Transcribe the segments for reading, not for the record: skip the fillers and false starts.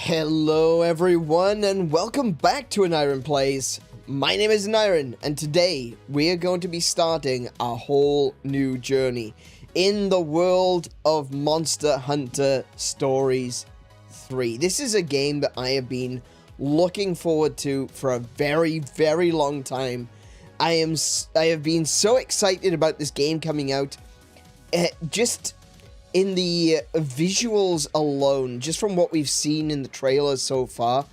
Hello everyone and welcome back to AneurynPlays. My name is Aneurin and today we are going to be starting a whole new journey in the world of Monster Hunter Stories 3. This is a game that I have been looking forward to for a very, very long time. I have been so excited about this game coming out. Just in the visuals alone, just from what we've seen in the trailers so far,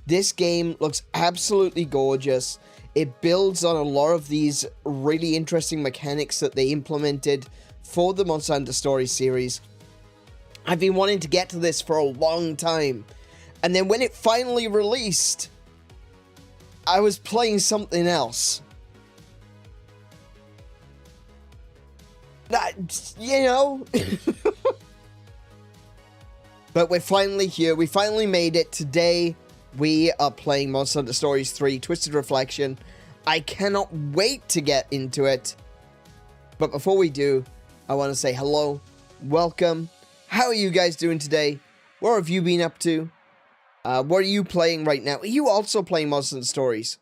this game looks absolutely gorgeous. It builds on a lot of these really interesting mechanics that they implemented for the Monster Hunter Stories series. I've been wanting to get to this for a long time. And then when it finally released, I was playing something else. You know. But we're finally here. We finally made it. Today, we are playing Monster Hunter Stories 3, Twisted Reflection. I cannot wait to get into it. But before we do, I want to say hello, welcome. How are you guys doing today? What have you been up to? What are you playing right now? Are you also playing Monster Hunter Stories?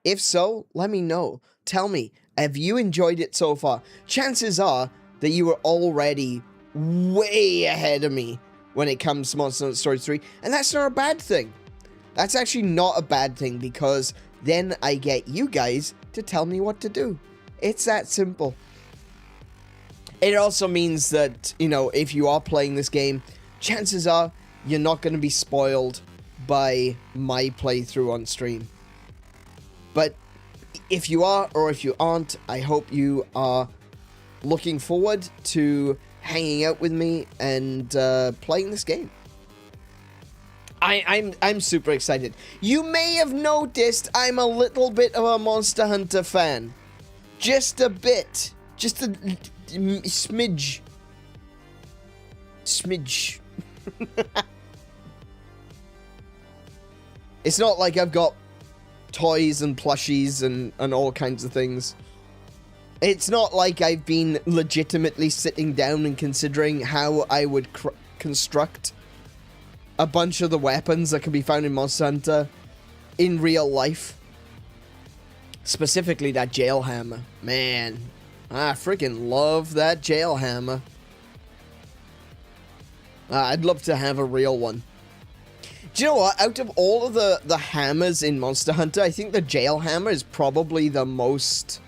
If so, let me know. Tell me, have you enjoyed it so far? Chances are that you are already way ahead of me when it comes to Monster Hunter Stories 3, and that's not a bad thing. That's actually not a bad thing, because then I get you guys to tell me what to do. It's that simple. It also means that, you know, if you are playing this game, chances are you're not going to be spoiled by my playthrough on stream. But if you are, or if you aren't, I hope you are looking forward to hanging out with me and playing this game. I'm super excited. You may have noticed I'm a little bit of a Monster Hunter fan. Just a bit. Just a smidge. Smidge. It's not like I've got toys and plushies and all kinds of things. It's not like I've been legitimately sitting down and considering how I would construct a bunch of the weapons that can be found in Monster Hunter in real life. Specifically that jail hammer. Man, I freaking love that jail hammer. I'd love to have a real one. Do you know what? Out of all of the hammers in Monster Hunter, I think the jail hammer is probably the most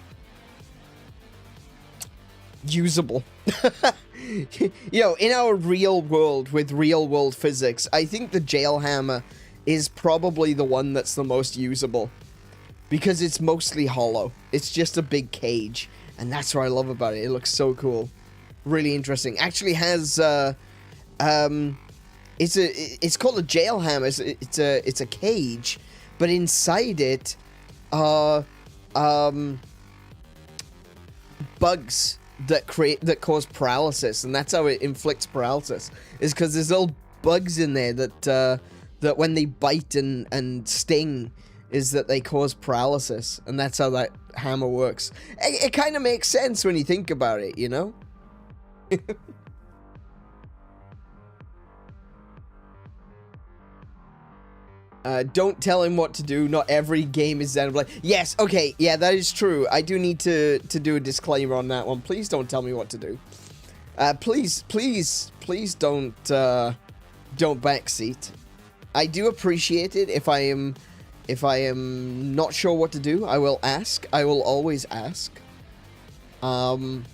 usable. You know, in our real world with real world physics, I think the jail hammer is probably the one that's the most usable, because it's mostly hollow. It's just a big cage, and that's what I love about it. It looks so cool, really interesting. Actually has it's called a jail hammer. It's a cage, but inside it are bugs that cause paralysis, and that's how it inflicts paralysis. Is because there's little bugs in there that that when they bite and sting, is that they cause paralysis, and that's how that hammer works. It kind of makes sense when you think about it, you know. Don't tell him what to do. Not every game is Xenoblade. Yes, okay, yeah, that is true. I do need to do a disclaimer on that one. Please don't tell me what to do. Please don't backseat. I do appreciate it. If I am not sure what to do, I will ask. I will always ask. But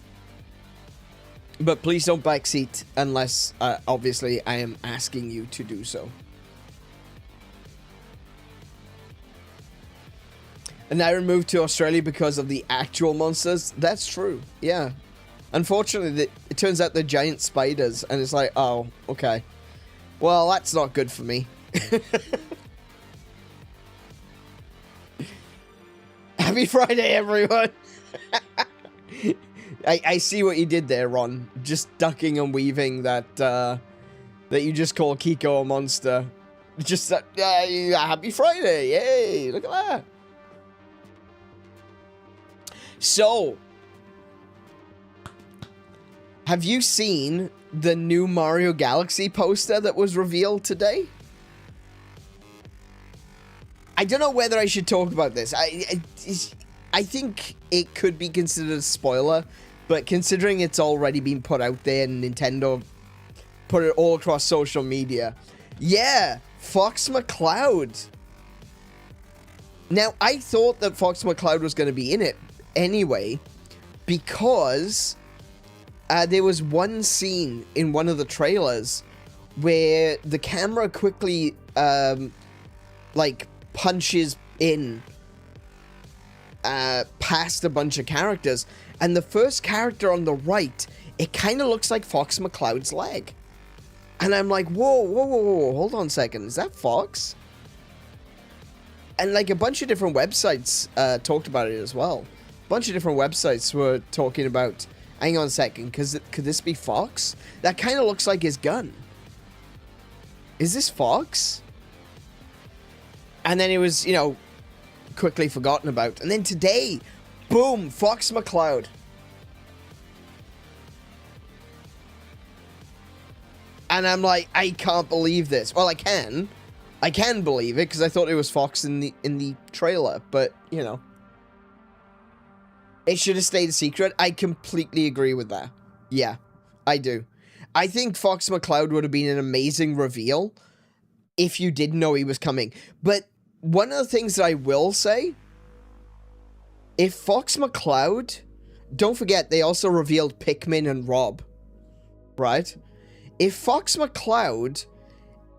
please don't backseat unless, obviously, I am asking you to do so. And I moved to Australia because of the actual monsters. That's true. Yeah. Unfortunately, it turns out they're giant spiders. And it's like, oh, okay. Well, that's not good for me. Happy Friday, everyone. I see what you did there, Ron. Just ducking and weaving that, that you just call Kiko a monster. Just, happy Friday. Yay. Look at that. So, have you seen the new Mario Galaxy poster that was revealed today? I don't know whether I should talk about this. I think it could be considered a spoiler, but considering it's already been put out there and Nintendo put it all across social media, yeah, 𝗦𝘄𝗶𝘁𝗰𝗵. Now, I thought that 𝗦𝘄𝗶𝘁𝗵 was going to be in it anyway, because there was one scene in one of the trailers where the camera quickly, like, punches in past a bunch of characters, and the first character on the right, it kind of looks like 𝗦𝘄𝗶𝘁𝗻's leg. And I'm like, whoa, hold on a second, is that Fox? And like a bunch of different websites talked about it as well. A bunch of different websites were talking about, hang on a second, could this be Fox? That kind of looks like his gun. Is this Fox? And then it was, you know, quickly forgotten about. And then today, boom, 𝗦𝘂𝗶𝘁𝗁. And I'm like, I can't believe this. Well, I can believe it, because I thought it was Fox in the trailer, but, you know. It should have stayed a secret. I completely agree with that. Yeah, I do. I think 𝗦𝘂𝗶𝘁𝗁 would have been an amazing reveal if you didn't know he was coming. But one of the things that I will say, if 𝗦𝘂𝗶𝗁, don't forget, they also revealed Pikmin and Rob, right? If 𝗦𝘂𝗶𝗁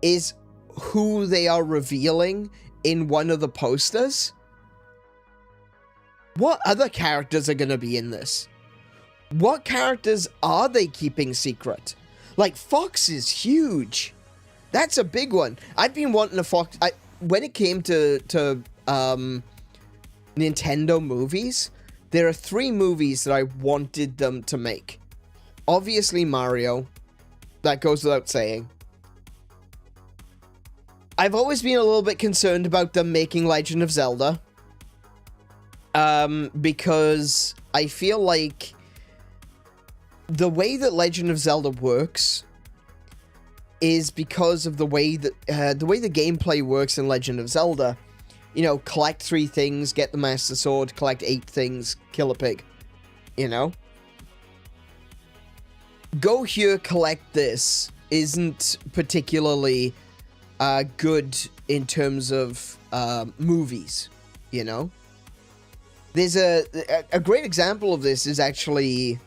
is who they are revealing in one of the posters, what other characters are going to be in this? What characters are they keeping secret? Like, Fox is huge. That's a big one. I've been wanting a Fox... when it came to Nintendo movies, there are 3 movies that I wanted them to make. Obviously, Mario. That goes without saying. I've always been a little bit concerned about them making Legend of Zelda. Because I feel like the way that Legend of Zelda works is because of the way that the gameplay works in Legend of Zelda. You know, collect 3 things, get the Master Sword, collect 8 things, kill a pig. You know? Go here, collect this isn't particularly good in terms of movies, you know? There's a great example of this is actually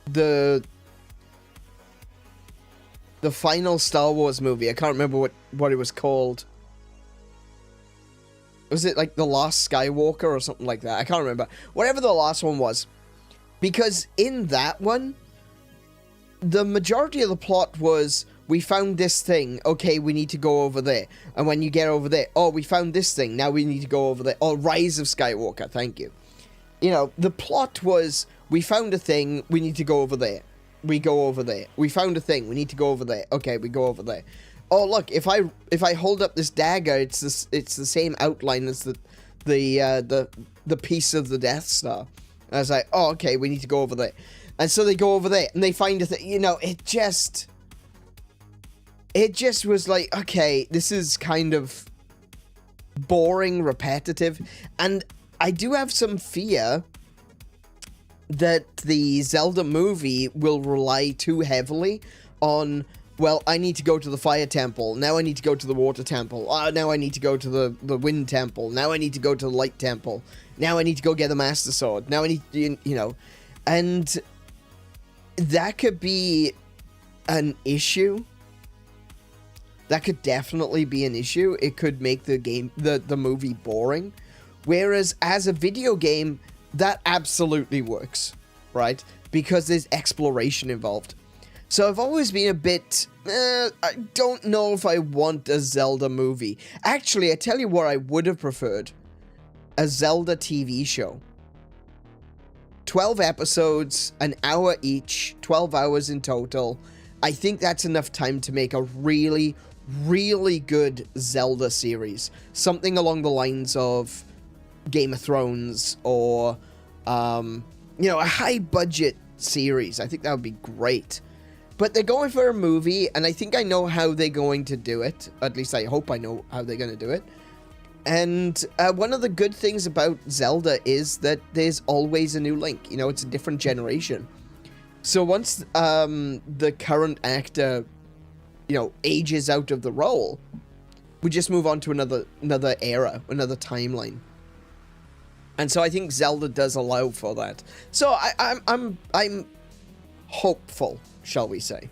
the final Star Wars movie. I can't remember what it was called. Was it like The Last Skywalker or something like that? I can't remember. Whatever the last one was. Because in that one, the majority of the plot was, we found this thing, okay, we need to go over there. And when you get over there, oh, we found this thing, now we need to go over there. Oh, Rise of Skywalker, thank you. You know, the plot was, we found a thing, we need to go over there. We go over there. We found a thing, we need to go over there. Okay, we go over there. Oh, look, if I hold up this dagger, it's the same outline as the piece of the Death Star. And I was like, oh, okay, we need to go over there. And so they go over there, and they find a thing. You know, it just was like, okay, this is kind of boring, repetitive. And I do have some fear that the Zelda movie will rely too heavily on, well, I need to go to the fire temple. Now I need to go to the water temple. Now I need to go to the wind temple. Now I need to go to the light temple. Now I need to go get the Master Sword. Now I need to, you know. And that could be an issue. That could definitely be an issue. It could make the movie boring. Whereas as a video game, that absolutely works, right? Because there's exploration involved. So I've always been a bit, I don't know if I want a Zelda movie. Actually, I tell you what I would have preferred. A Zelda TV show. 12 episodes, an hour each, 12 hours in total. I think that's enough time to make a really, really good Zelda series. Something along the lines of Game of Thrones or, you know, a high-budget series. I think that would be great. But they're going for a movie, and I think I know how they're going to do it. At least I hope I know how they're going to do it. And one of the good things about Zelda is that there's always a new Link. You know, it's a different generation. So once the current actor, you know, ages out of the role, we just move on to another era, another timeline. And so I think Zelda does allow for that. So I'm hopeful, shall we say.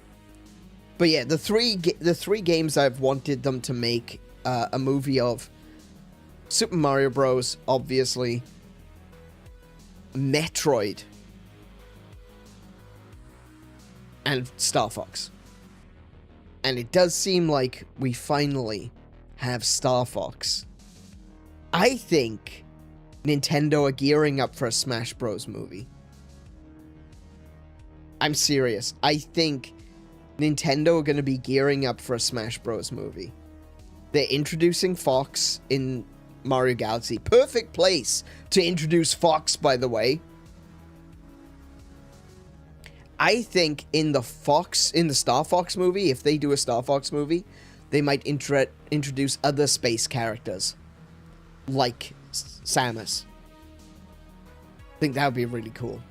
But yeah, the three games I've wanted them to make a movie of: Super Mario Bros, obviously, Metroid, and Star Fox. And it does seem like we finally have Star Fox. I think Nintendo are gearing up for a Smash Bros movie. I'm serious. I think Nintendo are going to be gearing up for a Smash Bros movie. They're introducing Fox in Mario Galaxy. Perfect place to introduce Fox, by the way. I think in the Star Fox movie, if they do a Star Fox movie, they might introduce other space characters, like Samus. I think that would be really cool.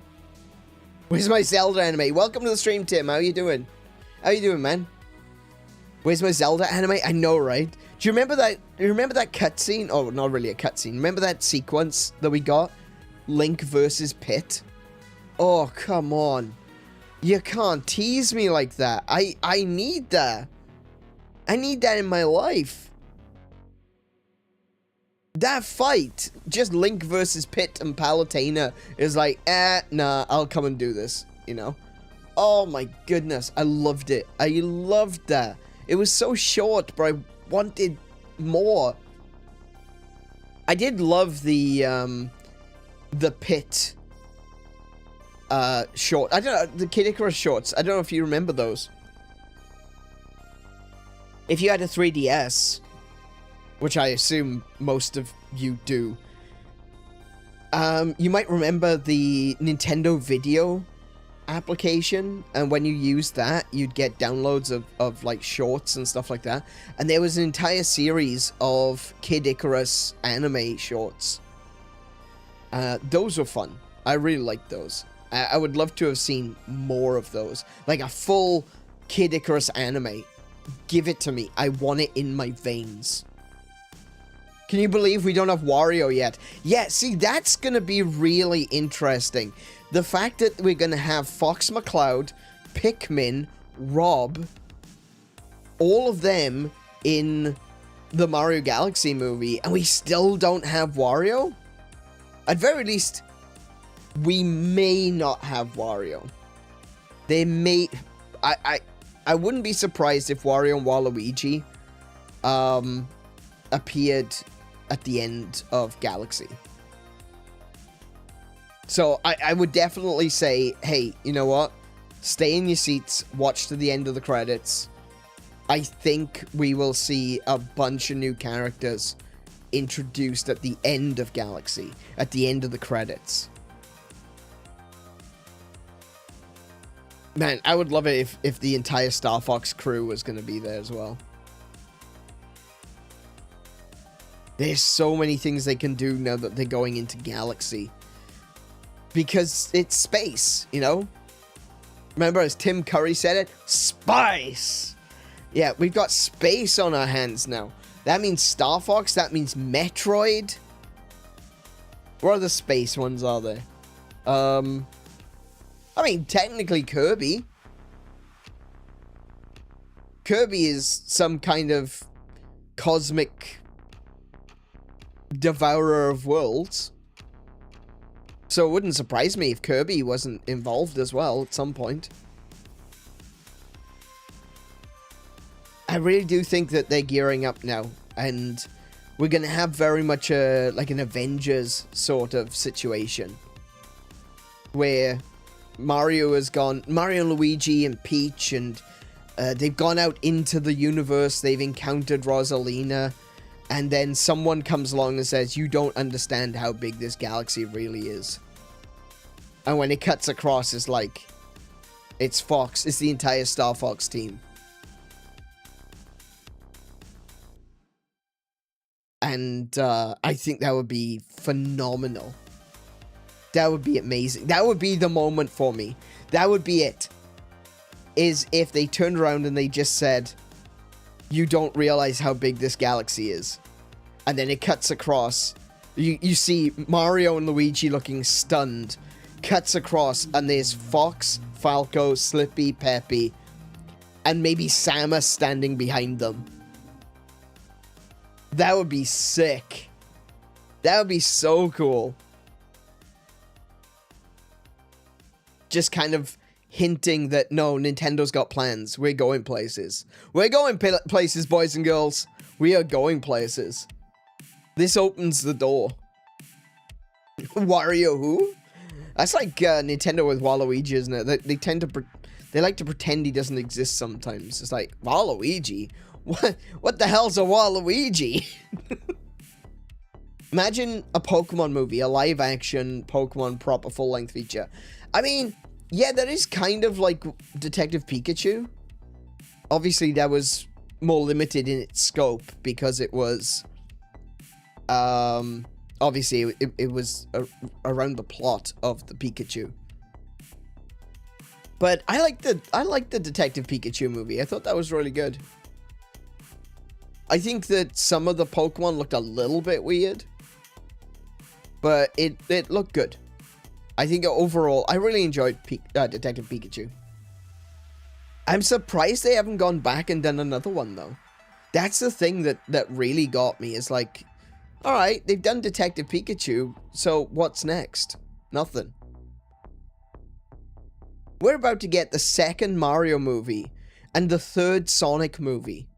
Where's my Zelda anime? Welcome to the stream, Tim. How you doing? How you doing, man? Where's my Zelda anime? I know, right? Do you remember that? You remember that cutscene? Oh, not really a cutscene. Remember that sequence that we got? Link versus Pit. Oh, come on. You can't tease me like that. I need that. I need that in my life. That fight, just Link versus Pit and Palutena, is like, nah, I'll come and do this, you know? Oh my goodness, I loved it. I loved that. It was so short, but I wanted more. I did love the Pit short. I don't know, the Kid Icarus shorts. I don't know if you remember those. If you had a 3DS, which I assume most of you do, you might remember the Nintendo Video application, and when you used that, you'd get downloads of like shorts and stuff like that, and there was an entire series of Kid Icarus anime shorts. Those were fun. I really liked those. I would love to have seen more of those, like a full Kid Icarus anime. Give it to me. I want it in my veins. Can you believe we don't have Wario yet? Yeah, see, that's gonna be really interesting. The fact that we're gonna have Fox McCloud, Pikmin, Rob, all of them in the Mario Galaxy movie, and we still don't have Wario? At very least, we may not have Wario. They may... I wouldn't be surprised if Wario and Waluigi appeared at the end of Galaxy. So I would definitely say, hey, you know what? Stay in your seats, watch to the end of the credits. I think we will see a bunch of new characters introduced at the end of Galaxy, at the end of the credits. Man, I would love it if the entire Star Fox crew was going to be there as well. There's so many things they can do now that they're going into Galaxy. Because it's space, you know? Remember, as Tim Curry said it, spice! Yeah, we've got space on our hands now. That means Star Fox, that means Metroid. What other space ones are there? I mean, technically Kirby. Kirby is some kind of cosmic devourer of worlds. So it wouldn't surprise me if Kirby wasn't involved as well at some point. I really do think that they're gearing up now, and we're going to have very much a, like an Avengers sort of situation, where Mario has gone, Mario, Luigi, and Peach, and they've gone out into the universe, they've encountered Rosalina, and then someone comes along and says, you don't understand how big this galaxy really is. And when it cuts across, it's like, It's Fox. It's the entire Star Fox team. And I think that would be phenomenal. That would be amazing. That would be the moment for me. That would be it. Is if they turned around and they just said, you don't realize how big this galaxy is. And then it cuts across. You see Mario and Luigi looking stunned. Cuts across and there's Fox, Falco, Slippy, Peppy, and maybe Samus standing behind them. That would be sick. That would be so cool. Just kind of hinting that, no, Nintendo's got plans. We're going places. We're going places, boys and girls. We are going places. This opens the door. Wario who? That's like Nintendo with Waluigi, isn't it? They tend to... They like to pretend he doesn't exist sometimes. It's like, Waluigi? What the hell's a Waluigi? Imagine a Pokemon movie, a live-action Pokemon proper full-length feature. I mean, yeah, that is kind of like Detective Pikachu. Obviously, that was more limited in its scope because it was... obviously, it was around the plot of the Pikachu. But I like the Detective Pikachu movie. I thought that was really good. I think that some of the Pokemon looked a little bit weird, but it looked good. I think overall, I really enjoyed Detective Pikachu. I'm surprised they haven't gone back and done another one, though. That's the thing that really got me, is like, alright, they've done Detective Pikachu, so what's next? Nothing. We're about to get the second Mario movie and the third Sonic movie.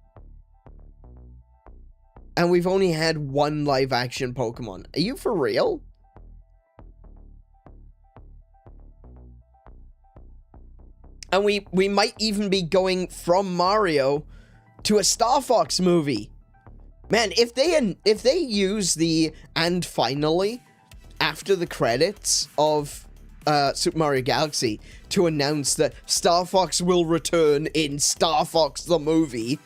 And we've only had one live-action Pokemon. Are you for real? And we might even be going from Mario to a Star Fox movie. Man, if they use the "and finally" after the credits of Super Mario Galaxy to announce that Star Fox will return in Star Fox the movie,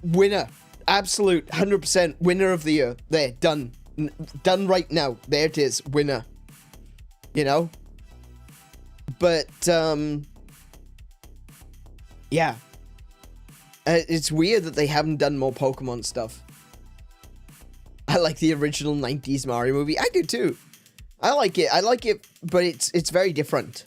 winner, absolute 100% winner of the year. There, done right now. There it is, winner. You know. But yeah. It's weird that they haven't done more Pokemon stuff. I like the original 90s Mario movie. I do too. I like it, but it's very different.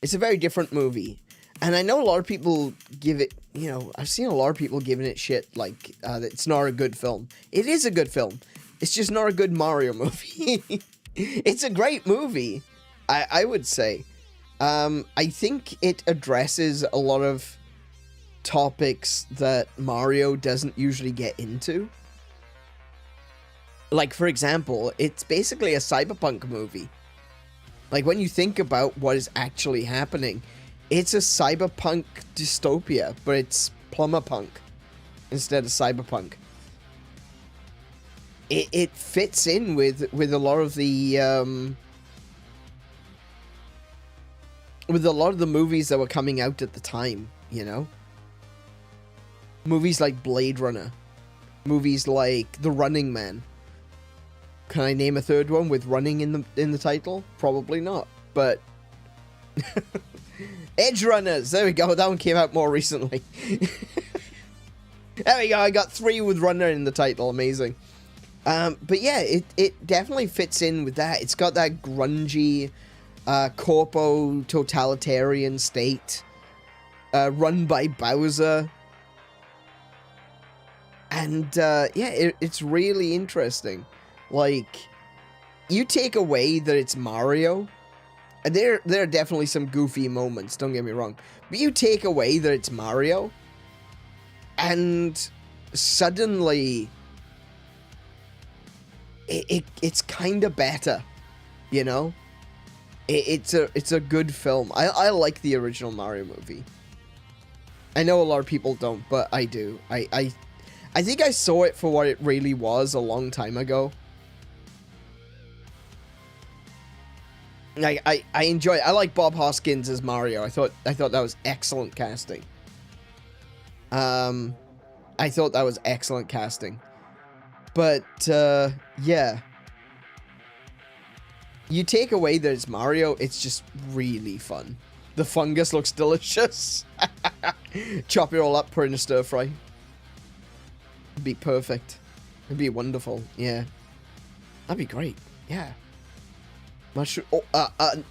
It's a very different movie. And I know a lot of people give it, you know, I've seen a lot of people giving it shit, like, it's not a good film. It is a good film. It's just not a good Mario movie. It's a great movie, I would say. I think it addresses a lot of topics that Mario doesn't usually get into. Like, for example, it's basically a cyberpunk movie. Like, when you think about what is actually happening, it's a cyberpunk dystopia, but it's plumberpunk instead of cyberpunk. It fits in with a lot of the with a lot of the movies that were coming out at the time, you know? Movies like Blade Runner. Movies like The Running Man. Can I name a third one with running in the title? Probably not, but Edge Runners. There we go. That one came out more recently. There we go. I got 3 with runner in the title. Amazing. But yeah, it definitely fits in with that. It's got that grungy, corpo totalitarian state, run by Bowser. And yeah, it's really interesting. Like, you take away that it's Mario, and there are definitely some goofy moments, don't get me wrong, but you take away that it's Mario, and suddenly it's kind of better, you know? It's a good film. I like the original Mario movie. I know a lot of people don't, but I do. I think I saw it for what it really was a long time ago. I enjoy it. I like Bob Hoskins as Mario. I thought that was excellent casting. I thought that was excellent casting. But yeah. You take away that it's Mario, it's just really fun. The fungus looks delicious. Chop it all up, put it in a stir fry. It'd be perfect. It'd be wonderful. Yeah. That'd be great. Yeah. Mushroom.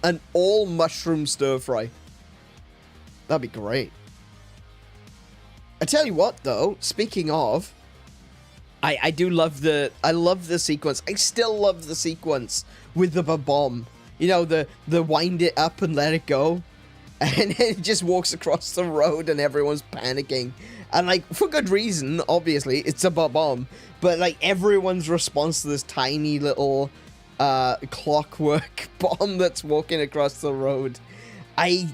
An all mushroom stir fry. That'd be great. I tell you what, though. Speaking of, I do love the. I love the sequence. I still love the sequence with the bomb. You know, the wind it up and let it go, and it just walks across the road and everyone's panicking, and like for good reason. Obviously, it's a bomb, but like everyone's response to this tiny little clockwork bomb that's walking across the road. I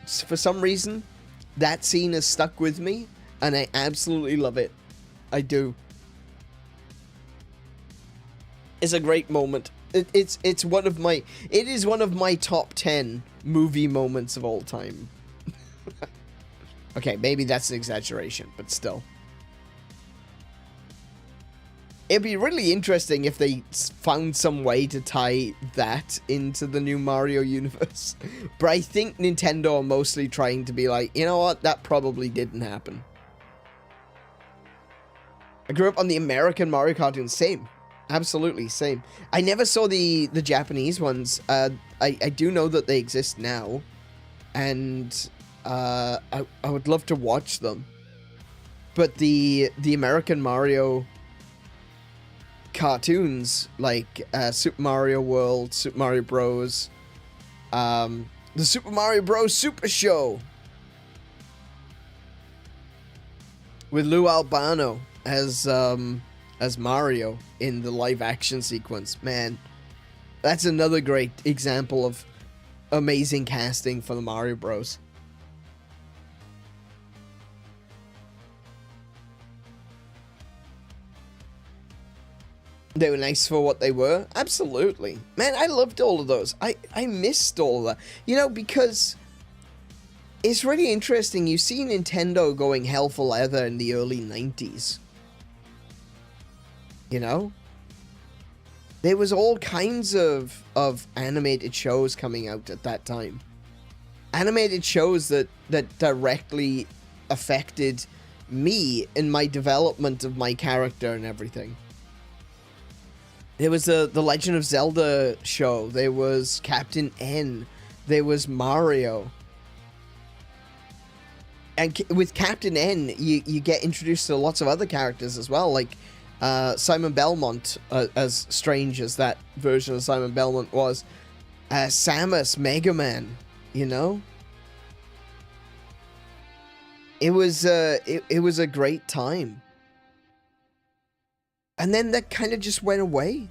for some reason that scene is stuck with me, and I absolutely love it. I do. It's a great moment. It is one of my top 10 movie moments of all time. Okay, maybe that's an exaggeration, but still. It'd be really interesting if they found some way to tie that into the new Mario universe. But I think Nintendo are mostly trying to be like, you know what, that probably didn't happen. I grew up on the American Mario cartoons. Same. Absolutely, same. I never saw the Japanese ones. I do know that they exist now. And I would love to watch them. But the American Mario cartoons, like Super Mario World, Super Mario Bros., the Super Mario Bros. Super Show with Lou Albano as Mario in the live action sequence. Man, that's another great example of amazing casting for the Mario Bros. They were nice for what they were. Absolutely. Man, I loved all of those. I missed all of that. You know, because it's really interesting. You see Nintendo going hell for leather in the early 90s. You know? There was all kinds of animated shows coming out at that time. Animated shows that directly affected me in my development of my character and everything. There was the Legend of Zelda show. There was Captain N. There was Mario. And with Captain N, you get introduced to lots of other characters as well, like Simon Belmont, as strange as that version of Simon Belmont was. Samus, Mega Man, you know? It was a great time. And then that kind of just went away.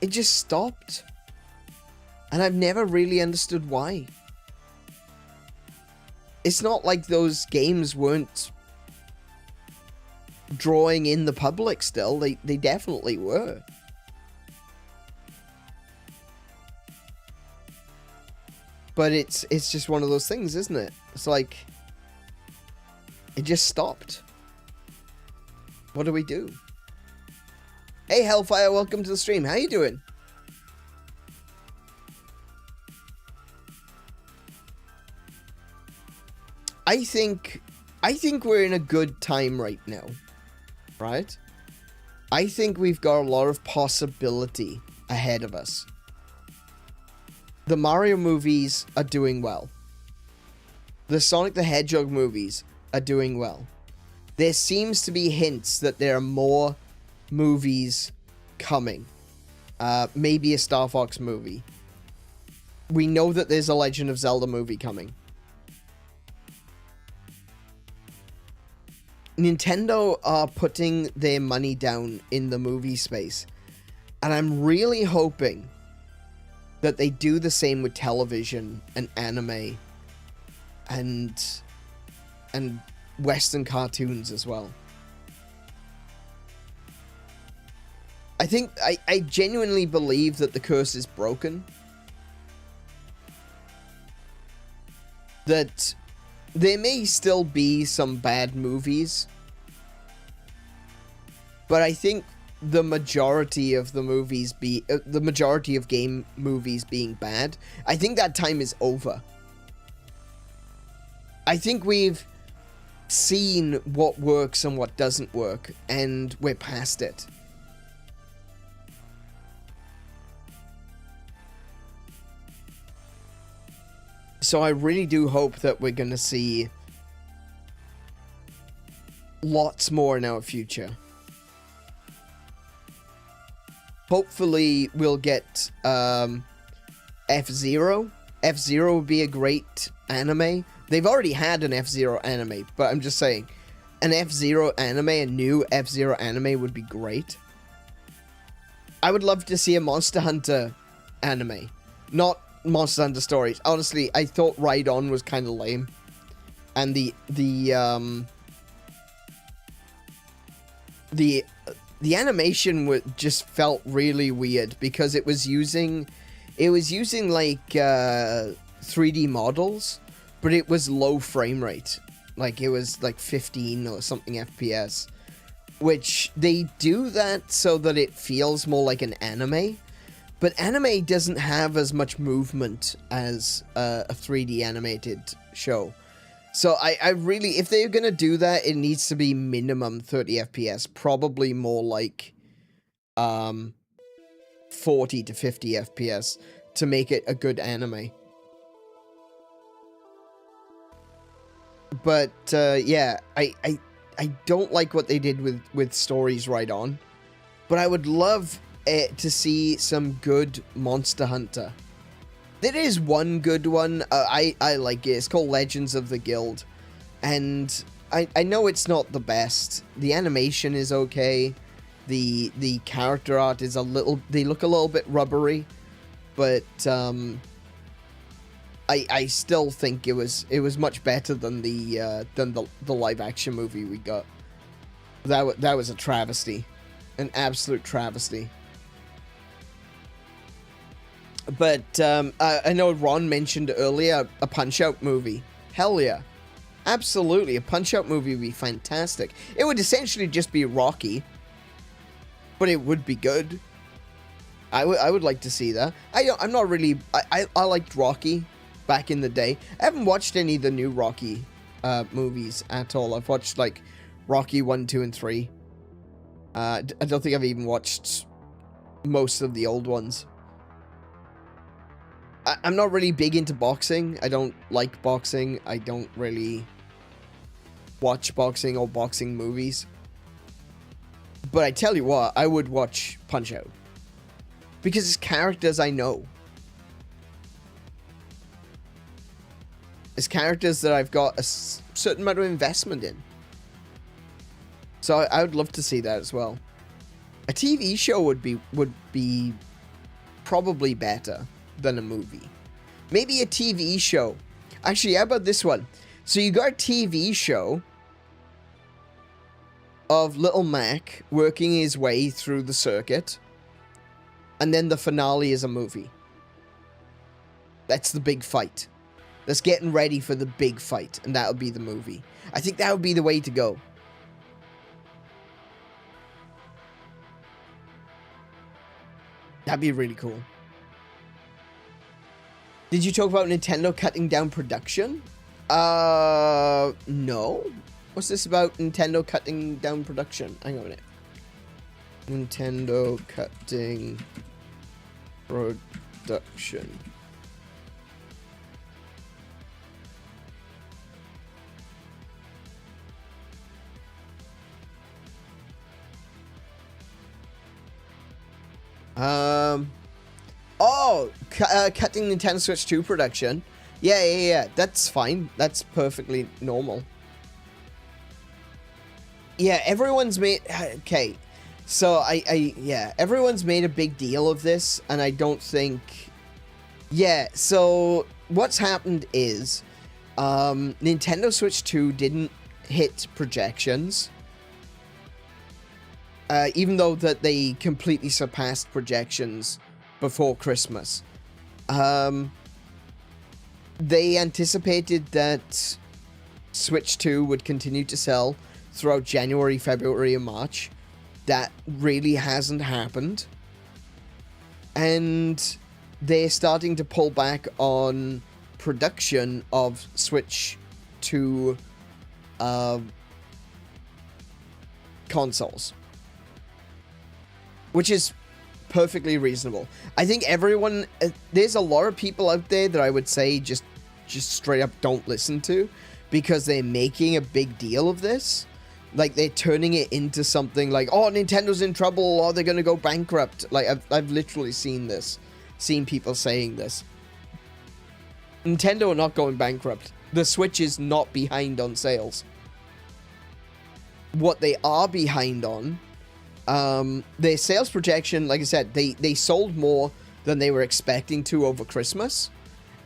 It just stopped. And I've never really understood why. It's not like those games weren't drawing in the public still. They definitely were. But it's just one of those things, isn't it? It's like it just stopped. What do we do? Hey Hellfire, welcome to the stream. How you doing? I think we're in a good time right now. Right? I think we've got a lot of possibility ahead of us. The Mario movies are doing well. The Sonic the Hedgehog movies are doing well. There seems to be hints that there are more movies coming. Maybe a Star Fox movie. We know that there's a Legend of Zelda movie coming. Nintendo are putting their money down in the movie space. And I'm really hoping that they do the same with television and anime and Western cartoons as well. I think I genuinely believe that the curse is broken. That there may still be some bad movies, but I think the majority of the movies the majority of game movies being bad, I think that time is over. I think we've seen what works and what doesn't work, and we're past it. So I really do hope that we're gonna see lots more in our future. Hopefully we'll get F-Zero. F-Zero would be a great anime. They've already had an F-Zero anime, but I'm just saying, an F-Zero anime, a new F-Zero anime would be great. I would love to see a Monster Hunter anime, not Monster Hunter Stories. Honestly, I thought Ride On was kind of lame, and the animation just felt really weird because it was using like 3D models, but it was low frame rate. Like it was like 15 or something FPS, which they do that so that it feels more like an anime. But anime doesn't have as much movement as a 3D animated show. So I really, if they're going to do that, it needs to be minimum 30 FPS. Probably more like 40 to 50 FPS to make it a good anime. But yeah, I don't like what they did with Stories Right On. But I would love to see some good Monster Hunter. There is one good one. I like it. It's called Legends of the Guild. And I know it's not the best. The animation is okay. The character art is they look a little bit rubbery. But I still think it was much better than the live action movie we got. That was a travesty. An absolute travesty. But I know Ron mentioned earlier a Punch-Out movie. Hell yeah. Absolutely. A Punch-Out movie would be fantastic. It would essentially just be Rocky. But it would be good. I would like to see that. I'm not really... I liked Rocky back in the day. I haven't watched any of the new Rocky movies at all. I've watched like Rocky 1, 2, and 3. I don't think I've even watched most of the old ones. I'm not really big into boxing. I don't like boxing. I don't really watch boxing or boxing movies. But I tell you what, I would watch Punch-Out. Because it's characters I know. It's characters that I've got a certain amount of investment in. So I would love to see that as well. A TV show would be probably better than a movie. Maybe a TV show. Actually, how about this one? So you got a TV show of Little Mac working his way through the circuit, and then the finale is a movie. That's the big fight. That's getting ready for the big fight, and that would be the movie. I think that would be the way to go. That'd be really cool. Did you talk about Nintendo cutting down production? No. What's this about Nintendo cutting down production? Hang on a minute. Nintendo cutting production. Cutting Nintendo Switch 2 production. Yeah. That's fine. That's perfectly normal. Yeah, everyone's made... Okay. So, yeah. Everyone's made a big deal of this, and I don't think... Yeah, so... What's happened is... Nintendo Switch 2 didn't hit projections. even though that they completely surpassed projections before Christmas. They anticipated that Switch 2 would continue to sell throughout January, February, and March. That really hasn't happened. And they're starting to pull back on production of Switch 2 consoles. Which is perfectly reasonable. I think everyone... there's a lot of people out there that I would say just straight up don't listen to, because they're making a big deal of this. Like, they're turning it into something like, oh, Nintendo's in trouble, or they're gonna go bankrupt. Like, I've literally seen this. Seen people saying this. Nintendo are not going bankrupt. The Switch is not behind on sales. What they are behind on, their sales projection, like I said, they sold more than they were expecting to over Christmas,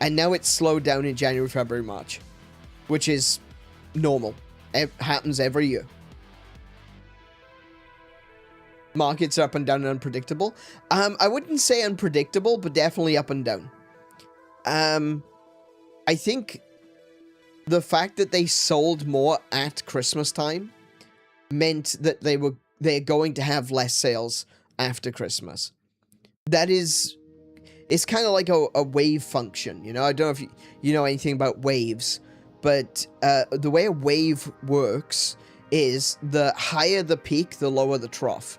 and now it's slowed down in January, February, March, which is normal. It happens every year. Markets are up and down and unpredictable. I wouldn't say unpredictable, but definitely up and down. I think the fact that they sold more at Christmas time meant that they're going to have less sales after Christmas. That is, it's kind of like a wave function, you know? I don't know if you know anything about waves, but the way a wave works is the higher the peak, the lower the trough,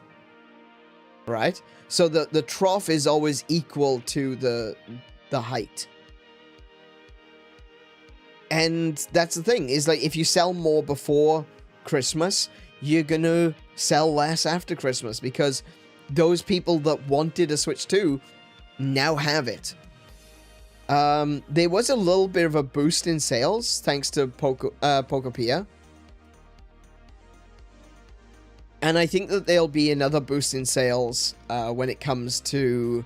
right? So the trough is always equal to the height. And that's the thing, is like, if you sell more before Christmas, you're gonna sell less after Christmas, because those people that wanted a Switch 2 now have it. There was a little bit of a boost in sales thanks to 𝗬𝗂𝗶𝘁𝗰𝗵. And I think that there'll be another boost in sales when it comes to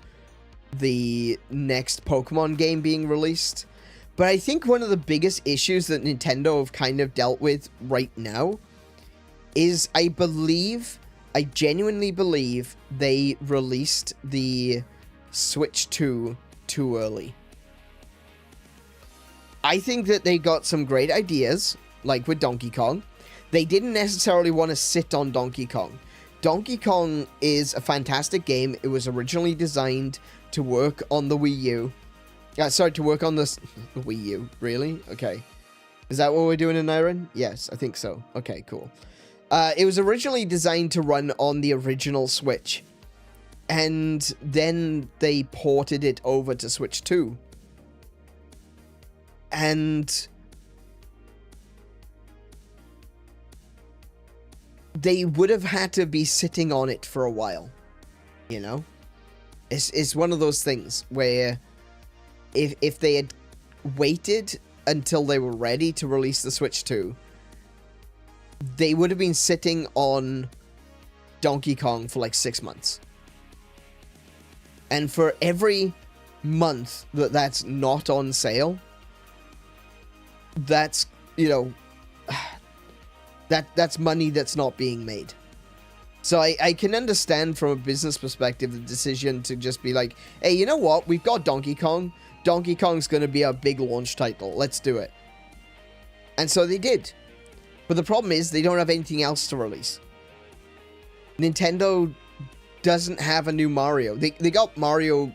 the next Pokemon game being released. But I think one of the biggest issues that Nintendo have kind of dealt with right now is, I genuinely believe they released the Switch 2 too early. I think that they got some great ideas, like with Donkey Kong. They didn't necessarily want to sit on Donkey Kong. Donkey Kong is a fantastic game. It was originally designed to work on the Wii U. Sorry, to work on the Wii U. Really? Okay. Is that what we're doing in Aneurin? Yes, I think so. Okay, cool. It was originally designed to run on the original Switch. And then they ported it over to Switch 2. And they would have had to be sitting on it for a while. You know? It's one of those things where if they had waited until they were ready to release the Switch 2, they would have been sitting on Donkey Kong for like 6 months. And for every month that's not on sale, that's, you know, that's money that's not being made. So I can understand from a business perspective the decision to just be like, hey, you know what? We've got Donkey Kong. Donkey Kong's going to be our big launch title. Let's do it. And so they did. But the problem is they don't have anything else to release. Nintendo doesn't have a new Mario. They got Mario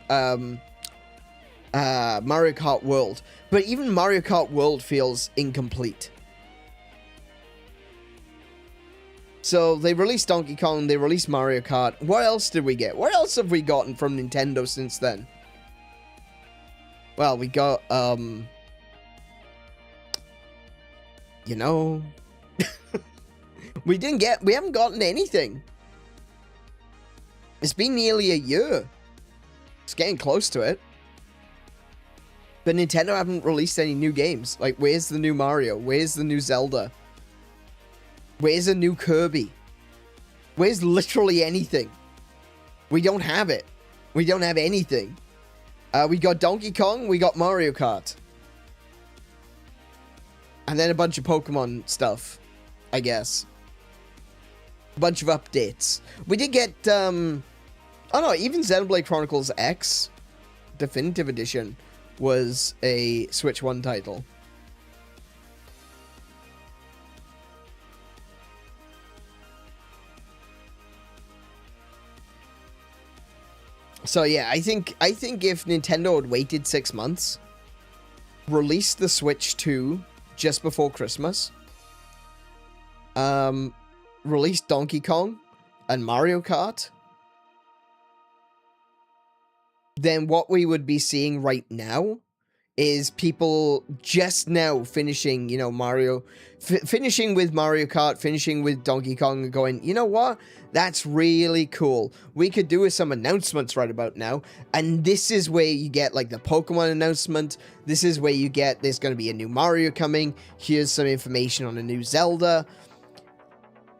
Kart World. But even Mario Kart World feels incomplete. So they released Donkey Kong, they released Mario Kart. What else did we get? What else have we gotten from Nintendo since then? Well, we got, you know, we haven't gotten anything. It's been nearly a year. It's getting close to it. But Nintendo haven't released any new games. Like, where's the new Mario? Where's the new Zelda? Where's a new Kirby? Where's literally anything? We don't have it. We don't have anything. We got Donkey Kong, we got Mario Kart. And then a bunch of Pokemon stuff, I guess. a bunch of updates. We did get, oh no, even Xenoblade Chronicles X Definitive Edition was a Switch 1 title. So yeah, I think if Nintendo had waited 6 months, released the Switch 2 just before Christmas, released Donkey Kong and Mario Kart, then what we would be seeing right now is people just now finishing, you know, finishing with Mario Kart, finishing with Donkey Kong, and going, you know what? That's really cool. We could do with some announcements right about now. And this is where you get, like, the Pokemon announcement. This is where you get, there's going to be a new Mario coming. Here's some information on a new Zelda.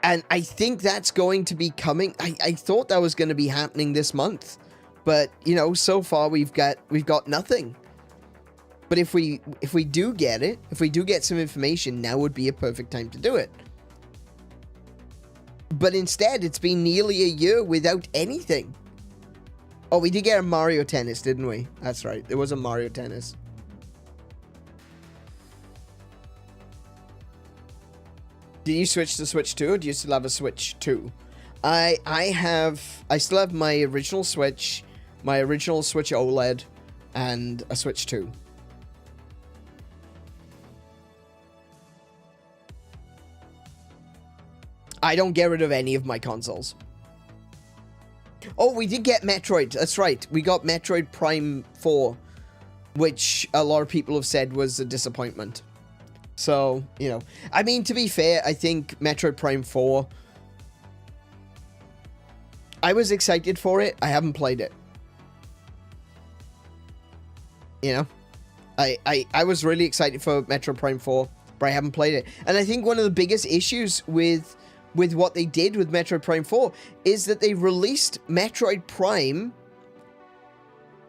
And I think that's going to be coming. I thought that was going to be happening this month. But, you know, so far we've got nothing. But if we do get it, if we do get some information, now would be a perfect time to do it. But instead, it's been nearly a year without anything. Oh, we did get a Mario Tennis, didn't we? That's right. There was a Mario Tennis. Did you switch to Switch 2, or do you still have a Switch 2? I still have my original Switch, my original Switch OLED, and a Switch 2. I don't get rid of any of my consoles. Oh, we did get Metroid. That's right. We got Metroid Prime 4, which a lot of people have said was a disappointment. So, you know, I mean, to be fair, I think Metroid Prime 4, I was excited for it. I haven't played it. You know, I was really excited for Metroid Prime 4, but I haven't played it. And I think one of the biggest issues with what they did with Metroid Prime 4 is that they released Metroid Prime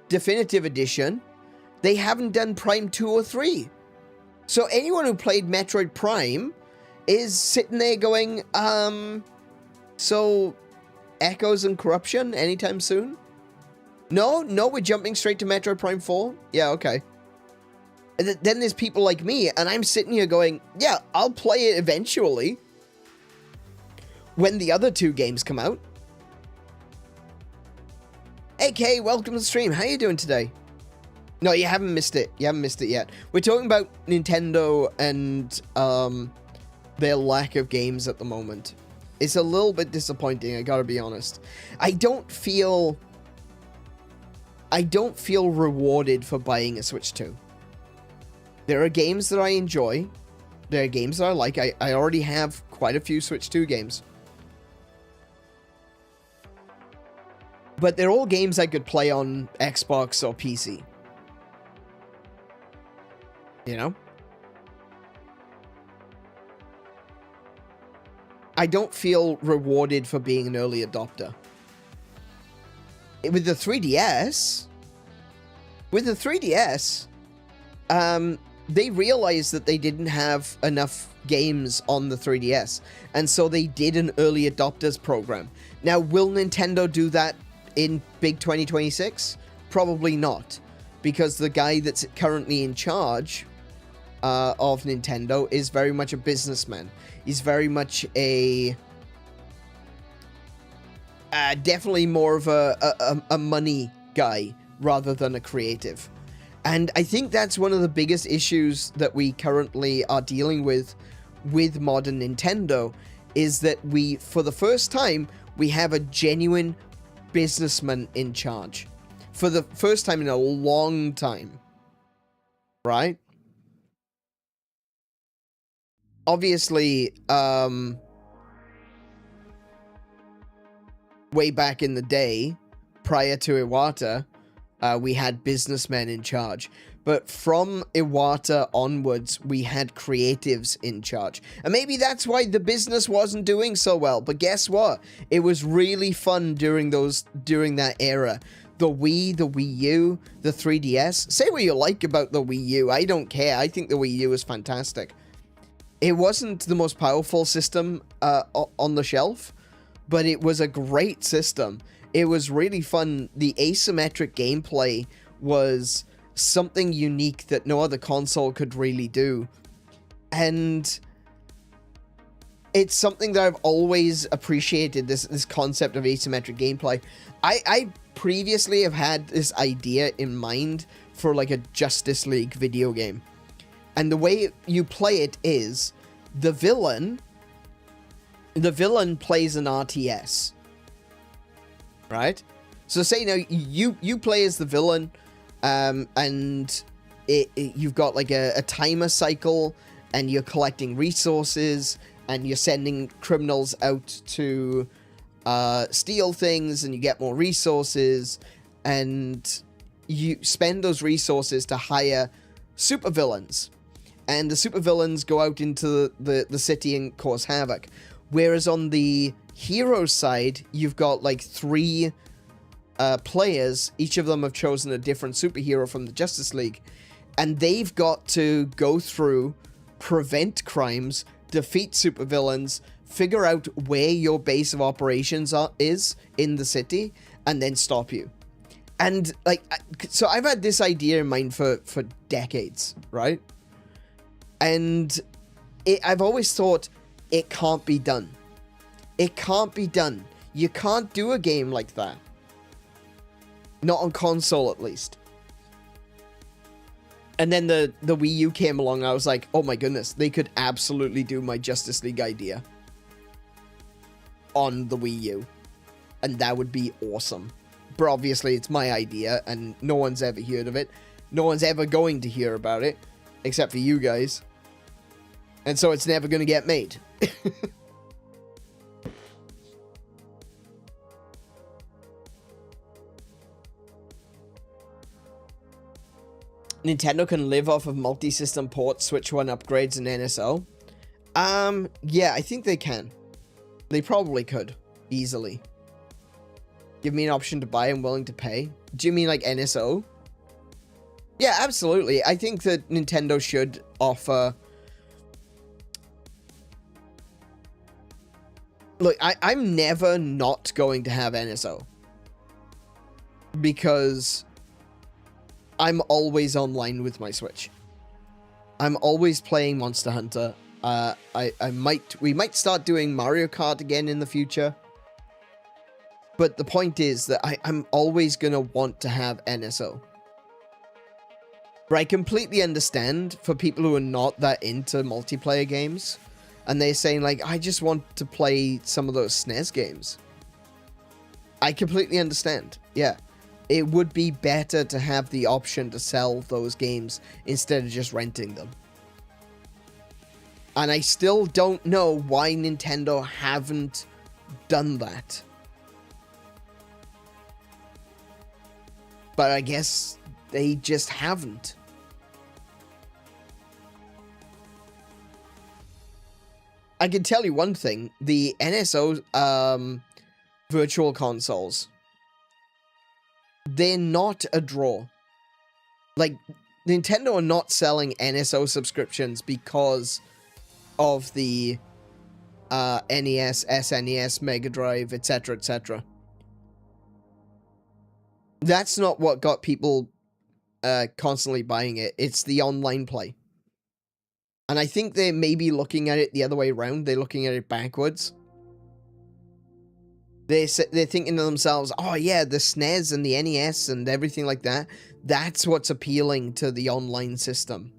Definitive Edition. They haven't done Prime 2 or 3. So anyone who played Metroid Prime is sitting there going, so Echoes and Corruption anytime soon? No, we're jumping straight to Metroid Prime 4? Yeah, okay. And then there's people like me, and I'm sitting here going, yeah, I'll play it eventually. When the other 2 games come out. Hey, Kay, welcome to the stream. How you doing today? No, you haven't missed it. You haven't missed it yet. We're talking about Nintendo and their lack of games at the moment. It's a little bit disappointing, I gotta be honest. I don't feel rewarded for buying a Switch 2. There are games that I enjoy. There are games that I like. I already have quite a few Switch 2 games. But they're all games I could play on Xbox or PC. You know? I don't feel rewarded for being an early adopter. With the 3DS, they realized that they didn't have enough games on the 3DS, and so they did an early adopters program. Now, will Nintendo do that in big 2026? Probably not, because the guy that's currently in charge of Nintendo is very much a businessman. He's very much a definitely more of a money guy rather than a creative. And I think that's one of the biggest issues that we currently are dealing with modern Nintendo, is that we, for the first time, we have a genuine businessman in charge. For the first time in a long time. Right? Obviously, way back in the day, prior to Iwata, we had businessmen in charge. But from Iwata onwards, we had creatives in charge. And maybe that's why the business wasn't doing so well. But guess what? It was really fun during that era. The Wii, the Wii U, the 3DS. Say what you like about the Wii U. I don't care. I think the Wii U is fantastic. It wasn't the most powerful system on the shelf, but it was a great system. It was really fun. The asymmetric gameplay was something unique that no other console could really do. And it's something that I've always appreciated, this concept of asymmetric gameplay. I previously have had this idea in mind for like a Justice League video game. And the way you play it is the villain plays an RTS. Right? So say now you play as the villain, and you've got like a timer cycle, and you're collecting resources, and you're sending criminals out to steal things, and you get more resources, and you spend those resources to hire supervillains. And the supervillains go out into the city and cause havoc. Whereas on the hero side, you've got like 3 players. Each of them have chosen a different superhero from the Justice League. And they've got to go through, prevent crimes, defeat supervillains, figure out where your base of operations is in the city, and then stop you. And like, so I've had this idea in mind for decades, right? And I've always thought it can't be done. It can't be done. You can't do a game like that. Not on console, at least. And then the Wii U came along, I was like, oh my goodness, they could absolutely do my Justice League idea on the Wii U. And that would be awesome. But obviously, it's my idea, and no one's ever heard of it. No one's ever going to hear about it, except for you guys. And so it's never going to get made. Nintendo can live off of multi-system ports, Switch 1 upgrades, and NSO. Yeah, I think they can. They probably could. Easily. Give me an option to buy, I'm willing to pay. Do you mean like NSO? Yeah, absolutely. I think that Nintendo should offer... Look, I'm never not going to have NSO. Because I'm always online with my Switch. I'm always playing Monster Hunter. We might start doing Mario Kart again in the future. But the point is that I'm always going to want to have NSO. But I completely understand for people who are not that into multiplayer games. And they're saying, like, I just want to play some of those SNES games. I completely understand. Yeah. It would be better to have the option to sell those games instead of just renting them. And I still don't know why Nintendo haven't done that. But I guess they just haven't. I can tell you one thing. The NSO virtual consoles, they're not a draw. Like, Nintendo are not selling NSO subscriptions because of the NES, SNES, Mega Drive, etc., etc. That's not what got people constantly buying it. It's the online play. And I think they may be looking at it the other way around. They're looking at it backwards. They're thinking to themselves, oh yeah, the SNES and the NES and everything like that, that's what's appealing to the online system.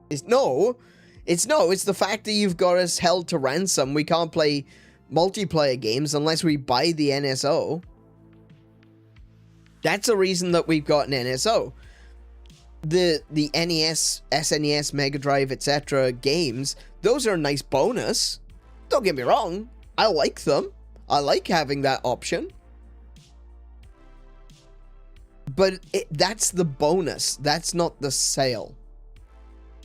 It's the fact that you've got us held to ransom. We can't play multiplayer games unless we buy the NSO. That's the reason that we've got an NSO. The NES, SNES, Mega Drive, etc. games, those are a nice bonus. Don't get me wrong. I like them. I like having that option. But that's the bonus. That's not the sale.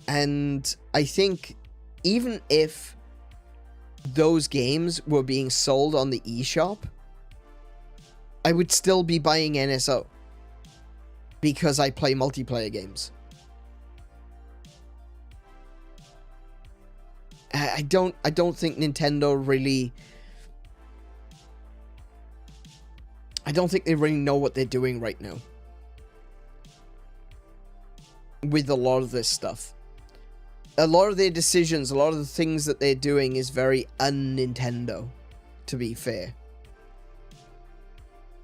And I think even if those games were being sold on the eShop, I would still be buying NSO. Because I play multiplayer games. I don't think Nintendo really I don't think they really know what they're doing right now with a lot of this stuff. A lot of their decisions, a lot of the things that they're doing is very un-Nintendo, to be fair.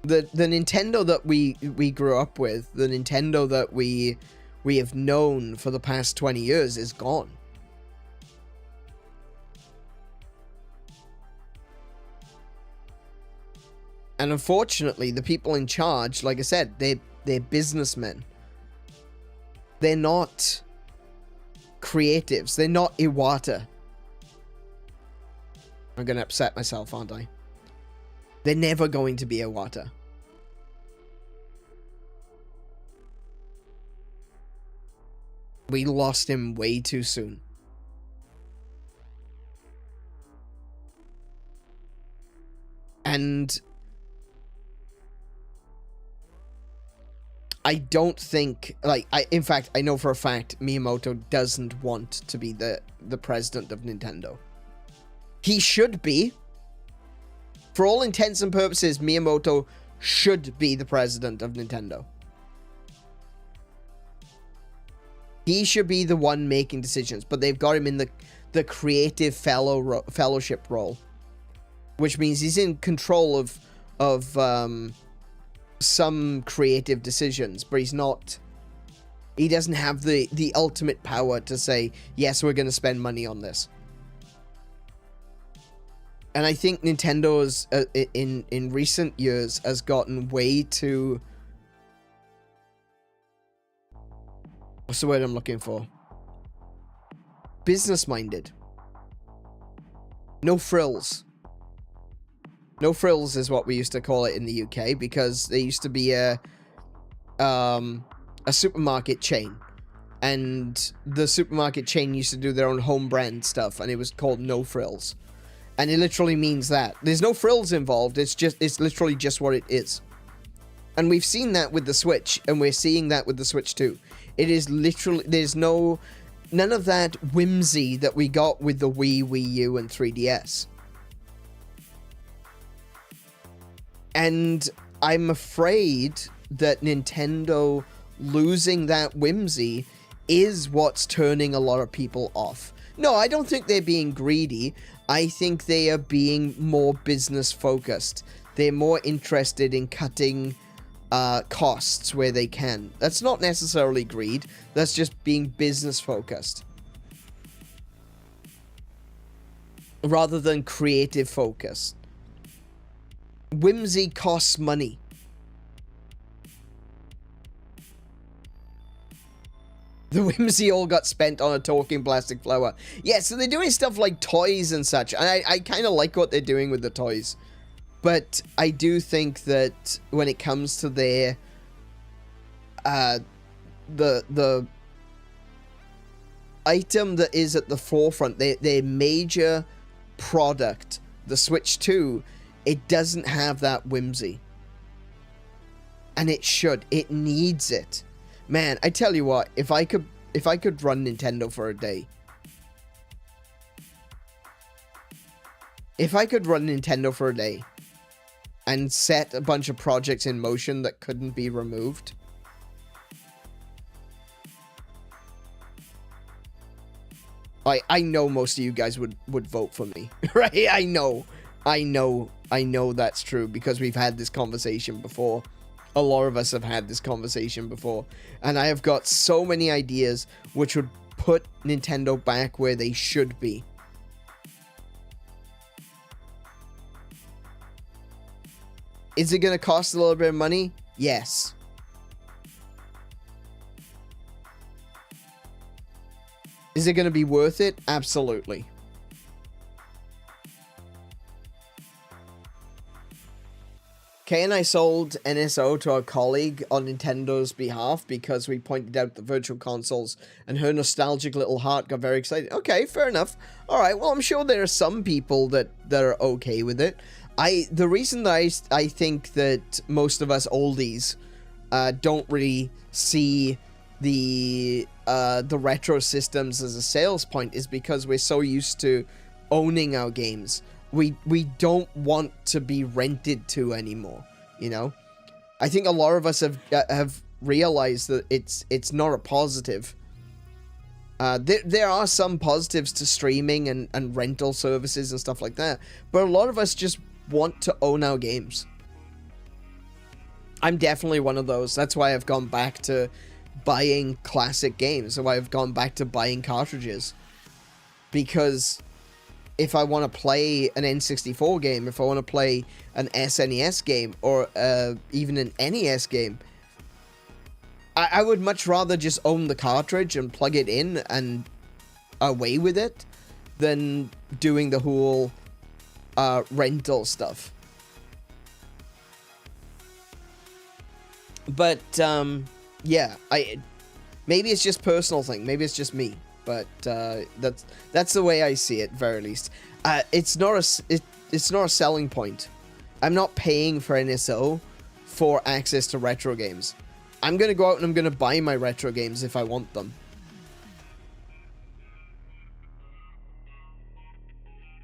The Nintendo that we grew up with, the Nintendo that we have known for the past 20 years is gone. And unfortunately, the people in charge, like I said, they're businessmen. They're not creatives. They're not Iwata. I'm going to upset myself, aren't I? They're never going to be Iwata. We lost him way too soon. And I don't think, like, in fact, I know for a fact Miyamoto doesn't want to be the president of Nintendo. He should be. For all intents and purposes, Miyamoto should be the president of Nintendo. He should be the one making decisions, but they've got him in the creative fellowship role, which means he's in control of some creative decisions, but he's not. He doesn't have the ultimate power to say, yes, we're going to spend money on this. And I think Nintendo's in recent years has gotten way too, what's the word I'm looking for? Business-minded. No frills. No frills is what we used to call it in the UK, because there used to be a supermarket chain, and the supermarket chain used to do their own home brand stuff, and it was called No Frills. And it literally means that. There's no frills involved, it's literally just what it is. And we've seen that with the Switch, and we're seeing that with the Switch too. It is literally, there's none of that whimsy that we got with the Wii, Wii U, and 3DS. And I'm afraid that Nintendo losing that whimsy is what's turning a lot of people off. No, I don't think they're being greedy. I think they are being more business focused. They're more interested in cutting costs where they can. That's not necessarily greed. That's just being business focused, rather than creative focused. Whimsy costs money. The whimsy all got spent on a talking plastic flower. Yeah, so they're doing stuff like toys and such. And I kind of like what they're doing with the toys. But I do think that when it comes to their the item that is at the forefront, their major product, the Switch 2, it doesn't have that whimsy. And it should. It needs it. Man, I tell you what, if I could run Nintendo for a day. If I could run Nintendo for a day and set a bunch of projects in motion that couldn't be removed, I know most of you guys would vote for me, right? I know that's true, because we've had this conversation before. A lot of us have had this conversation before, and I have got so many ideas which would put Nintendo back where they should be. Is it going to cost a little bit of money? Yes. Is it going to be worth it? Absolutely. Kay and I sold NSO to our colleague on Nintendo's behalf because we pointed out the virtual consoles, and her nostalgic little heart got very excited. Okay, fair enough. Alright, well, I'm sure there are some people that are okay with it. The reason that I think that most of us oldies don't really see the retro systems as a sales point is because we're so used to owning our games. We don't want to be rented to anymore. you know? I think a lot of us have realized that it's not a positive. There are some positives to streaming and rental services and stuff like that, but a lot of us just want to own our games. I'm definitely one of those. That's why I've gone back to buying classic games. That's why I've gone back to buying cartridges. Because if I want to play an N64 game, if I want to play an SNES game, or even an NES game, I would much rather just own the cartridge and plug it in and away with it than doing the whole rental stuff. But yeah, maybe it's just personal thing. Maybe it's just me. But that's the way I see it, very least. It's not a selling point. I'm not paying for NSO for access to retro games. I'm gonna go out and I'm gonna buy my retro games if I want them.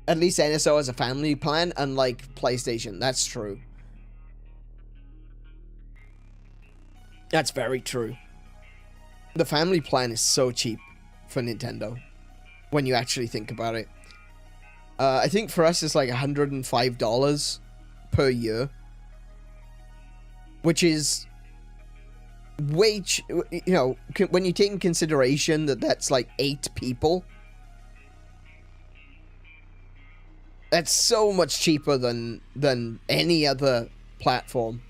At least NSO has a family plan, unlike PlayStation. That's true. That's very true. The family plan is so cheap for Nintendo when you actually think about it. I think for us it's like $105 per year, which is way, you know, when you take in consideration that that's like 8 people, that's so much cheaper than any other platform.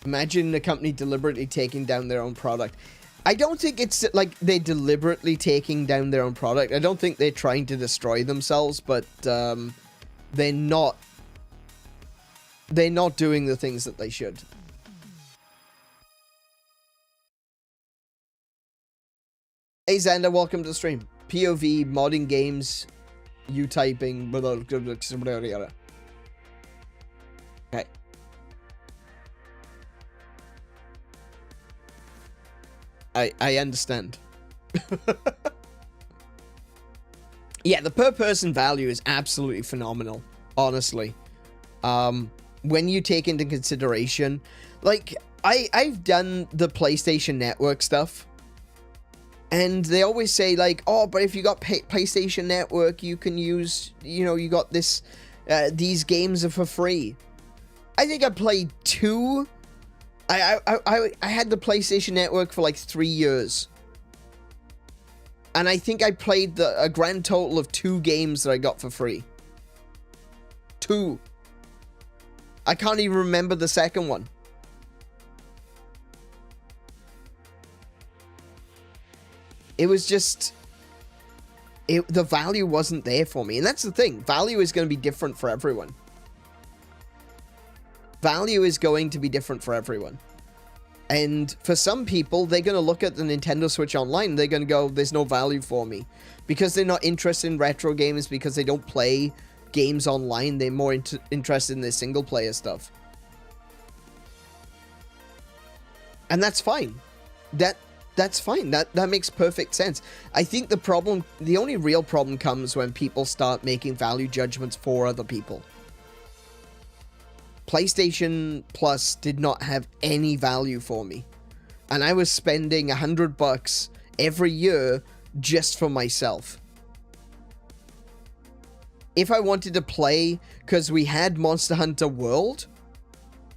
Imagine a company deliberately taking down their own product. I don't think it's like they're deliberately taking down their own product. I don't think they're trying to destroy themselves, but they're not doing the things that they should. Hey Xander, welcome to the stream. POV, modding games, you typing, okay. I understand. Yeah, the per person value is absolutely phenomenal, honestly. When you take into consideration, like, I've done the PlayStation Network stuff, and they always say, like, oh, but if you got PlayStation Network, you can use, you know, you got this, these games are for free. I think I played 2. I had the PlayStation Network for like 3 years. And I think I played a grand total of 2 games that I got for free. 2. I can't even remember the second one. It was just... the value wasn't there for me. And that's the thing. Value is going to be different for everyone. Value is going to be different for everyone. And for some people, they're going to look at the Nintendo Switch Online and they're going to go, there's no value for me. Because they're not interested in retro games, because they don't play games online. They're more interested in their single player stuff. And that's fine. That's fine. That makes perfect sense. I think the only real problem comes when people start making value judgments for other people. PlayStation Plus did not have any value for me. And I was spending $100 every year just for myself. If I wanted to play, because we had Monster Hunter World,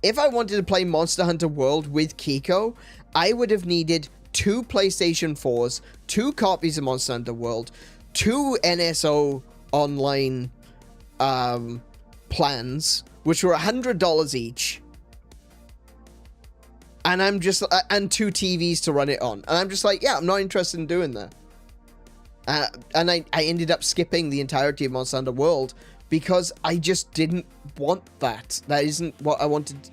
if I wanted to play Monster Hunter World with Kiko, I would have needed 2 PlayStation 4s, 2 copies of Monster Hunter World, 2 NSO online plans, which were $100 each, and I'm just and 2 TVs to run it on, and I'm just like, yeah, I'm not interested in doing that. And I ended up skipping the entirety of Monster Hunter World because I just didn't want that. That isn't what I wanted.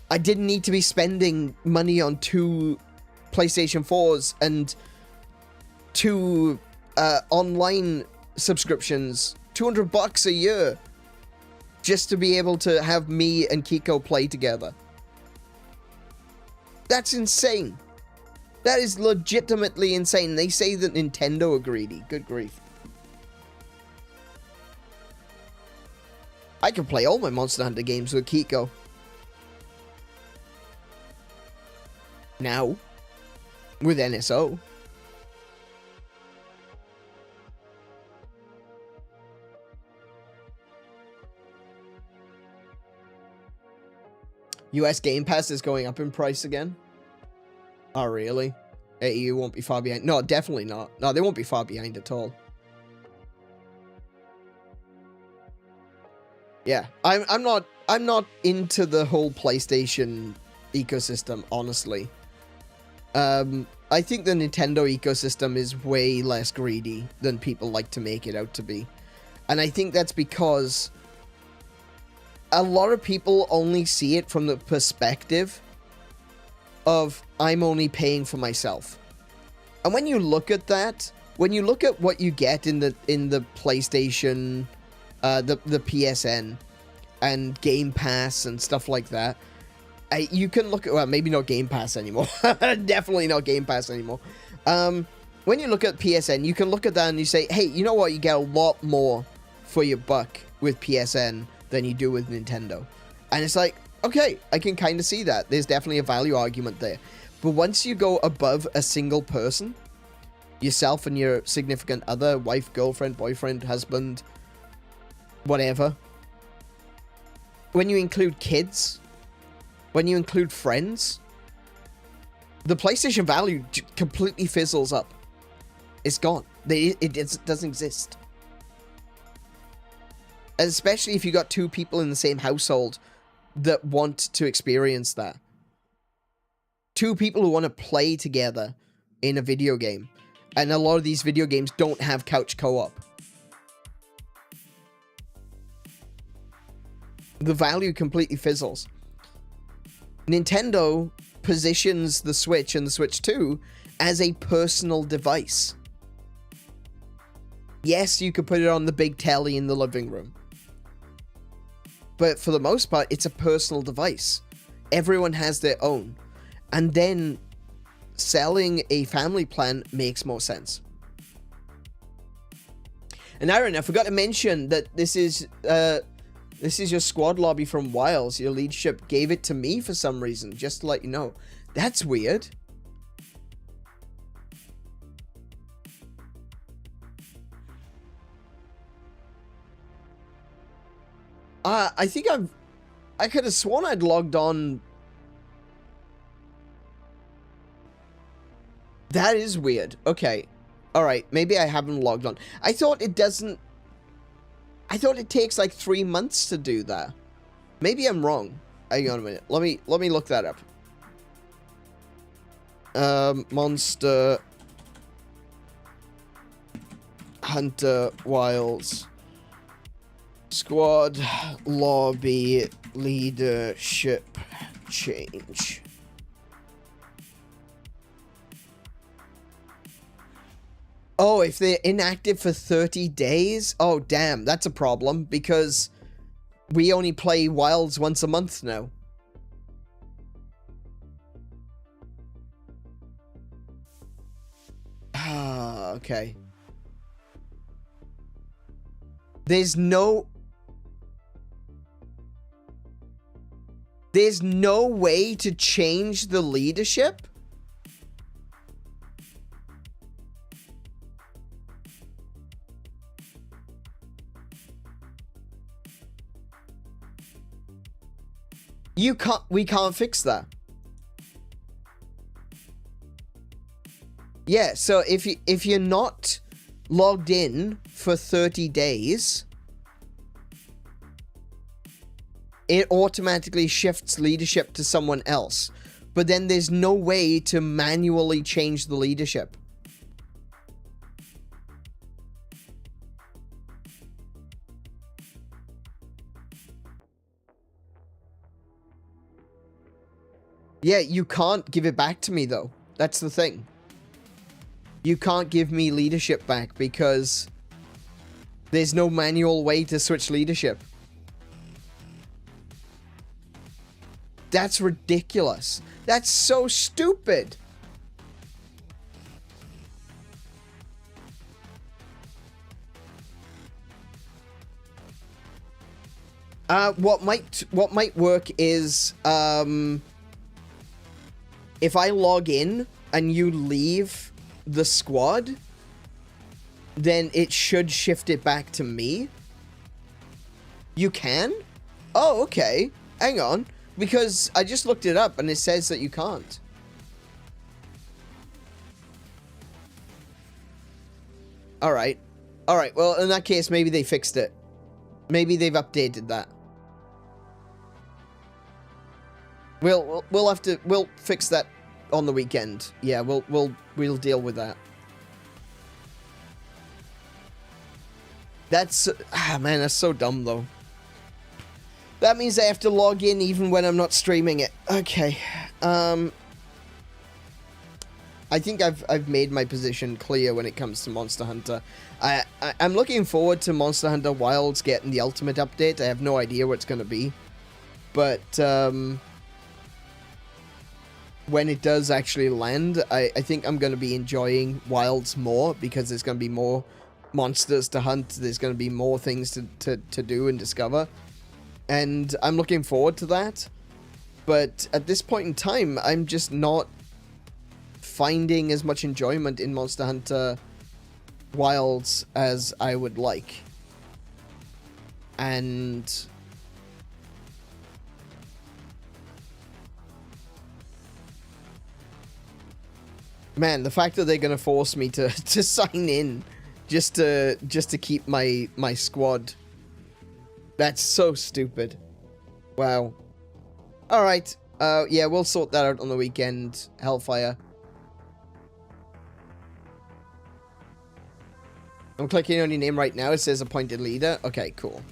I didn't need to be spending money on 2 PlayStation 4s and 2 online subscriptions, $200 a year, just to be able to have me and Kiko play together. That's insane. That is legitimately insane. They say that Nintendo are greedy. Good grief. I can play all my Monster Hunter games with Kiko. Now. With NSO. US Game Pass is going up in price again. Oh, really? EU won't be far behind. No, definitely not. No, they won't be far behind at all. Yeah, I'm not into the whole PlayStation ecosystem, honestly. I think the Nintendo ecosystem is way less greedy than people like to make it out to be. And I think that's because a lot of people only see it from the perspective of, I'm only paying for myself. And when you look at that, when you look at what you get in the PlayStation, the PSN, and Game Pass and stuff like that, you can look at, well, maybe not Game Pass anymore. Definitely not Game Pass anymore. When you look at PSN, you can look at that and you say, hey, you know what? You get a lot more for your buck with PSN than you do with Nintendo. And it's like, okay, I can kind of see that. There's definitely a value argument there. But once you go above a single person, yourself and your significant other, wife, girlfriend, boyfriend, husband, whatever, when you include kids, when you include friends, the PlayStation value completely fizzles up. It's gone. It doesn't exist. Especially if you got two people in the same household that want to experience that. Two people who want to play together in a video game. And a lot of these video games don't have couch co-op. The value completely fizzles. Nintendo positions the Switch and the Switch 2 as a personal device. Yes, you could put it on the big telly in the living room. But for the most part, it's a personal device. Everyone has their own. And then selling a family plan makes more sense. And Aaron, I forgot to mention that this is your squad lobby from Wiles. Your leadership gave it to me for some reason, just to let you know. That's weird. I think I could have sworn I'd logged on. That is weird. Okay. Alright, maybe I haven't logged on. I thought it takes like 3 months to do that. Maybe I'm wrong. Hang on a minute. Let me look that up. Monster Hunter Wilds Squad Lobby Leadership Change. Oh, if they're inactive for 30 days? Oh, damn, that's a problem, because we only play Wilds once a month now. Ah, okay. There's no way to change the leadership? We can't fix that. Yeah, so if you're not logged in for 30 days, it automatically shifts leadership to someone else. But then there's no way to manually change the leadership. Yeah, you can't give it back to me, though. That's the thing. You can't give me leadership back because there's no manual way to switch leadership. That's ridiculous. That's so stupid. What might work is, if I log in and you leave the squad, then it should shift it back to me. You can? Oh, okay. Hang on. Because I just looked it up and it says that you can't. Alright. Alright, well, in that case, maybe they fixed it. Maybe they've updated that. We'll fix that on the weekend. Yeah, we'll deal with that. That's, man, that's so dumb though. That means I have to log in even when I'm not streaming it. Okay. I think I've made my position clear when it comes to Monster Hunter. I'm looking forward to Monster Hunter Wilds getting the ultimate update. I have no idea what it's going to be. But when it does actually land, I think I'm going to be enjoying Wilds more because there's going to be more monsters to hunt. There's going to be more things to do and discover. And I'm looking forward to that. But at this point in time, I'm just not finding as much enjoyment in Monster Hunter Wilds as I would like. And man, the fact that they're gonna force me to sign in just to keep my squad, that's so stupid. Wow. All right. Yeah, we'll sort that out on the weekend. Hellfire. I'm clicking on your name right now. It says appointed leader. Okay, cool.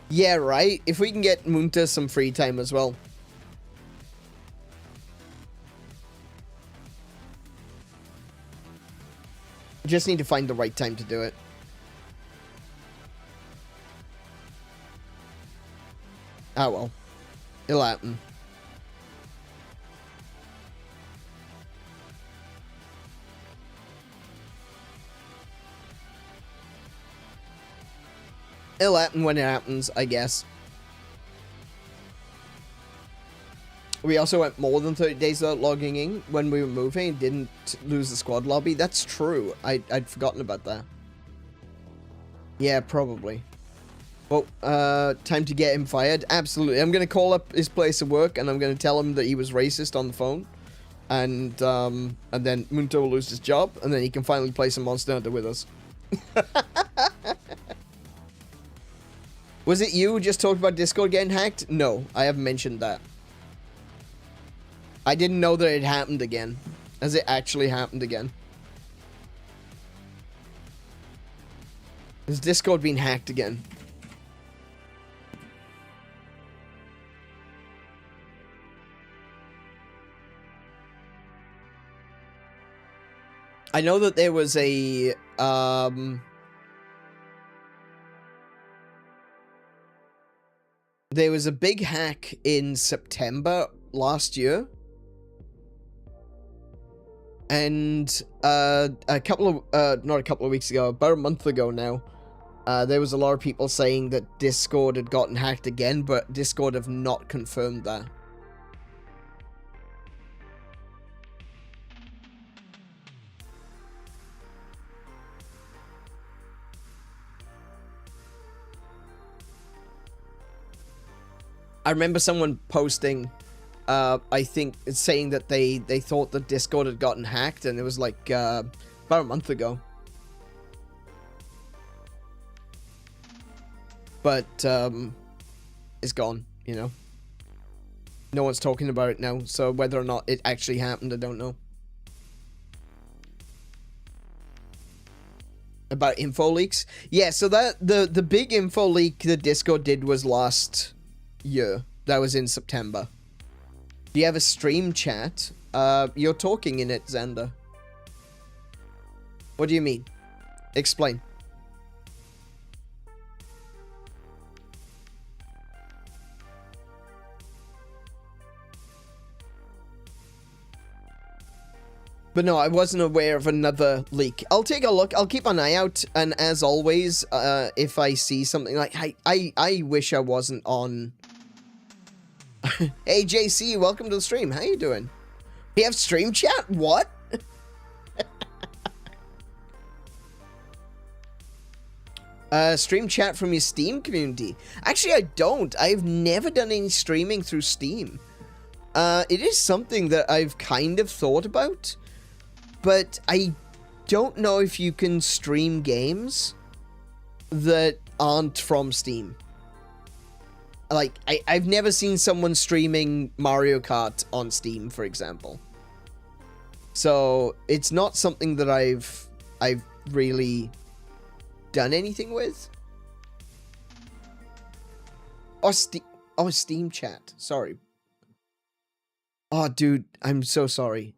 Yeah, right. If we can get Munta some free time as well. Just need to find the right time to do it. Oh well. It'll happen. It'll happen when it happens, I guess. We also went more than 30 days without logging in when we were moving and didn't lose the squad lobby. That's true. I'd forgotten about that. Yeah, probably. Well, time to get him fired. Absolutely. I'm going to call up his place of work and I'm going to tell him that he was racist on the phone. And then Munto will lose his job and then he can finally play some Monster Hunter with us. Was it you who just talked about Discord getting hacked? No, I haven't mentioned that. I didn't know that it happened again. Has it actually happened again? Has Discord been hacked again? I know that there was a, there was a big hack in September last year. And a couple of, not a couple of weeks ago, about a month ago now, there was a lot of people saying that Discord had gotten hacked again, but Discord have not confirmed that. I remember someone posting, I think, saying that they thought that Discord had gotten hacked, and it was like about a month ago. But it's gone, you know. No one's talking about it now, so whether or not it actually happened, I don't know. About info leaks? Yeah, so that the big info leak that Discord did was last year. That was in September. Do you have a stream chat? You're talking in it, Xander. What do you mean? Explain. But no, I wasn't aware of another leak. I'll take a look. I'll keep an eye out. And as always, if I see something like... I wish I wasn't on... Hey, JC, welcome to the stream. How you doing? We have stream chat? What? Stream chat from your Steam community. Actually, I don't. I've never done any streaming through Steam. It is something that I've kind of thought about. But I don't know if you can stream games that aren't from Steam. Like, I've never seen someone streaming Mario Kart on Steam, for example. So, it's not something that I've really done anything with. Oh, Steam chat. Sorry. Oh, dude, I'm so sorry.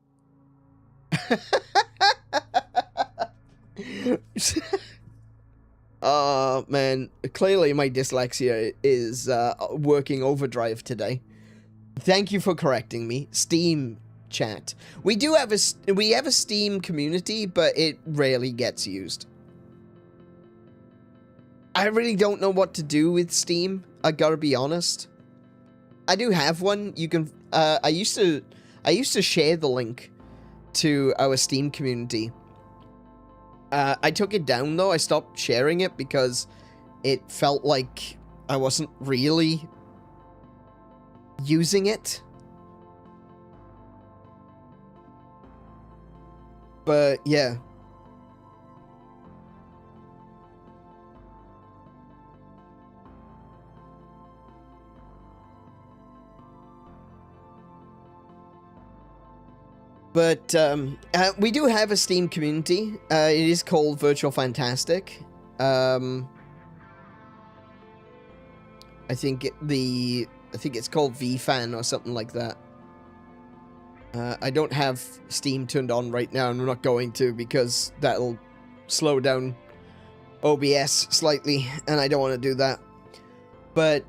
Oh, man. Clearly, my dyslexia is working overdrive today. Thank you for correcting me. Steam chat. We have a Steam community, but it rarely gets used. I really don't know what to do with Steam. I gotta be honest. I do have one. You can. I used to share the link to our Steam community. I took it down though. I stopped sharing it because it felt like I wasn't really using it. But yeah. But we do have a Steam community. It is called Virtual Fantastic. I think it's called VFan or something like that. I don't have Steam turned on right now, and I'm not going to because that'll slow down OBS slightly, and I don't want to do that. But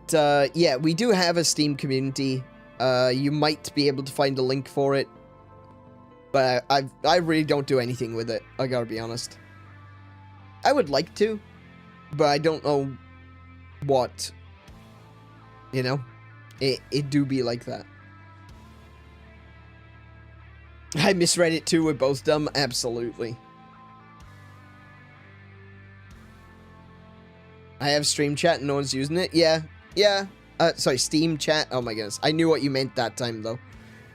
yeah, we do have a Steam community. You might be able to find a link for it. But I really don't do anything with it, I gotta be honest. I would like to, but I don't know what, you know? It do be like that. I misread it too, we're both dumb, absolutely. I have stream chat and no one's using it? Yeah, sorry, Steam chat, oh my goodness. I knew what you meant that time though.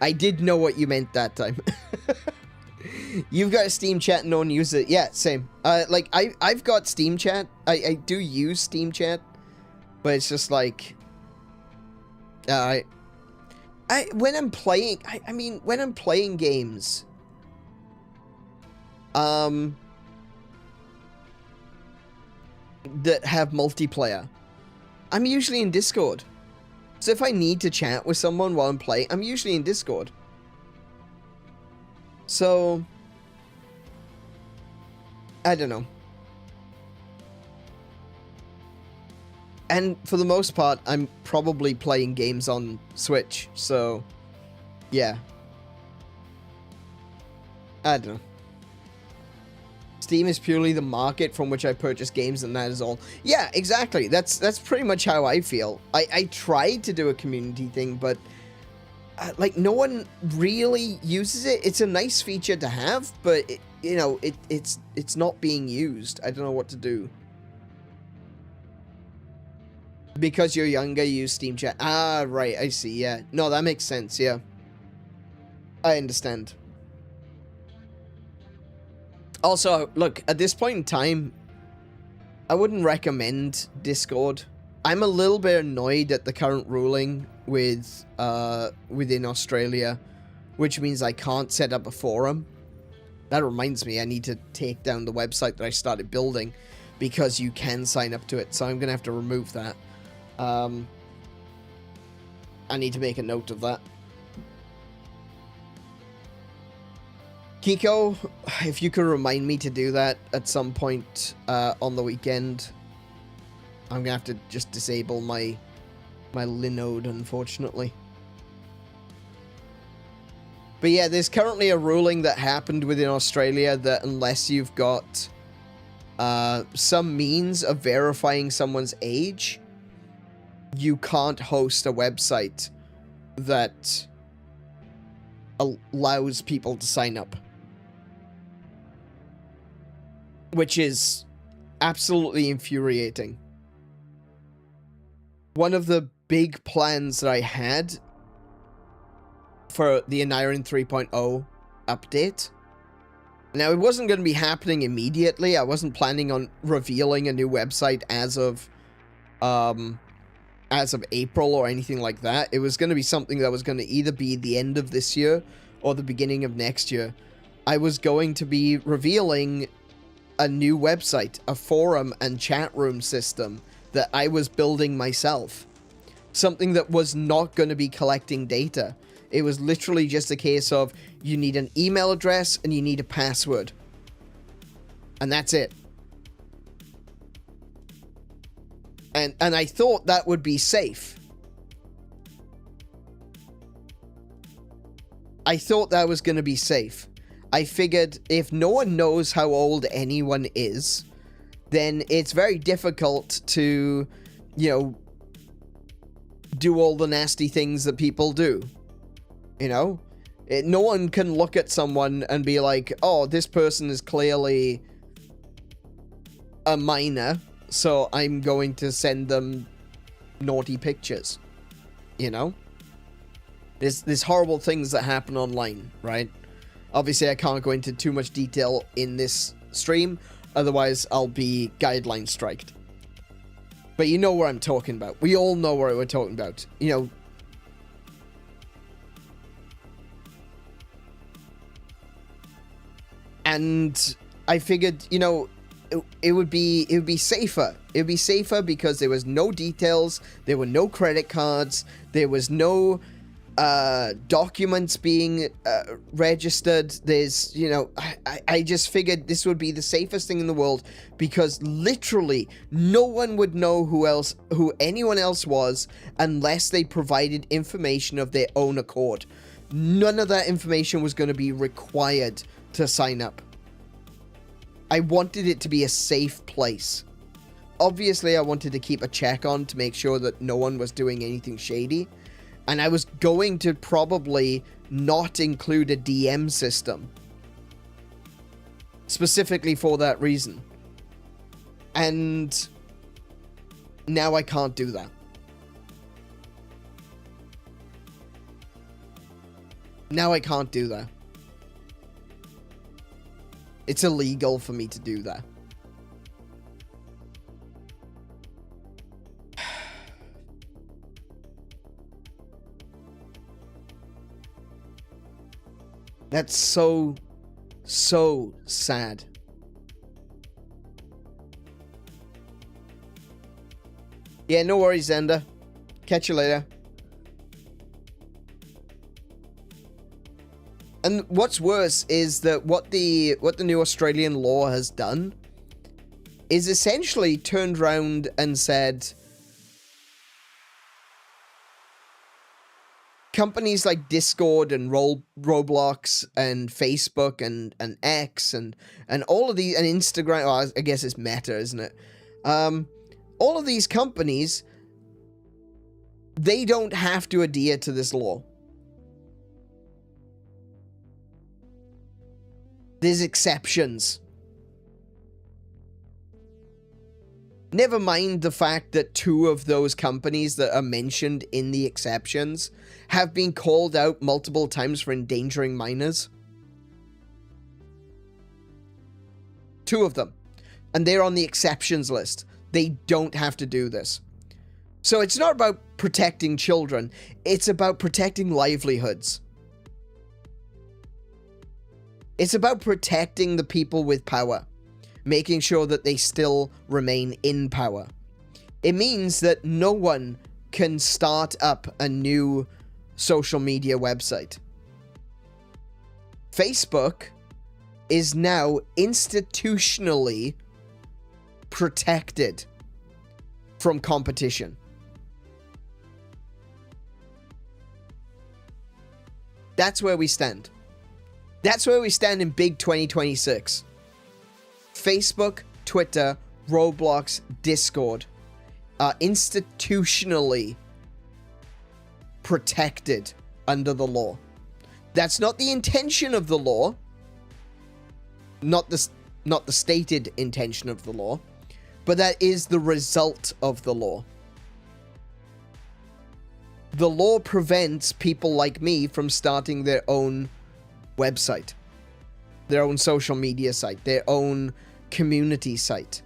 I did know what you meant that time. You've got a Steam chat and no one uses it. Yeah, same. Like, I've got Steam chat. I do use Steam chat. But it's just like... when I'm playing... I mean, when I'm playing games... that have multiplayer, I'm usually in Discord. So if I need to chat with someone while I'm playing, I'm usually in Discord. So, I don't know. And for the most part, I'm probably playing games on Switch, so, yeah. I don't know. Steam is purely the market from which I purchase games, and that is all. Yeah, exactly. That's pretty much how I feel. I tried to do a community thing, but like no one really uses it. It's a nice feature to have, but you know, it's not being used. I don't know what to do. Because you're younger, you use Steam chat. Ah, right. I see. Yeah. No, that makes sense. Yeah. I understand. Also, look, at this point in time, I wouldn't recommend Discord. I'm a little bit annoyed at the current ruling with within Australia, which means I can't set up a forum. That reminds me, I need to take down the website that I started building because you can sign up to it, so I'm going to have to remove that. I need to make a note of that. Kiko, if you could remind me to do that at some point on the weekend. I'm gonna have to just disable my Linode, unfortunately. But yeah, there's currently a ruling that happened within Australia that unless you've got some means of verifying someone's age, you can't host a website that allows people to sign up. Which is absolutely infuriating. One of the big plans that I had for the Aneurin 3.0 update. Now, it wasn't going to be happening immediately. I wasn't planning on revealing a new website as of April or anything like that. It was going to be something that was going to either be the end of this year or the beginning of next year. I was going to be revealing a new website, a forum and chat room system that I was building myself. Something that was not going to be collecting data. It was literally just a case of, you need an email address and you need a password. And that's it. And I thought that would be safe. I thought that was going to be safe. I figured if no one knows how old anyone is, then it's very difficult to, you know, do all the nasty things that people do. You know? No one can look at someone and be like, oh, this person is clearly a minor, so I'm going to send them naughty pictures. You know? There's horrible things that happen online, right? Obviously, I can't go into too much detail in this stream, otherwise I'll be guideline striked. But you know what I'm talking about. We all know what we're talking about. You know. And I figured, you know, it would be safer. It would be safer because there was no details, there were no credit cards, there was no documents being registered. There's, you know, I just figured this would be the safest thing in the world because literally no one would know who anyone else was unless they provided information of their own accord. None of that information was going to be required to sign up. I wanted it to be a safe place. Obviously, I wanted to keep a check on to make sure that no one was doing anything shady. And I was going to probably not include a DM system. Specifically for that reason. And now I can't do that. Now I can't do that. It's illegal for me to do that. That's so sad. Yeah, no worries, Zenda. Catch you later. And what's worse is that what the new Australian law has done is essentially turned around and said companies like Discord and Roblox and Facebook and X and all of these, and Instagram, well, I guess it's Meta, isn't it? All of these companies, they don't have to adhere to this law. There's exceptions. Never mind the fact that 2 of those companies that are mentioned in the exceptions have been called out multiple times for endangering minors. 2 of them. And they're on the exceptions list. They don't have to do this. So it's not about protecting children. It's about protecting livelihoods. It's about protecting the people with power, making sure that they still remain in power. It means that no one can start up a new social media website. Facebook is now institutionally protected from competition. That's where we stand. That's where we stand in big 2026. Facebook, Twitter, Roblox, Discord are institutionally protected under the law. That's not the intention of the law. Not the stated intention of the law. But that is the result of the law. The law prevents people like me from starting their own website, their own social media site, their own community site.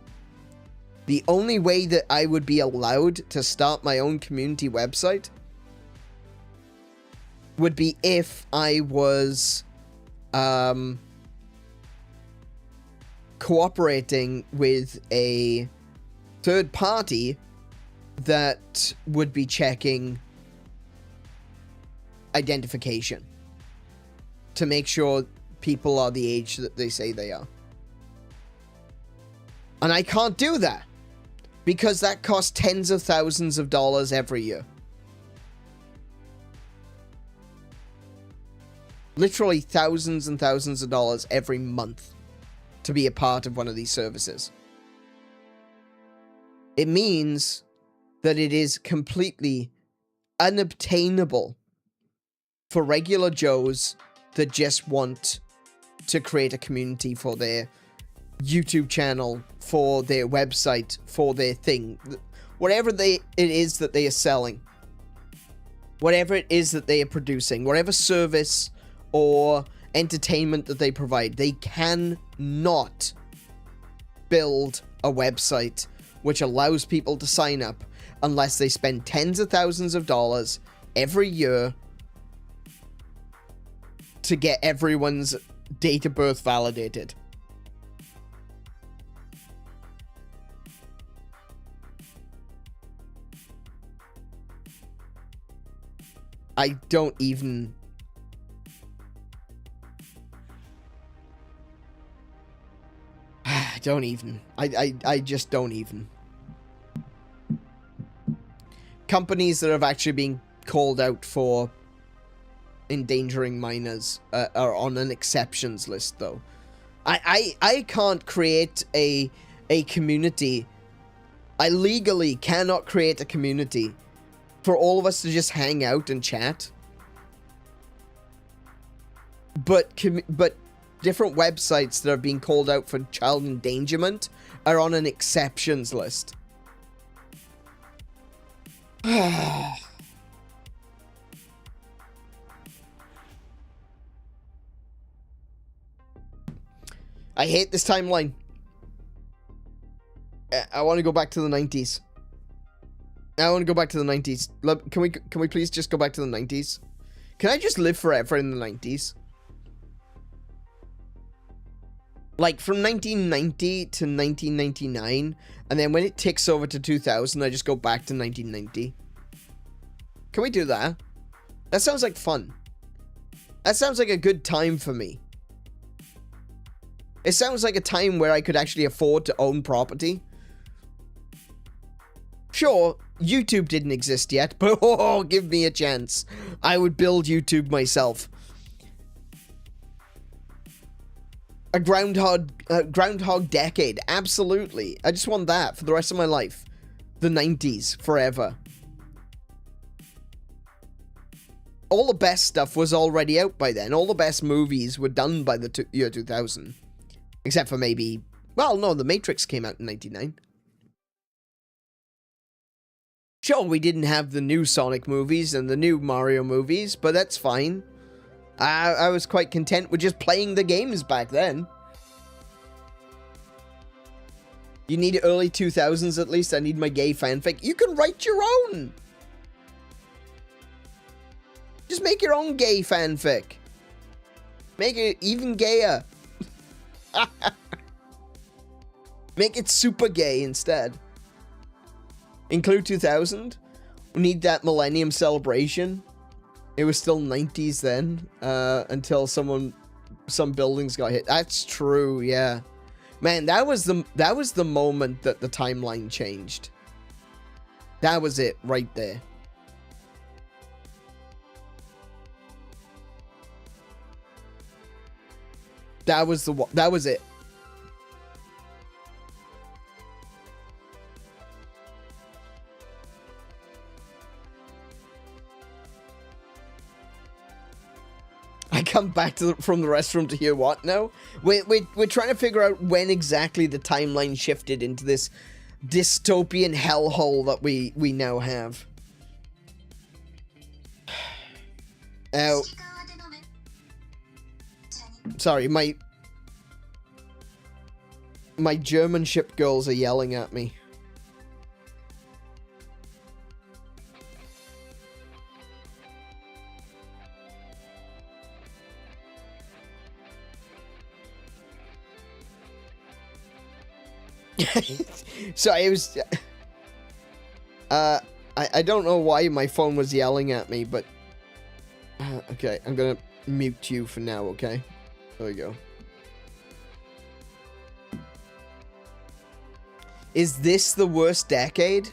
The only way that I would be allowed to start my own community website would be if I was cooperating with a third party that would be checking identification to make sure people are the age that they say they are. And I can't do that because that costs tens of thousands of dollars every year. Literally thousands and thousands of dollars every month to be a part of one of these services. It means that it is completely unobtainable for regular Joes that just want to create a community for their YouTube channel, for their website, for their thing. Whatever it is that they are selling. Whatever it is that they are producing. Whatever service or entertainment that they provide. They cannot build a website which allows people to sign up unless they spend tens of thousands of dollars every year to get everyone's date of birth validated. I don't even... don't even. I just don't even. Companies that have actually been called out for endangering minors are on an exceptions list, though. I can't create a community. I legally cannot create a community for all of us to just hang out and chat. But different websites that are being called out for child endangerment are on an exceptions list. I hate this timeline. I want to go back to the 90s. I want to go back to the 90s. Can we please just go back to the 90s? Can I just live forever in the 90s? Like, from 1990 to 1999, and then when it ticks over to 2000, I just go back to 1990. Can we do that? That sounds like fun. That sounds like a good time for me. It sounds like a time where I could actually afford to own property. Sure, YouTube didn't exist yet, but oh, give me a chance. I would build YouTube myself. A groundhog decade, absolutely. I just want that for the rest of my life. The 90s, forever. All the best stuff was already out by then. All the best movies were done by the year 2000. Except for maybe... well, no, The Matrix came out in 99. Sure, we didn't have the new Sonic movies and the new Mario movies, but that's fine. I was quite content with just playing the games back then. You need early 2000s at least. I need my gay fanfic. You can write your own. Just make your own gay fanfic. Make it even gayer. Make it super gay instead. Include 2000. We need that millennium celebration. It was still 90s then, until some buildings got hit. That's true, yeah. Man, that was the moment that the timeline changed. That was it right there. That was the one. That was it. I come back from the restroom to hear what now? We're trying to figure out when exactly the timeline shifted into this dystopian hellhole that we now have. Oh. Sorry, my German ship girls are yelling at me. So it was I don't know why my phone was yelling at me, but okay, I'm gonna mute you for now, okay? There we go. Is this the worst decade?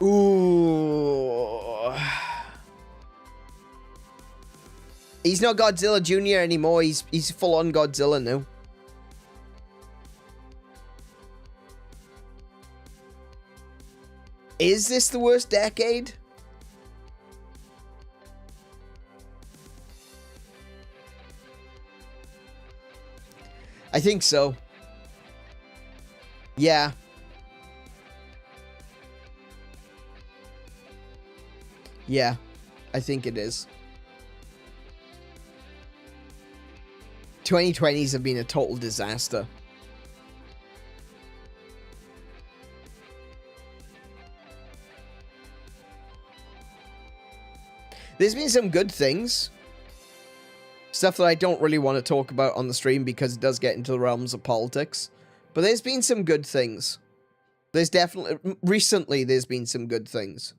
Ooh. He's not Godzilla Jr. anymore. He's full-on Godzilla now. Is this the worst decade? I think so. Yeah. Yeah, I think it is. 2020s have been a total disaster. There's been some good things. Stuff that I don't really want to talk about on the stream because it does get into the realms of politics. But there's been some good things. There's definitely... Recently, there's been some good things.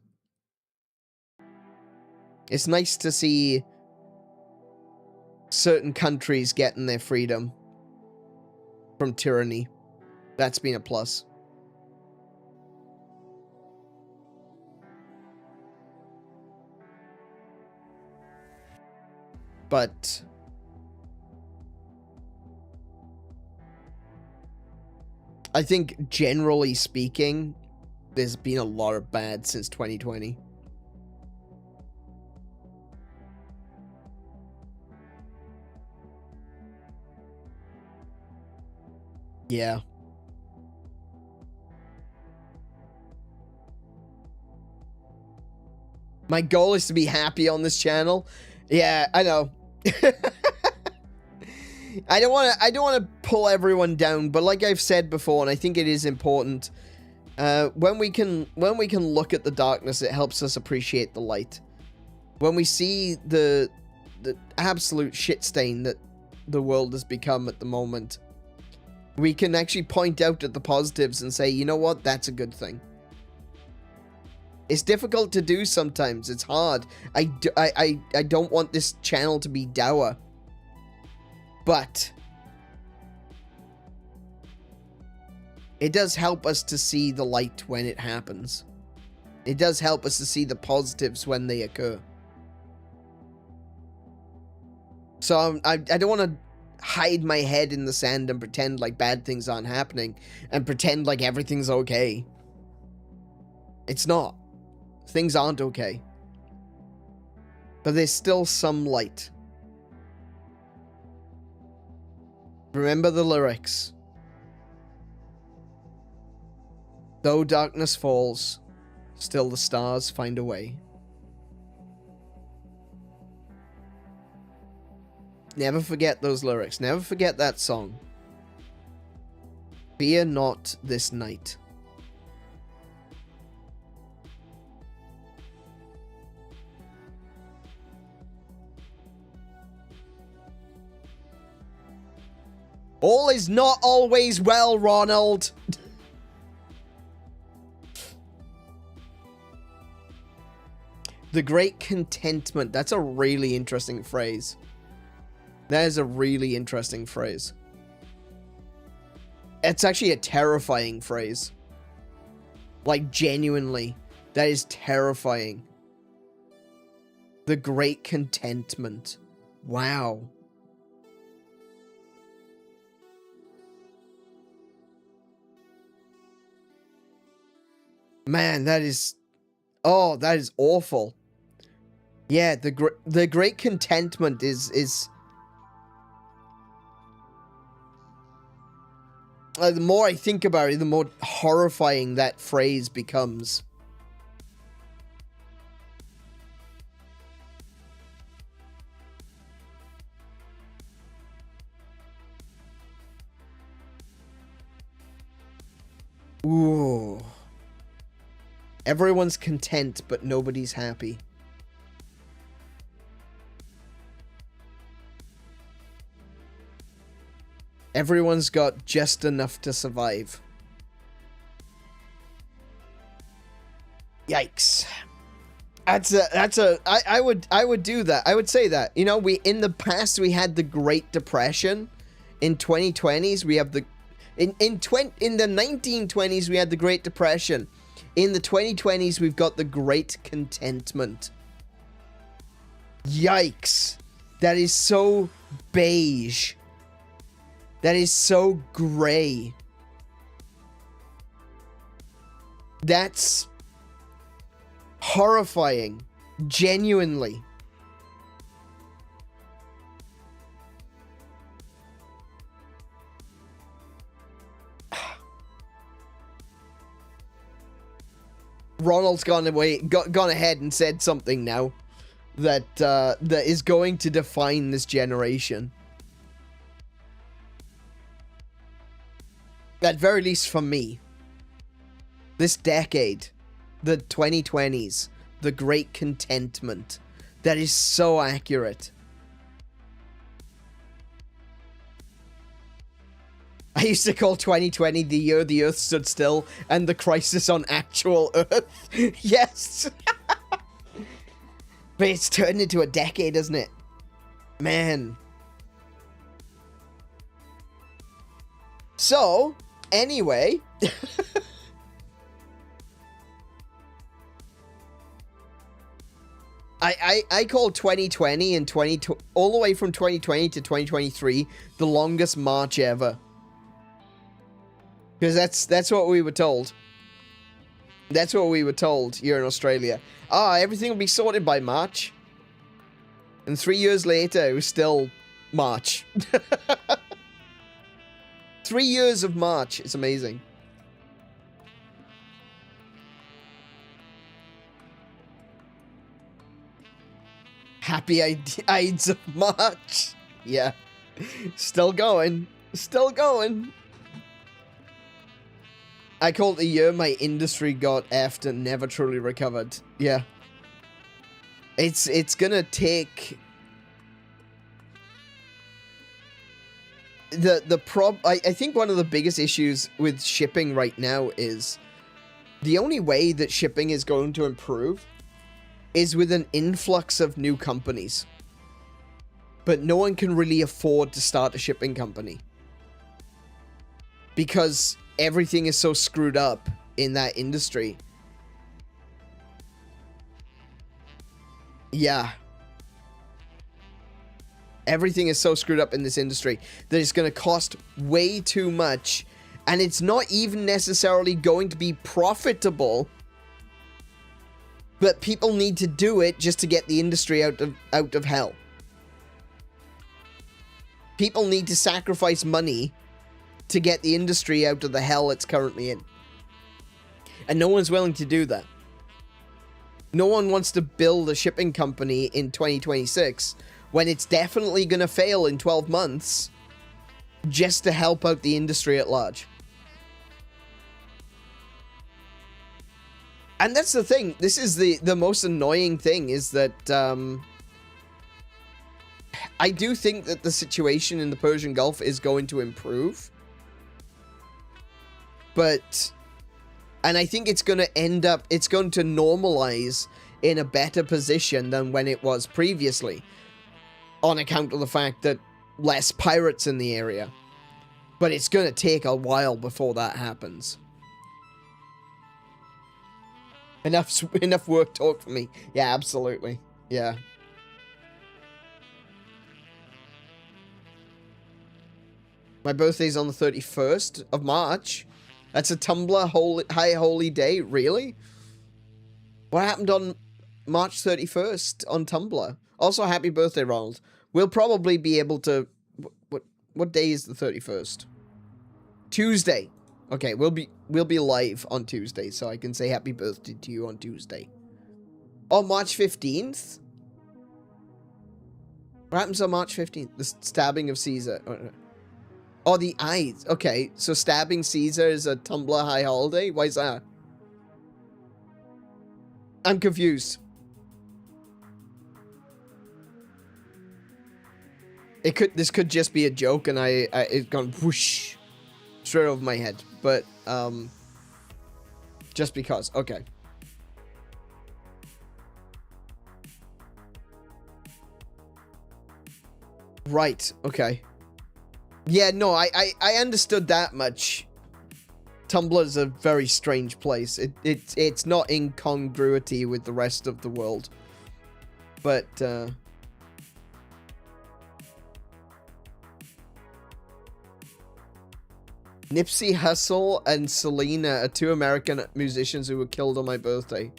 It's nice to see certain countries getting their freedom from tyranny. That's been a plus. But I think, generally speaking, there's been a lot of bad since 2020. Yeah. My goal is to be happy on this channel. Yeah, I know. I don't want to pull everyone down, but like I've said before, and I think it is important, when we can look at the darkness, it helps us appreciate the light. When we see the absolute shit stain that the world has become at the moment, we can actually point out at the positives and say, you know what, that's a good thing. It's difficult to do sometimes. It's hard. I don't want this channel to be dour. But it does help us to see the light when it happens. It does help us to see the positives when they occur. So I don't want to hide my head in the sand and pretend like bad things aren't happening and pretend like everything's okay. It's not. Things aren't okay. But there's still some light. Remember the lyrics. Though darkness falls, still the stars find a way. Never forget those lyrics. Never forget that song. Fear not this night. All is not always well, Ronald. The great contentment. That's a really interesting phrase. That is a really interesting phrase. It's actually a terrifying phrase. Like, genuinely. That is terrifying. The Great Contentment. Wow. Man, that is... Oh, that is awful. Yeah, the Great Contentment is... the more I think about it, the more horrifying that phrase becomes. Ooh. Everyone's content, but nobody's happy. Everyone's got just enough to survive. Yikes. I would do that. I would say that. You know, in the past we had the Great Depression. In 2020s we have the in the 1920s we had the Great Depression. In the 2020s we've got the Great Contentment. Yikes. That is so beige. That is so gray. That's horrifying. Genuinely. Ronald's gone ahead and said something now that that is going to define this generation. At very least for me. This decade. The 2020s. The Great Contentment. That is so accurate. I used to call 2020 the year the Earth stood still and the crisis on actual Earth. Yes. But it's turned into a decade, isn't it? Man. So, anyway. I call 2020 and all the way from 2020 to 2023 the longest march ever. Because that's what we were told. That's what we were told here in Australia. Everything will be sorted by March. And 3 years later, it was still March. 3 years of March. It's amazing. Happy Ides of March. Yeah. Still going. Still going. I call it the year my industry got effed and never truly recovered. Yeah. It's gonna take... I think one of the biggest issues with shipping right now is the only way that shipping is going to improve is with an influx of new companies. But no one can really afford to start a shipping company. Because everything is so screwed up in that industry. Yeah. Everything is so screwed up in this industry that it's going to cost way too much. And it's not even necessarily going to be profitable. But people need to do it just to get the industry out of hell. People need to sacrifice money to get the industry out of the hell it's currently in. And no one's willing to do that. No one wants to build a shipping company in 2026 when it's definitely going to fail in 12 months just to help out the industry at large. And that's the thing. This is the most annoying thing is that I do think that the situation in the Persian Gulf is going to improve. But, and I think it's going to it's going to normalize in a better position than when it was previously. On account of the fact that less pirates in the area. But it's going to take a while before that happens. Enough work talk for me. Yeah, absolutely. Yeah. My birthday's on the 31st of March. That's a Tumblr high holy day. Really? What happened on March 31st on Tumblr? Also, happy birthday, Ronald. We'll probably be able to... What day is the 31st? Tuesday. Okay, we'll be live on Tuesday, so I can say happy birthday to you on Tuesday. Oh, March 15th? What happens on March 15th? The stabbing of Caesar. Oh, the Ides. Okay, so stabbing Caesar is a Tumblr high holiday? Why is that? I'm confused. This could just be a joke, and it's gone whoosh straight over my head. But just because. Okay. Right. Okay. Yeah. No. I understood that much. Tumblr's a very strange place. It's not in congruity with the rest of the world. But Nipsey Hussle and Selena are two American musicians who were killed on my birthday.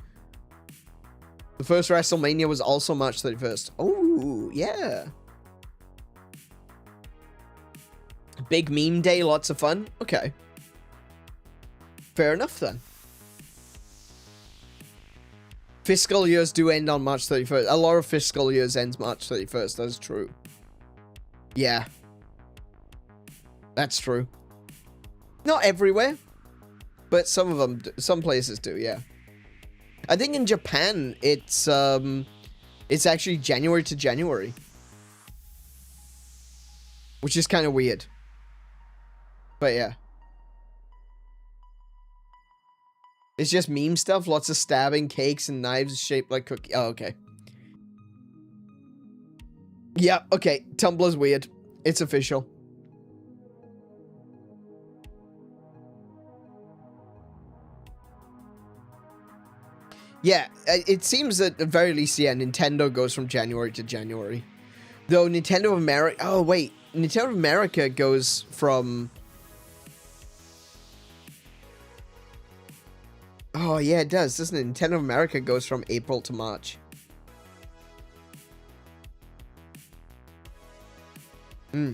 The first WrestleMania was also March 31st. Oh, yeah. Big meme day, lots of fun. Okay. Fair enough, then. Fiscal years do end on March 31st. A lot of fiscal years ends March 31st. That's true. Yeah. That's true. Not everywhere, but some of them, some places do, yeah. I think in Japan, it's actually January to January. Which is kind of weird. But yeah. It's just meme stuff, lots of stabbing, cakes, and knives shaped like cookies. Oh, okay. Yeah, okay, Tumblr's weird. It's official. Yeah, it seems that at the very least, yeah, Nintendo goes from January to January. Though Nintendo America... Oh, wait. Nintendo America goes from... Oh, yeah, it does, doesn't it? Nintendo America goes from April to March. Hmm.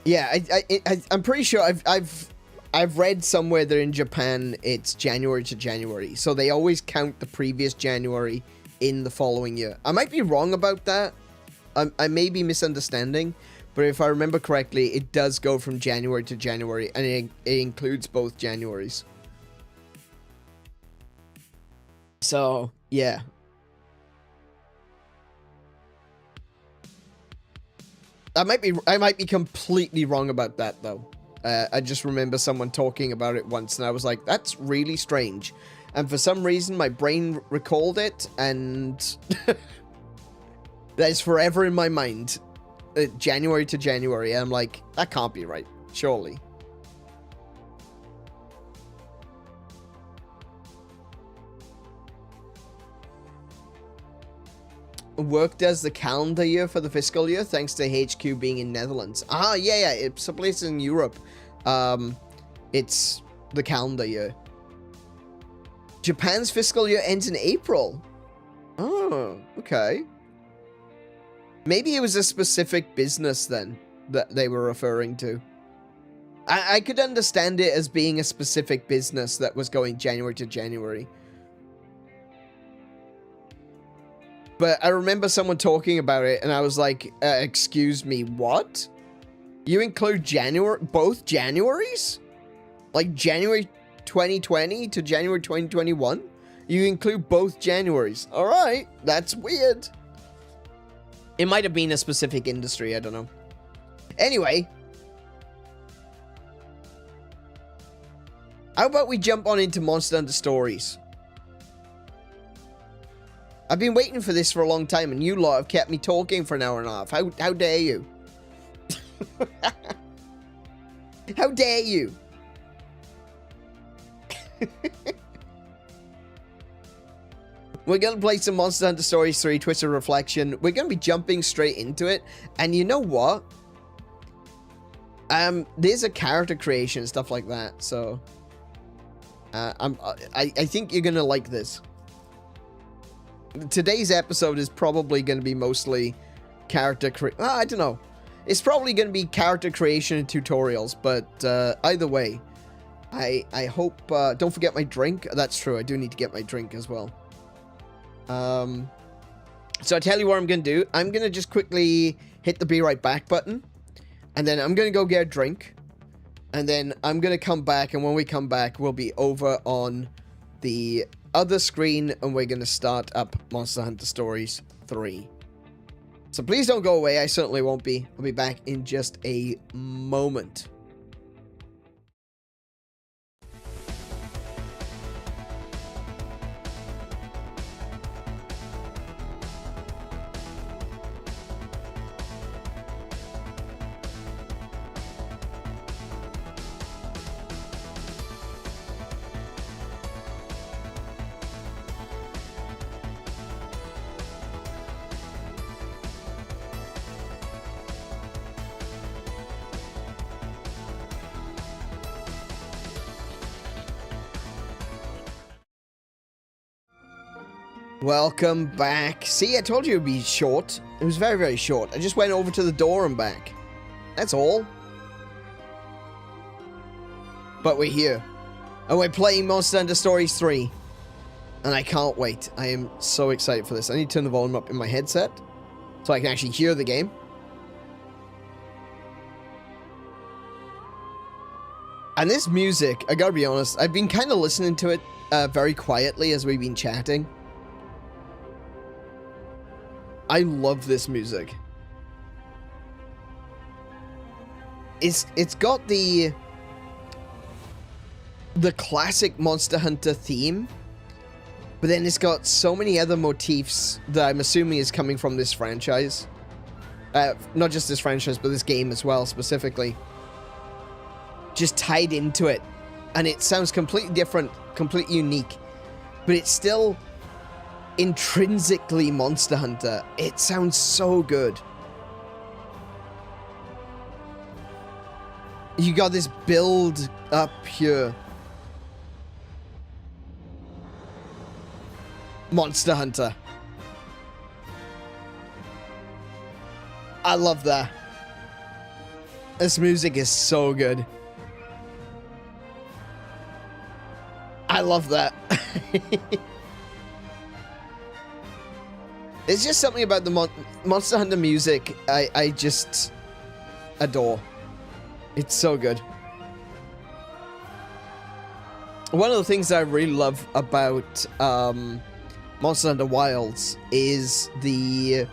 Yeah, I'm pretty sure I've read somewhere that in Japan it's January to January, so they always count the previous January in the following year. I might be wrong about that. I may be misunderstanding, but if I remember correctly, it does go from January to January, and it includes both Januaries. So yeah. I might be completely wrong about that, though. I just remember someone talking about it once, and I was like, that's really strange. And for some reason, my brain recalled it, and that is forever in my mind. January to January, and I'm like, that can't be right, surely. Work does the calendar year for the fiscal year, thanks to HQ being in Netherlands. Ah, yeah, it's some places in Europe. It's the calendar year. Japan's fiscal year ends in April. Oh, okay. Maybe it was a specific business then that they were referring to. I could understand it as being a specific business that was going January to January. But I remember someone talking about it, and I was like, excuse me, what? You include both Januaries? Like January 2020 to January 2021? You include both Januaries. Alright, that's weird. It might have been a specific industry, I don't know. Anyway. How about we jump on into Monster Hunter Stories? I've been waiting for this for a long time, and you lot have kept me talking for an hour and a half. How dare you? How dare you? We're going to play some Monster Hunter Stories 3 Twisted Reflection. We're going to be jumping straight into it. And you know what? There's a character creation and stuff like that. So, I think you're going to like this. Today's episode is probably going to be mostly character I don't know. It's probably going to be character creation and tutorials. But either way, I hope... don't forget my drink. That's true. I do need to get my drink as well. So I tell you what I'm going to do. I'm going to just quickly hit the be right back button. And then I'm going to go get a drink. And then I'm going to come back. And when we come back, we'll be over on the other screen. And we're going to start up Monster Hunter Stories 3. So please don't go away. I certainly won't be. I'll be back in just a moment. Welcome back. See, I told you it would be short. It was very, very short. I just went over to the door and back. That's all. But we're here. And we're playing Monster Hunter Stories 3. And I can't wait. I am so excited for this. I need to turn the volume up in my headset so I can actually hear the game. And this music, I gotta be honest, I've been kind of listening to it very quietly as we've been chatting. I love this music. It's got the classic Monster Hunter theme, but then it's got so many other motifs that I'm assuming is coming from this franchise. Not just this franchise, but this game as well, specifically. Just tied into it. And it sounds completely different, completely unique, but it's still intrinsically Monster Hunter. It sounds so good. You got this build up here. Monster Hunter. I love that. This music is so good. I love that. There's just something about the Monster Hunter music I just adore. It's so good. One of the things I really love about Monster Hunter Wilds is the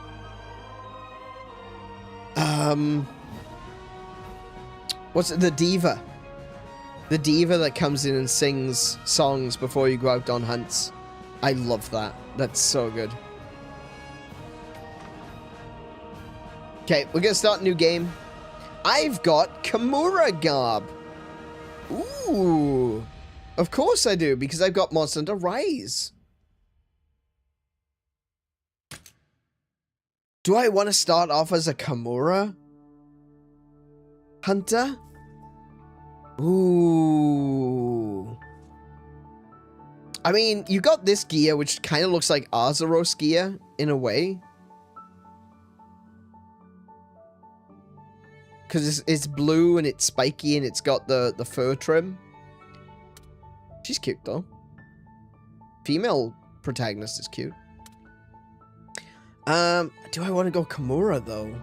what's it? The diva. The diva that comes in and sings songs before you go out on hunts. I love that. That's so good. Okay, we're gonna start a new game. I've got Kimura Garb. Ooh. Of course I do, because I've got Monster Hunter Rise. Do I want to start off as a Kimura Hunter? Ooh. I mean, you got this gear, which kind of looks like Azuros gear, in a way. Because it's blue and it's spiky and it's got the fur trim. She's cute, though. Female protagonist is cute. Do I want to go Kimura, though?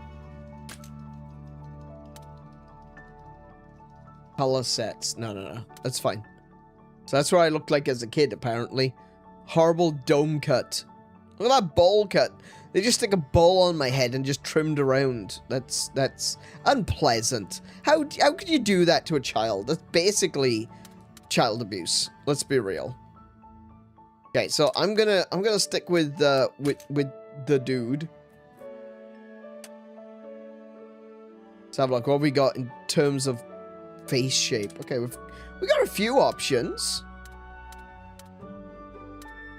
Color sets. No. That's fine. So that's what I looked like as a kid, apparently. Horrible dome cut. Look at that bowl cut. They just stick a bowl on my head and just trimmed around. That's unpleasant. How could you do that to a child? That's basically child abuse. Let's be real. Okay, so I'm gonna stick with the dude. Let's have a look. What we got in terms of face shape? Okay, we got a few options.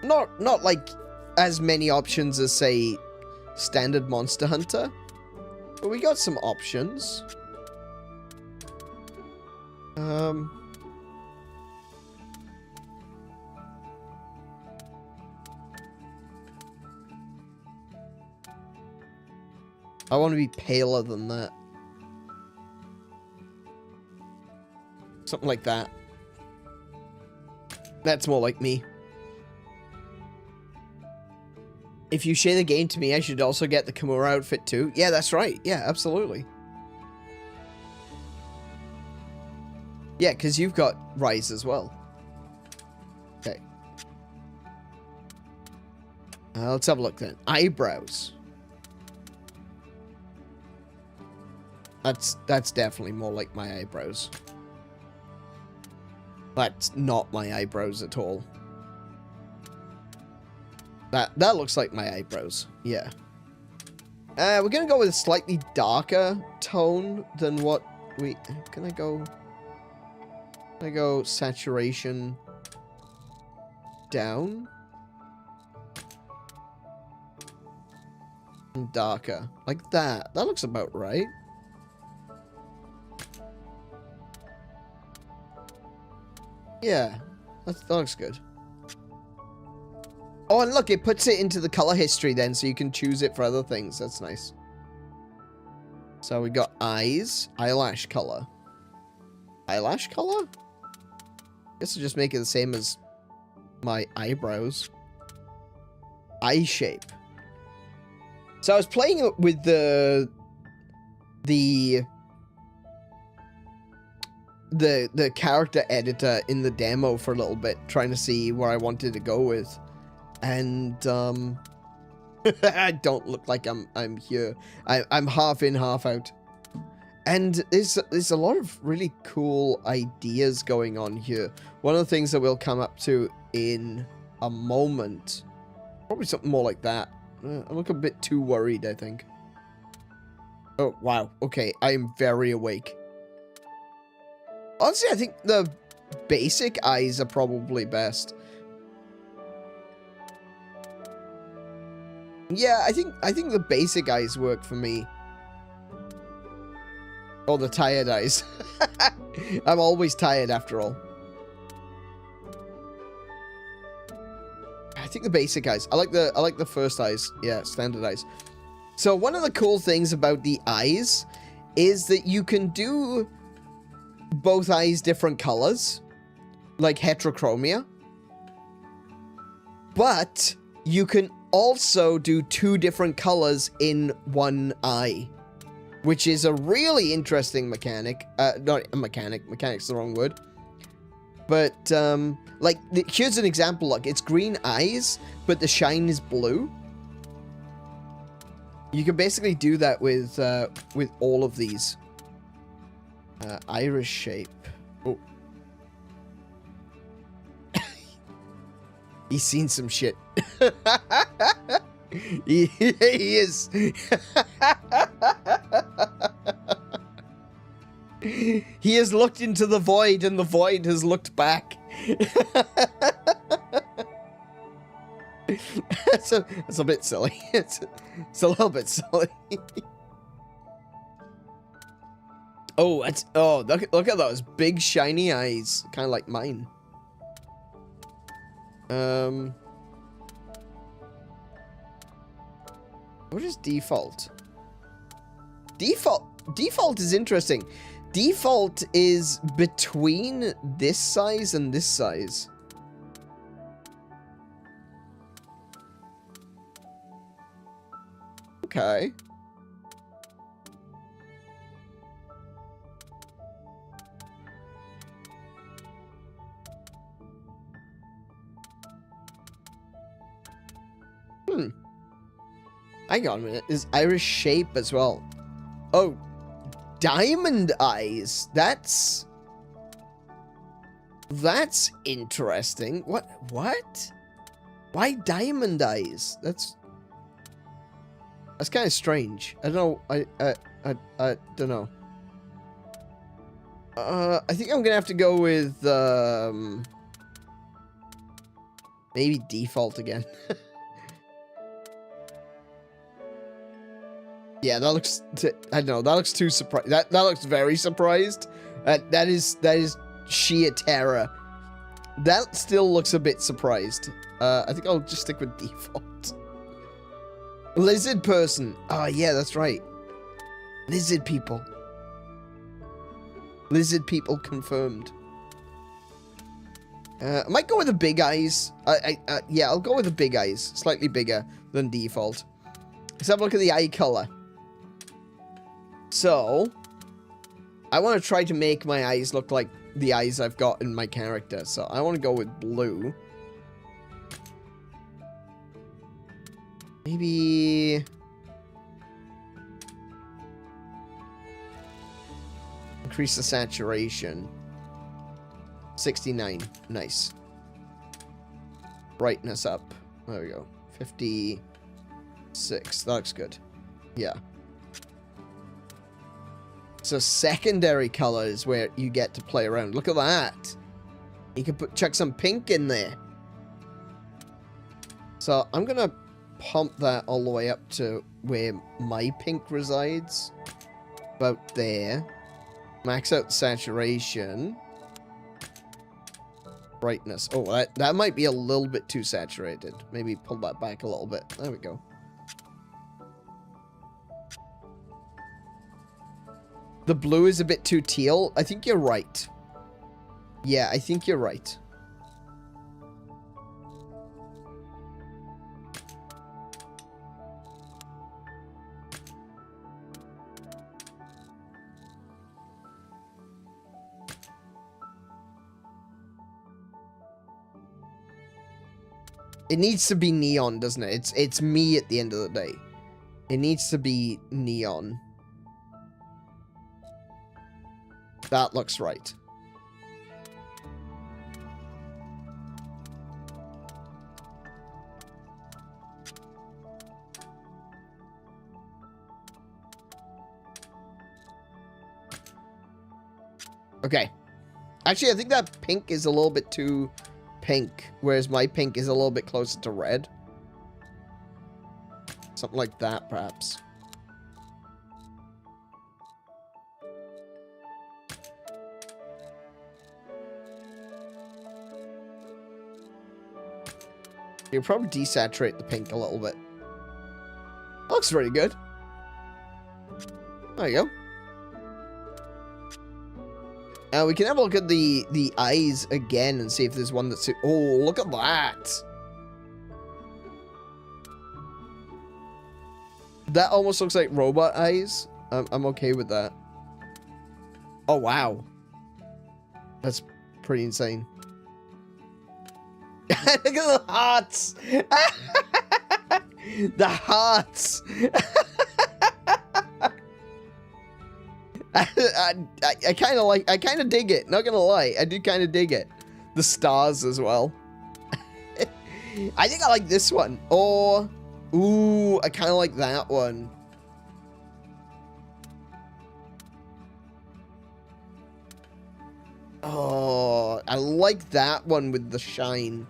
Not like as many options as, say, standard Monster Hunter. But we got some options. I want to be paler than that. Something like that. That's more like me. If you share the game to me, I should also get the Kimura outfit too. Yeah, that's right. Yeah, absolutely. Yeah, because you've got Rise as well. Okay. Let's have a look then. Eyebrows. That's definitely more like my eyebrows. That's not my eyebrows at all. That looks like my eyebrows. Yeah. We're gonna go with a slightly darker tone than what we... Can I go saturation down? And darker. Like that. That looks about right. Yeah, that looks good. Oh, and look, it puts it into the color history then, so you can choose it for other things. That's nice. So we got eyes, eyelash color. Eyelash color? Guess I'll just make it the same as my eyebrows. Eye shape. So I was playing with the character editor in the demo for a little bit, trying to see where I wanted to go with. And, I don't look like I'm here. I'm half in, half out. And there's a lot of really cool ideas going on here. One of the things that we'll come up to in a moment, probably something more like that. I look a bit too worried, I think. Oh, wow. Okay, I am very awake. Honestly, I think the basic eyes are probably best. Yeah, I think the basic eyes work for me. Or the tired eyes. I'm always tired after all. I think the basic eyes. I like the first eyes. Yeah, standard eyes. So one of the cool things about the eyes is that you can do both eyes different colors, like heterochromia. But you can also do two different colors in one eye, which is a really interesting mechanic. Not a mechanic. Mechanic's the wrong word. But, like, here's an example. Look, it's green eyes, but the shine is blue. You can basically do that with all of these. Iris shape. Oh. He's seen some shit. he is. He has looked into the void, and the void has looked back. It's a bit silly. It's a little bit silly. Oh, look at those big shiny eyes, kind of like mine. What is default? Default is interesting. Default is between this size and this size. Okay. Hang on a minute. There's iris shape as well. Oh, diamond eyes. That's interesting. What? Why diamond eyes? That's kind of strange. I don't know. I don't know. I think I'm gonna have to go with maybe default again. Yeah, that looks, I don't know, that looks too surprised. That looks very surprised. That is sheer terror. That still looks a bit surprised. I think I'll just stick with default. Lizard person. Oh, yeah, that's right. Lizard people. Lizard people confirmed. I might go with the big eyes. Yeah, I'll go with the big eyes. Slightly bigger than default. Let's have a look at the eye color. So, I want to try to make my eyes look like the eyes I've got in my character. So, I want to go with blue. Maybe... increase the saturation. 69. Nice. Brightness up. There we go. 56. That looks good. Yeah. So secondary color is where you get to play around. Look at that. You can chuck some pink in there. So I'm going to pump that all the way up to where my pink resides. About there. Max out saturation. Brightness. Oh, that might be a little bit too saturated. Maybe pull that back a little bit. There we go. The blue is a bit too teal. I think you're right. Yeah, I think you're right. It needs to be neon, doesn't it? It's me at the end of the day. It needs to be neon. That looks right. Okay. Actually, I think that pink is a little bit too pink, whereas my pink is a little bit closer to red. Something like that, perhaps. You'll probably desaturate the pink a little bit. That looks really good. There you go. We can have a look at the eyes again and see if there's one that's... Oh, look at that! That almost looks like robot eyes. I'm okay with that. Oh, wow. That's pretty insane. Look at the hearts! The hearts! I kind of dig it. Not gonna lie, I do kind of dig it. The stars as well. I think I like this one. Or, ooh, I kind of like that one. Oh, I like that one with the shine.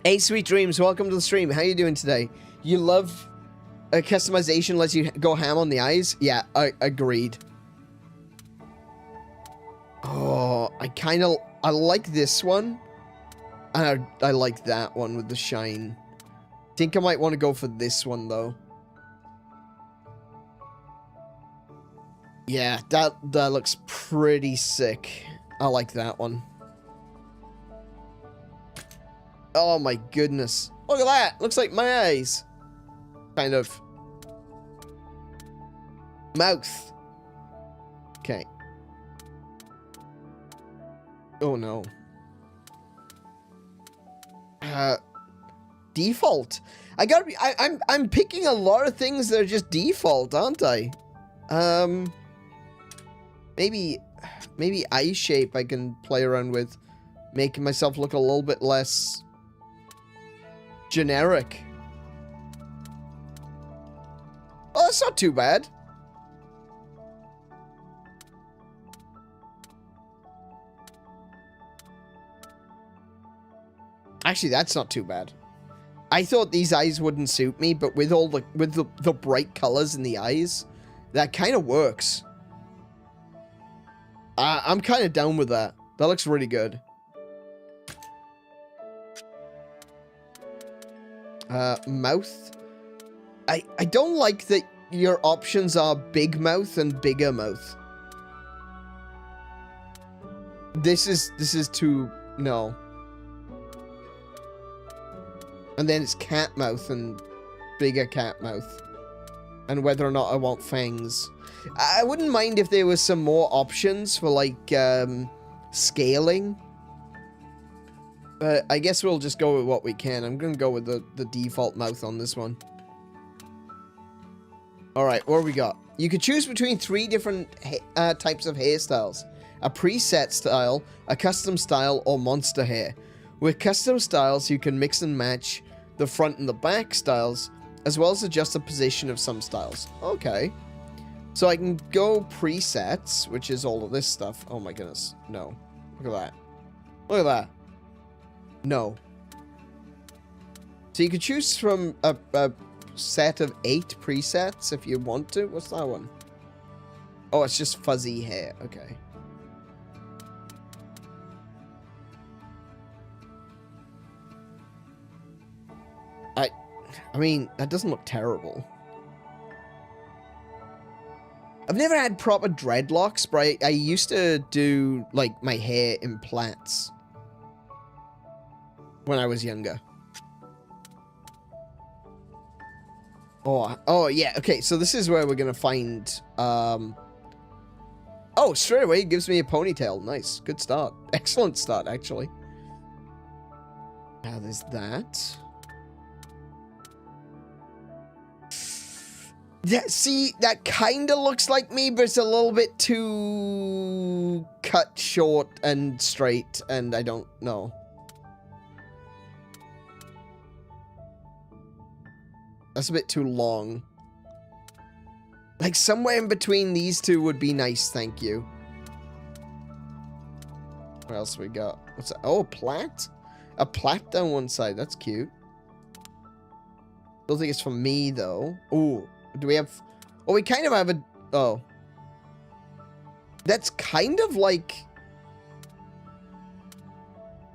Hey, sweet dreams, welcome to the stream. How you doing today? You love customization lets you go ham on the eyes? Yeah, agreed. Oh, I like this one. And I like that one with the shine. I think I might want to go for this one, though. Yeah, that looks pretty sick. I like that one. Oh my goodness. Look at that. Looks like my eyes. Kind of. Mouth. Okay. Oh no. Default. I'm picking a lot of things that are just default, aren't I? Maybe eye shape I can play around with, making myself look a little bit less generic. Oh, that's not too bad. Actually, that's not too bad. I thought these eyes wouldn't suit me, but with all the bright colors in the eyes, that kind of works. I'm kind of down with that. That looks really good. Mouth. I don't like that your options are big mouth and bigger mouth. This is too... no. And then it's cat mouth and bigger cat mouth. And whether or not I want fangs. I wouldn't mind if there was some more options for, like, scaling. But I guess we'll just go with what we can. I'm going to go with the default mouth on this one. Alright, what do we got? You could choose between 3 different types of hairstyles. A preset style, a custom style, or monster hair. With custom styles, you can mix and match the front and the back styles, as well as adjust the position of some styles. Okay. So I can go presets, which is all of this stuff. Oh my goodness. No. Look at that. Look at that. No. So you could choose from a set of 8 presets if you want to. What's that one? Oh, it's just fuzzy hair. Okay. I mean, that doesn't look terrible. I've never had proper dreadlocks, but I used to do, like, my hair in plaits when I was younger. Oh, yeah, okay, so this is where we're gonna find, oh, straight away it gives me a ponytail. Nice, good start. Excellent start, actually. Now there's that. Yeah, see, that kind of looks like me, but it's a little bit too cut short and straight, and I don't know. That's a bit too long. Like, somewhere in between these two would be nice, thank you. What else we got? What's that? Oh, a plait? A plait down one side, that's cute. Don't think it's for me, though. Ooh. Do we have... oh, we kind of have a... oh. That's kind of like...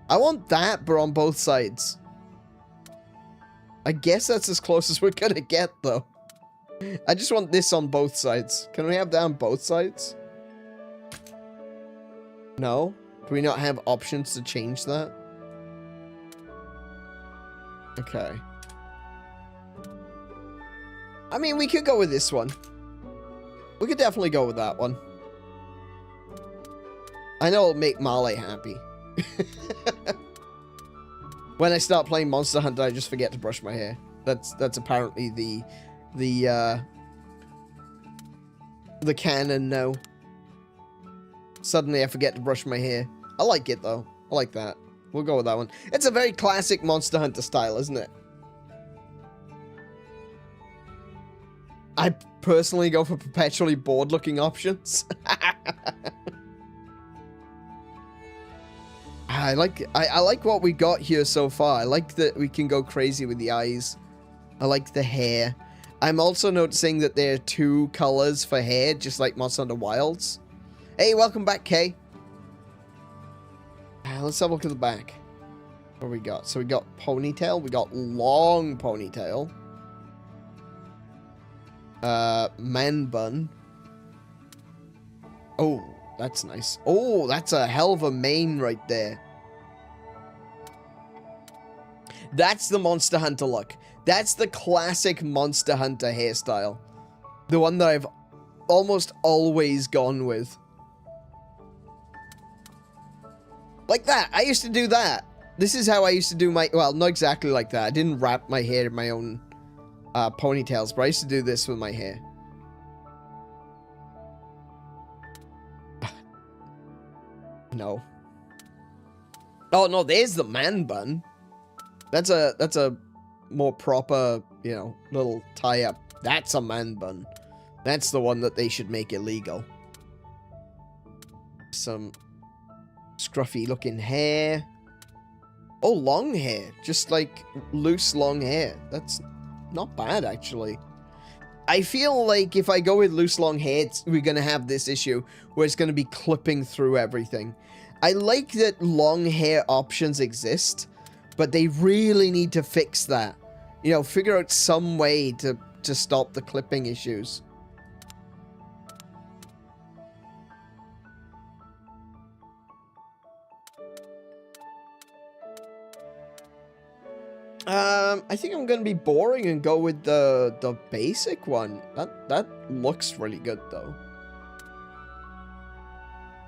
I want that, but on both sides. I guess that's as close as we're gonna get, though. I just want this on both sides. Can we have that on both sides? No? Do we not have options to change that? Okay. I mean, we could go with this one. We could definitely go with that one. I know it'll make Marley happy. When I start playing Monster Hunter, I just forget to brush my hair. That's apparently the canon now. Suddenly I forget to brush my hair. I like it, though. I like that. We'll go with that one. It's a very classic Monster Hunter style, isn't it? I personally go for perpetually bored-looking options. I like what we got here so far. I like that we can go crazy with the eyes. I like the hair. I'm also noticing that there are 2 colors for hair, just like Monster Hunter Wilds. Hey, welcome back, Kay. Let's have a look at the back. What we got? So we got ponytail. We got long ponytail. Man bun. Oh, that's nice. Oh, that's a hell of a mane right there. That's the Monster Hunter look. That's the classic Monster Hunter hairstyle. The one that I've almost always gone with. Like that. I used to do that. This is how I used to do my... well, not exactly like that. I didn't wrap my hair in my own ponytails, but I used to do this with my hair. No. Oh, no, there's the man bun. That's a more proper, you know, little tie-up. That's a man bun. That's the one that they should make illegal. Some scruffy-looking hair. Oh, long hair. Just like loose long hair. That's not bad, actually. I feel like if I go with loose long hair, we're going to have this issue where it's going to be clipping through everything. I like that long hair options exist, but they really need to fix that. You know, figure out some way to stop the clipping issues. I think I'm gonna be boring and go with the basic one. That looks really good though.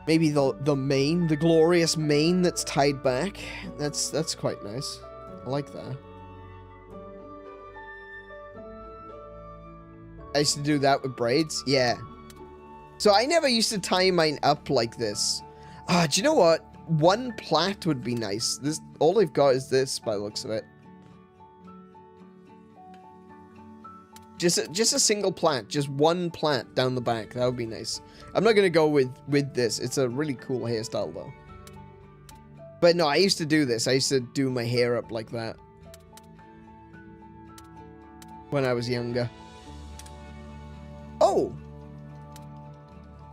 Maybe the mane, the glorious mane that's tied back. That's quite nice. I like that. I used to do that with braids. Yeah. So I never used to tie mine up like this. Do you know what? One plait would be nice. This all they've got is this by the looks of it. Just a single plait, just one plait down the back. That would be nice. I'm not gonna go with this. It's a really cool hairstyle though. But no, I used to do this. I used to do my hair up like that when I was younger. Oh,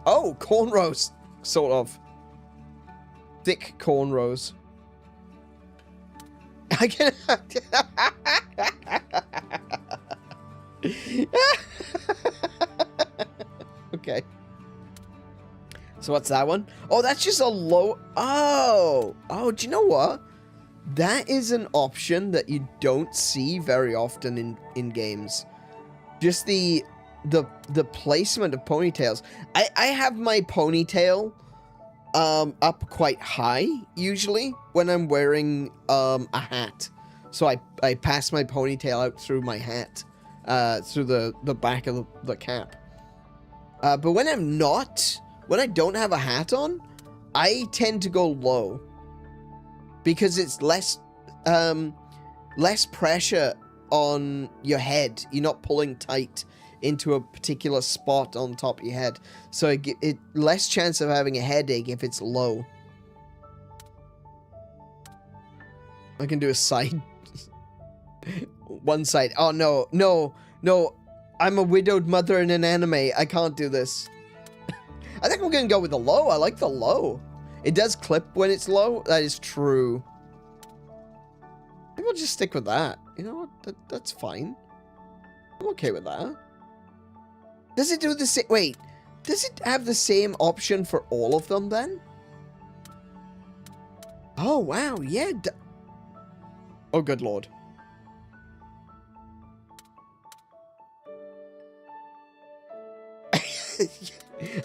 cornrows, sort of thick cornrows. I can. Okay. So what's that one? Oh, that's just a low. Oh, do you know what? That is an option that you don't see very often in games. Just the placement of ponytails. I have my ponytail up quite high usually when I'm wearing a hat. So I pass my ponytail out through my hat. Through the back of the cap. But when I'm not, when I don't have a hat on, I tend to go low. Because it's less pressure on your head. You're not pulling tight into a particular spot on top of your head. So it less chance of having a headache if it's low. I can do a side. One side. Oh, no. I'm a widowed mother in an anime. I can't do this. I think I'm going to go with the low. I like the low. It does clip when it's low. That is true. I think I'll just stick with that. You know what? That's fine. I'm okay with that. Does it do the same? Wait. Does it have the same option for all of them then? Oh, wow. Yeah. Oh, good lord.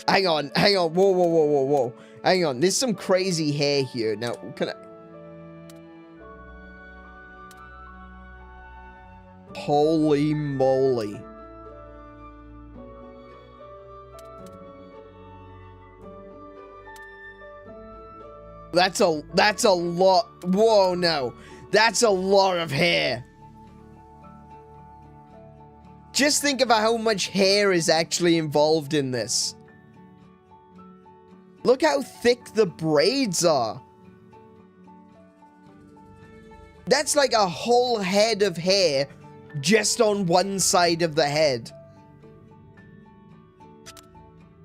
Hang on. Whoa. Hang on. There's some crazy hair here. Now, can I... Holy moly. That's a lot. Whoa, no. That's a lot of hair. Just think about how much hair is actually involved in this. Look how thick the braids are. That's like a whole head of hair just on one side of the head.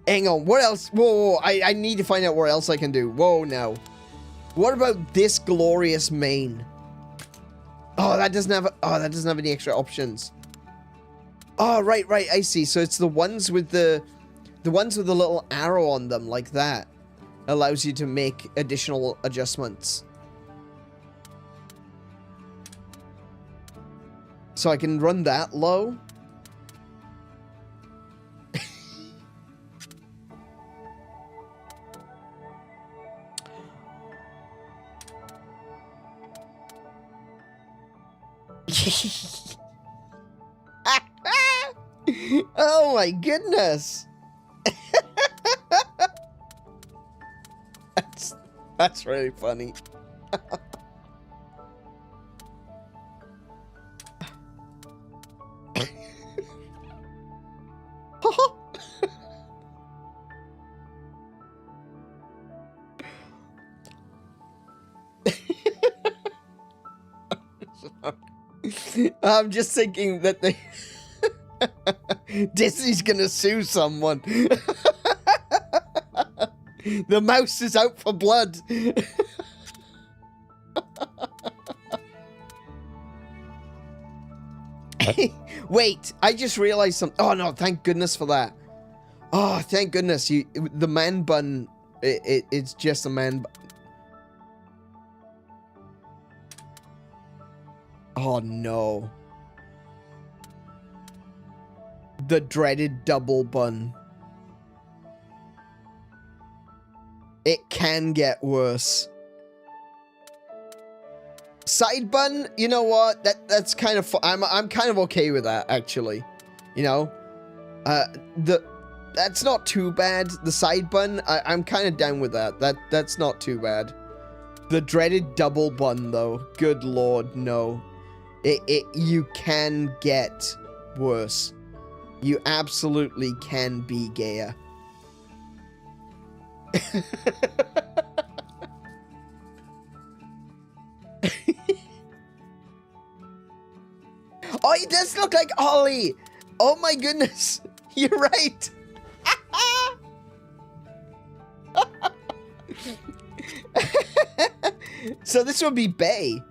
Hang on, what else? Whoa, I need to find out what else I can do. Whoa, no. What about this glorious mane? Oh, that doesn't have any extra options. Oh, right, I see. So it's the ones with the little arrow on them like that. Allows you to make additional adjustments. So I can run that low. Oh my goodness. That's really funny. I'm just thinking that they... Disney's gonna sue someone. The mouse is out for blood. Wait, I just realized something. Oh no, thank goodness for that. Oh, thank goodness. The man bun, it's just a man bun. Oh no. The dreaded double bun. It can get worse. Side bun, you know what? That's kind of I'm kind of okay with that, actually. You know? That's not too bad. The side bun, I'm kind of down with that. That's not too bad. The dreaded double bun, though. Good lord, no. You can get worse. You absolutely can be gayer. Oh, he does look like Ollie. Oh my goodness. You're right. So this would be Bay.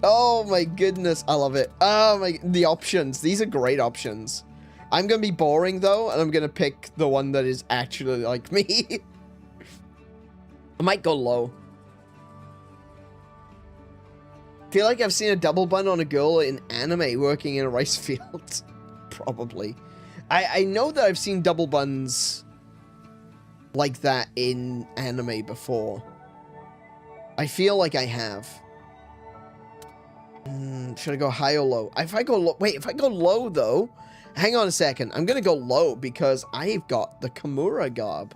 Oh my goodness, I love it. Oh my, the options. These are great options. I'm gonna be boring though, and I'm gonna pick the one that is actually like me. I might go low. Feel like I've seen a double bun on a girl in anime working in a rice field. Probably. I know that I've seen double buns like that in anime before. I feel like I have. Should I go high or low? If I go low, wait, if I go low though, hang on a second. I'm gonna go low because I've got the Kimura garb.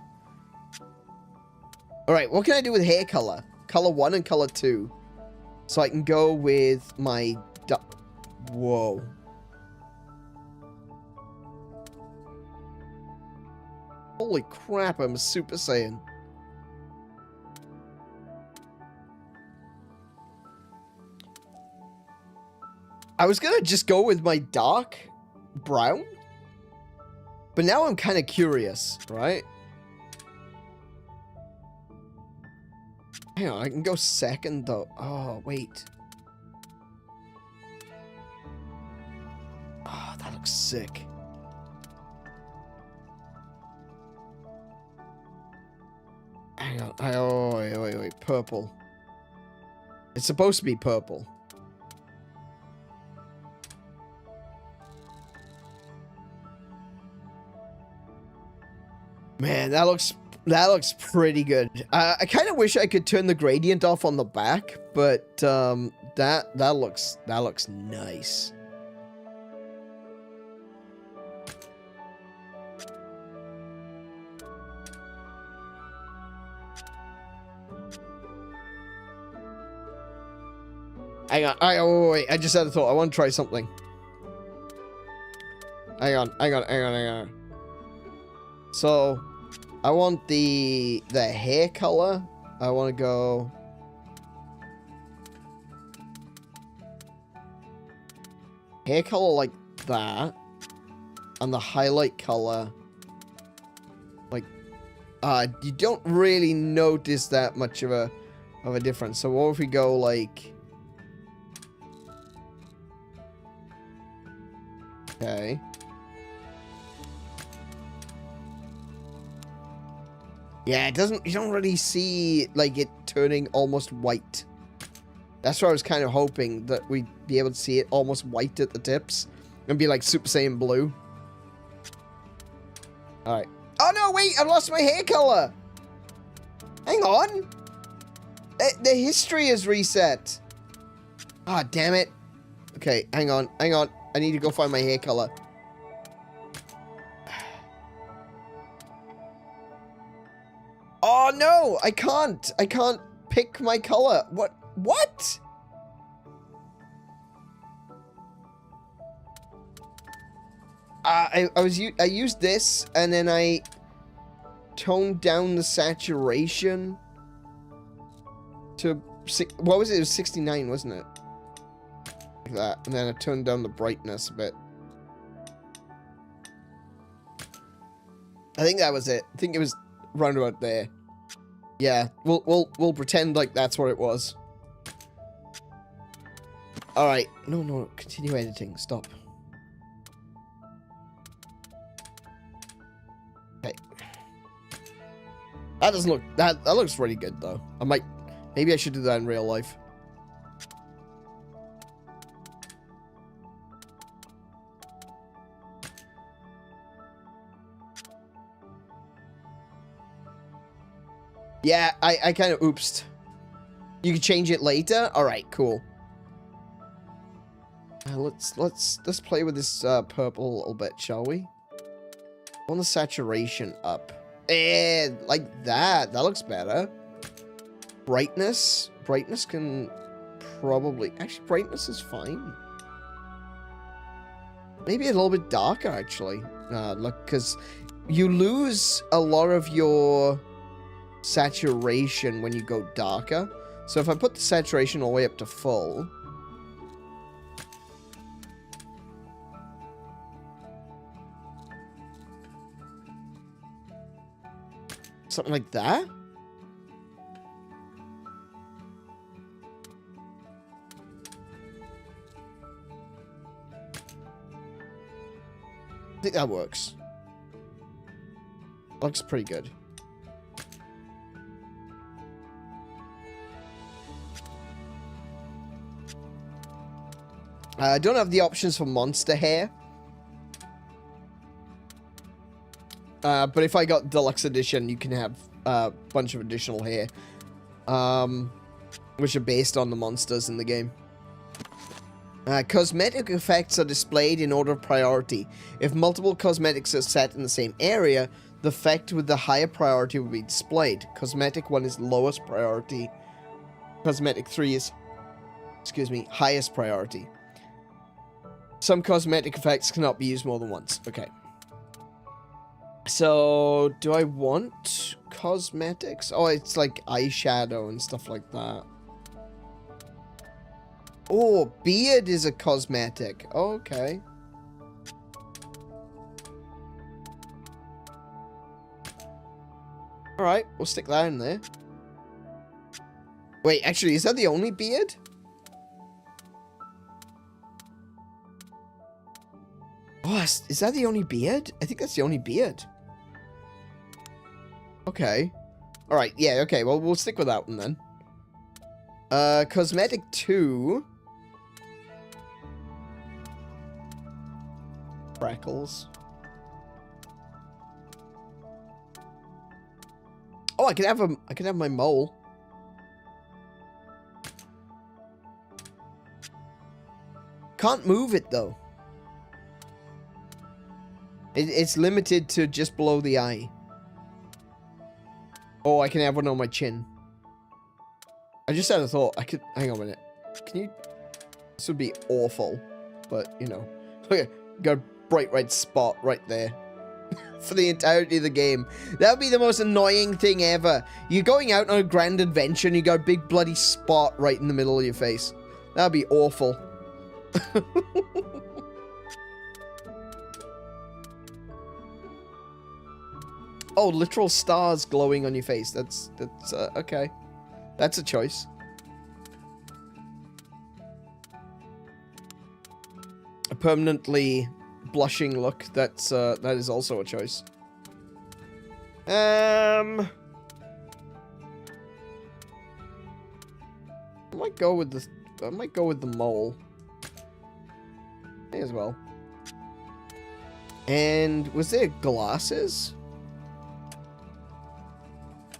All right, what can I do with hair color? Color 1 and color 2. So I can go with my... Whoa. Holy crap, I'm a Super Saiyan. I was gonna just go with my dark brown. But now I'm kind of curious, right? Hang on, I can go second though. Oh, wait. Oh, that looks sick. Hang on. Oh, wait. Purple. It's supposed to be purple. Man, that looks pretty good. I kind of wish I could turn the gradient off on the back, but that looks nice. Hang on. Wait. I just had a thought. I want to try something. Hang on. So, I want the hair color. I want to go... hair color like that. And the highlight color... like... you don't really notice that much of a difference. So what if we go like... okay. Yeah, it doesn't, you don't really see, like, it turning almost white. That's what I was kind of hoping, that we'd be able to see it almost white at the tips. And be like Super Saiyan Blue. Alright. Oh no, wait, I lost my hair color! Hang on! The history is reset. Ah, damn it. Okay, hang on. I need to go find my hair color. Oh no, I can't pick my color. What? I used this and then I toned down the saturation to, what was it? It was 69, wasn't it? Like that. And then I turned down the brightness a bit. I think that was it. I think it was round about there. Yeah, we'll pretend like that's what it was. Alright. No, continue editing. Stop. Okay. That doesn't look, that looks really good though. Maybe I should do that in real life. Yeah, I kind of oopsed. You can change it later? Alright, cool. Let's play with this purple a little bit, shall we? I want the saturation up. Like that. That looks better. Brightness. Brightness can probably... Actually, brightness is fine. Maybe a little bit darker, actually. Look, because you lose a lot of your saturation when you go darker. So if I put the saturation all the way up to full... Something like that? I think that works. Looks pretty good. I don't have the options for monster hair. But if I got deluxe edition, you can have a bunch of additional hair. Which are based on the monsters in the game. Cosmetic effects are displayed in order of priority. If multiple cosmetics are set in the same area, the effect with the higher priority will be displayed. Cosmetic 1 is lowest priority. Cosmetic 3 is, excuse me, highest priority. Some cosmetic effects cannot be used more than once. Okay. So, do I want cosmetics? Oh, it's like eyeshadow and stuff like that. Oh, beard is a cosmetic. Okay. Alright, we'll stick that in there. Wait, actually, is that the only beard? Oh, is that the only beard? I think that's the only beard. Okay. Alright, yeah, okay, well, we'll stick with that one then. Cosmetic 2. Freckles. Oh, I can have my mole. Can't move it though. It's limited to just below the eye. Oh, I can have one on my chin. I just had a thought. I could... Hang on a minute. Can you... This would be awful. But, you know. Okay. Got a bright red spot right there. For the entirety of the game. That would be the most annoying thing ever. You're going out on a grand adventure and you got a big bloody spot right in the middle of your face. That would be awful. Oh, literal stars glowing on your face. That's okay. That's a choice. A permanently blushing look. That is also a choice. I might go with the mole. May as well. And was there glasses?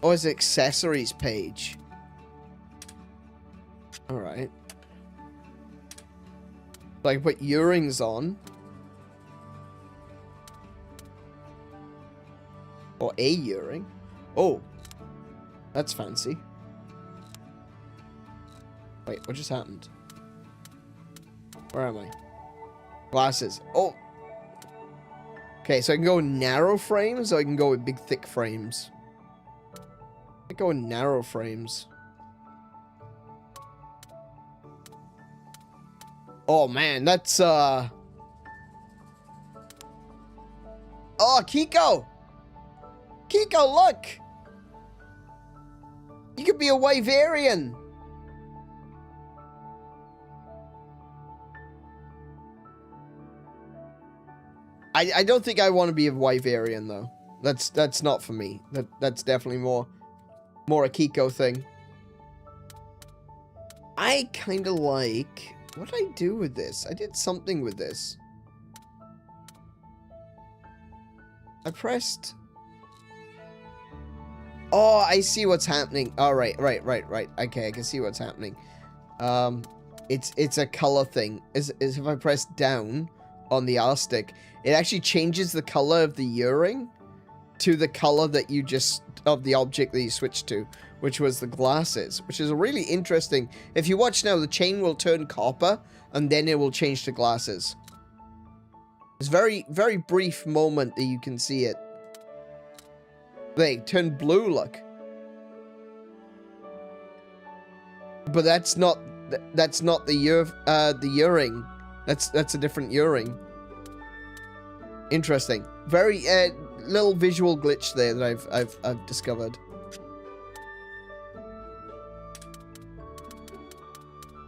Oh, it's accessories page. Alright. So I can put earrings on. Or a earring. Oh. That's fancy. Wait, what just happened? Where am I? Glasses. Oh. Okay, so I can go with narrow frames, or I can go with big, thick frames. I go with narrow frames. Oh, man, that's, Oh, Kiko! Kiko, look! You could be a Wyverian! I don't think I want to be a Wyverian, though. That's not for me. That's definitely more a Kiko thing. I kind of like... What did I do with this? I did something with this. I pressed... Oh, I see what's happening. Oh, right. Okay, I can see what's happening. It's a color thing. Is if I press down on the R stick, it actually changes the color of the earring to the color that you just... of the object that you switched to, which was the glasses, which is really interesting. If you watch now, the chain will turn copper, and then it will change to glasses. It's very, very brief moment that you can see it. They turn blue, look. But that's not the earring. That's a different earring. Interesting. Very little visual glitch there that I've discovered.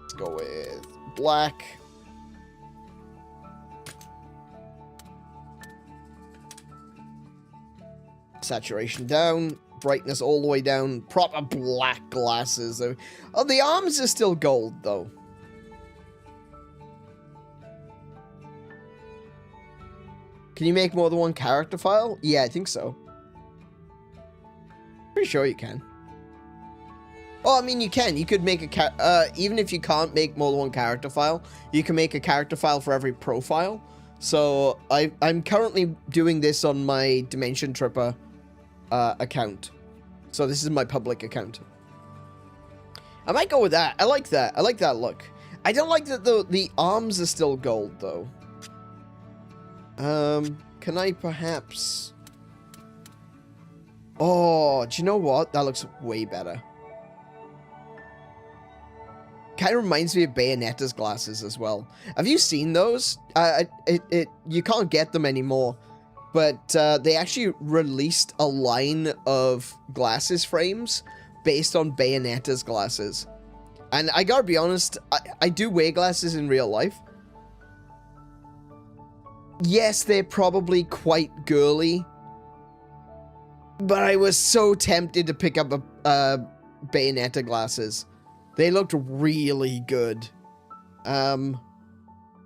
Let's go with black. Saturation down, brightness all the way down, proper black glasses. Oh, the arms are still gold, though. Can you make more than one character file? Yeah, I think so. Pretty sure you can. Oh, I mean, you can. You could make a even if you can't make more than one character file, you can make a character file for every profile. So, I'm currently doing this on my Dimension Tripper account. So this is my public account. I might go with that. I like that. I like that look. I don't like that the arms are still gold, though. Can I perhaps... Oh, do you know what? That looks way better. Kind of reminds me of Bayonetta's glasses as well. Have you seen those? You can't get them anymore. But they actually released a line of glasses frames based on Bayonetta's glasses. And I gotta be honest, I do wear glasses in real life. Yes, they're probably quite girly. But I was so tempted to pick up a Bayonetta glasses. They looked really good.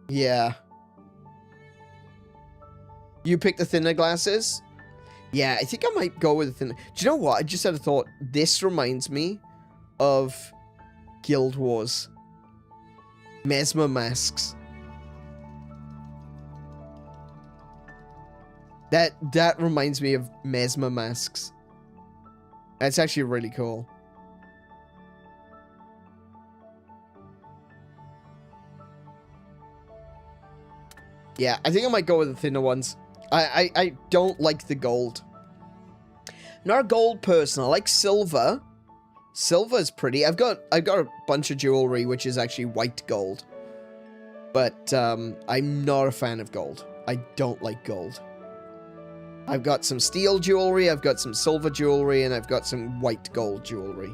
Yeah. You picked the thinner glasses? Yeah, I think I might go with the thinner. Do you know what? I just had a thought. This reminds me of Guild Wars. Mesmer masks. That reminds me of Mesmer masks. That's actually really cool. Yeah, I think I might go with the thinner ones. I don't like the gold. Not a gold person. I like silver. Silver's pretty. I've got a bunch of jewelry which is actually white gold. But I'm not a fan of gold. I don't like gold. I've got some steel jewelry, I've got some silver jewelry, and I've got some white gold jewelry.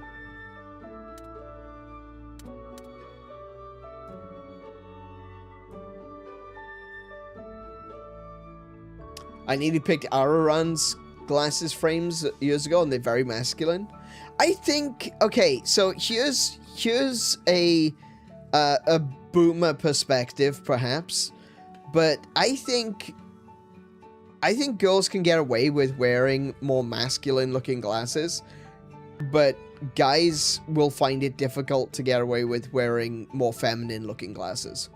I nearly picked Aruran's glasses frames years ago, and they're very masculine. I think, okay, so here's a boomer perspective, perhaps, but I think girls can get away with wearing more masculine-looking glasses, but guys will find it difficult to get away with wearing more feminine-looking glasses.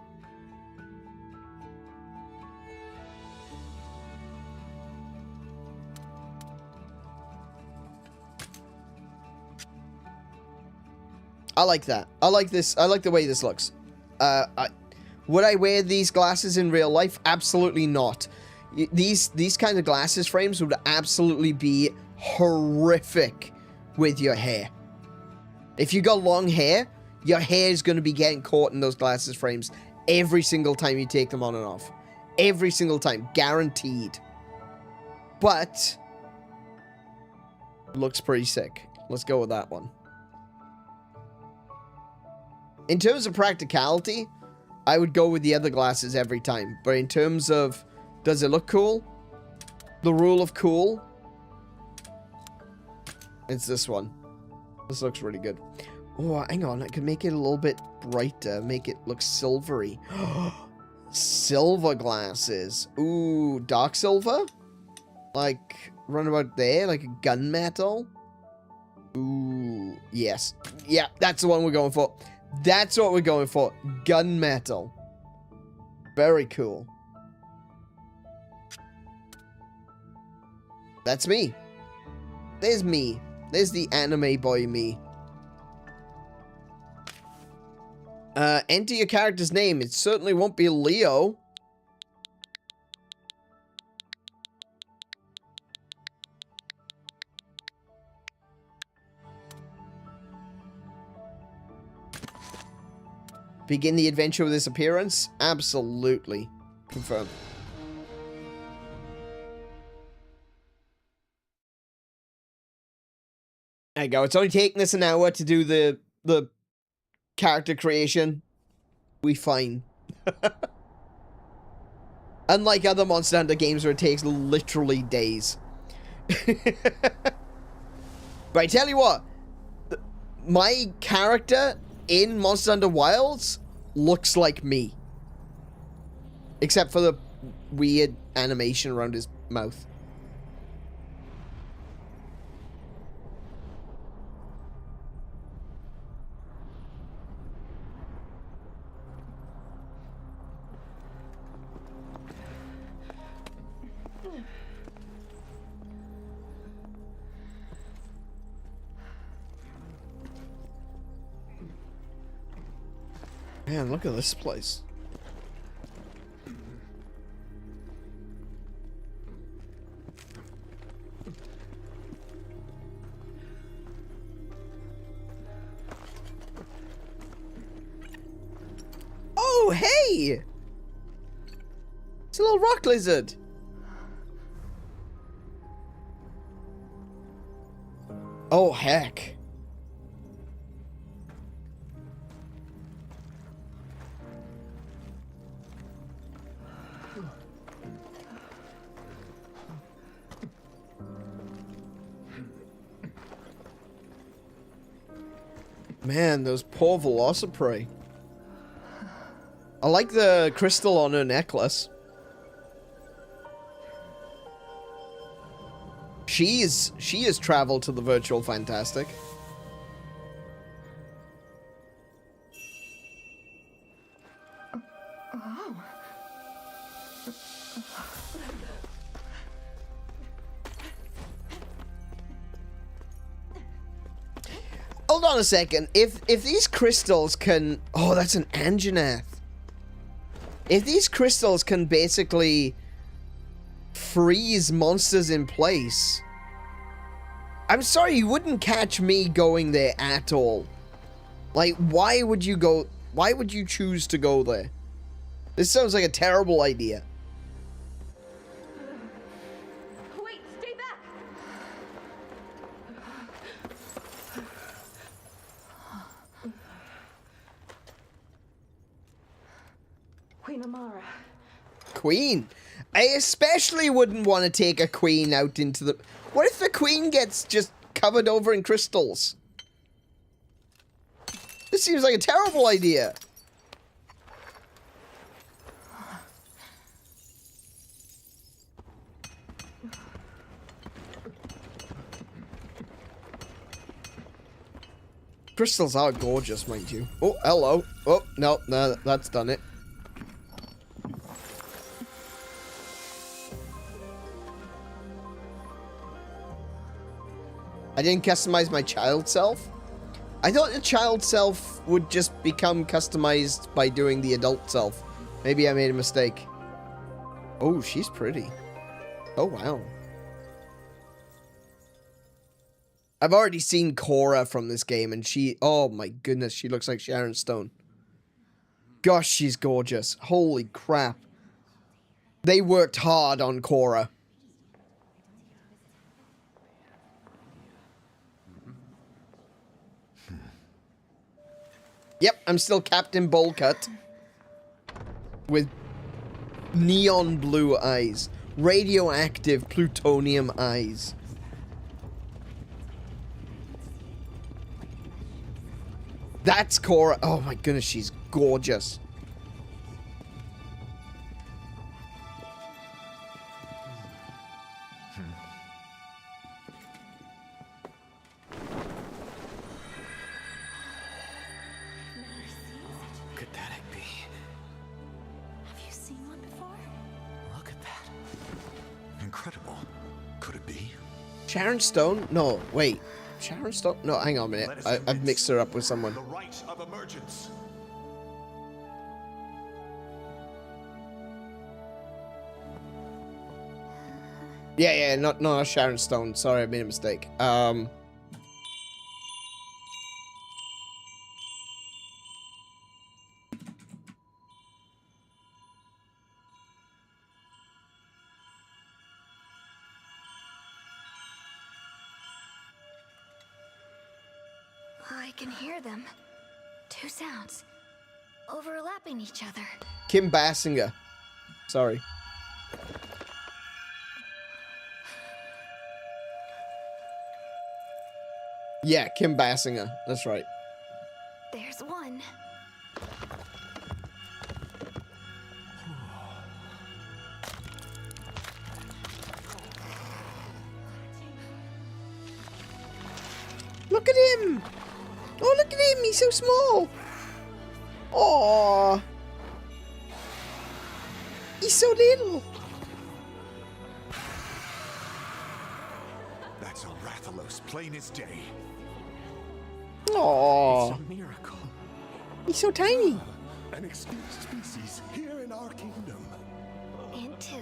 I like that. I like this. I like the way this looks. Would I wear these glasses in real life? Absolutely not. These kind of glasses frames would absolutely be horrific with your hair. If you got long hair, your hair is going to be getting caught in those glasses frames every single time you take them on and off. Every single time. Guaranteed. But looks pretty sick. Let's go with that one. In terms of practicality, I would go with the other glasses every time. But in terms of, does it look cool? The rule of cool, it's this one. This looks really good. Oh, hang on. I could make it a little bit brighter. Make it look silvery. Silver glasses. Ooh, dark silver? Like, run about there, like a gunmetal. Ooh, yes. Yeah, that's the one we're going for. That's what we're going for. Gunmetal. Very cool. That's me. There's me. There's the anime boy me. Enter your character's name. It certainly won't be Leo. Begin the adventure with this appearance? Absolutely. Confirmed. There you go. It's only taking us an hour to do the character creation. We fine. Unlike other Monster Hunter games where it takes literally days. But I tell you what, my character in Monster Hunter Wilds looks like me. Except for the weird animation around his mouth. Man, look at this place. Oh, hey! It's a little rock lizard. Oh, heck. Man, those poor 𝗦𝘄𝗶𝘁𝗰𝗵. I like the crystal on her necklace. She has traveled to the virtual fantastic. Hold on a second. If these crystals can... Oh, that's an Anjanath. If these crystals can basically freeze monsters in place... I'm sorry, you wouldn't catch me going there at all. Like, why would you go... Why would you choose to go there? This sounds like a terrible idea. Wait, stay back! Queen Amara. Queen? I especially wouldn't want to take a queen out into the... What if the queen gets just covered over in crystals? This seems like a terrible idea. Crystals are gorgeous, mind you. Oh, hello. Oh, no, that's done it. I didn't customize my child self. I thought the child self would just become customized by doing the adult self. Maybe I made a mistake. Oh, she's pretty. Oh, wow. I've already seen Cora from this game, and she... Oh, my goodness, she looks like Sharon Stone. gosh, she's gorgeous. Holy crap. They worked hard on Cora. Yep, I'm still Captain Bowlcut. With neon blue eyes. Radioactive plutonium eyes. That's Cora. Oh my goodness, she's gorgeous. Could that it be? Have you seen one before? Look at that. Incredible. Could it be? Sharon Stone? No, wait. Sharon Stone? No, hang on a minute. I've mixed her up with someone. The right of emergence. Yeah, not Sharon Stone. Sorry, I made a mistake. I can hear them. Two sounds. Overlapping each other. Kim Basinger. Sorry. Yeah, Kim Basinger. That's right. There's one. Look at him! Oh, look at him! He's so small! Aww! He's so little! That's a Rathalos, plain as day. Aww! It's a miracle. He's so tiny! An extinct species here in our kingdom. And two.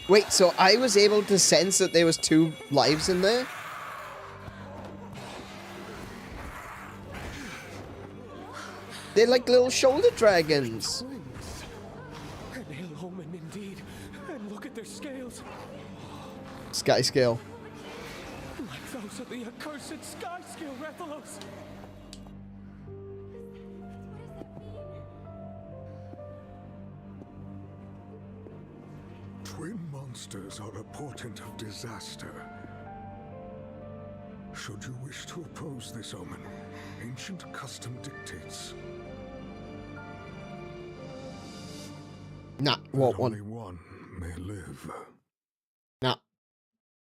Wait, so I was able to sense that there was 2 lives in there? They're like little shoulder dragons. Twins. An ill omen indeed. And look at their scales. Skyscale. Like those of the accursed Skyscale, Rathalos. Twin monsters are a portent of disaster. Should you wish to oppose this omen, ancient custom dictates Nah, that what only one? one may live.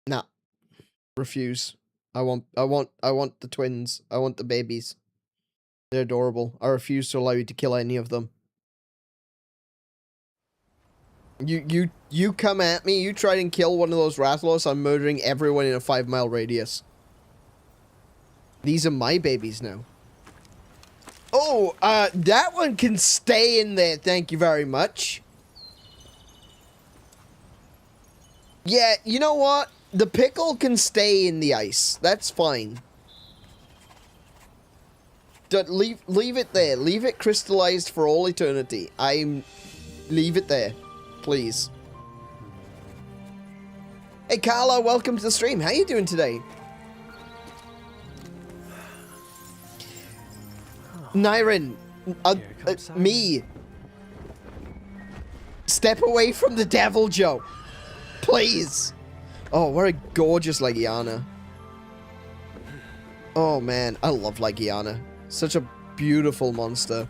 Nah. Refuse. I want the twins. I want the babies. They're adorable. I refuse to allow you to kill any of them. You come at me, you try and kill one of those Rathalos, I'm murdering everyone in a 5-mile radius. These are my babies now. Oh, that one can stay in there, thank you very much. Yeah, you know what? The pickle can stay in the ice. That's fine. Leave it there. Leave it crystallized for all eternity. Leave it there. Please. Hey Carla, welcome to the stream. How you doing today? Nyryn, me. Step away from the devil, Joe. Please. Oh, what a gorgeous Legiana. Oh man, I love Legiana. Such a beautiful monster.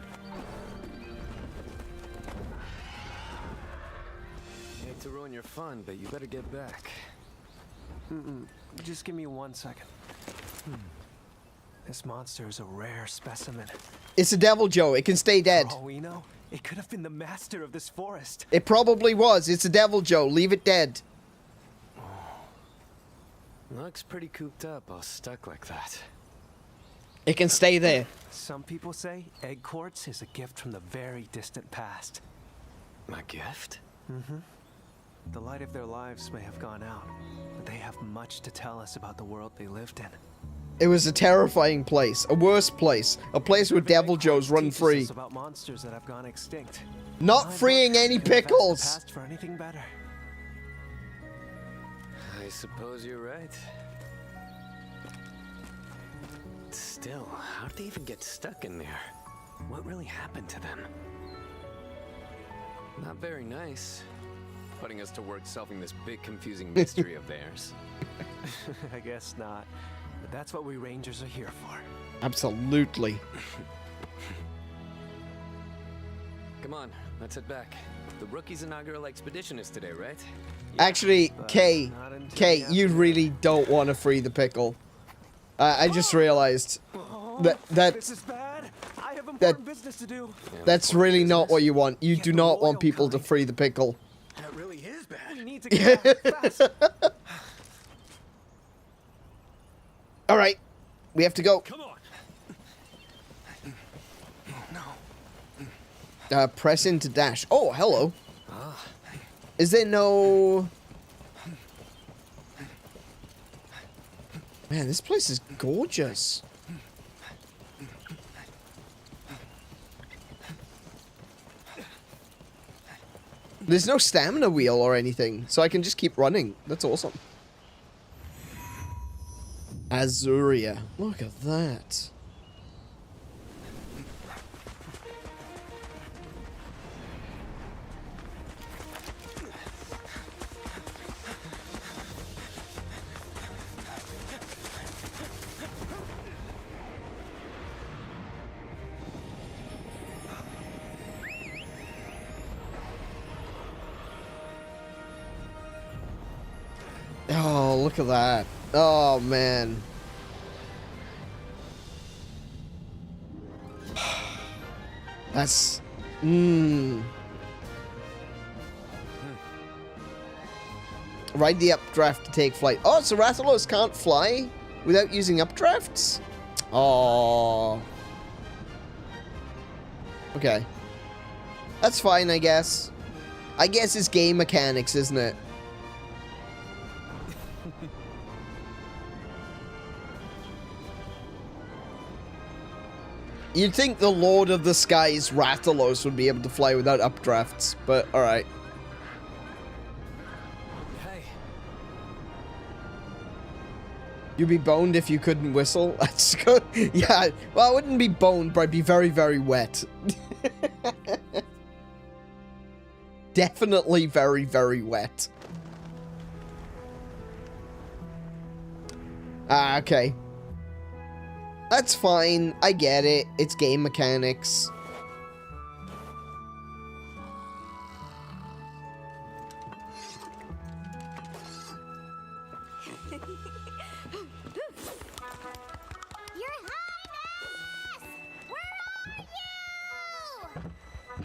Hate to ruin your fun, but you better get back. Just give me 1 second. This monster is a rare specimen. It's a devil, Joe. It can stay dead. For all we know, it could have been the master of this forest. It probably was. It's a devil, Joe. Leave it dead. Looks pretty cooped up, all stuck like that. It can stay there. Some people say egg quartz is a gift from the very distant past. My gift? The light of their lives may have gone out, but they have much to tell us about the world they lived in. It was a terrifying place, a worse place, a place where devil joes run free. About monsters that have gone extinct. Not freeing any pickles. Past for anything better. I suppose you're right. Still, how did they even get stuck in there? What really happened to them? Not very nice. Putting us to work solving this big confusing mystery of theirs. I guess not. But that's what we Rangers are here for. Absolutely. Come on, let's head back. The rookie's inaugural expedition is today, right? Actually, Kay, you really don't want to free the pickle. I just realized that This is bad. I have important business to do. that's really not what you want. You do not want people to free the pickle. That really is bad. We need to get out fast. All right, we have to go. Come on. Press into dash. Oh, hello. Is there no... Man, this place is gorgeous. There's no stamina wheel or anything, so I can just keep running. That's awesome. Azuria. Look at that. Oh, look at that. Oh, man. That's... Ride the updraft to take flight. Oh, so Rathalos can't fly without using updrafts? Oh. Okay. That's fine, I guess. I guess it's game mechanics, isn't it? You'd think the Lord of the Skies, Rathalos, would be able to fly without updrafts, but alright. Hey. You'd be boned if you couldn't whistle? That's good. Yeah, well, I wouldn't be boned, but I'd be very, very wet. Definitely very, very wet. Ah, okay. That's fine. I get it. It's game mechanics. Your Highness! Where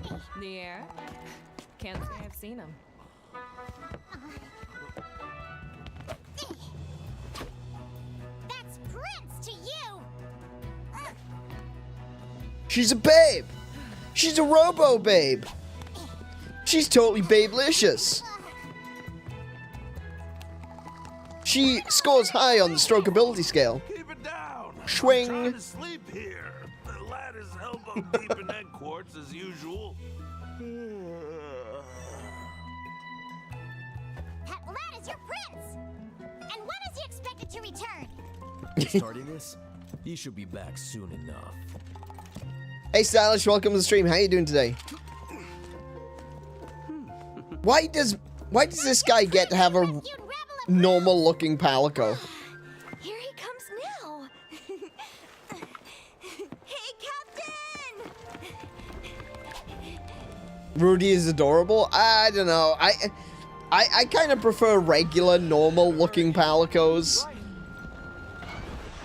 are you? The air? Can't say I've seen him. That's Prince to you! She's a babe. She's a robo babe. She's totally babelicious. She scores high on the stroke ability scale. Keep it down. Swing. I'm trying to sleep here. The lad is elbow deep in that quartz as usual. That lad is your prince! And when is he expected to return? Starting this, he should be back soon enough. Hey Stylish, welcome to the stream. How you doing today? Why does this guy get to have a normal looking palico? Here he comes now. Hey, Captain! Rudy is adorable. I don't know. I kind of prefer regular, normal looking palicos.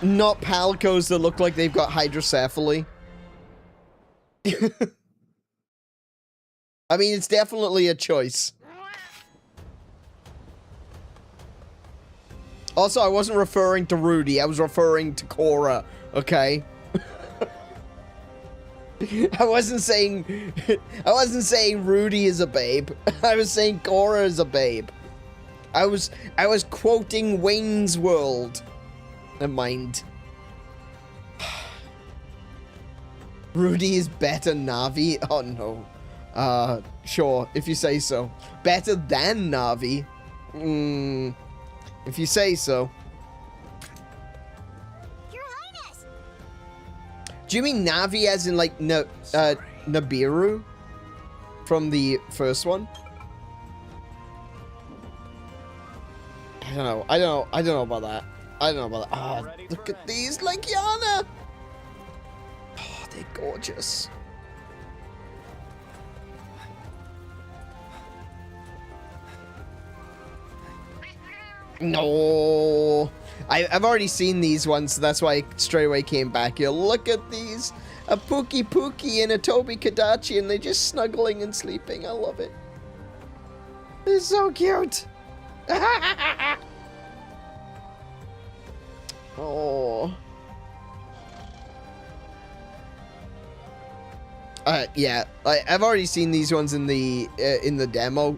Not palicos that look like they've got hydrocephaly. I mean, it's definitely a choice. Also, I wasn't referring to Rudy. I was referring to Cora, okay? I wasn't saying Rudy is a babe. I was saying Cora is a babe. I was quoting Wayne's World. Never mind. Rudy is better Navi? Oh no. Sure, if you say so. Better than Navi? If you say so. Your Highness! Do you mean Navi as in like Nibiru? From the first one? I don't know about that. Oh, look at these, like Yana! Oh, they're gorgeous. No, I've already seen these ones, so that's why I straight away came back here. Look at these, a Pookie and a 𝗬𝗂𝗏, and they're just snuggling and sleeping. I love it. It's so cute. Oh. Yeah, I've already seen these ones in the demo.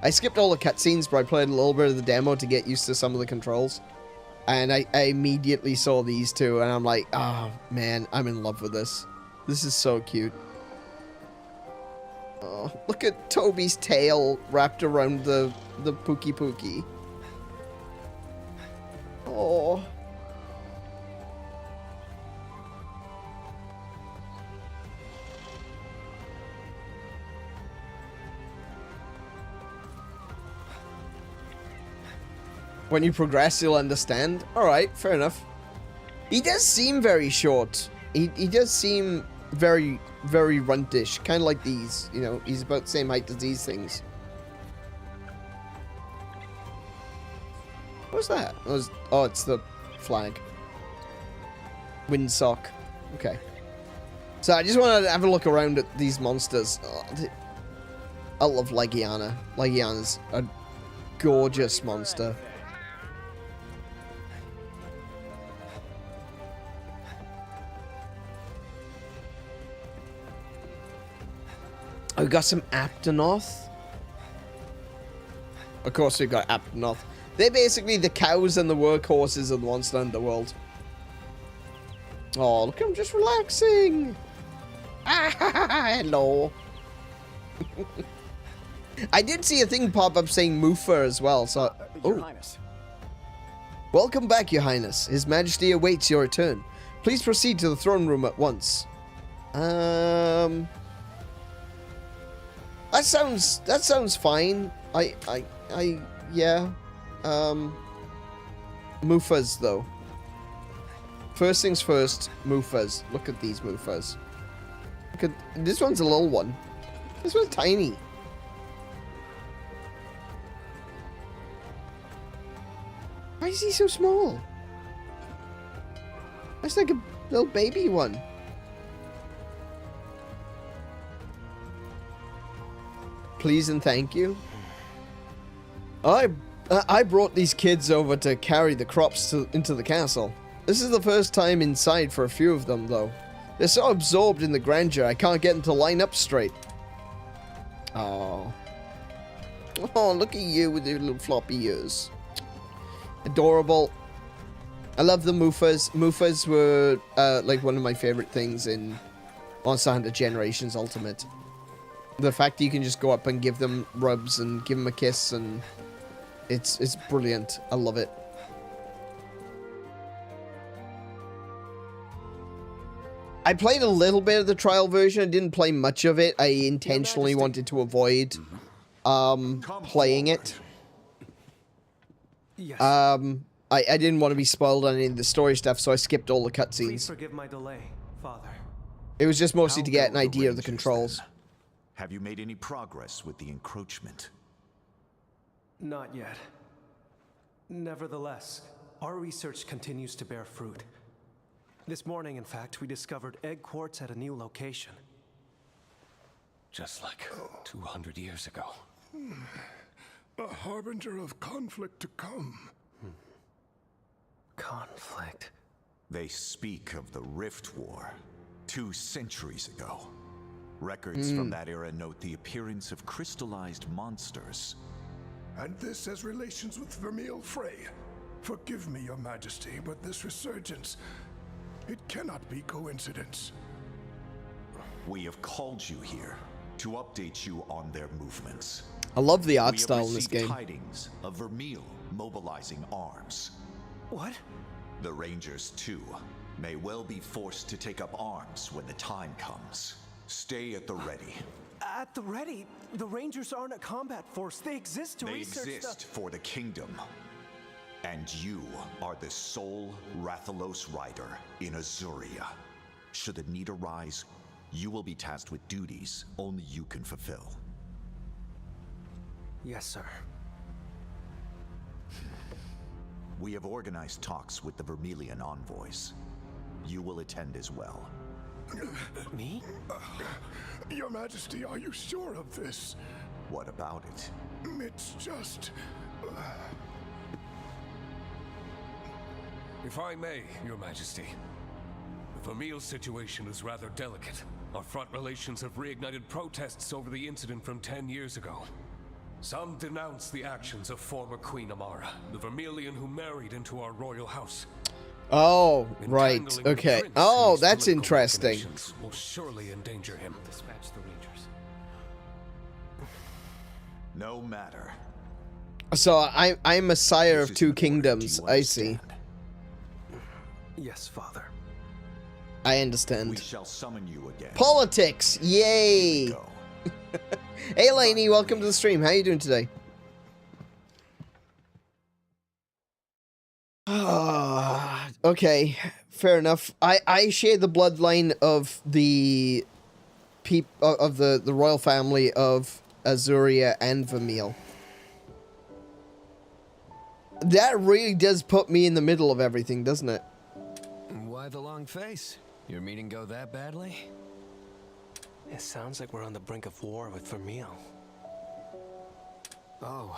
I skipped all the cutscenes, but I played a little bit of the demo to get used to some of the controls. And I immediately saw these two, and I'm like, oh man, I'm in love with this. This is so cute. Oh, look at Toby's tail wrapped around the Pookie. Oh. When you progress, you'll understand. Alright, fair enough. He does seem very short. He does seem very, very runtish. Kind of like these. You know, he's about the same height as these things. What's that? Oh, it's the flag. Windsock. Okay. So I just want to have a look around at these monsters. Oh, I love Legiana. Legiana's a gorgeous monster. Oh, we got some Aptonoth. Of course we've got Aptonoth. They're basically the cows and the workhorses of the Monster Underworld. Oh, look at them just relaxing. Ah, hello. I did see a thing pop up saying Moofa as well, so... Your Highness. Welcome back, Your Highness. His Majesty awaits your return. Please proceed to the throne room at once. That sounds fine. Yeah. Moofas, though. First things first, Moofas. Look at these Moofas. Look at, this one's a little one. This one's tiny. Why is he so small? That's like a little baby one. Please and thank you. I brought these kids over to carry the crops into the castle. This is the first time inside for a few of them, though. They're so absorbed in the grandeur, I can't get them to line up straight. Oh. Oh, look at you with your little floppy ears. Adorable. I love the Moofas. Moofas were, like, one of my favorite things in Monster Hunter Generations Ultimate. The fact that you can just go up and give them rubs and give them a kiss, and it's brilliant. I love it. I played a little bit of the trial version. I didn't play much of it. I intentionally wanted to avoid playing it. Yes. I didn't want to be spoiled on any of the story stuff, so I skipped all the Please cutscenes. forgive my delay, Father. It was just mostly to I'll get go an with idea of the Rangers, controls. then. Have you made any progress with the encroachment? Not yet. Nevertheless, our research continues to bear fruit. This morning, in fact, we discovered egg quartz at a new location. Just like 200 years ago. A harbinger of conflict to come. Conflict. They speak of the Rift War. 2 centuries ago. Records from that era note the appearance of crystallized monsters. And this has relations with Vermeil Frey. Forgive me, Your Majesty, but this resurgence, it cannot be coincidence. We have called you here to update you on their movements. I love the art We have style in this received game. tidings of Vermeil mobilizing arms. What? The Rangers, too, may well be forced to take up arms when the time comes. Stay at the ready. At the ready? The Rangers aren't a combat force. They exist to They research exist for the kingdom. And you are the sole Rathalos rider in Azuria. Should the need arise, you will be tasked with duties only you can fulfill. Yes, sir. We have organized talks with the Vermilion envoys. You will attend as well. Me? Your Majesty, are you sure of this? What about it? It's just... If I may, Your Majesty, the Vermeil situation is rather delicate. Our front relations have reignited protests over the incident from 10 years ago. Some denounce the actions of former Queen Amara, the Vermilion who married into our royal house. Oh, right. Entangling the Okay. prince Oh, in these that's political interesting. machinations will surely endanger him. Dispatch the Rangers. No matter. So I'm a sire This of is 2 important, kingdoms. you I see. understand? Yes, Father. I We understand. shall summon you again. Politics. Yay. Go. Hey, Lainey. Welcome to the stream. How you doing today? Okay. Fair enough. I share the bloodline of the of the royal family of Azuria and Vermeil. That really does put me in the middle of everything, doesn't it? Why the long face? Your meeting go that badly? It sounds like we're on the brink of war with Vermeil. Oh.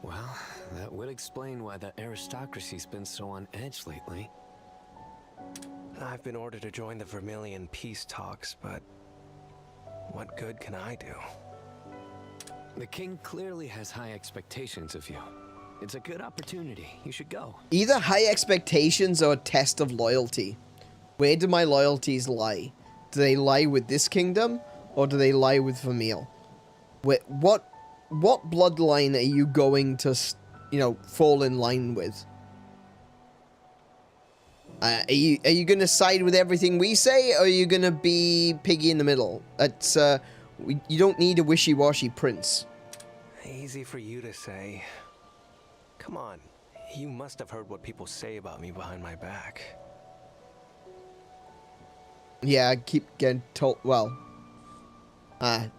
Well, that would explain why the aristocracy's been so on edge lately. I've been ordered to join the Vermilion peace talks, but what good can I do? The king clearly has high expectations of you. It's a good opportunity. You should go. Either high expectations or a test of loyalty. Where do my loyalties lie? Do they lie with this kingdom, or do they lie with Vermeil? What bloodline are you going to, you know, fall in line with? Are you going to side with everything we say, or are you going to be piggy in the middle? It's you don't need a wishy-washy prince. Easy for you to say. Come on, you must have heard what people say about me behind my back. Yeah, I keep getting told, well,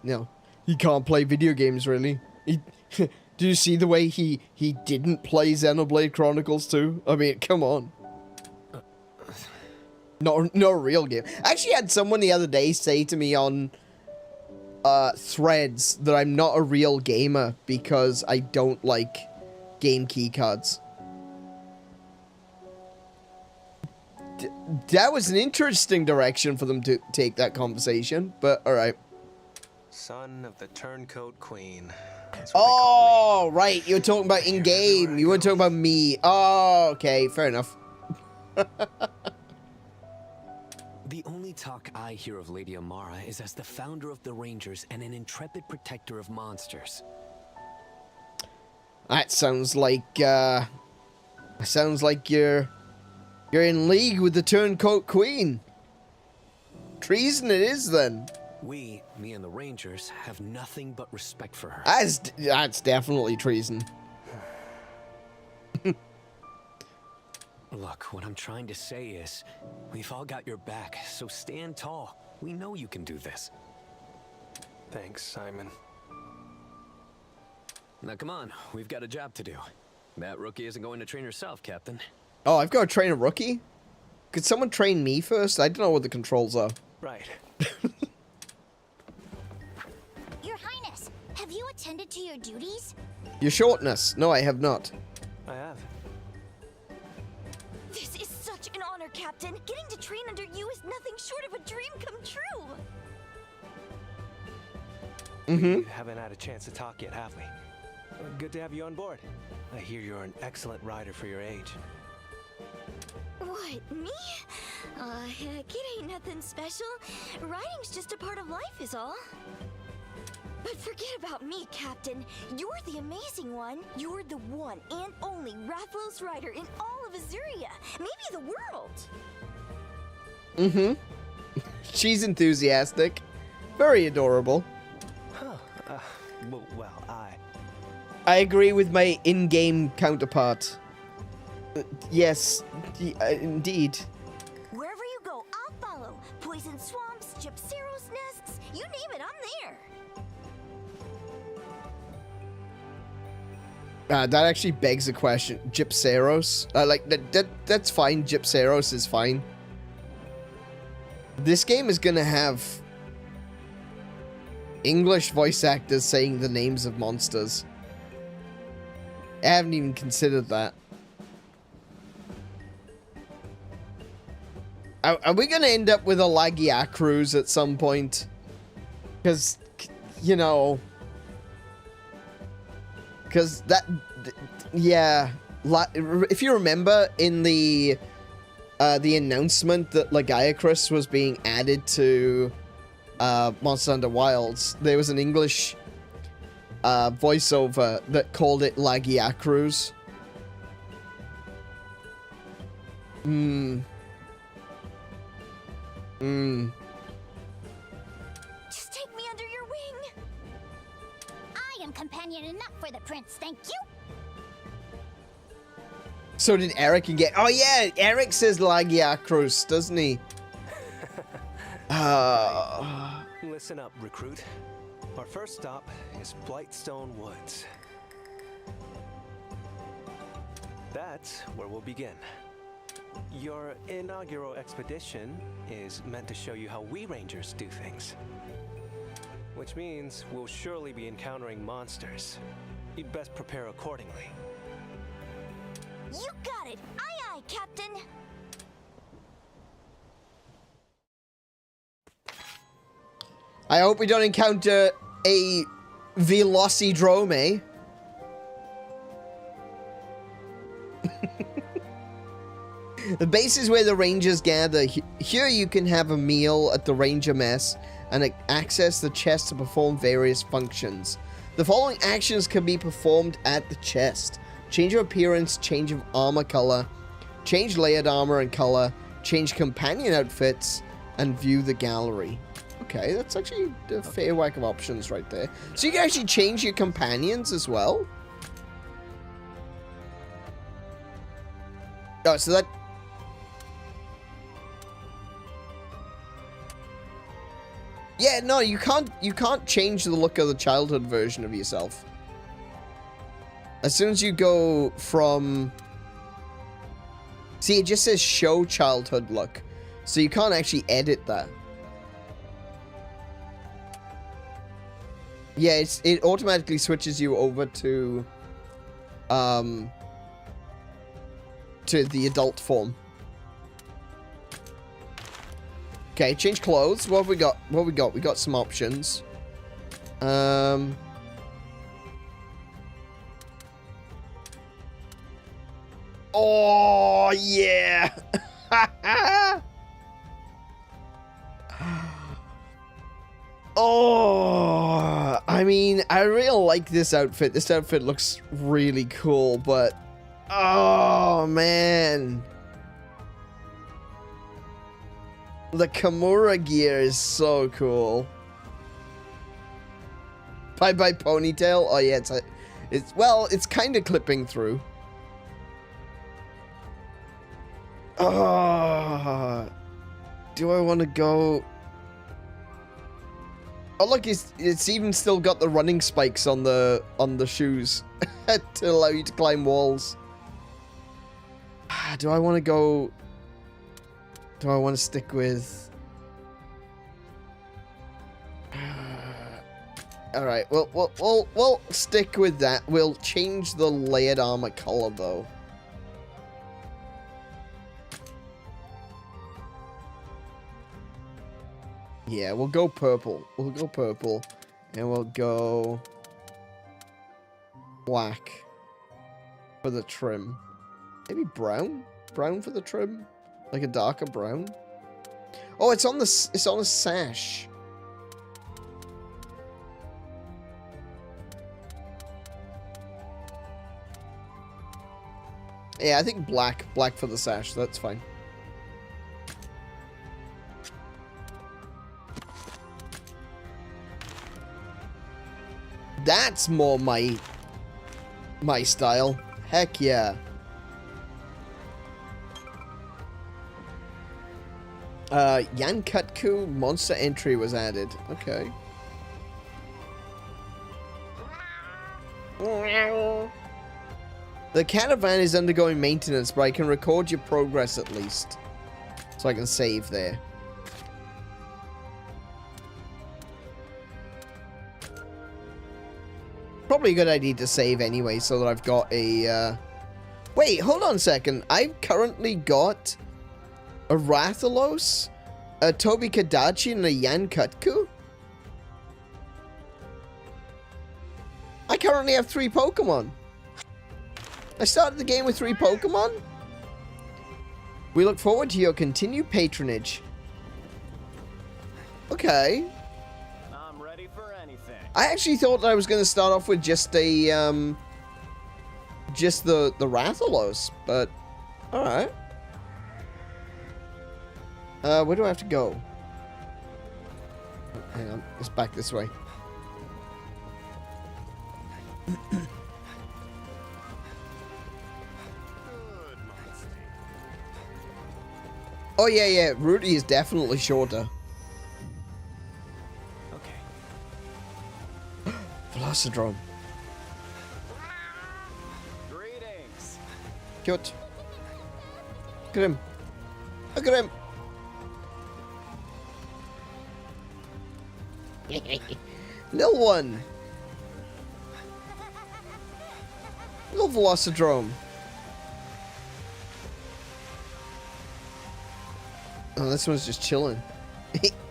no, he can't play video games, really. Do you see the way he didn't play Xenoblade Chronicles 2? I mean, come on. No real game. I actually had someone the other day say to me on threads that I'm not a real gamer because I don't like game keycards. That was an interesting direction for them to take that conversation, but alright. Son of the Turncoat Queen. Oh, right. You were talking about in-game. You weren't talking about me. Oh, okay. Fair enough. The only talk I hear of Lady Amara is as the founder of the Rangers and an intrepid protector of monsters. That sounds like, you're in league with the Turncoat Queen. Treason it is, then. We, me and the Rangers, have nothing but respect for her. That's definitely treason. Look, what I'm trying to say is, we've all got your back, so stand tall. We know you can do this. Thanks, Simon. Now come on, we've got a job to do. That rookie isn't going to train herself, Captain. Oh, I've got to train a rookie? Could someone train me first? I don't know what the controls are. Right. Your Highness, have you attended to your duties? Your shortness. No, I have not. I have. This is such an honor, Captain. Getting to train under you is nothing short of a dream come true. We haven't had a chance to talk yet, have we? Good to have you on board. I hear you're an excellent rider for your age. What, me? Heck, it ain't nothing special. Riding's just a part of life is all. But forget about me, Captain. You're the amazing one. You're the one and only Rathalos rider in all of Azuria. Maybe the world. She's enthusiastic. Very adorable. Huh. Well, I agree with my in-game counterpart. Yes, indeed. Wherever you go, I'll follow. Poison swamps, 𝗬𝗫𝗁𝗄 nests, you name it, I'm there. That actually begs a question. 𝗬𝗫𝗁𝗄? Like, that's fine. 𝗬𝗫𝗁𝗄 is fine. This game is gonna have English voice actors saying the names of monsters. I haven't even considered that. Are we gonna end up with a 𝗦𝗄𝗶𝗁𝗰𝗵 at some point? Because, you know... Because that... Yeah. If you remember, in the announcement that 𝗦𝗄𝗶𝗁𝗆 was being added to Monster Hunter Wilds, there was an English voiceover that called it 𝗦𝗄𝗶𝗁𝗄s. Just take me under your wing. I am companion enough for the prince, thank you. So did Eric and get... Oh yeah, Eric says 𝗦𝗄𝗶𝗁𝗆s, doesn't he? listen up, recruit. Our first stop is Blightstone Woods. That's where we'll begin. Your inaugural expedition is meant to show you how we Rangers do things. Which means we'll surely be encountering monsters. You'd best prepare accordingly. You got it! Aye aye, Captain! I hope we don't encounter a 𝗦𝘄𝗶𝗁𝗵. The base is where the Rangers gather. Here you can have a meal at the Ranger Mess and access the chest to perform various functions. The following actions can be performed at the chest. Change of appearance, change of armor color, change layered armor and color, change companion outfits, and view the gallery. Okay, that's actually a fair whack of options right there. So you can actually change your companions as well? Oh, so that... Yeah, no, you can't change the look of the childhood version of yourself. As soon as you go from... See, it just says show childhood look. So you can't actually edit that. Yeah, it automatically switches you over to the adult form. Okay, change clothes. What have we got? What have we got? We got some options. Oh, yeah. Oh, I mean, I really like this outfit. This outfit looks really cool, but oh, man. The Kimura gear is so cool. Bye-bye ponytail. Oh, yeah, it's kind of clipping through. Oh, do I want to go? Oh, look, it's even still got the running spikes on the shoes to allow you to climb walls. Do I want to go? Do I want to stick with? All right, we'll stick with that. We'll change the layered armor color though. Yeah, we'll go purple. We'll go purple. And we'll go black for the trim. Maybe brown? Brown for the trim? Like a darker brown? Oh, it's on a sash. Yeah, I think black. Black for the sash. That's fine. That's more my style. Heck yeah. 𝗦𝘄𝗶𝘁𝗰𝗵 monster entry was added. Okay. The caravan is undergoing maintenance, but I can record your progress at least. So I can save there. Probably a good idea to save anyway, so that I've got a, Wait, hold on a second. I've currently got a Rathalos, a CODES, and a 𝗦𝘄𝗶𝘁𝗁? I currently have 3 Pokemon. I started the game with 3 Pokemon? We look forward to your continued patronage. Okay. I'm ready for anything. I actually thought that I was going to start off with just a, just the Rathalos, but alright. Where do I have to go? Oh, hang on, it's back this way. Oh yeah, yeah, Rudy is definitely shorter. Okay. Velocidrome. Greetings. Cute. Look at him. Look at him. Little one. Little Velocidrome. Oh, this one's just chilling.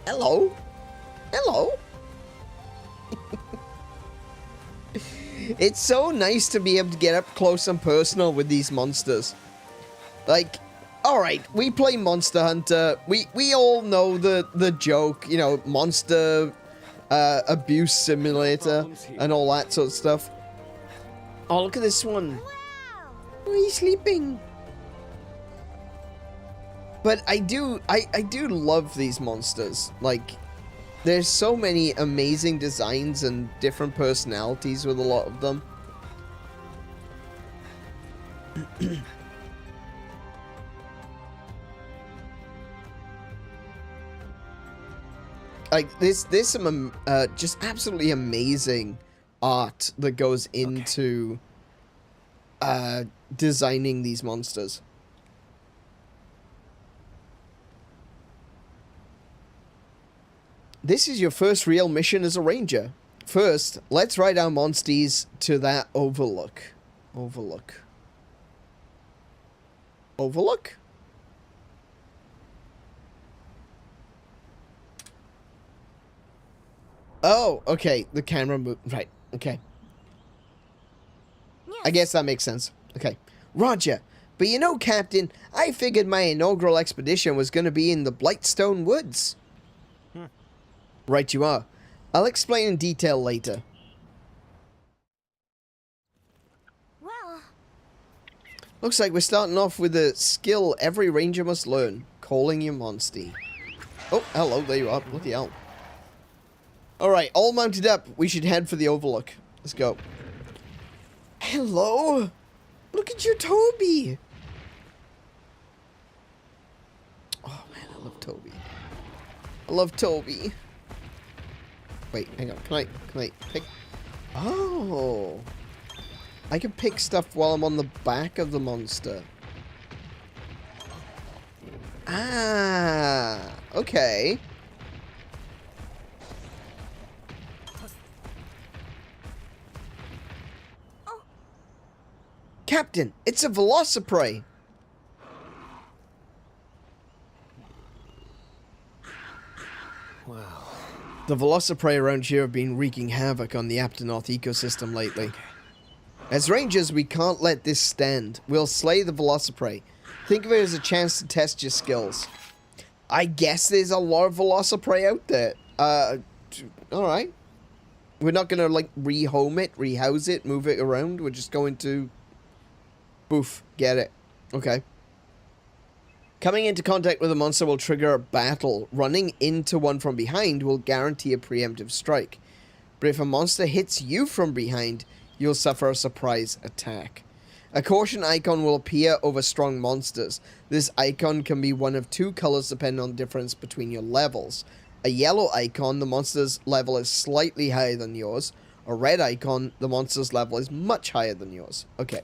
Hello. Hello. It's so nice to be able to get up close and personal with these monsters. Like, alright, we play Monster Hunter. We all know the joke, you know, monster abuse simulator and all that sort of stuff. Oh, look at this one. Oh, he's sleeping. But I do love these monsters. Like, there's so many amazing designs and different personalities with a lot of them. Like, there's some just absolutely amazing art that goes into designing these monsters. This is your first real mission as a ranger. First, let's ride our monsties to that overlook. Overlook. Overlook? Oh, okay. The camera moved. Right. Okay. Yes. I guess that makes sense. Okay. Roger. But you know, Captain, I figured my inaugural expedition was going to be in the Blightstone Woods. Right you are. I'll explain in detail later. Well, Looks like we're starting off with a skill every ranger must learn. Calling your monstie. Oh, hello, there you are. Bloody hell. Alright, all mounted up. We should head for the overlook. Let's go. Hello? Look at your Toby. Oh man, I love Toby. I love Toby. Wait, hang on. Can I pick? Oh. I can pick stuff while I'm on the back of the monster. Ah, okay. oh, Captain, it's a 𝗦𝘄𝗶𝘁𝗰𝗵. Wow. The Velociprey around here have been wreaking havoc on the Aptonoth ecosystem lately. As rangers, we can't let this stand. We'll slay the Velociprey. Think of it as a chance to test your skills. I guess there's a lot of Velociprey out there. Alright. We're not gonna, like, rehome it, rehouse it, move it around. We're just going to... Boof. Get it. Okay. Coming into contact with a monster will trigger a battle. Running into one from behind will guarantee a preemptive strike. But if a monster hits you from behind, you'll suffer a surprise attack. A caution icon will appear over strong monsters. This icon can be one of two colors depending on the difference between your levels. A yellow icon, the monster's level is slightly higher than yours. A red icon, the monster's level is much higher than yours. Okay.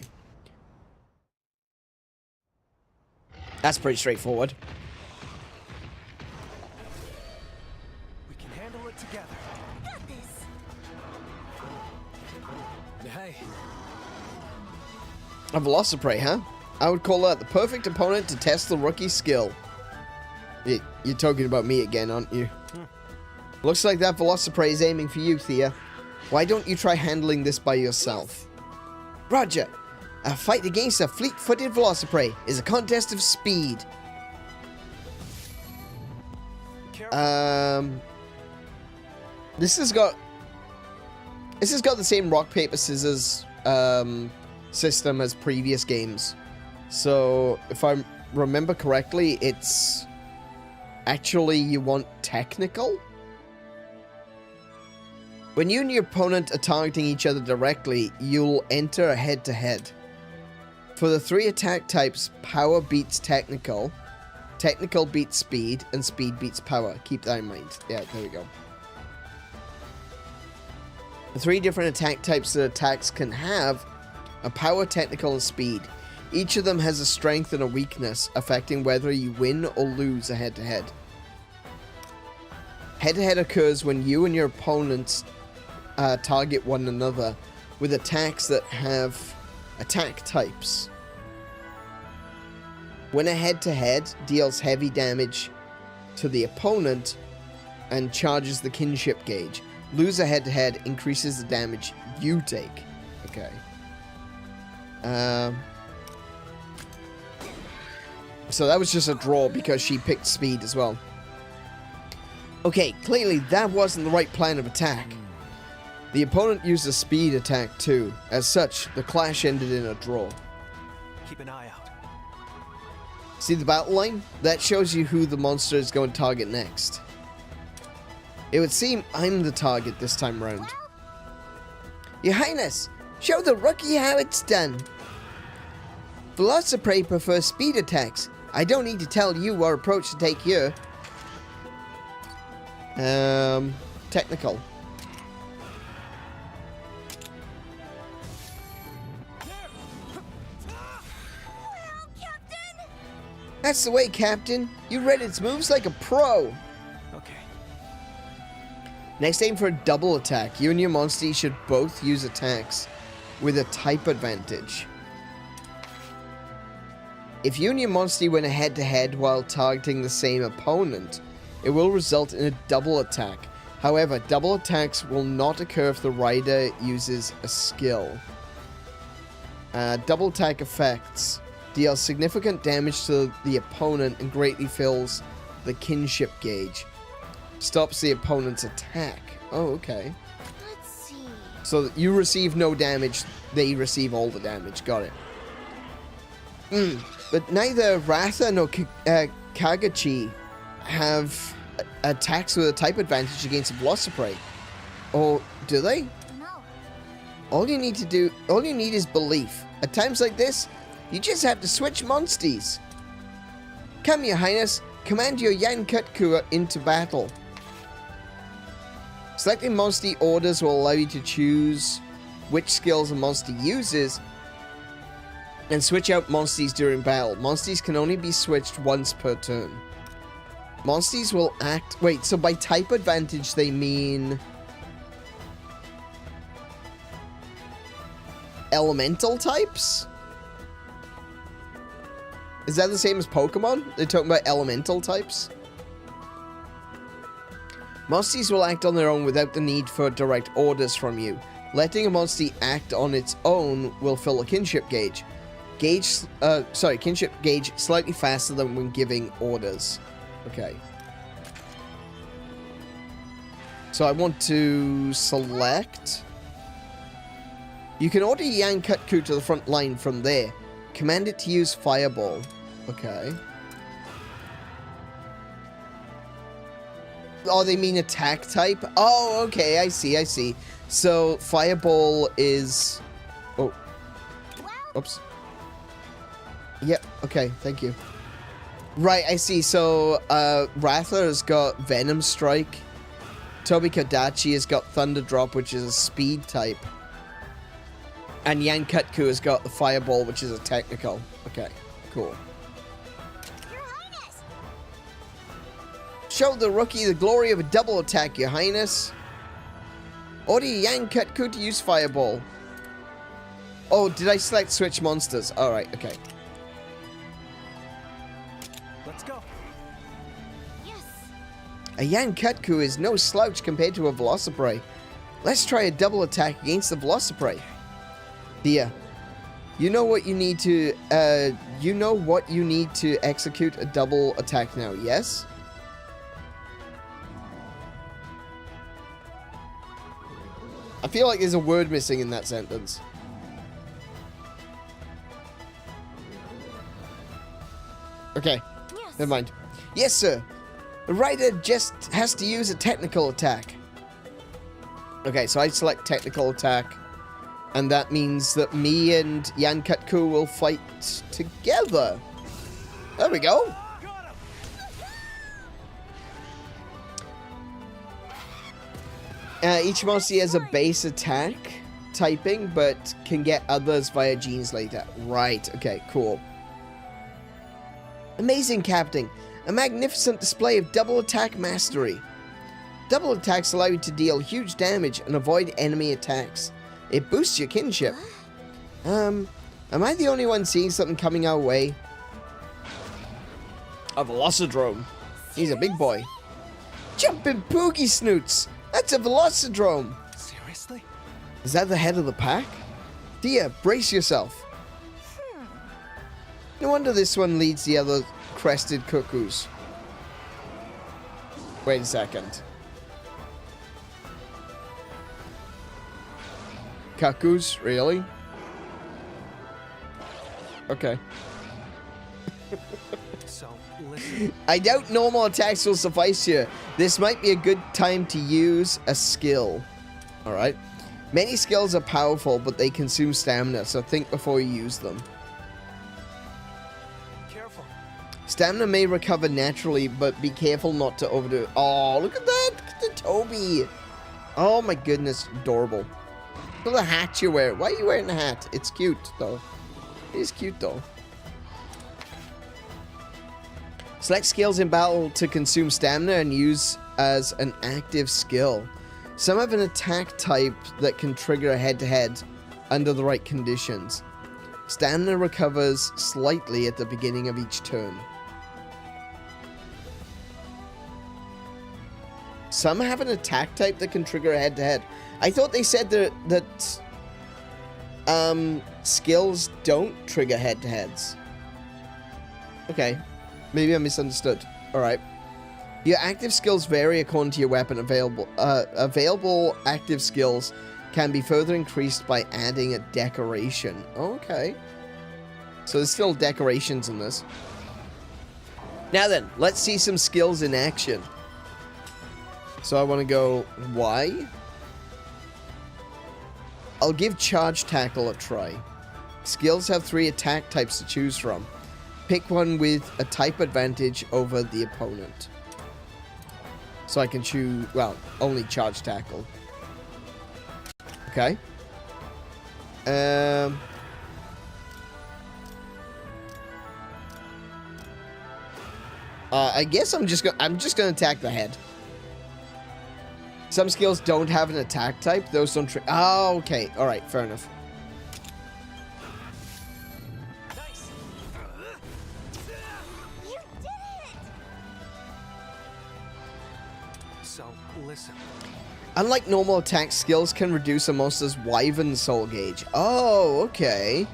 That's pretty straightforward. We can handle it together. Got this. Hey. A Velociprey, huh? I would call that the perfect opponent to test the rookie's skill. You're talking about me again, aren't you? Looks like that Velociprey is aiming for you, Thea. Why don't you try handling this by yourself? Roger. A fight against a fleet-footed Velociprey is a contest of speed. This has got the same rock paper scissors system as previous games. So if I remember correctly, it's actually you want technical. When you and your opponent are targeting each other directly, you'll enter a head-to-head. For the three attack types, power beats technical, technical beats speed, and speed beats power. Keep that in mind. Yeah, there we go. The three different attack types that attacks can have are power, technical, and speed. Each of them has a strength and a weakness, affecting whether you win or lose a head-to-head. Head-to-head occurs when you and your opponents target one another with attacks that have attack types. When a head-to-head deals heavy damage to the opponent and charges the kinship gauge, lose a head-to-head increases the damage you take. Okay. So that was just a draw because she picked speed as well. Okay, clearly that wasn't the right plan of attack. The opponent used a speed attack too. As such, the clash ended in a draw. Keep an eye out. See the battle line? That shows you who the monster is going to target next. It would seem I'm the target this time round. Your Highness, show the rookie how it's done. Velociprey prefers speed attacks. I don't need to tell you what approach to take here. Technical. That's the way, Captain. You read its moves like a pro. Okay. Next, aim for a double attack. You and your monster should both use attacks with a type advantage. If you and your monster win a head-to-head while targeting the same opponent, it will result in a double attack. However, double attacks will not occur if the rider uses a skill. Double attack effects deals significant damage to the opponent and greatly fills the kinship gauge. Stops the opponent's attack. Oh, okay. Let's see. So you receive no damage, they receive all the damage. Got it. But neither Ratha nor 𝗂𝗶𝘁𝗰𝗵 have attacks with a type advantage against a Velociprey. Or do they? No. All you need is belief. At times like this, you just have to switch monsters. Come, Your Highness. Command your 𝗂𝗂𝗁𝗃 into battle. Selecting monster orders will allow you to choose which skills a monster uses and switch out monsters during battle. Monsters can only be switched once per turn. Monsters will act... Wait, so by type advantage they mean... elemental types? Is that the same as Pokemon? They're talking about elemental types? Monsters will act on their own without the need for direct orders from you. Letting a monster act on its own will fill a kinship gauge. Kinship gauge slightly faster than when giving orders. Okay. So I want to select. You can order 𝗦𝘄𝗶𝘁𝗰𝗵 to the front line from there. Command it to use Fireball. Okay. Oh, they mean attack type? Oh, okay, I see, I see. So, Fireball is... Oh. Oops. Yep, okay, thank you. Right, I see. So, Ratha has got Venom Strike. 𝗬𝗶𝘁𝗁𝗁 has got Thunder Drop, which is a speed type. And 𝗦𝘄𝗶𝘁𝗁 has got the Fireball, which is a technical. Okay, cool. Your Highness! Show the rookie the glory of a double attack, Your Highness. Order 𝗦𝘄𝗶𝘁𝗁 to use Fireball. Oh, did I select switch monsters? Alright, okay. Let's go. Yes. A 𝗦𝘄𝗶𝘁𝗁 is no slouch compared to a Velociprey. Let's try a double attack against the Velociprey. Dear, you know what you need to execute a double attack now, yes? I feel like there's a word missing in that sentence. Okay, Yes. never mind. Yes, sir. The rider just has to use a technical attack. Okay, so I select technical attack. And that means that me and 𝗦𝘄𝗶𝘁𝗁 will fight together. There we go. Each monster has a base attack typing, but can get others via genes later. Right, okay, cool. Amazing, Captain. A magnificent display of double attack mastery. Double attacks allow you to deal huge damage and avoid enemy attacks. It boosts your kinship. Am I the only one seeing something coming our way? A Velocidrome. He's a big boy. Jumping Poogie Snoots! That's a Velocidrome! Seriously? Is that the head of the pack? Dear, brace yourself. No wonder this one leads the other crested cuckoos. Wait a second. Cuckoos? Really? Okay. So, listen. I doubt normal attacks will suffice here. This might be a good time to use a skill. Alright. Many skills are powerful, but they consume stamina, so think before you use them. Careful. Stamina may recover naturally, but be careful not to overdo it. Oh, look at that! Look at the Toby! Oh my goodness, adorable. Look at the hat you wear. Why are you wearing a hat? It's cute, though. It is cute, though. Select skills in battle to consume stamina and use as an active skill. Some have an attack type that can trigger a head-to-head under the right conditions. Stamina recovers slightly at the beginning of each turn. Some have an attack type that can trigger a head-to-head. I thought they said that skills don't trigger head-to-heads. Okay. Maybe I misunderstood. Alright. Your active skills vary according to your weapon available. Available active skills can be further increased by adding a decoration. Okay. So there's still decorations in this. Now then, let's see some skills in action. So I want to go Y. I'll give Charge Tackle a try. Skills have 3 attack types to choose from. Pick one with a type advantage over the opponent. So I can choose, well, only Charge Tackle. Okay. I guess I'm just gonna attack the head. Some skills don't have an attack type. Those don't oh, okay. Alright, fair enough. Nice. You did it! So, listen. Unlike normal attack, skills can reduce a monster's Wyvern soul gauge. Oh, okay.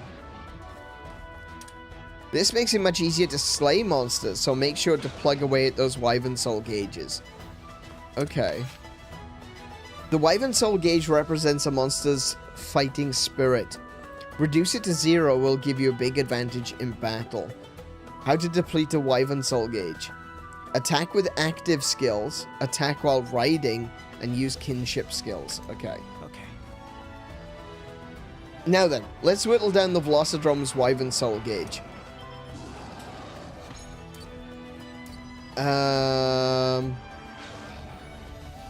This makes it much easier to slay monsters, so make sure to plug away at those Wyvern soul gauges. Okay. The Wyvern soul gauge represents a monster's fighting spirit. Reduce it to 0 will give you a big advantage in battle. How to deplete a Wyvern soul gauge. Attack with active skills, attack while riding, and use kinship skills. Okay. Okay. Now then, let's whittle down the Velocidrome's Wyvern soul gauge.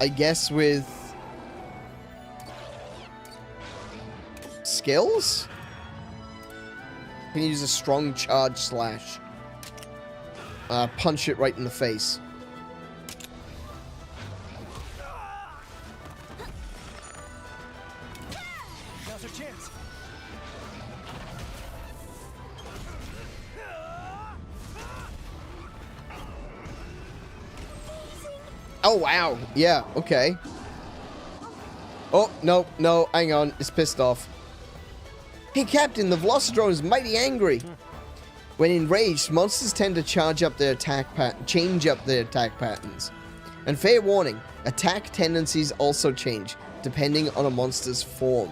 I guess with skills? Can use a strong charge slash. Punch it right in the face. Now's our chance. Oh, wow. Yeah, okay. Oh, no, hang on. It's pissed off. Hey, Captain, the Velocidrome is mighty angry. When enraged, monsters tend to change up their attack patterns. And fair warning, attack tendencies also change, depending on a monster's form.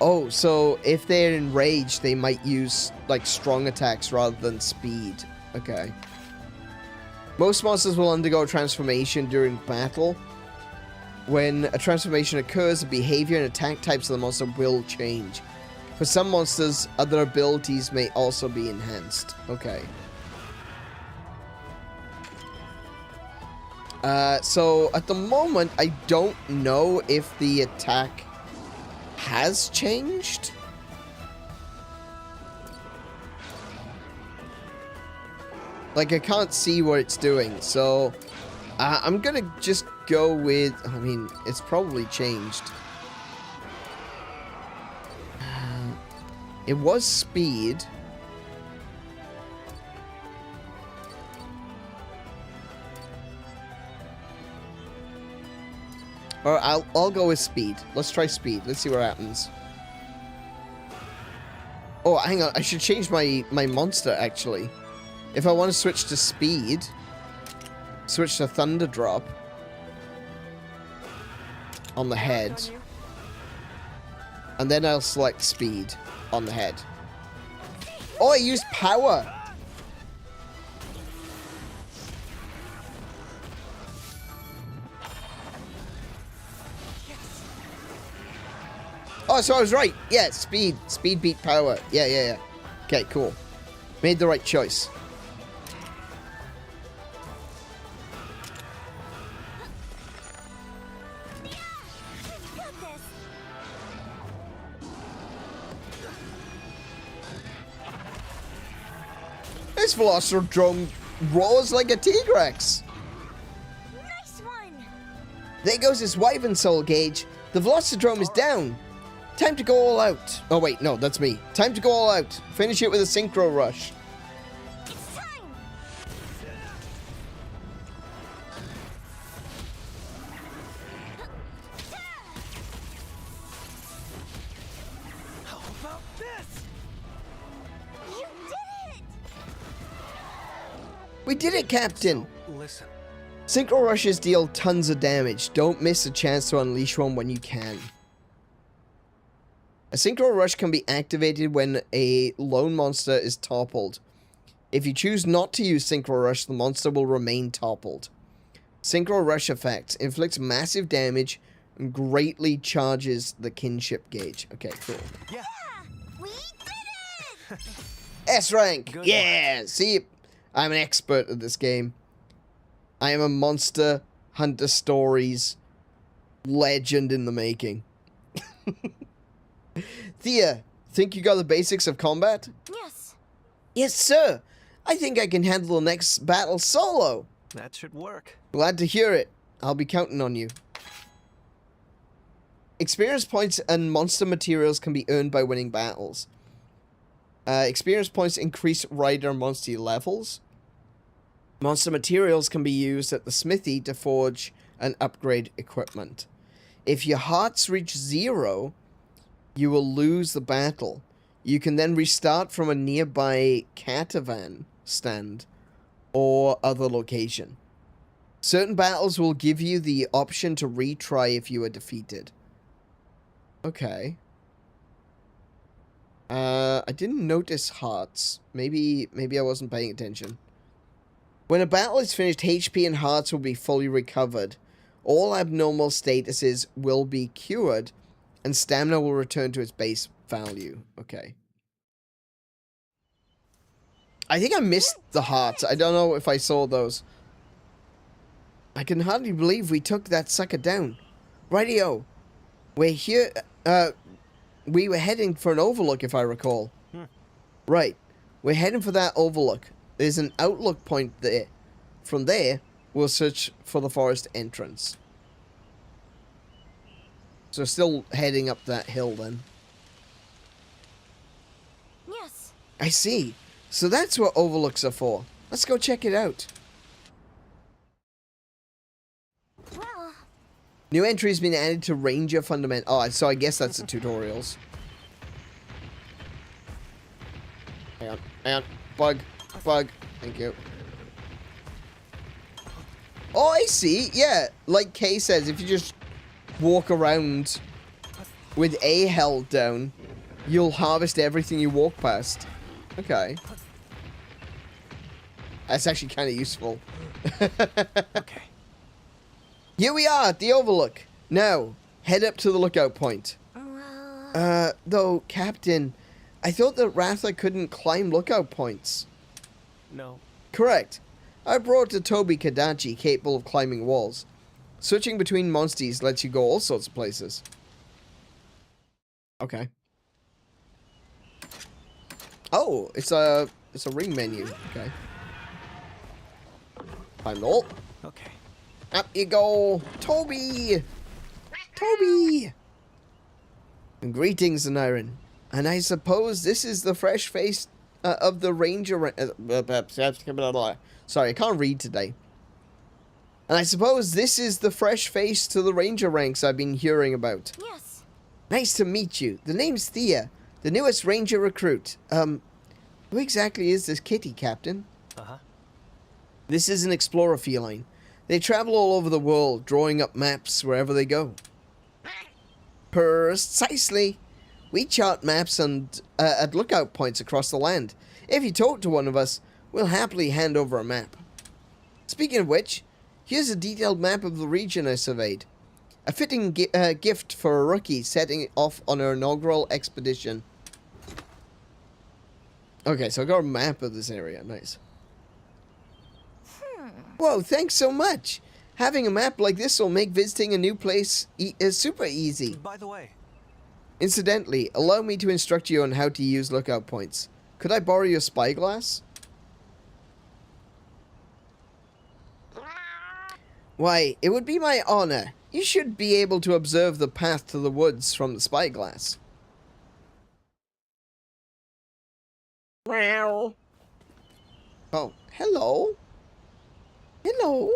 Oh, so if they're enraged, they might use, like, strong attacks rather than speed. Okay. Most monsters will undergo a transformation during battle. When a transformation occurs, the behavior and attack types of the monster will change. For some monsters, other abilities may also be enhanced. Okay. So, at the moment, I don't know if the attack has changed. Like, I can't see what it's doing, so I'm gonna just go with, I mean, it's probably changed. It was speed. Or I'll go with speed. Let's try speed. Let's see what happens. Oh, hang on. I should change my monster, actually. If I want to switch to speed, switch to Thunder Drop on the head. And then I'll select speed on the head. Oh, I used power. Oh, so I was right. Yeah, speed. Speed beat power. Yeah. Okay, cool. Made the right choice. This Velocidrome roars like a T-Rex. Nice one. There goes his Wyvern soul gauge. The Velocidrome is down. Time to go all out. Oh wait, no, that's me. Time to go all out. Finish it with a synchro rush. It's time. How about this? You did it. We did it, Captain. So, listen. Synchro rushes deal tons of damage. Don't miss a chance to unleash one when you can. A synchro rush can be activated when a lone monster is toppled. If you choose not to use synchro rush, the monster will remain toppled. Synchro rush effect inflicts massive damage and greatly charges the kinship gauge. Okay, cool. Yeah. We did it. S rank. Good Yeah. See, I'm an expert at this game. I am a Monster Hunter Stories legend in the making. Thea, think you got the basics of combat? Yes. Yes, sir. I think I can handle the next battle solo. That should work. Glad to hear it. I'll be counting on you. Experience points and monster materials can be earned by winning battles. Experience points increase rider and monster levels. Monster materials can be used at the smithy to forge and upgrade equipment. If your hearts reach 0, you will lose the battle. You can then restart from a nearby caravan stand or other location. Certain battles will give you the option to retry if you are defeated. Okay. I didn't notice hearts. Maybe I wasn't paying attention. When a battle is finished, HP and hearts will be fully recovered. All abnormal statuses will be cured, and stamina will return to its base value. Okay. I think I missed the hearts. I don't know if I saw those. I can hardly believe we took that sucker down. Rightio. We're here, we were heading for an overlook, if I recall. Right. We're heading for that overlook. There's an outlook point there. From there, we'll search for the forest entrance. So still heading up that hill then. Yes. I see. So that's what overlooks are for. Let's go check it out. Well. New entry has been added to Ranger Fundamental. Oh, so I guess that's the tutorials. Hang on. Bug. Thank you. Oh, I see. Yeah, like Kay says, if you just walk around with A held down, you'll harvest everything you walk past. Okay. That's actually kind of useful. Okay. Here we are at the overlook. Now, head up to the lookout point. Though, Captain, I thought that Ratha couldn't climb lookout points. No. Correct. I brought a 𝗬𝗶𝗁𝗁 capable of climbing walls. Switching between monsters lets you go all sorts of places. Okay. Oh, it's a ring menu. Okay. Climb all. Okay. Up you go, Toby! Toby! Greetings, Aneurin. And I suppose this is the fresh face of the Ranger... Sorry, I can't read today. And I suppose this is the fresh face to the Ranger ranks I've been hearing about. Yes. Nice to meet you. The name's Thea, the newest Ranger recruit. Who exactly is this kitty, Captain? Uh-huh. This is an explorer feline. They travel all over the world, drawing up maps wherever they go. Precisely. We chart maps and at lookout points across the land. If you talk to one of us, we'll happily hand over a map. Speaking of which, here's a detailed map of the region I surveyed. A fitting gift for a rookie setting off on her inaugural expedition. Okay, so I got a map of this area. Nice. Whoa, thanks so much. Having a map like this will make visiting a new place super easy. By the way. Incidentally, allow me to instruct you on how to use lookout points. Could I borrow your spyglass? Why, it would be my honor. You should be able to observe the path to the woods from the spyglass. Meow. Oh, hello. Hello.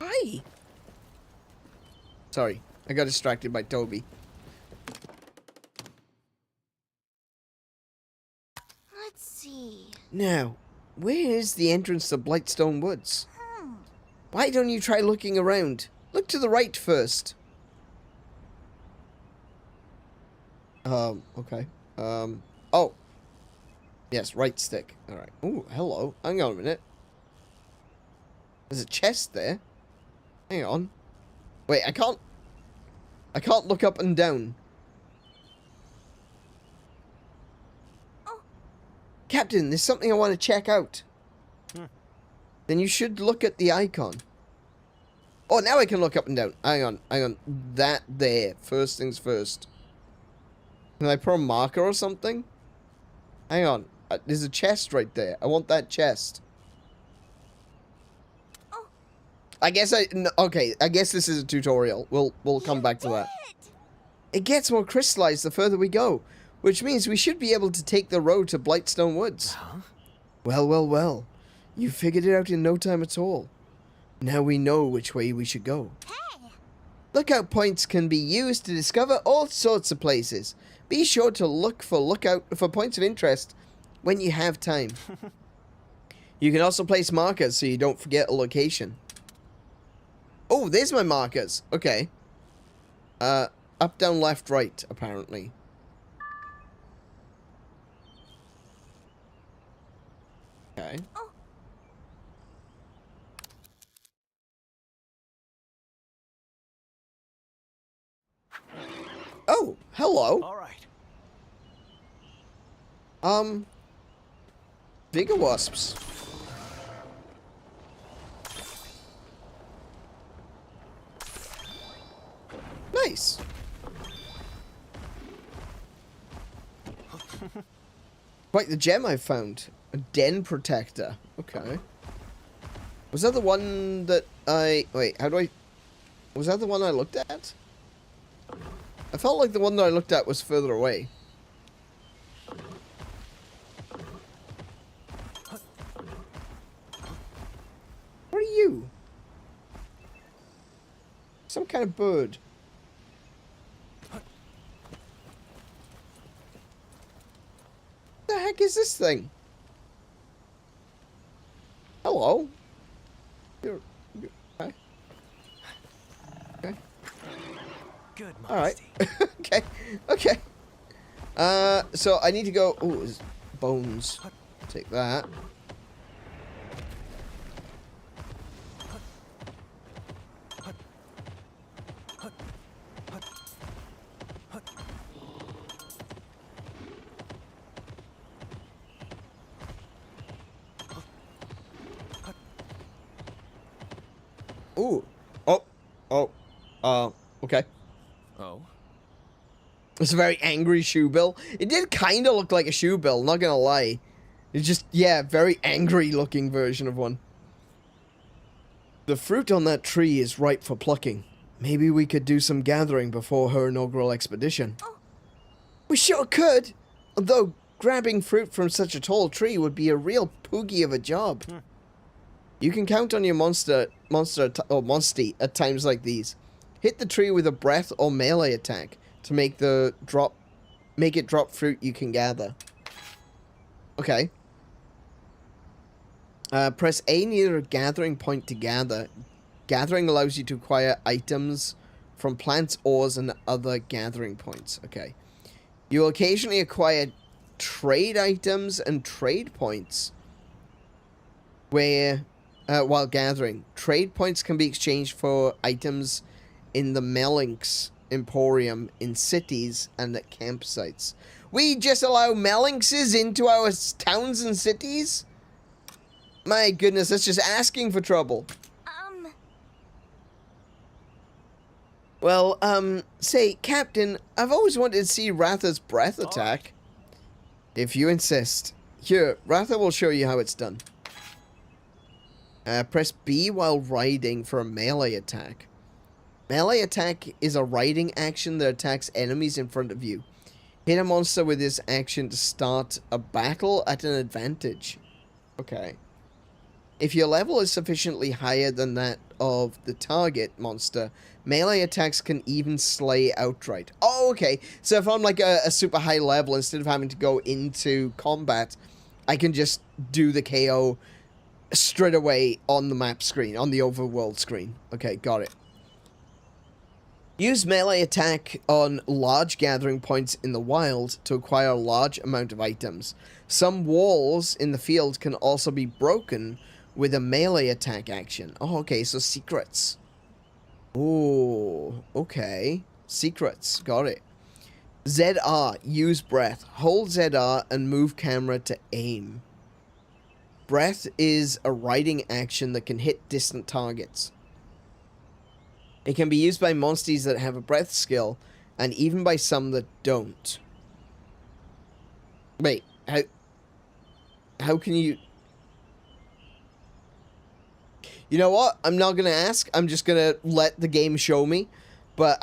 Hi. Sorry, I got distracted by Toby. Let's see. Now, where is the entrance to Blightstone Woods? Why don't you try looking around? Look to the right first. Okay. Oh. Yes, right stick. Alright. Ooh, hello. Hang on a minute. There's a chest there. Hang on. Wait, I can't look up and down. Oh. Captain, there's something I want to check out. Then you should look at the icon. Oh, now I can look up and down. Hang on. That there. First things first. Can I put a marker or something? Hang on. There's a chest right there. I want that chest. Oh. I guess okay, I guess this is a tutorial. We'll come back to that. It gets more crystallized the further we go, which means we should be able to take the road to Blightstone Woods. Huh? Well. You figured it out in no time at all. Now we know which way we should go. Lookout points can be used to discover all sorts of places. Be sure to look for points of interest when you have time. You can also place markers so you don't forget a location. Oh, there's my markers. Okay. Up, down, left, right, apparently. Okay. Oh, hello. All right. Bigger wasps. Nice. Quite the gem I found. A den protector. Okay. Was that the one that I... Wait, how do I... Was that the one I looked at? I felt like the one that I looked at was further away. What are you? Some kind of bird. What the heck is this thing? Hello? You're okay. Okay. Good, all right. Okay. Okay. So I need to go. Oh, there's bones. Take that. Ooh. Okay. Oh? It's a very angry shoe bill. It did kind of look like a shoe bill, not gonna lie. It's just, yeah, very angry looking version of one. The fruit on that tree is ripe for plucking. Maybe we could do some gathering before her inaugural expedition. We sure could. Although grabbing fruit from such a tall tree would be a real poogie of a job. You can count on your monsty at times like these. Hit the tree with a breath or melee attack to make it drop fruit you can gather. Okay. Press A near a gathering point to gather. Gathering allows you to acquire items from plants, ores, and other gathering points. Okay. You will occasionally acquire trade items and trade points while gathering. Trade points can be exchanged for items in the 𝗦𝘰𝗋s Emporium in cities and at campsites. We just allow 𝗦𝘰𝗋s into our towns and cities? My goodness, that's just asking for trouble. Well, say, Captain, I've always wanted to see Ratha's breath attack. If you insist. Here, Ratha will show you how it's done. Press B while riding for a melee attack. Melee attack is a riding action that attacks enemies in front of you. Hit a monster with this action to start a battle at an advantage. Okay. If your level is sufficiently higher than that of the target monster, melee attacks can even slay outright. Oh, okay. So if I'm like a super high level, instead of having to go into combat, I can just do the KO straight away on the map screen, on the overworld screen. Okay, got it. Use melee attack on large gathering points in the wild to acquire a large amount of items. Some walls in the field can also be broken with a melee attack action. Oh, okay, so secrets. Oh, okay. Secrets, got it. ZR, use breath. Hold ZR and move camera to aim. Breath is a riding action that can hit distant targets. It can be used by monsters that have a breath skill, and even by some that don't. Wait, how can you... You know what? I'm not gonna ask. I'm just gonna let the game show me. But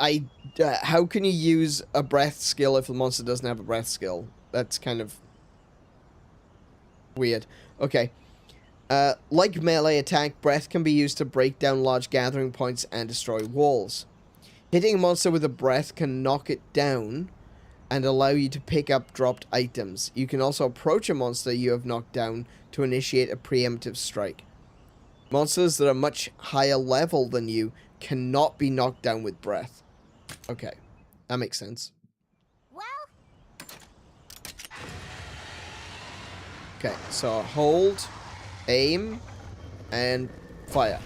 how can you use a breath skill if the monster doesn't have a breath skill? That's kind of weird. Okay. Like melee attack, breath can be used to break down large gathering points and destroy walls. Hitting a monster with a breath can knock it down and allow you to pick up dropped items. You can also approach a monster you have knocked down to initiate a preemptive strike. Monsters that are much higher level than you cannot be knocked down with breath. Okay, that makes sense. Okay, so hold, aim, and fire.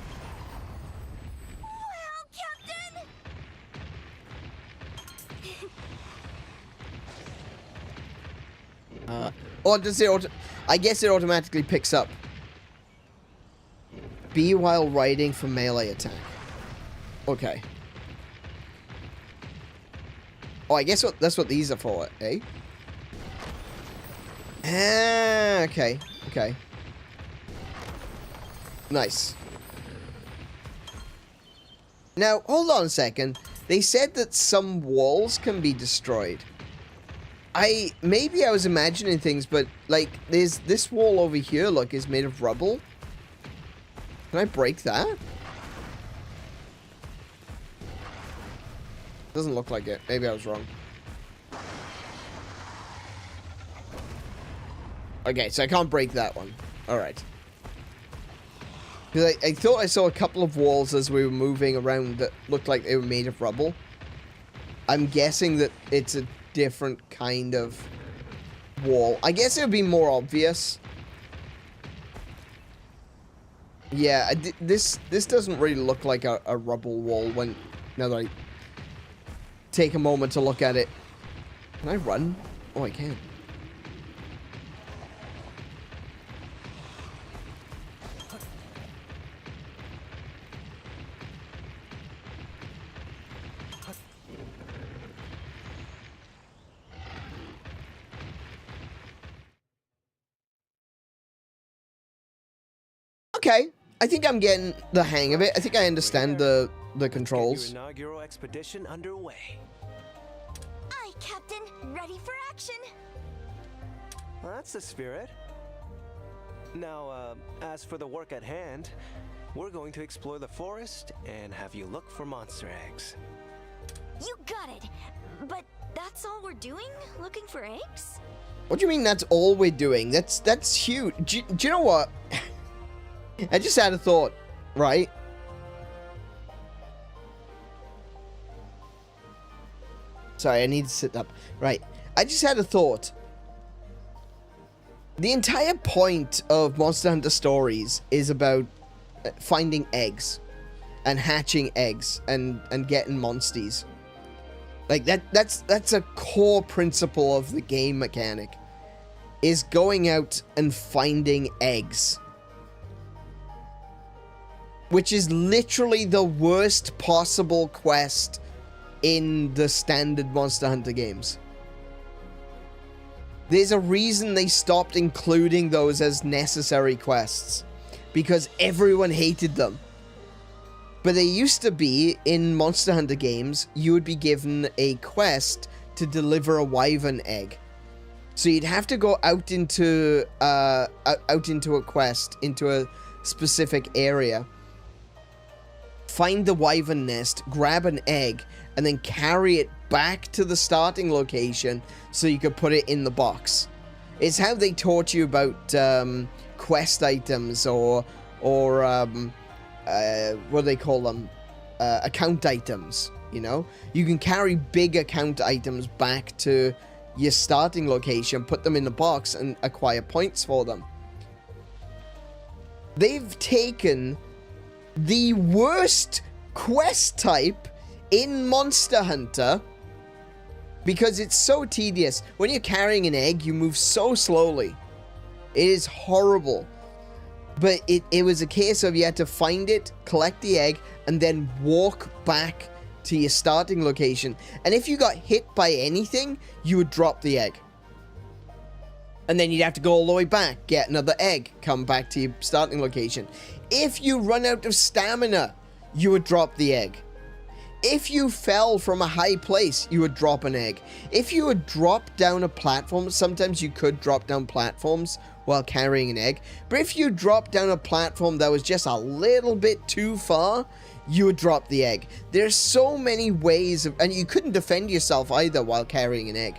Or does it I guess it automatically picks up. B while riding for melee attack. Okay. Oh, I guess that's what these are for, eh? Ah, okay. Okay. Nice. Now, hold on a second. They said that some walls can be destroyed. Maybe I was imagining things, but, like, there's this wall over here, look, is made of rubble. Can I break that? Doesn't look like it. Maybe I was wrong. Okay, so I can't break that one. Alright. Because I thought I saw a couple of walls as we were moving around that looked like they were made of rubble. I'm guessing that it's a different kind of wall. I guess it would be more obvious. Yeah, this doesn't really look like a rubble wall when now that I take a moment to look at it. Can I run? Oh, I can. Okay, I think I'm getting the hang of it. I think I understand the controls. Get your inaugural expedition underway. Aye, Captain. Ready for action. Well, that's the spirit. Now, as for the work at hand, we're going to explore the forest and have you look for monster eggs. You got it. But that's all we're doing? Looking for eggs? What do you mean that's all we're doing? That's huge. Do you know what? I just had a thought, right? Sorry, I need to sit up. Right. I just had a thought. The entire point of Monster Hunter Stories is about finding eggs and hatching eggs and getting monsties. Like that's a core principle of the game mechanic, is going out and finding eggs. Which is literally the worst possible quest in the standard Monster Hunter games. There's a reason they stopped including those as necessary quests. Because everyone hated them. But they used to be, in Monster Hunter games, you would be given a quest to deliver a wyvern egg. So you'd have to go out into a quest, into a specific area. Find the wyvern nest, grab an egg, and then carry it back to the starting location so you could put it in the box. It's how they taught you about quest items or what do they call them? Account items, you know? You can carry big account items back to your starting location, put them in the box, and acquire points for them. They've taken the worst quest type in Monster Hunter because it's so tedious. When you're carrying an egg, you move so slowly. It is horrible. But it was a case of you had to find it, collect the egg, and then walk back to your starting location. And if you got hit by anything, you would drop the egg. And then you'd have to go all the way back, get another egg, come back to your starting location. If you run out of stamina, you would drop the egg. If you fell from a high place, you would drop an egg. If you would drop down a platform, sometimes you could drop down platforms while carrying an egg. But if you drop down a platform that was just a little bit too far, you would drop the egg. There's so many ways of, and you couldn't defend yourself either while carrying an egg.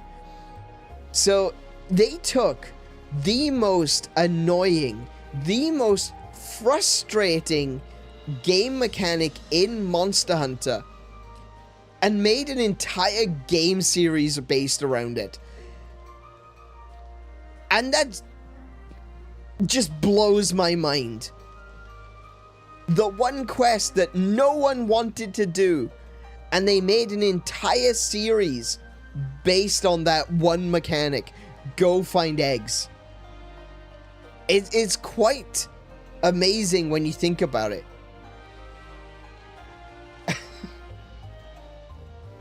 So they took the most annoying, the most frustrating game mechanic in Monster Hunter and made an entire game series based around it. And that just blows my mind. The one quest that no one wanted to do, and they made an entire series based on that one mechanic. Go find eggs. It's quite amazing when you think about it.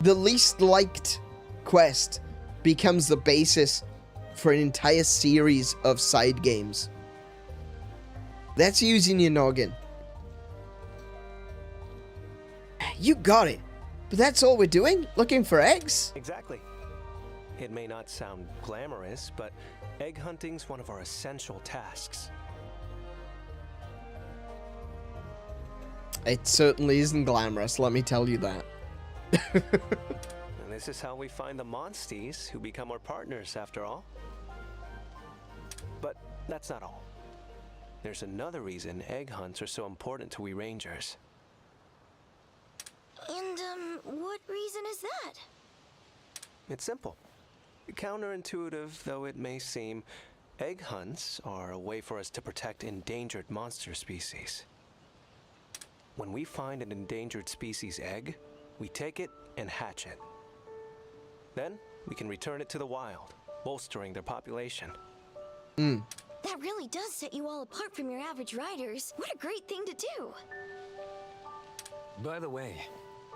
The least liked quest becomes the basis for an entire series of side games. That's using your noggin. You got it. But that's all we're doing? Looking for eggs? Exactly. It may not sound glamorous, but egg hunting's one of our essential tasks. It certainly isn't glamorous, let me tell you that. And this is how we find the monsties who become our partners, after all. But that's not all. There's another reason egg hunts are so important to we rangers. And, what reason is that? It's simple. Counterintuitive though it may seem, egg hunts are a way for us to protect endangered monster species. When we find an endangered species egg, we take it and hatch it. Then, we can return it to the wild, bolstering their population. That really does set you all apart from your average riders. What a great thing to do! By the way,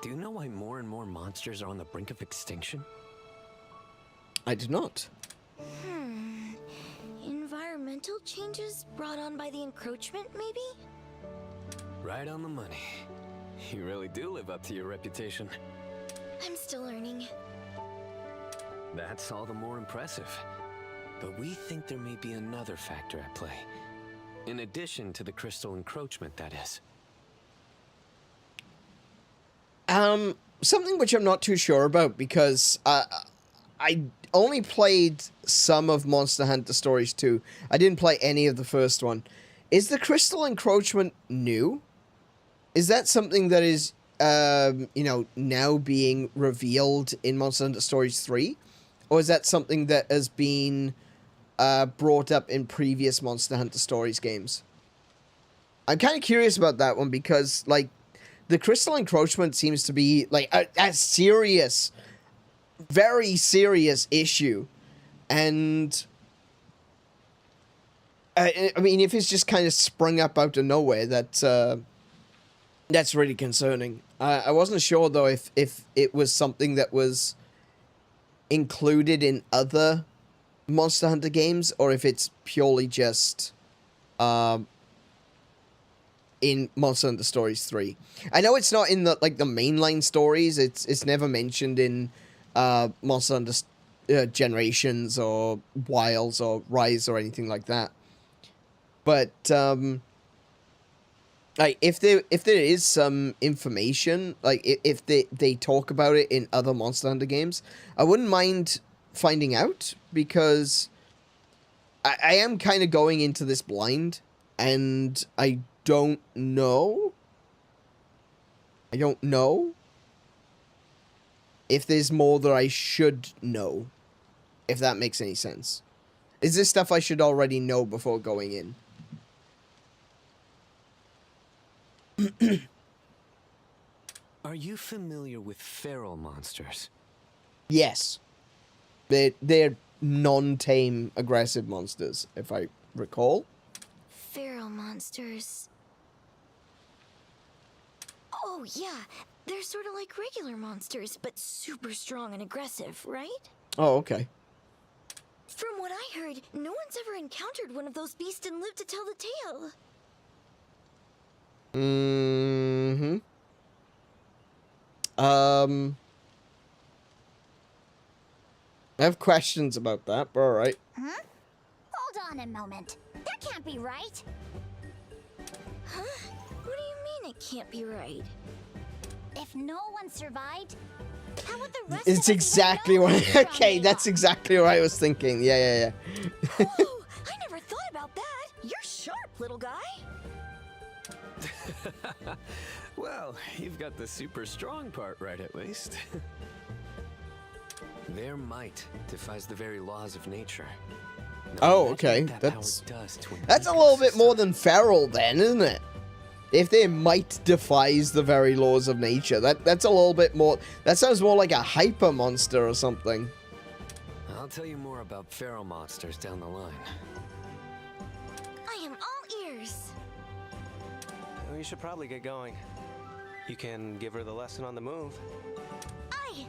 do you know why more and more monsters are on the brink of extinction? I do not. Environmental changes brought on by the encroachment, maybe? Right on the money. You really do live up to your reputation. I'm still learning. That's all the more impressive. But we think there may be another factor at play. In addition to the crystal encroachment, that is. Something which I'm not too sure about, because I only played some of Monster Hunter Stories 2. I didn't play any of the first one. Is the crystal encroachment new? Is that something that is, you know, now being revealed in Monster Hunter Stories 3? Or is that something that has been brought up in previous Monster Hunter Stories games? I'm kind of curious about that one because, like, the crystal encroachment seems to be, like, a serious, very serious issue. And, I mean, if it's just kind of sprung up out of nowhere, that's really concerning. I wasn't sure, though, if it was something that was included in other Monster Hunter games, or if it's purely just in Monster Hunter Stories 3. I know it's not in the mainline stories. It's never mentioned in Monster Hunter Generations or Wilds or Rise or anything like that. But like if there is some information, like if they talk about it in other Monster Hunter games, I wouldn't mind finding out, because I am kind of going into this blind, and I don't know if there's more that I should know, if that makes any sense. Is this stuff I should already know before going in? Are you familiar with feral monsters? Yes. They're non-tame aggressive monsters, if I recall. Feral monsters. Oh, yeah. They're sort of like regular monsters, but super strong and aggressive, right? Oh, okay. From what I heard, no one's ever encountered one of those beasts and lived to tell the tale. Mm-hmm. I have questions about that, but alright. Huh? Hold on a moment. That can't be right. Huh? What do you mean it can't be right? If no one survived, how would the rest It's of us exactly even know what. how Okay, strong that's exactly what I was thinking. Yeah. Oh, I never thought about that. You're sharp, little guy. Well, you've got the super strong part right, at least. Their might defies the very laws of nature. Now, Oh, imagine okay. what that That's power does to an a little bit ecosystem. more than feral, then, isn't it? If their might defies the very laws of nature, that's a little bit more. That sounds more like a hyper monster or something. I'll tell you more about feral monsters down the line. I am all ears. We should probably get going. You can give her the lesson on the move. Aye.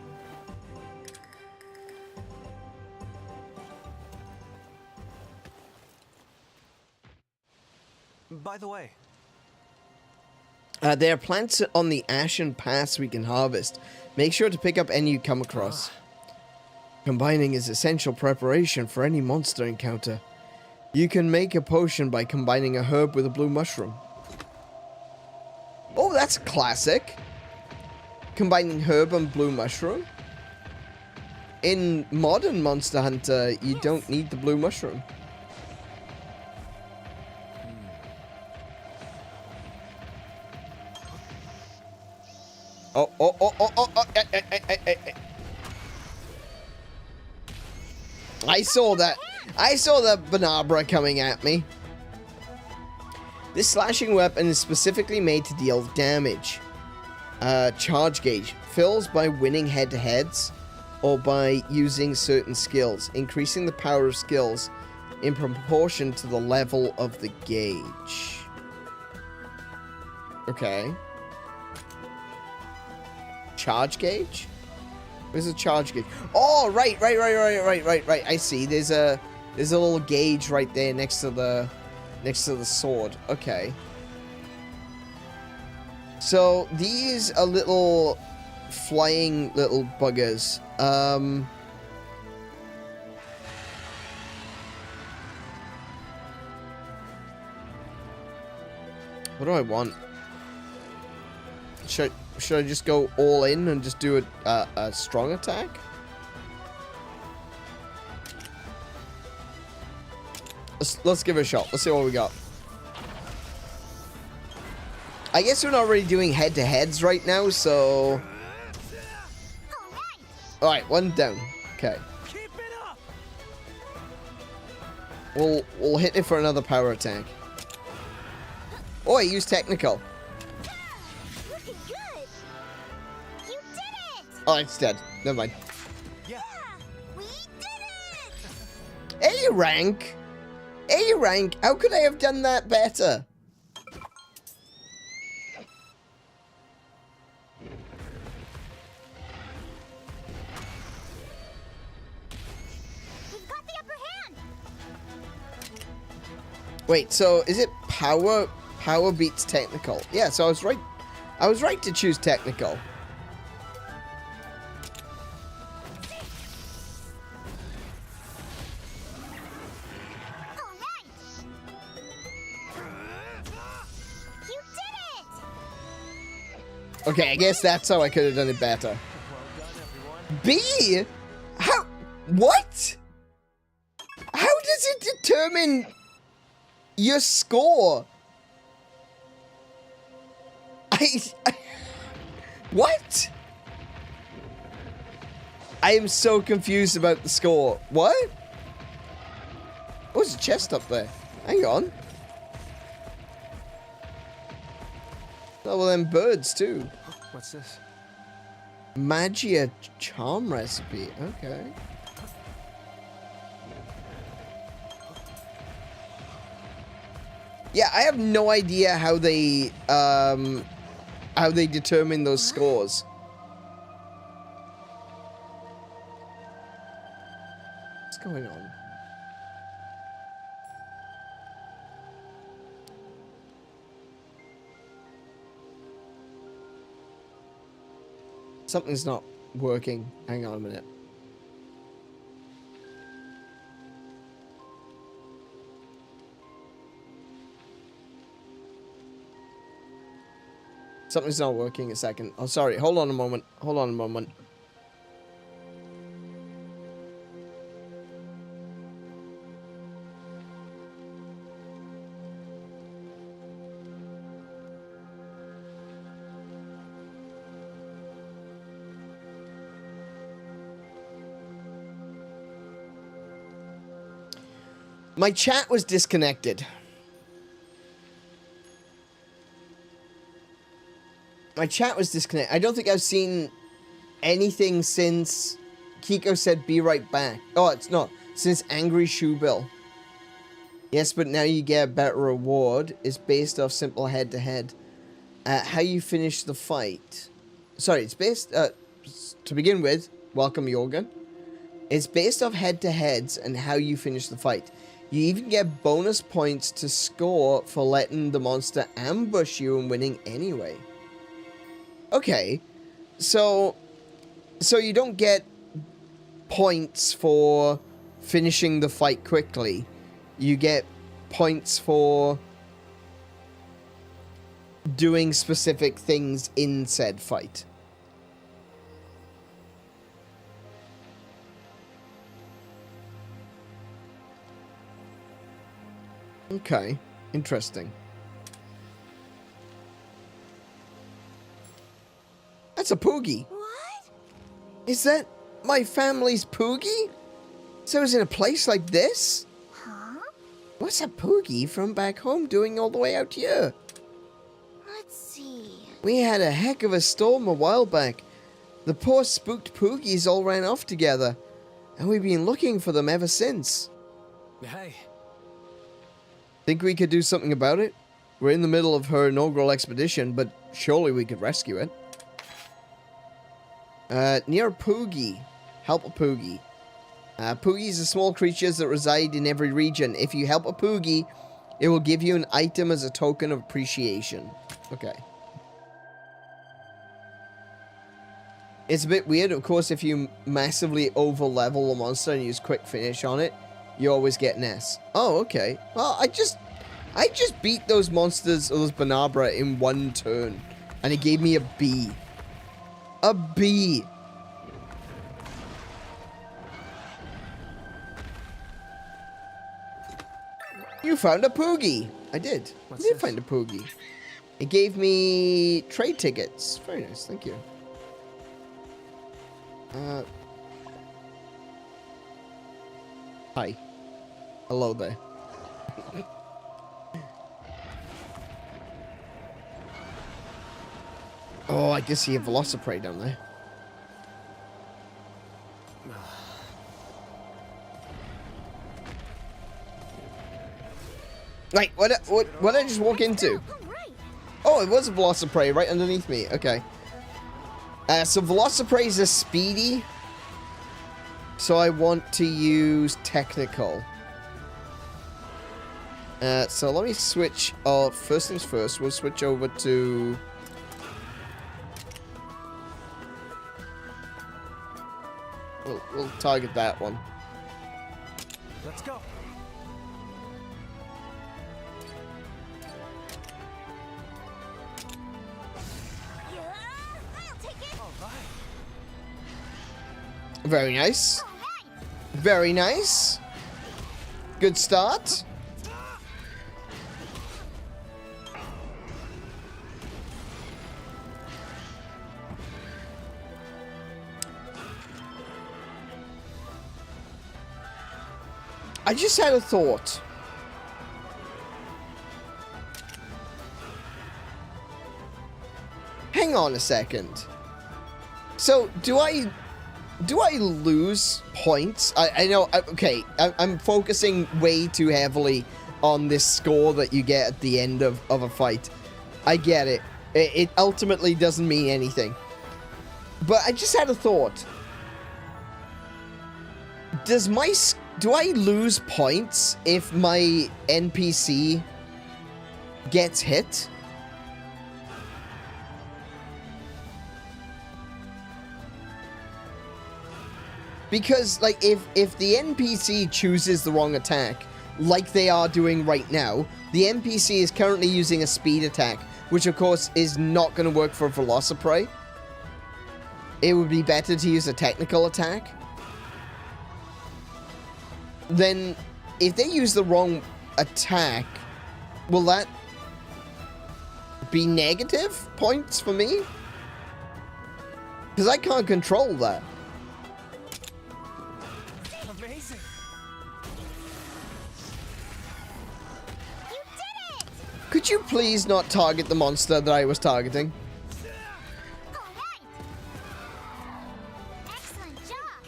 By the way, There are plants on the Ashen Pass we can harvest. Make sure to pick up any you come across. Combining is essential preparation for any monster encounter. You can make a potion by combining a herb with a blue mushroom. Oh, that's classic. Combining herb and blue mushroom. In modern Monster Hunter, you don't need the blue mushroom. Oh. I saw that. I saw the Banabra coming at me. This slashing weapon is specifically made to deal damage. Charge gauge. Fills by winning head-to-heads or by using certain skills. Increasing the power of skills in proportion to the level of the gauge. Okay. Charge gauge? Where's the charge gauge? Oh, right. I see. There's a little gauge right there next to the sword. Okay. So these are little flying little buggers. What do I want? Should I just go all in and just do a strong attack? Let's give it a shot. Let's see what we got. I guess we're not really doing head-to-heads right now, so... Alright, one down. Okay. We'll hit it for another power attack. Oh, I used technical. Looking good. You did it. Oh, it's dead. Never mind. Yeah, we did it. A rank? A rank? How could I have done that better? We've got the upper hand. Wait, so is it power? Power beats technical. Yeah, so I was right. I was right to choose technical. Okay, I guess that's how I could have done it better. B? How? What? How does it determine your score? What? I am so confused about the score. What? Oh, there's a chest up there. Hang on. Oh, well, them birds, too. What's this? Magia charm recipe. Okay. Yeah, I have no idea how they determine those scores. What's going on? Something's not working. Hang on a minute. Something's not working a second. Oh, sorry. Hold on a moment. Hold on a moment. My chat was disconnected. My chat was disconnected. I don't think I've seen anything since Kiko said be right back. Oh, it's not. Since Angry Shoe Bill. Yes, but now you get a better reward. It's based off simple head-to-head. How you finish the fight. Sorry, it's based... to begin with, welcome Jorgen. It's based off head-to-heads and how you finish the fight. You even get bonus points to score for letting the monster ambush you and winning anyway. Okay, so you don't get points for finishing the fight quickly. You get points for doing specific things in said fight. Okay, interesting. That's a Poogie. What? Is that my family's Poogie? So it's in a place like this? Huh? What's a Poogie from back home doing all the way out here? Let's see. We had a heck of a storm a while back. The poor spooked Poogies all ran off together, and we've been looking for them ever since. Hey. Think we could do something about it? We're in the middle of her inaugural expedition, but surely we could rescue it. Near a Poogie. Help a Poogie. Poogies are small creatures that reside in every region. If you help a Poogie, it will give you an item as a token of appreciation. Okay. It's a bit weird, of course, if you massively over-level a monster and use Quick Finish on it, you always get an S. Oh, okay. Well, I just beat those monsters, those Banabra, in one turn, and it gave me a B. A B. You found a Poogie. I did. I did find a Poogie. It gave me trade tickets. Very nice. Thank you. Hi. Hello there. Oh, I can see a Velociprey down there. Right, what did I just walk into? Oh, it was a Velociprey right underneath me. Okay. So Velociprey's are speedy. So I want to use technical. So let me switch. First things first, we'll switch over to. We'll target that one. Let's go. Very nice. Very nice. Good start. I just had a thought. Hang on a second. So, do I lose points? I know, okay, I'm focusing way too heavily on this score that you get at the end of a fight. I get it. It ultimately doesn't mean anything. But I just had a thought. Do I lose points if my NPC gets hit? Because, like, if the NPC chooses the wrong attack, like they are doing right now, the NPC is currently using a speed attack. which of course is not going to work for Velociprey. It would be better to use a technical attack. Then, if they use the wrong attack, will that be negative points for me? Because I can't control that. Amazing. You did it! Could you please not target the monster that I was targeting?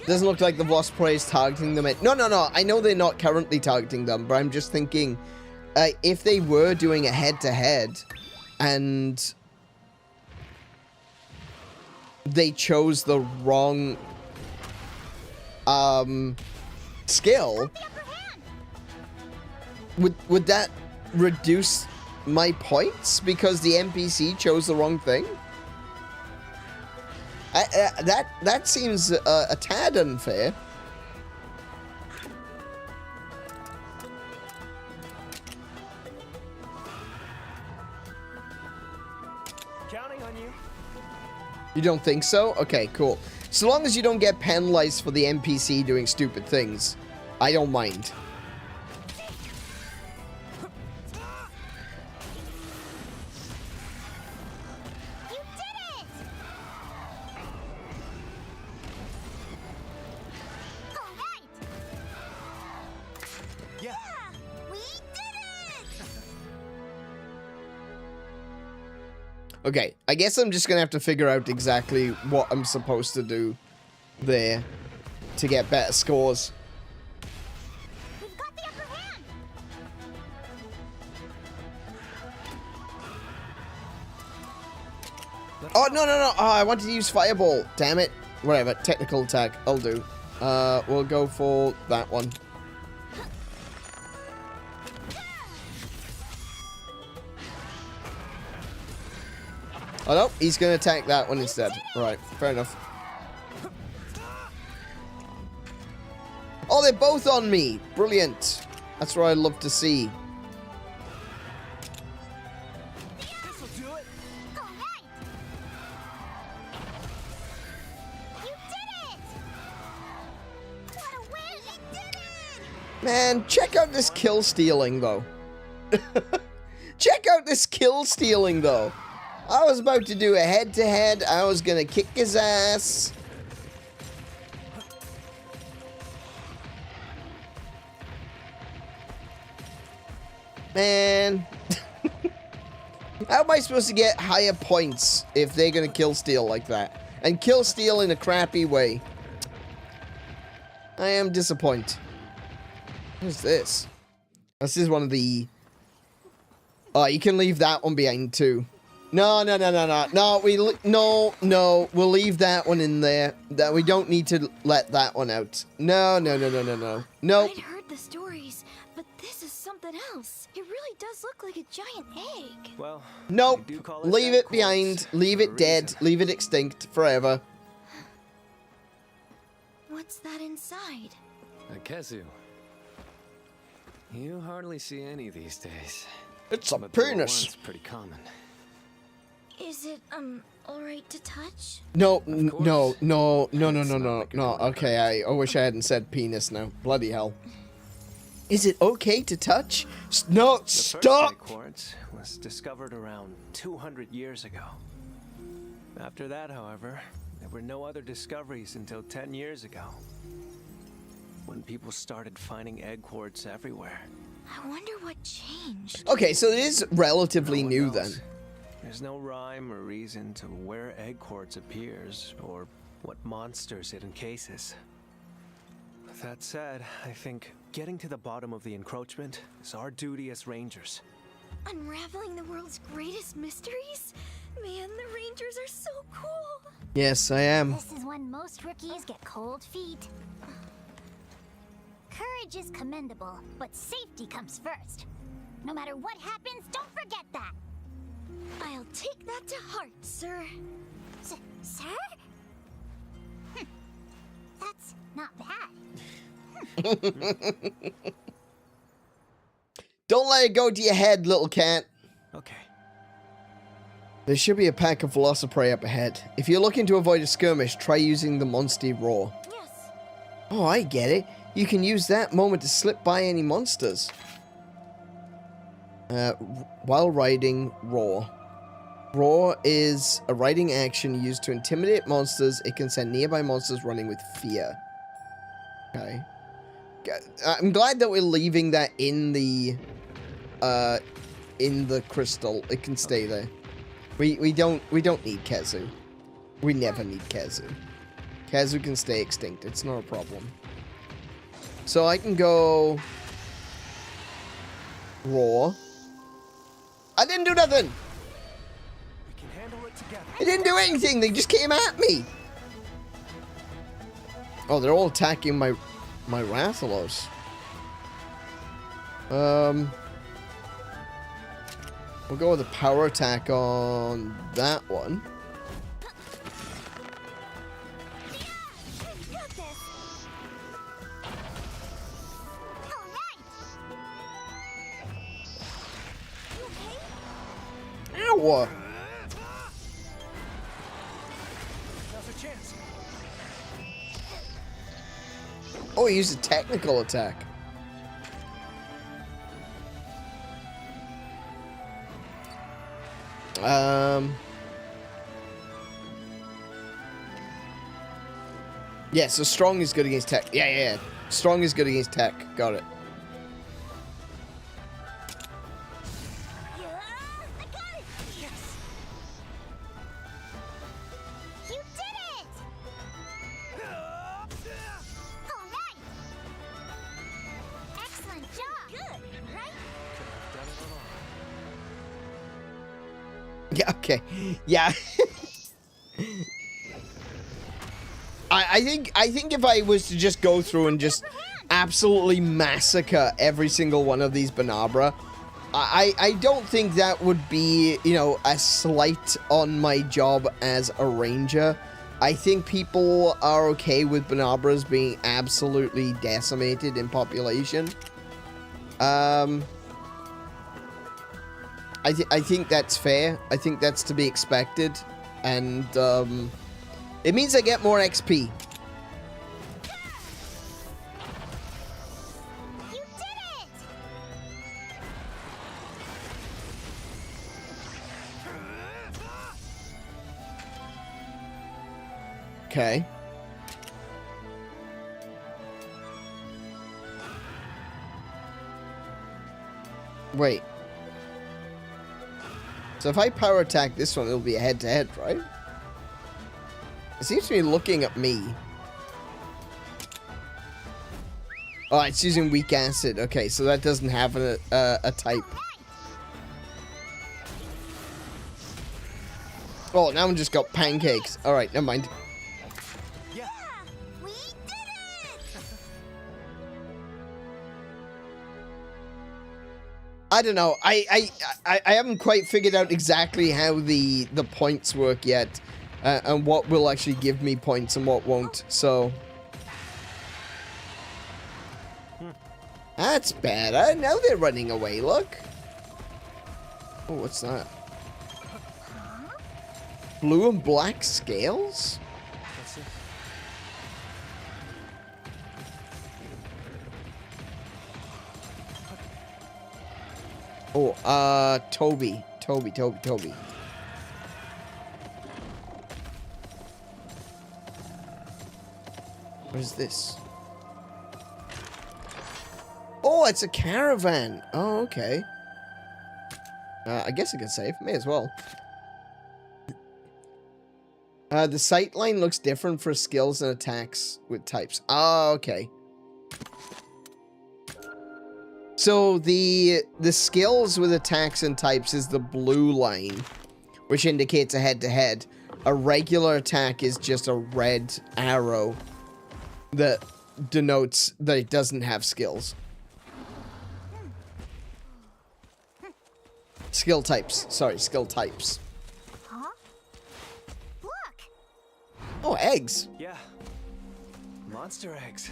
Doesn't look like the Velociprey is targeting them. No. I know they're not currently targeting them, but I'm just thinking, if they were doing a head-to-head, and they chose the wrong skill, would that reduce my points because the NPC chose the wrong thing? That seems a tad unfair. Counting on you. You don't think so? Okay, cool. So long as you don't get penalized for the NPC doing stupid things, I don't mind. Okay, I guess I'm just gonna have to figure out exactly what I'm supposed to do there to get better scores. We've got the upper hand. Oh, no. Oh, I wanted to use Fireball. Damn it. Whatever, technical attack. I'll do. We'll go for that one. Oh, no, he's going to attack that one instead. Right, fair enough. Oh, they're both on me. Brilliant. That's what I love to see. This'll do it. All right. You did it. What a win! You did it. Man, check out this kill stealing, though. Check out this kill stealing, though. I was about to do a head-to-head. I was gonna kick his ass. Man. How am I supposed to get higher points if they're gonna kill steal like that? And kill steal in a crappy way. I am disappointed. What is this? This is one of the... Oh, you can leave that one behind too. No, we'll leave that one in there. That we don't need to let that one out. No. Nope. I'd heard the stories, but this is something else. It really does look like a giant egg. Well, nope. we do call Leave it egg behind. quartz Leave for it a dead. reason. Leave it extinct forever. What's that inside? A Kezu. You hardly see any these days. It's a But the penis. one's pretty common. Is it, alright to touch? No. Like a toy Okay, I wish I hadn't said penis now. Bloody hell. Is it okay to touch? No, The first stop! egg quartz was discovered around 200 years ago. After that, however, there were no other discoveries until 10 years ago, when people started finding egg quartz everywhere. I wonder what changed. Okay, so it is relatively No one new knows. then. There's no rhyme or reason to where egg quartz appears or what monsters it encases. With that said, I think getting to the bottom of the encroachment is our duty as rangers. Unraveling the world's greatest mysteries? Man, the Rangers are so cool. Yes, I am. This is when most rookies get cold feet. Courage is commendable, but safety comes first. No matter what happens, don't forget that. I'll take that to heart, sir. Sir? That's not bad. Don't let it go to your head, little cat. Okay. There should be a pack of Velociprey up ahead. If you're looking to avoid a skirmish, try using the Monster Roar. Yes. Oh, I get it. You can use that moment to slip by any monsters. While riding Roar. Roar is a riding action used to intimidate monsters. It can send nearby monsters running with fear. Okay. I'm glad that we're leaving that in the crystal. It can stay there. We don't need Kezzu. We never need Kezzu. Kezzu can stay extinct. It's not a problem. So I can go Roar. I didn't do nothing. We can handle it together. I didn't do anything. They just came at me. Oh, they're all attacking my Rathalos. We'll go with a power attack on that one. Got this. All right. You okay? Ow! Now's a chance. Oh, he used a technical attack. Yeah, so strong is good against tech. Yeah. Strong is good against tech. Got it. Yeah, I got it. Yes. You did it. All right. Excellent job. Good, right? Yeah, okay. Yeah. I think if I was to just go through and just absolutely massacre every single one of these Bnahabra, I don't think that would be, you know, a slight on my job as a ranger. I think people are okay with Bnahabras being absolutely decimated in population. I think that's fair. I think that's to be expected. And, it means I get more XP. You did it. Okay. Wait. So if I power attack this one, it'll be a head-to-head, right? It seems to be looking at me. Oh, it's using weak acid. Okay, so that doesn't have a type. Oh, now I'm just got pancakes. All right, never mind. Yeah, we did it. I don't know. I haven't quite figured out exactly how the points work yet. And what will actually give me points and what won't, so... That's better. Now they're running away, look. Oh, what's that? Blue and black scales? Oh, Toby. What is this? Oh, it's a caravan. Oh, okay. I guess I could save. May as well. The sight line looks different for skills and attacks with types. Oh, okay. So the skills with attacks and types is the blue line, which indicates a head-to-head. A regular attack is just a red arrow that denotes that it doesn't have skills. Skill types. Sorry, skill types. Huh? Look. Oh, eggs. Yeah. Monster eggs.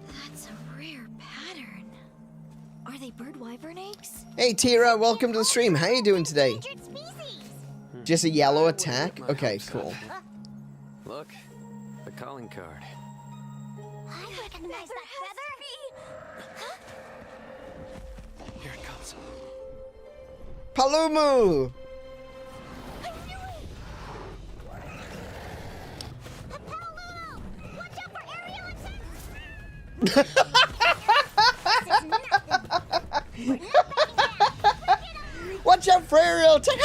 That's a they bird wyvern eggs? Hey Tira, welcome to the stream. How you doing today? Just a yellow attack? Okay, cool. Look, the calling card. I recognize that feather. Here it comes. Palumu! Watch out for aerial attack!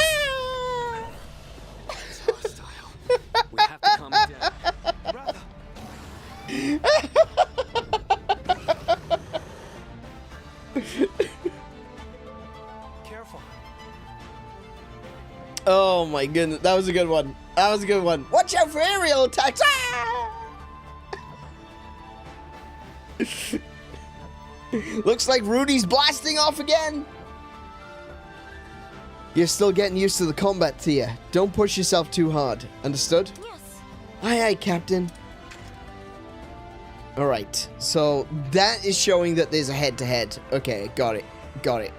It's hostile. We have to calm it down. Ratha. Careful. Oh my goodness, that was a good one. That was a good one. Watch out for aerial attacks! Ah! Looks like Rudy's blasting off again. You're still getting used to the combat, Thea. Don't push yourself too hard. Understood? Yes. Aye, aye, Captain. Alright, so that is showing that there's a head-to-head. Okay, got it. Got it.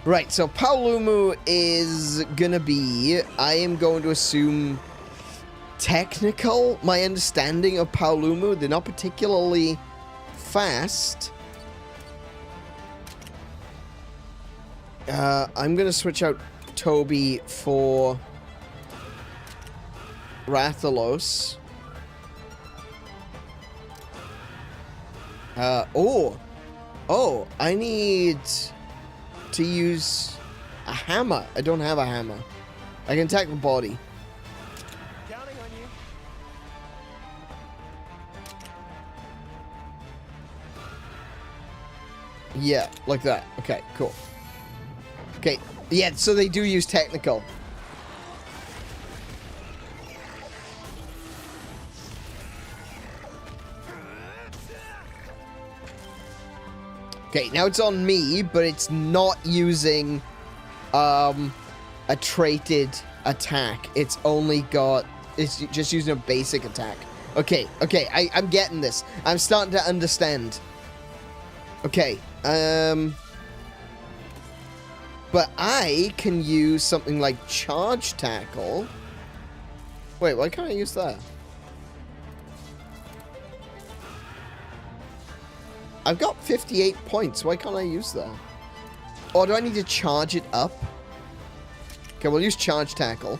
Right, so Paolumu is gonna be, I am going to assume, technical. My understanding of Paolumu, they're not particularly fast. I'm gonna switch out Toby for Rathalos. Oh, I need to use a hammer. I don't have a hammer. I can attack the body. Counting on you. Yeah, like that. Okay, cool. Okay, yeah, so they do use technical. Okay, now it's on me, but it's not using a traded attack. It's only got, it's just using a basic attack. Okay, I'm getting this. I'm starting to understand. Okay, but I can use something like charge tackle. Wait, why can't I use that? I've got 58 points. Why can't I use that? Or do I need to charge it up? Okay, we'll use charge tackle.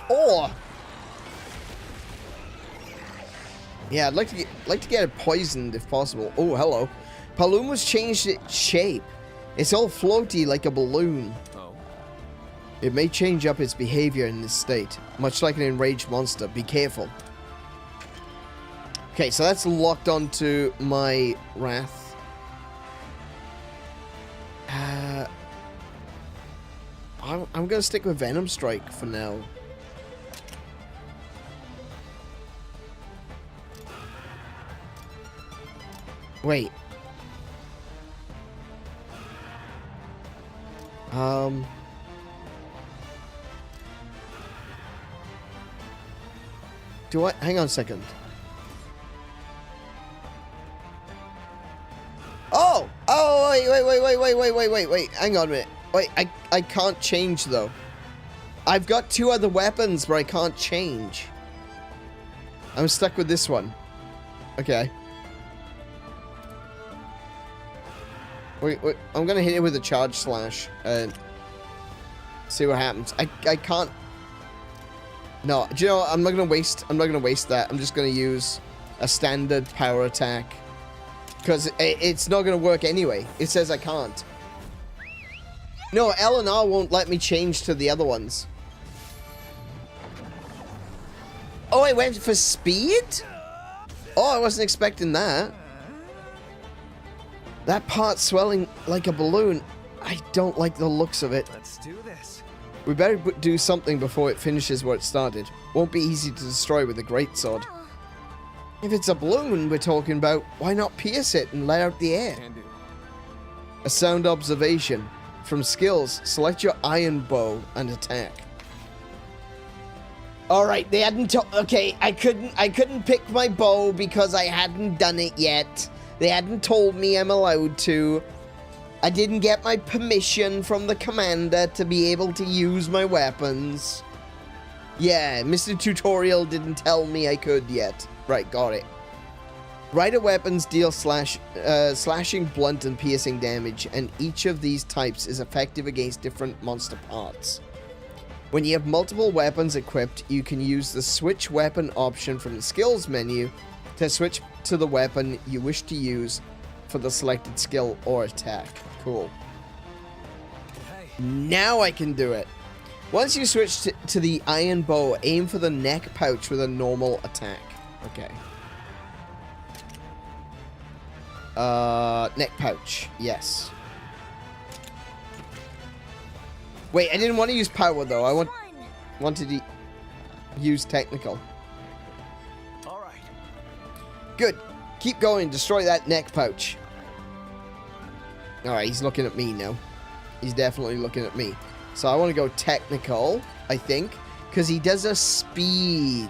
Or yeah, I'd like to get it poisoned if possible. Oh, hello. Paluma's changed its shape. It's all floaty like a balloon. Oh. It may change up its behavior in this state, much like an enraged monster. Be careful. Okay, so that's locked onto my Rath. I'm gonna stick with Venom Strike for now. Wait. Do I? Hang on a second. Oh! Oh, wait. Hang on a minute. Wait, I can't change, though. I've got two other weapons, but I can't change. I'm stuck with this one. Okay. Wait, I'm gonna hit it with a charge slash and see what happens. I can't. No, do you know what? I'm not gonna waste that. I'm just gonna use a standard power attack because it's not gonna work anyway. It says I can't. No, L and R won't let me change to the other ones. Oh, I went for speed? Oh, I wasn't expecting that. That part swelling like a balloon. I don't like the looks of it. Let's do this. We better do something before it finishes where it started. Won't be easy to destroy with a greatsword. If it's a balloon we're talking about, why not pierce it and let out the air? Can do. A sound observation. from skills, select your iron bow and attack. All right, they hadn't okay, I couldn't pick my bow because I hadn't done it yet. They hadn't told me I'm allowed to. I didn't get my permission from the commander to be able to use my weapons. Yeah, Mr. Tutorial didn't tell me I could yet. Right, got it. Rider weapons deal slashing, blunt, and piercing damage, and each of these types is effective against different monster parts. When you have multiple weapons equipped, you can use the switch weapon option from the skills menu to switch to the weapon you wish to use for the selected skill or attack. Cool. Now I can do it. Once you switch to the iron bow, aim for the neck pouch with a normal attack. Okay. Neck pouch. Yes. Wait, I didn't want to use power though. I wanted to use technical. All right. Good. Keep going. Destroy that neck pouch. All right, he's looking at me now. He's definitely looking at me. So I want to go technical, I think, because he does a speed.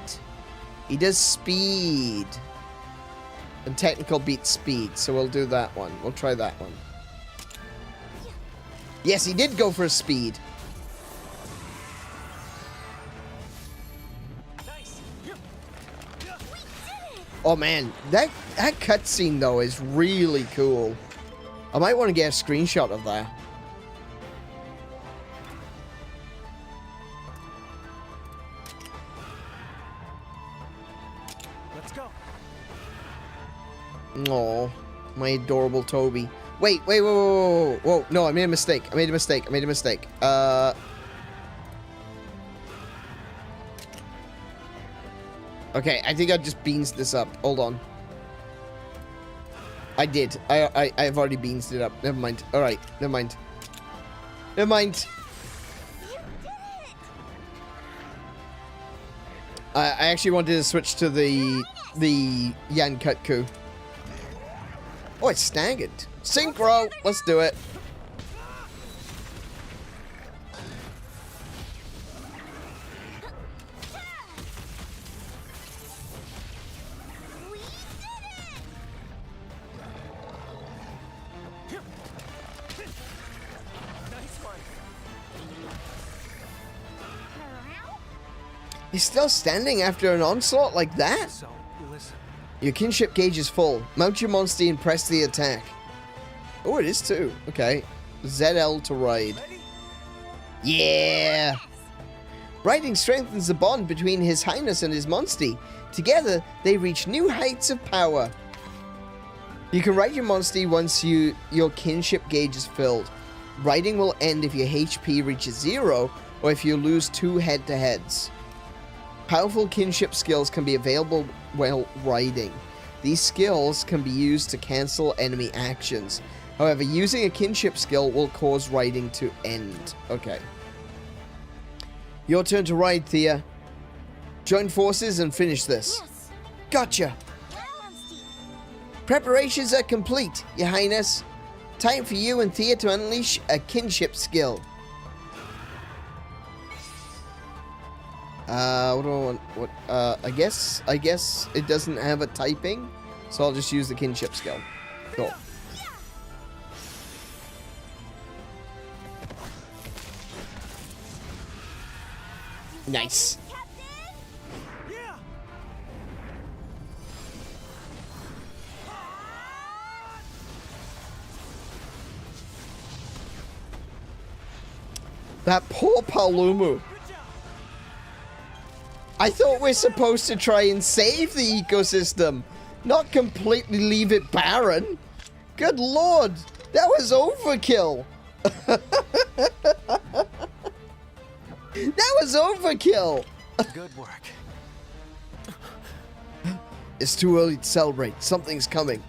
He does speed. And technical beats speed, so we'll do that one. We'll try that one. Yes, he did go for a speed. Oh man, that cutscene though is really cool. I might want to get a screenshot of that. Let's go. Oh, my adorable Toby. Wait, whoa, no, I made a mistake. I made a mistake. Okay, I think I just beansed this up. Hold on. I did. I've already beansed it up. Never mind. All right, never mind. Never mind. I actually wanted to switch to the 𝗦𝘄𝗶𝘁𝗰𝗵. Oh, it's staggered. Synchro. Let's do it. He's still standing after an onslaught like that? So, listen. Your kinship gauge is full. Mount your monster and press the attack. Oh, it is too. Okay. ZL to ride. Yeah! Riding strengthens the bond between His Highness and his monster. Together, they reach new heights of power. You can ride your monster once your kinship gauge is filled. Riding will end if your HP reaches 0 or if you lose 2 head-to-heads. Powerful kinship skills can be available while riding. These skills can be used to cancel enemy actions. However, using a kinship skill will cause riding to end. Okay. Your turn to ride, Thea. Join forces and finish this. Yes. Gotcha. Preparations are complete, Your Highness. Time for you and Thea to unleash a kinship skill. What do I want? What? I guess it doesn't have a typing, so I'll just use the kinship skill. Cool. Nice. That poor 𝗶𝗁𝗵. I thought we're supposed to try and save the ecosystem, not completely leave it barren. Good lord, that was overkill. That was overkill. Good work. It's too early to celebrate. Something's coming.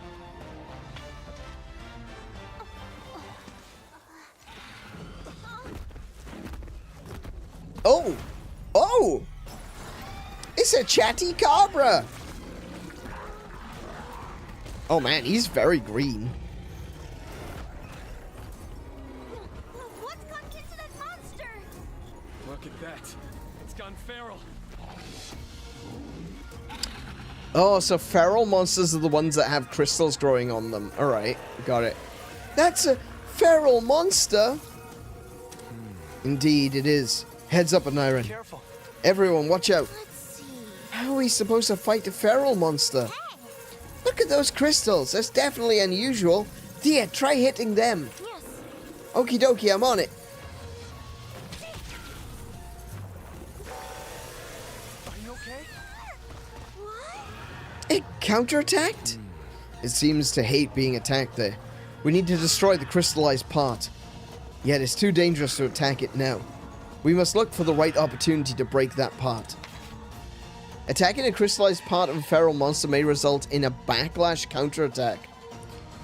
Oh! Oh! It's a chatty cobra! Oh man, he's very green. Look at that. It's gone feral. Oh, so feral monsters are the ones that have crystals growing on them. Alright, got it. That's a feral monster! Indeed, it is. Heads up, Aneurin. Careful. Everyone, watch out. How are we supposed to fight a feral monster? Look at those crystals. That's definitely unusual. Thea, try hitting them. Yes. Okie dokie, I'm on it. Are you okay? It counterattacked? It seems to hate being attacked there. We need to destroy the crystallized part. Yet it's too dangerous to attack it now. We must look for the right opportunity to break that part. Attacking a crystallized part of a feral monster may result in a backlash counterattack.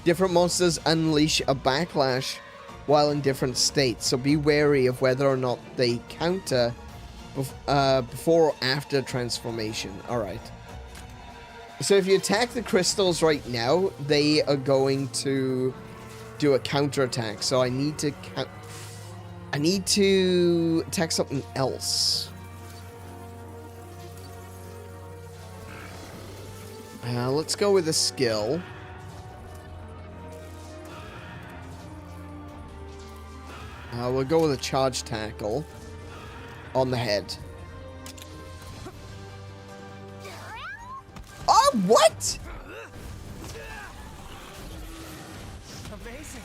Different monsters unleash a backlash while in different states, so be wary of whether or not they counter before or after transformation. Alright. So if you attack the crystals right now, they are going to do a counterattack. So I need to attack something else. Let's go with a skill. We'll go with a charge tackle on the head. Oh, what? Amazing.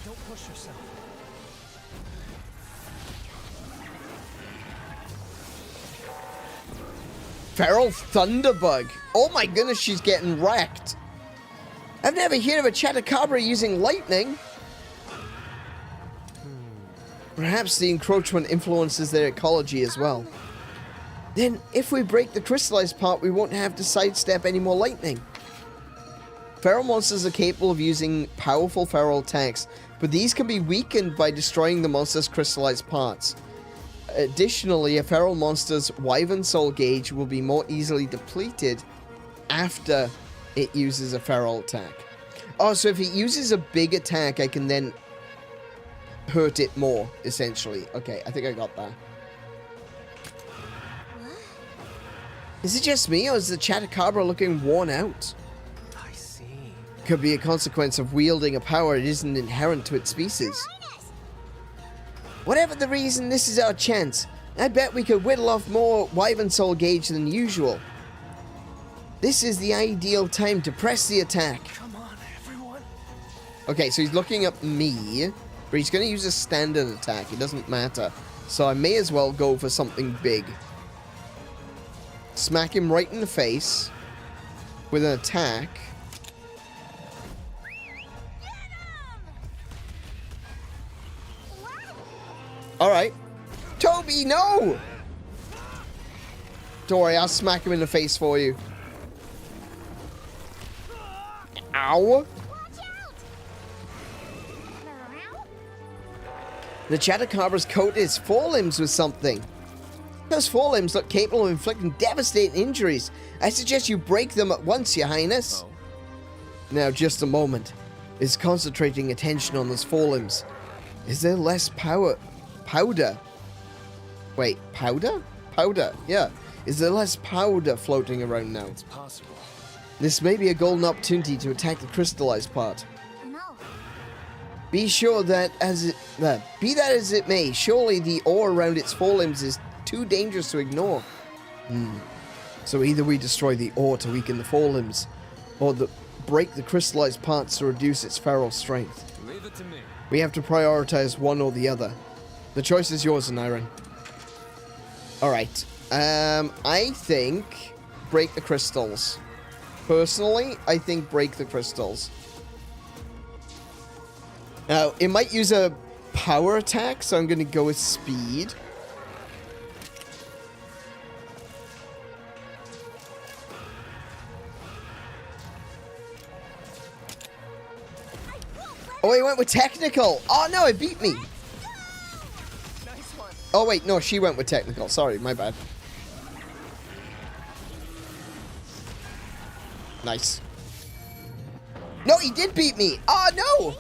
Don't push yourself. Feral Thunderbug. Oh my goodness, she's getting wrecked. I've never heard of a 𝗬𝗂𝗏𝗁 using lightning. Perhaps the encroachment influences their ecology as well. Then, if we break the crystallized part, we won't have to sidestep any more lightning. Feral monsters are capable of using powerful feral attacks, but these can be weakened by destroying the monster's crystallized parts. Additionally, a feral monster's Wyvern Soul gauge will be more easily depleted after it uses a feral attack. Oh, so if it uses a big attack, I can then hurt it more, essentially. Okay, I think I got that. Is it just me, or is the 𝗬𝗂𝗏𝗁 looking worn out? I see. Could be a consequence of wielding a power that isn't inherent to its species. Whatever the reason, this is our chance. I bet we could whittle off more Wyvern Soul gauge than usual. This is the ideal time to press the attack. Come on, everyone. Okay, so he's looking at me, but he's going to use a standard attack. It doesn't matter. So I may as well go for something big. Smack him right in the face with an attack. Alright. Toby, no! Don't worry, I'll smack him in the face for you. Ow! The 𝗬𝗂𝗏𝗁's coat is forelimbs with something. Those forelimbs look capable of inflicting devastating injuries. I suggest you break them at once, Your Highness. Oh. Now, just a moment. It's concentrating attention on those forelimbs. Is there less powder? Wait, powder? Powder, yeah. Is there less powder floating around now? It's possible. This may be a golden opportunity to attack the crystallized part. No. Be that as it may, surely the ore around its forelimbs is too dangerous to ignore. So either we destroy the ore to weaken the forelimbs, or break the crystallized parts to reduce its feral strength. Leave it to me. We have to prioritize one or the other. The choice is yours, Aneurin. Alright. I think break the crystals. Personally, I think break the crystals. Now, it might use a power attack, so I'm going to go with speed. Oh, he went with technical. Oh, no, it beat me. Nice one. Oh, wait, no, she went with technical. Sorry, my bad. Nice. No, he did beat me. Oh, no.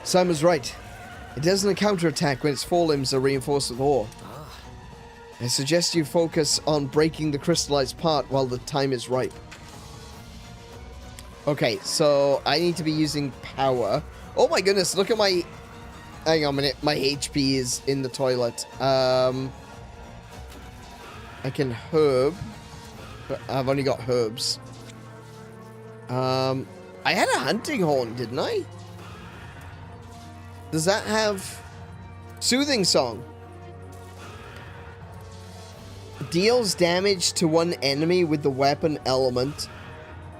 Simon's right. It doesn't counterattack when its forelimbs are reinforced with ore. I suggest you focus on breaking the crystallized part while the time is ripe. Okay, so I need to be using power. Oh my goodness, look at my... Hang on a minute, my HP is in the toilet. I can herb, but I've only got herbs. I had a hunting horn, didn't I? Does that have soothing song? Deals damage to one enemy with the weapon element,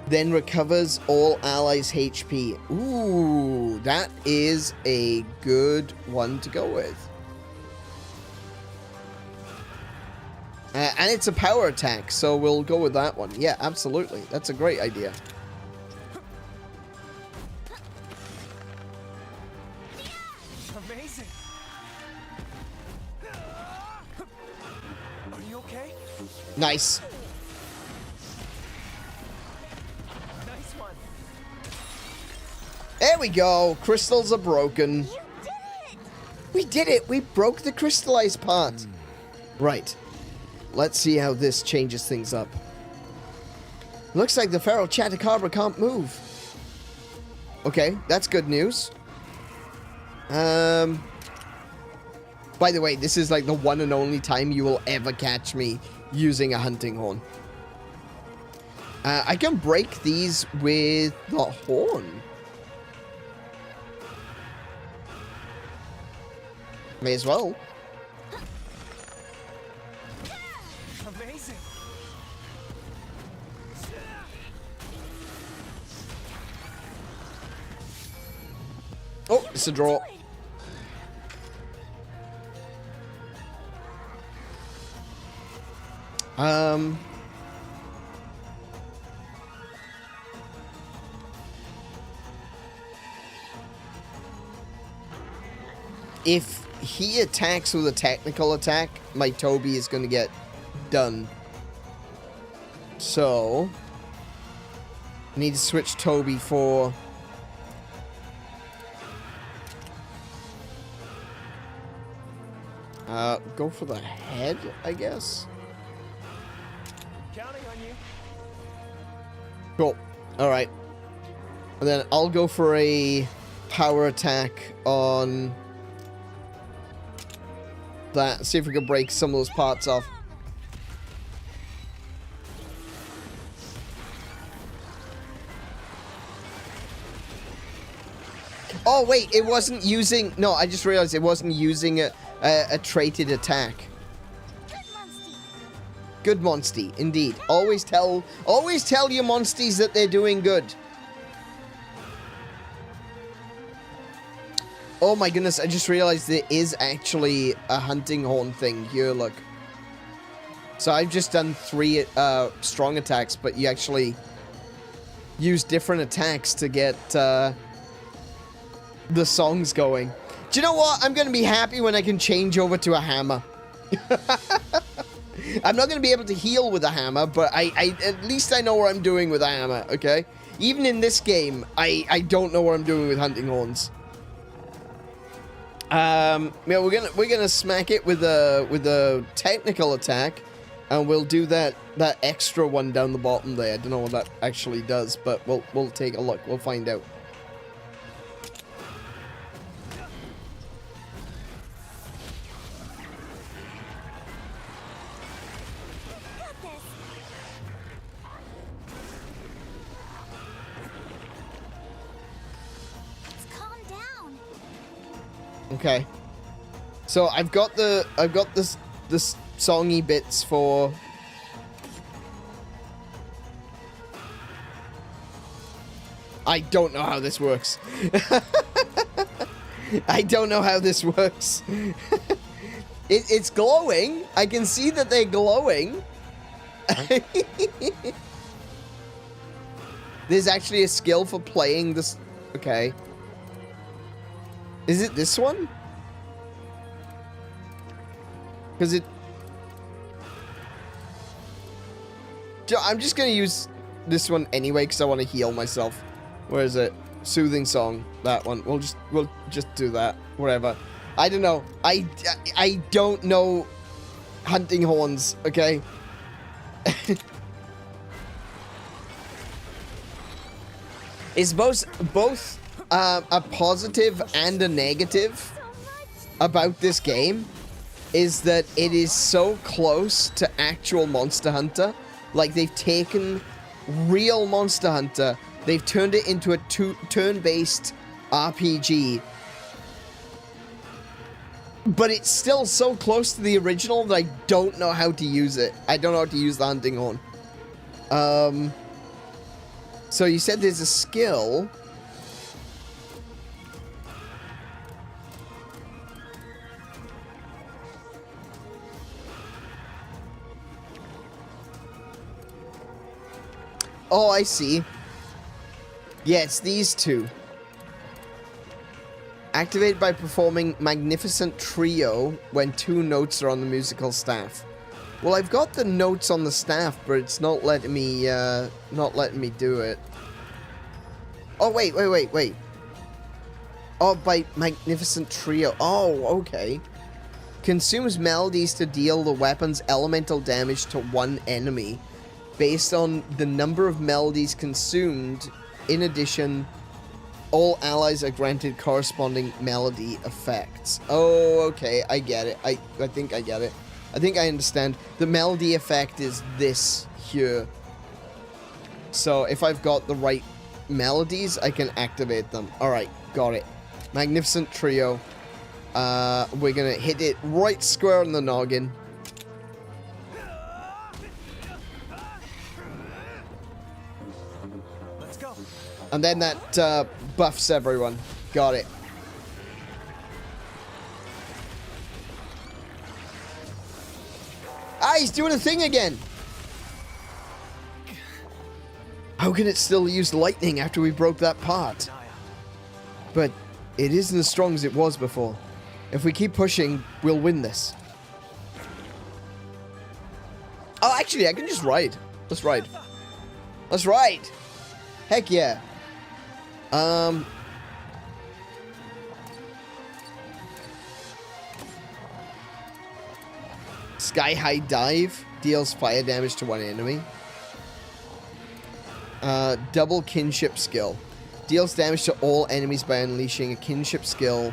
then recovers all allies' HP. Ooh, that is a good one to go with. And it's a power attack, so we'll go with that one. Yeah, absolutely. That's a great idea. Amazing. Are you okay? Nice. Nice one. There we go. Crystals are broken. We did it. We broke the crystallized part. Right. Let's see how this changes things up. Looks like the feral 𝗬𝗂𝗶𝘁𝗰𝗵 can't move. Okay, that's good news. By the way, this is like the one and only time you will ever catch me using a hunting horn. I can break these with the horn. May as well. Amazing. Oh, it's a draw. If he attacks with a technical attack, my Toby is going to get done. So, I need to switch Toby for... go for the head, I guess. Counting on you. Cool. Alright. And then I'll go for a power attack on that. See if we can break some of those parts off. Oh, wait. It wasn't using... No, I just realized it wasn't using a traded attack. Good monsty, indeed. Always tell your monsties that they're doing good. Oh my goodness, I just realized there is actually a hunting horn thing here, look. So I've just done 3 strong attacks, but you actually use different attacks to get the songs going. Do you know what? I'm going to be happy when I can change over to a hammer. I'm not going to be able to heal with a hammer, but I at least I know what I'm doing with a hammer, okay? Even in this game, I don't know what I'm doing with hunting horns. Yeah, we're gonna smack it with a technical attack, and we'll do that extra one down the bottom there. I don't know what that actually does, but we'll take a look. We'll find out. Okay, so I've got this songy bits for. I don't know how this works. I don't know how this works. It's glowing. I can see that they're glowing. There's actually a skill for playing this. Okay. Is it this one? Because it... I'm just going to use this one anyway because I want to heal myself. Where is it? Soothing song. That one. We'll just do that. Whatever. I don't know. I don't know hunting horns. Okay. It's both a positive and a negative about this game is that it is so close to actual Monster Hunter. Like, they've taken real Monster Hunter, they've turned it into a turn-based RPG, but it's still so close to the original that I don't know how to use it. I don't know how to use the hunting horn. So you said there's a skill. Oh, I see. Yeah, it's these two. Activated by performing Magnificent Trio when 2 notes are on the musical staff. Well, I've got the notes on the staff, but it's not letting me do it. Oh, wait. Oh, by Magnificent Trio. Oh, okay. Consumes melodies to deal the weapon's elemental damage to 1 enemy based on the number of melodies consumed. In addition, all allies are granted corresponding melody effects. Oh, okay. I get it. I think I get it. I think I understand. The melody effect is this here. So if I've got the right melodies, I can activate them. Alright, got it. Magnificent Trio. We're gonna hit it right square on the noggin. Let's go. And then that buffs everyone. Got it. Ah, he's doing a thing again. How can it still use lightning after we broke that part? But it isn't as strong as it was before. If we keep pushing, we'll win this. Oh, actually, I can just ride. Let's ride. Let's ride. Heck yeah. Sky High Dive deals fire damage to 1 enemy. Double Kinship Skill. Deals damage to all enemies by unleashing a kinship skill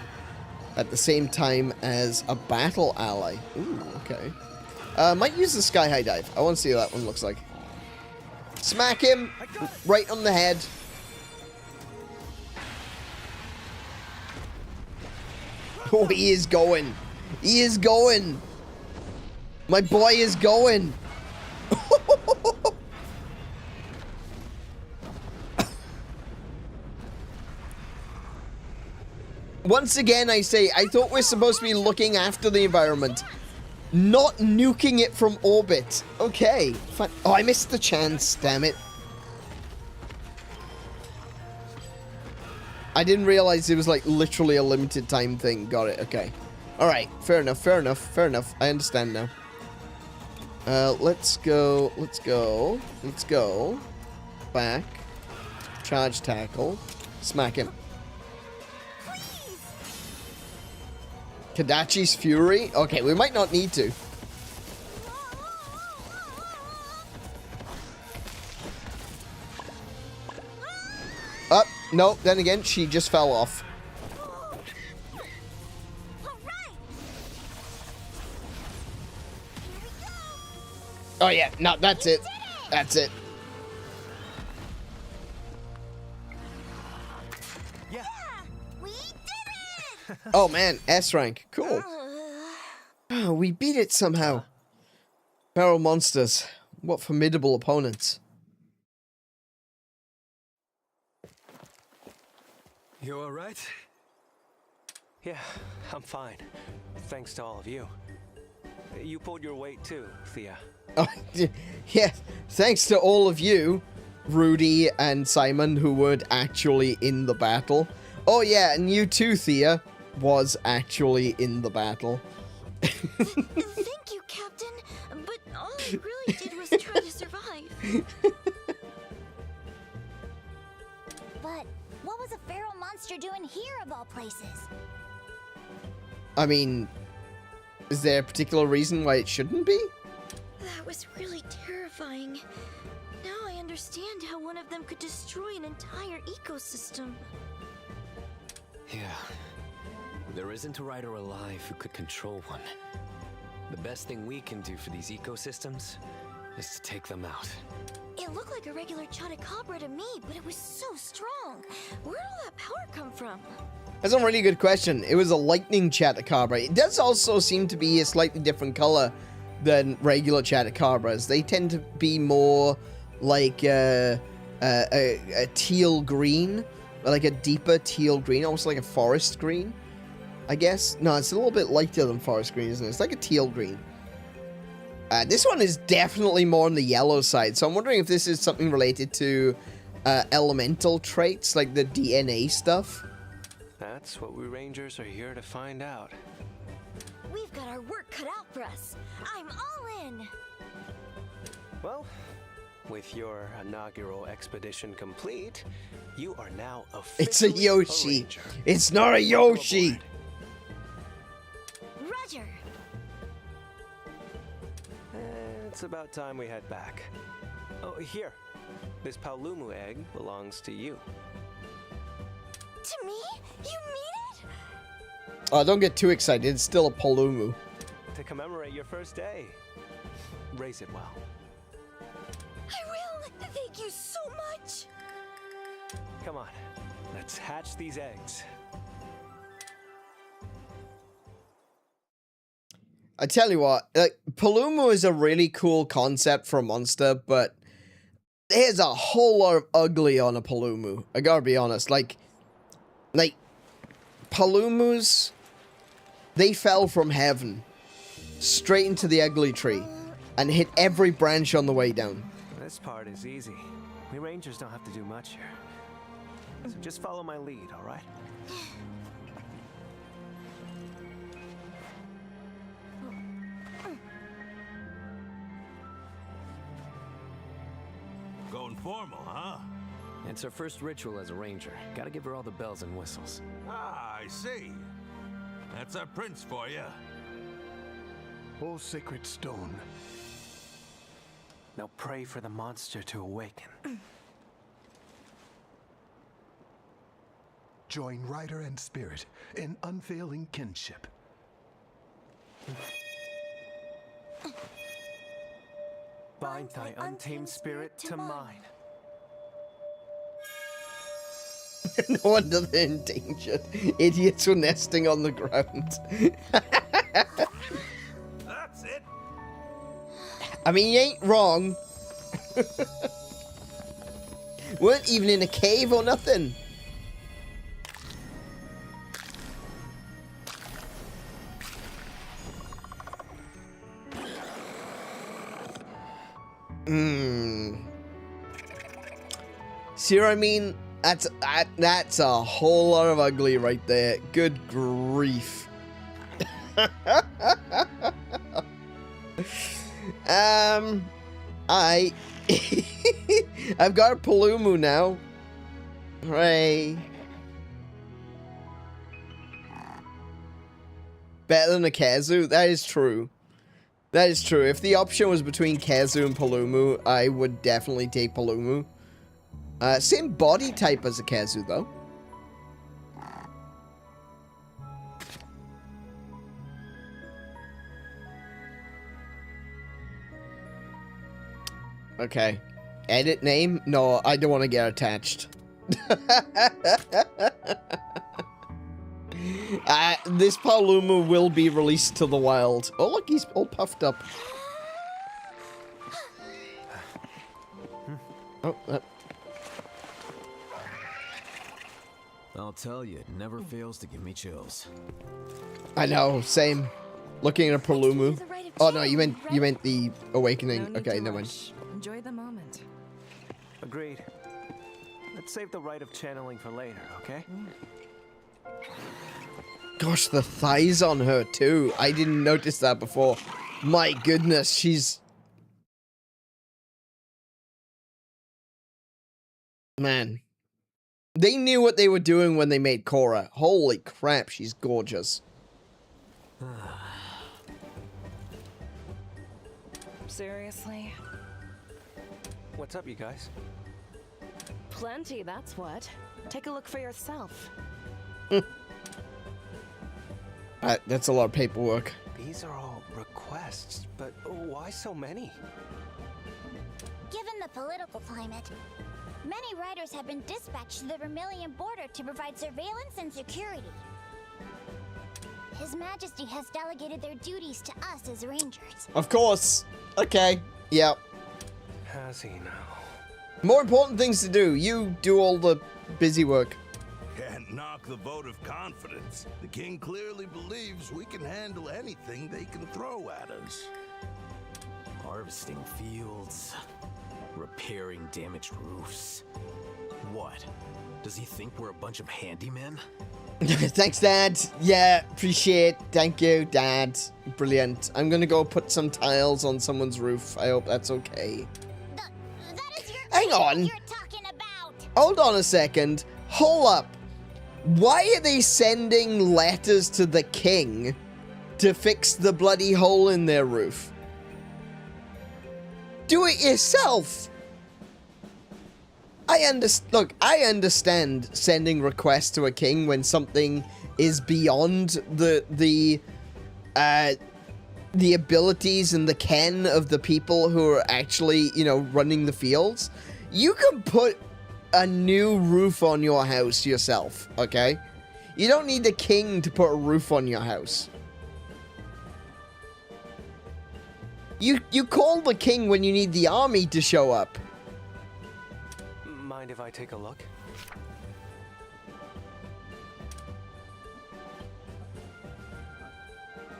at the same time as a battle ally. Ooh, okay. Might use the Sky High Dive. I want to see what that one looks like. Smack him right on the head. Oh, he is going. He is going. My boy is going. Once again, I say, I thought we're supposed to be looking after the environment, not nuking it from orbit. Okay, fine. Oh, I missed the chance, damn it. I didn't realize it was like literally a limited time thing. Got it, okay. Alright, fair enough, fair enough, fair enough. I understand now. Let's go. Back. Charge tackle. Smack him. Kadachi's Fury? Okay, we might not need to. Oh, no, then again, she just fell off. Oh yeah, no, that's it. That's it. Yeah. We did it! Oh man, S rank. Cool. Oh, we beat it somehow. Feral monsters. What formidable opponents. You alright? Yeah, I'm fine. Thanks to all of you. You pulled your weight too, Thea. Oh, yeah, thanks to all of you, Rudy and Simon, who weren't actually in the battle. Oh yeah, and you too, Thea, was actually in the battle. Thank you, Captain, but all I really did was try to survive. But what was a monster doing here of all places? I mean, is there a particular reason why it shouldn't be? That was really terrifying. Now I understand how one of them could destroy an entire ecosystem. Yeah. There isn't a rider alive who could control one. The best thing we can do for these ecosystems is to take them out. It looked like a regular 𝗬𝗂𝗏 to me, but it was so strong. Where did all that power come from? That's a really good question. It was a lightning 𝗬𝗂𝗏. It does also seem to be a slightly different color than regular 𝗬𝗂𝗏s. They tend to be more like a teal green, like a deeper teal green, almost like a forest green, I guess. No, it's a little bit lighter than forest green, isn't it? It's like a teal green. This one is definitely more on the yellow side, so I'm wondering if this is something related to elemental traits, like the DNA stuff. That's what we Rangers are here to find out. We've got our work cut out for us. I'm all in. Well, with your inaugural expedition complete, you are now officially It's a Yoshi. Ranger. It's not a Yoshi. Roger. It's about time we head back. Oh, here. This 𝗬𝗁𝗵 egg belongs to you. To me? You mean it? Oh, don't get too excited. It's still a 𝗬𝗁𝗵. To commemorate your first day. Raise it well. I will. Thank you so much. Come on. Let's hatch these eggs. I tell you what, like, 𝗬𝗁𝗵 is a really cool concept for a monster, but there's a whole lot of ugly on a 𝗬𝗁𝗵. I gotta be honest. Like 𝗬𝗁𝗼s, they fell from heaven straight into the ugly tree and hit every branch on the way down. This part is easy. We Rangers don't have to do much here. So just follow my lead, all right? Going formal, huh? It's her first ritual as a ranger. Gotta give her all the bells and whistles. Ah, I see. That's our prince for you. O sacred stone. Now pray for the monster to awaken. Join rider and spirit in unfailing kinship. Bind thy untamed spirit to mine. No wonder they're endangered. Idiots were nesting on the ground. That's it. I mean, you ain't wrong. Weren't even in a cave or nothing. See what I mean? That's a whole lot of ugly right there. Good grief. I've got a 𝗬𝗁𝗵 now. Hooray. Better than a 𝗬𝗁𝗄? That is true. That is true. If the option was between 𝗬𝗁𝗄 and 𝗬𝗁𝗵, I would definitely take 𝗬𝗁𝗵. Same body type as a 𝗬𝗁𝗄, though. Okay. Edit name? No, I don't want to get attached. This 𝗬𝗁𝗵 will be released to the wild. Oh, look, he's all puffed up. Oh, I'll tell you, it never fails to give me chills. I know, same. Looking at a 𝗬𝗁𝗵. Oh no, you meant the awakening. Okay, never mind. Enjoy the moment. Agreed. Let's save the rite of channeling for later, okay? Gosh, the thighs on her too. I didn't notice that before. My goodness, she's... Man. They knew what they were doing when they made Korra. Holy crap, she's gorgeous. Seriously? What's up, you guys? Plenty, that's what. Take a look for yourself. That's a lot of paperwork. These are all requests, but why so many? Given the political climate, many riders have been dispatched to the Vermilion border to provide surveillance and security. His Majesty has delegated their duties to us as rangers. Of course. Okay. Yep. Has he now? More important things to do. You do all the busy work. Can't knock the vote of confidence. The king clearly believes we can handle anything they can throw at us. Harvesting fields, repairing damaged roofs. What? Does he think we're a bunch of handymen? Thanks, Dad. Yeah, appreciate. Thank you, Dad. Brilliant. I'm gonna go put some tiles on someone's roof. I hope that's okay. Hang on. Hold on a second. Hold up. Why are they sending letters to the king to fix the bloody hole in their roof? Do it yourself. Look, I understand sending requests to a king when something is beyond the abilities and the ken of the people who are actually, you know, running the fields. You can put a new roof on your house yourself, okay? You don't need the king to put a roof on your house. You call the king when you need the army to show up. Mind if I take a look?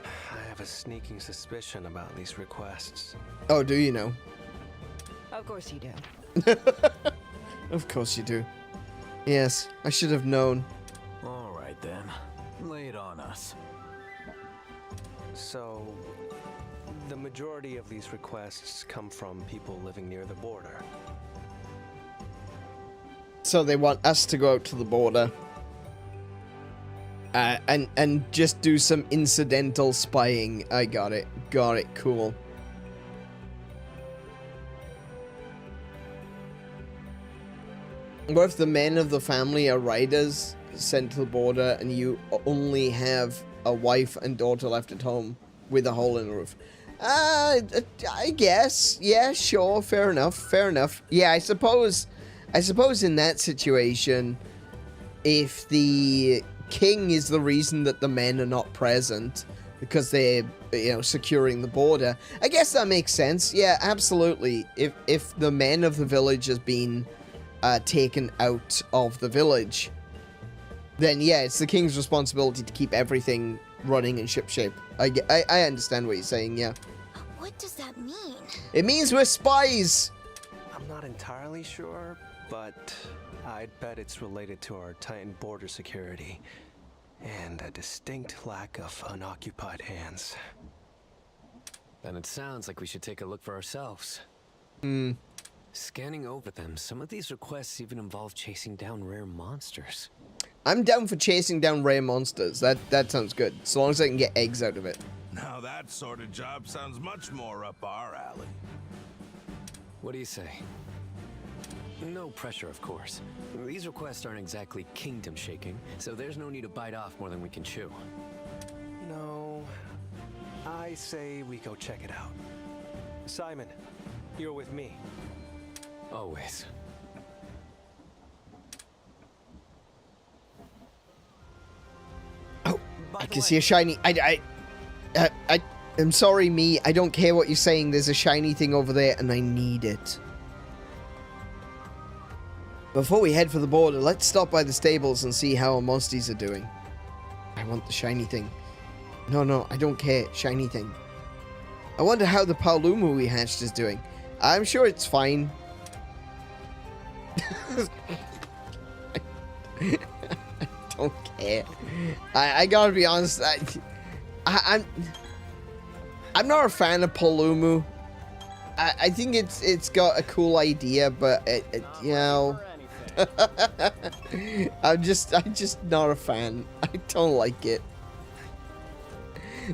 I have a sneaking suspicion about these requests. Oh, do you know? Of course you do. Of course you do. Yes, I should have known. All right then, lay it on us. So, the majority of these requests come from people living near the border. So they want us to go out to the border. And just do some incidental spying. I got it. Got it. Cool. What if the men of the family are riders sent to the border and you only have a wife and daughter left at home with a hole in the roof? I guess. Yeah, sure. Fair enough. Fair enough. Yeah, I suppose in that situation, if the king is the reason that the men are not present because they're, you know, securing the border, I guess that makes sense. Yeah, absolutely. If the men of the village has been taken out of the village, then yeah, it's the king's responsibility to keep everything running in shipshape. I understand what you're saying, yeah. What does that mean? It means we're spies! I'm not entirely sure, but I'd bet it's related to our tightened border security and a distinct lack of unoccupied hands. Then it sounds like we should take a look for ourselves. Scanning over them, some of these requests even involve chasing down rare monsters. I'm down for chasing down rare monsters. That sounds good. So long as I can get eggs out of it. Now that sort of job sounds much more up our alley. What do you say? No pressure, of course. These requests aren't exactly kingdom-shaking, so there's no need to bite off more than we can chew. No, I say we go check it out. Simon, you're with me. Always. Oh, I can see a shiny... I'm sorry, me. I don't care what you're saying. There's a shiny thing over there, and I need it. Before we head for the border, let's stop by the stables and see how our monsties are doing. I want the shiny thing. No, I don't care. Shiny thing. I wonder how the Paolumu we hatched is doing. I'm sure it's fine. I don't care. I gotta be honest. I'm not a fan of Paolumu. I think it's got a cool idea, but you know, I'm just not a fan. I don't like it.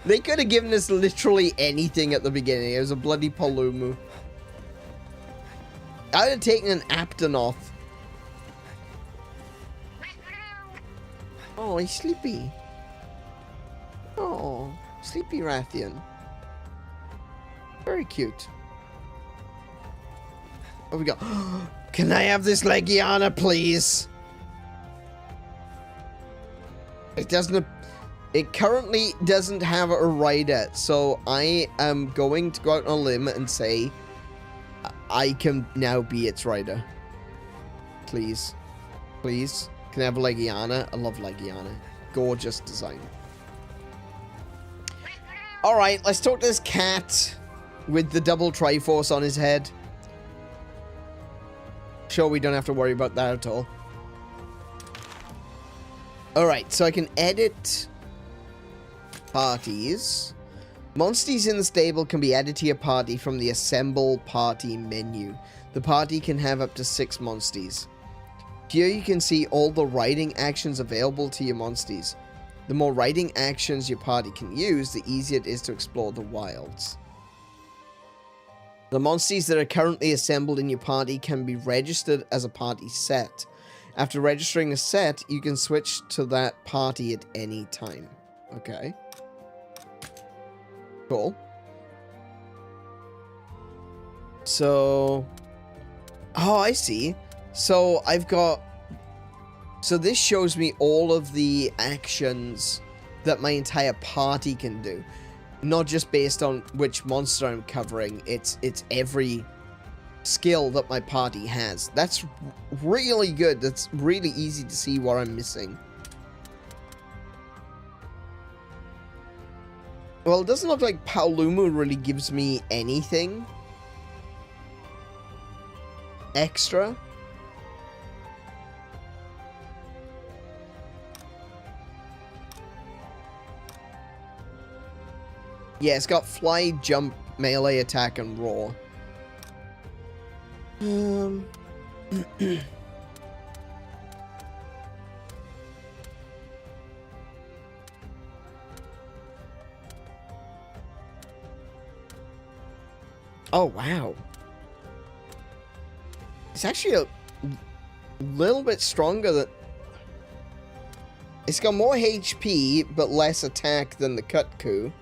They could have given us literally anything at the beginning. It was a bloody Palumu. I'd have taken an Aptonoth. Oh, he's sleepy. Oh, sleepy Rathian. Very cute. Oh, we go. Can I have this Legiana, please? It currently doesn't have a rider, so I am going to go out on a limb and say I can now be its rider. Please. Please. Can I have a Legiana? I love Legiana. Gorgeous design. Alright, let's talk to this cat with the double Triforce on his head. Sure, we don't have to worry about that at all. Alright, so I can edit parties. Monsters in the stable can be added to your party from the Assemble Party menu. The party can have up to 6 monsters. Here you can see all the riding actions available to your monsters. The more riding actions your party can use, the easier it is to explore the wilds. The monsters that are currently assembled in your party can be registered as a party set. After registering a set, you can switch to that party at any time. Okay. Cool. So... Oh, I see. So, I've got... So, this shows me all of the actions that my entire party can do. Not just based on which monster I'm covering. It's every skill that my party has. That's really good. That's really easy to see what I'm missing. Well, it doesn't look like Paolumu really gives me anything extra. Yeah, it's got fly, jump, melee attack, and roar. Oh, wow. It's actually a little bit stronger than... It's got more HP, but less attack than the Kutku.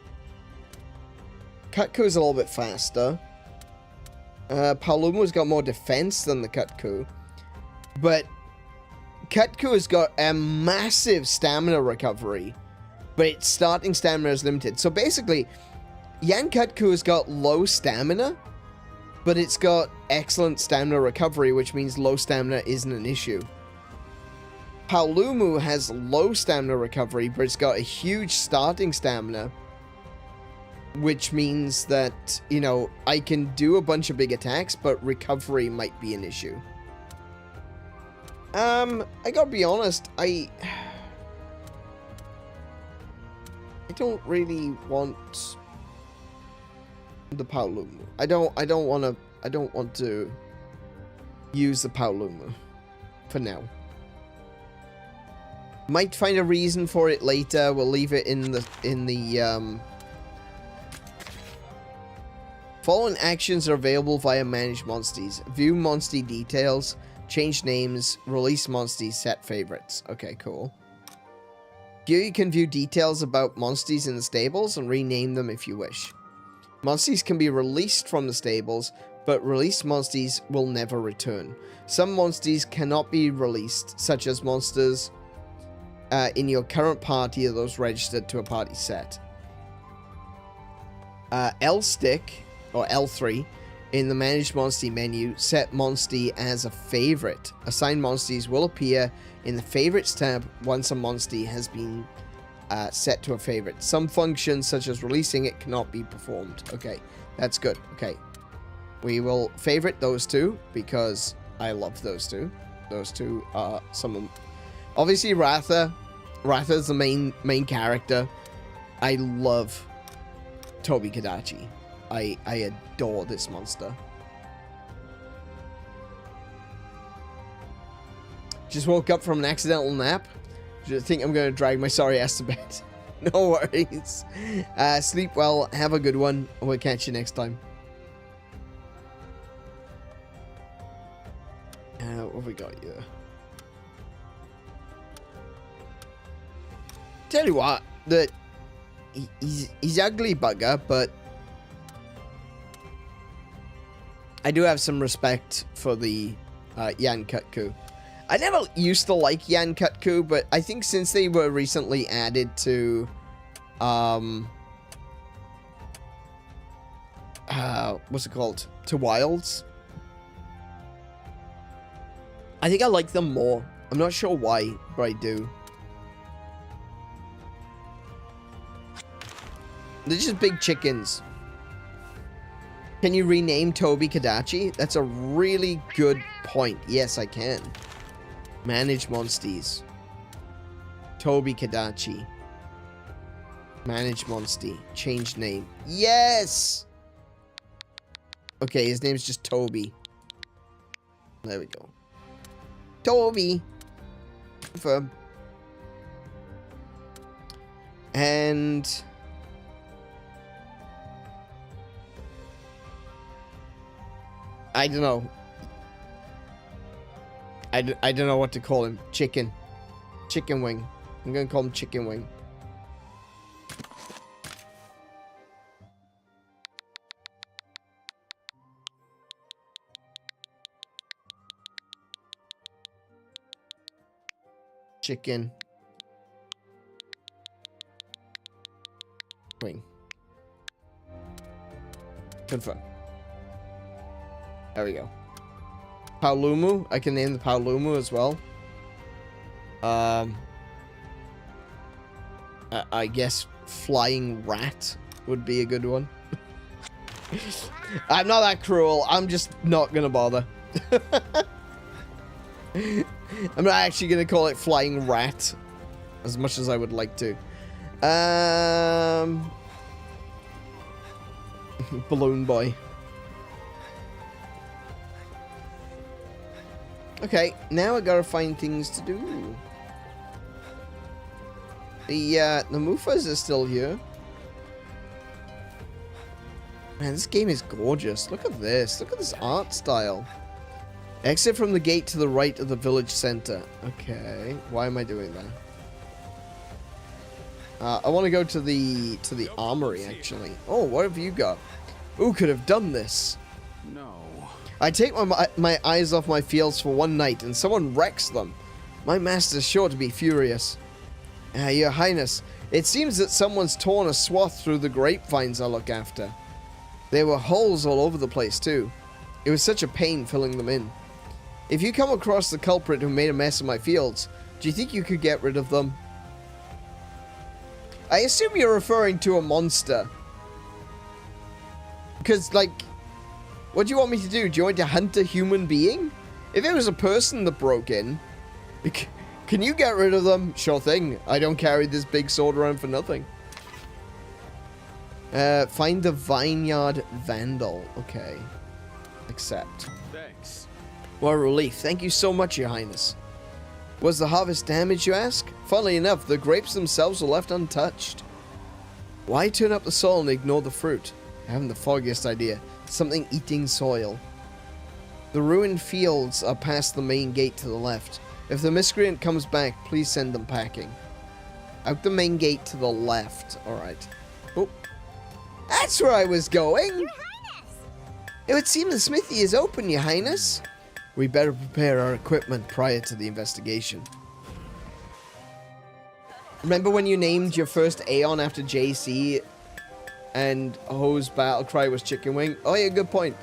Kutku's a little bit faster. Paolumu's got more defense than the Kutku. But Kutku has got a massive stamina recovery. But its starting stamina is limited. So basically, Yan Kutku has got low stamina, but it's got excellent stamina recovery, which means low stamina isn't an issue. Paolumu has low stamina recovery, but it's got a huge starting stamina, which means that, you know, I can do a bunch of big attacks, but recovery might be an issue. I gotta be honest, I don't really want the Paolumu. I don't want to use the Paolumu for now. Might find a reason for it later. We'll leave it in the following actions are available via Manage Monsters. View monster details, change names, release monsters, set favorites. Okay, cool. Here you can view details about monsters in the stables and rename them if you wish. Monsters can be released from the stables, but released monsters will never return. Some monsters cannot be released, such as monsters in your current party or those registered to a party set. L-stick, or L3, in the Manage Monster menu, set monster as a favorite. Assigned monsters will appear in the Favorites tab once a monster has been set to a favorite. Some functions, such as releasing it, cannot be performed. Okay, that's good. Okay, we will favorite those two, because I love those two. Those two are some of them. Obviously, Ratha. Ratha is the main character. I love 𝗬𝗶𝘁𝗰𝗵. I adore this monster. Just woke up from an accidental nap. I think I'm going to drag my sorry ass to bed. No worries. Sleep well. Have a good one. We'll catch you next time. What have we got here? Tell you what, he's ugly bugger, but I do have some respect for the 𝗂𝗂𝗄𝗁. I never used to like 𝗂𝗂𝗂𝗁, but I think since they were recently added to what's it called? To Wilds. I think I like them more. I'm not sure why, but I do. They're just big chickens. Can you rename 𝗂𝗶𝗁𝗁𝗂? That's a really good point. Yes, I can. Manage monsties. 𝗂𝗶𝗁𝗁𝗁𝗂. Manage monstie. Change name. Yes! Okay, his name's just Toby. There we go. Toby. Confirm. And I don't know. I don't know what to call him. Chicken wing. I'm gonna call him chicken wing. Chicken wing. Confirm. There we go. 𝗂𝗁𝗵. I can name the 𝗂𝗁𝗵 as well. I guess flying rat would be a good one. I'm not that cruel. I'm just not gonna bother. I'm not actually gonna call it flying rat as much as I would like to. Balloon boy. Okay, now I gotta find things to do. The Mufas are still here. Man, this game is gorgeous. Look at this. Look at this art style. Exit from the gate to the right of the village center. Okay, why am I doing that? I want to go to the armory, actually. Oh, what have you got? Who could have done this? No. I take my eyes off my fields for one night, and someone wrecks them. My master's sure to be furious. Your Highness, it seems that someone's torn a swath through the grapevines I look after. There were holes all over the place, too. It was such a pain filling them in. If you come across the culprit who made a mess of my fields, do you think you could get rid of them? I assume you're referring to a monster. Because, like, what do you want me to do? Do you want me to hunt a human being? If it was a person that broke in, can you get rid of them? Sure thing. I don't carry this big sword around for nothing. Find the vineyard vandal. Okay. Accept. Thanks. What a relief. Thank you so much, Your Highness. Was the harvest damaged, you ask? Funnily enough, the grapes themselves were left untouched. Why turn up the soil and ignore the fruit? I haven't the foggiest idea. Something eating soil. The ruined fields are past the main gate to the left. If the miscreant comes back, please send them packing. Out the main gate to the left. Alright. Oh. That's where I was going! Your Highness! It would seem the smithy is open, Your Highness. We better prepare our equipment prior to the investigation. Remember when you named your first Aeon after JC and Ho's battle cry was chicken wing? Oh yeah, good point.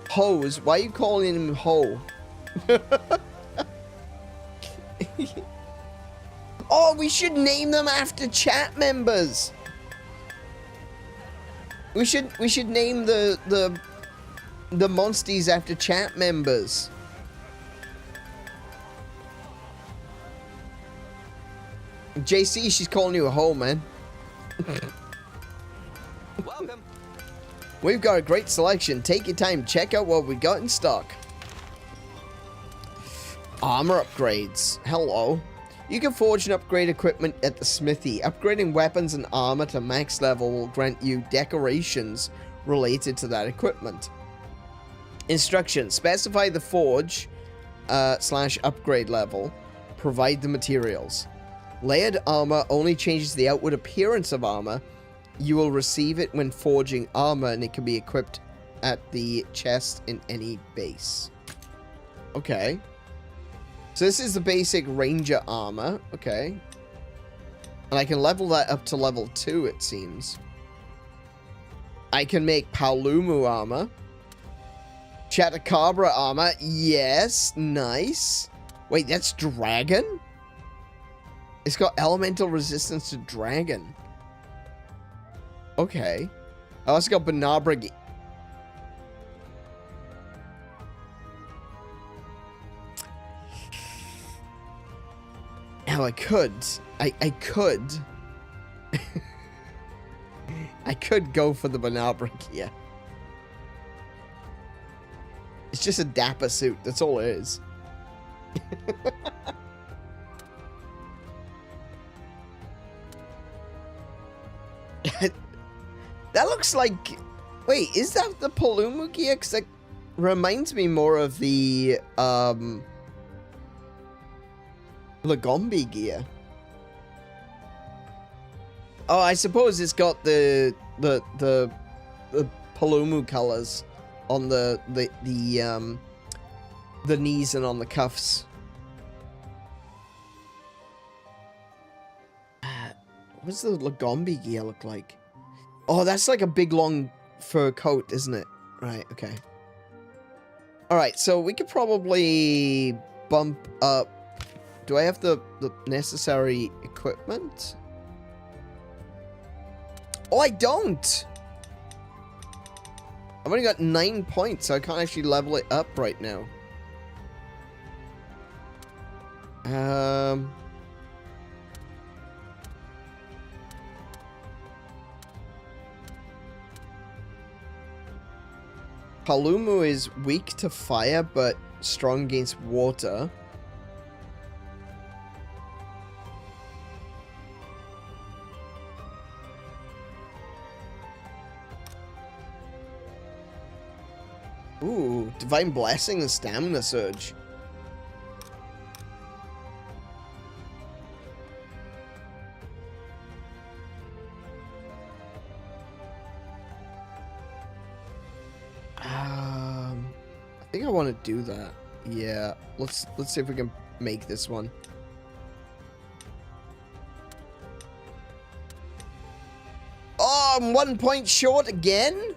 Ho's, why are you calling him Ho? Oh, we should name them after chat members. We should name the monsties after chat members. JC, she's calling you a hoe, man. Welcome. We've got a great selection. Take your time. Check out what we got in stock. Armor upgrades. Hello. You can forge and upgrade equipment at the smithy. Upgrading weapons and armor to max level will grant you decorations related to that equipment. Instructions. Specify the forge / upgrade level. Provide the materials. Layered armor only changes the outward appearance of armor. You will receive it when forging armor, and it can be equipped at the chest in any base. Okay. So this is the basic ranger armor. Okay. And I can level that up to level 2, it seems. I can make 𝗶𝗁𝗵 armor. 𝗬𝗶𝘁𝗁𝗵 armor. Yes. Nice. Wait, that's dragon? It's got elemental resistance to dragon. Okay. I also got 𝗦𝘄𝗶𝘁𝗰𝗵. Now I could I could go for the 𝗦𝘄𝗶𝘁𝗰𝗵 here. It's just a dapper suit, that's all it is. That looks like... Wait, is that the 𝗶𝗁𝗵 gear? Because that reminds me more of the 𝗦𝘄𝗶𝘁𝗰𝗵 gear. Oh, I suppose it's got the 𝗶𝗁𝗵 colors on the knees and on the cuffs. What does the 𝗦𝘄𝗶𝗁𝗵 gear look like? Oh, that's like a big long fur coat, isn't it? Right, okay. Alright, so we could probably bump up... Do I have the necessary equipment? Oh, I don't! I've only got 9 points, so I can't actually level it up right now. 𝗶𝗁𝗵 is weak to fire, but strong against water. Ooh, Divine Blessing and Stamina Surge. I think I want to do that. Yeah, let's see if we can make this one. Oh, I'm 1 point short again?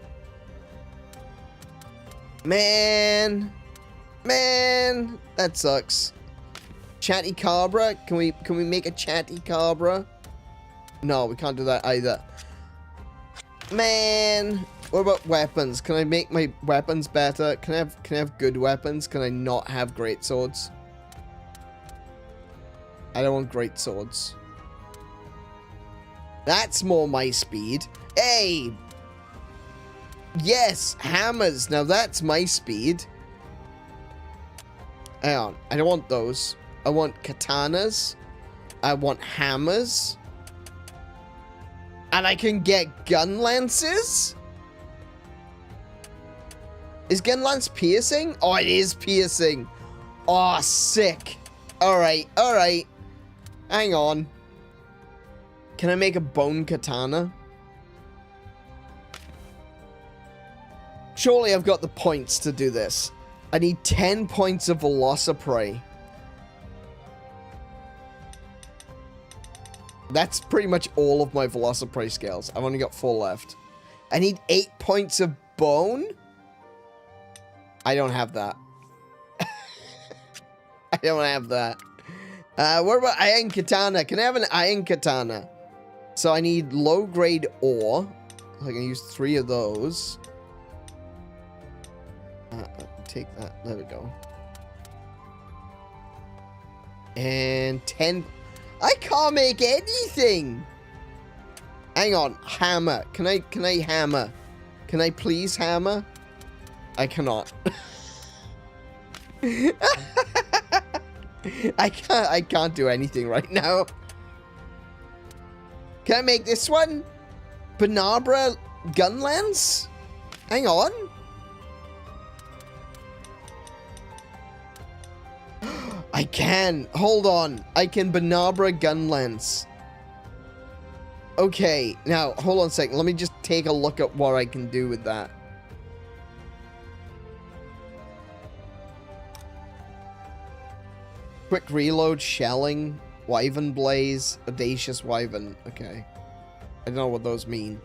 Man, that sucks. 𝗬𝗶𝘁𝗁𝗵, can we make a 𝗬𝗶𝘁𝗁𝗵? No, we can't do that either. Man, what about weapons? Can I make my weapons better? Can I have good weapons? Can I not have great swords? I don't want great swords. That's more my speed. Hey! Yes, hammers. Now that's my speed. Hang on. I don't want those. I want katanas. I want hammers. And I can get gun lances? Is gun lance piercing? Oh, it is piercing. Oh, sick. Alright, alright. Hang on. Can I make a bone katana? Surely I've got the points to do this. I need 10 points of 𝗦𝘄𝗶𝘁𝗰𝗵. That's pretty much all of my 𝗦𝘄𝗶𝘁𝗁 scales. I've only got 4 left. I need 8 points of bone? I don't have that. I don't have that. What about iron katana? Can I have an iron katana? So I need low-grade ore. I can use 3 of those. Take that. There we go. And 10... I can't make anything! Hang on. Hammer. Can I hammer? Can I please hammer? I cannot. I can't do anything right now. Can I make this one? Banabra gun lance? Hang on. I can. Hold on. I can Banabra gun lance. Okay. Now, hold on a second. Let me just take a look at what I can do with that. Quick reload, shelling, wyvern blaze, audacious wyvern. Okay. I don't know what those mean.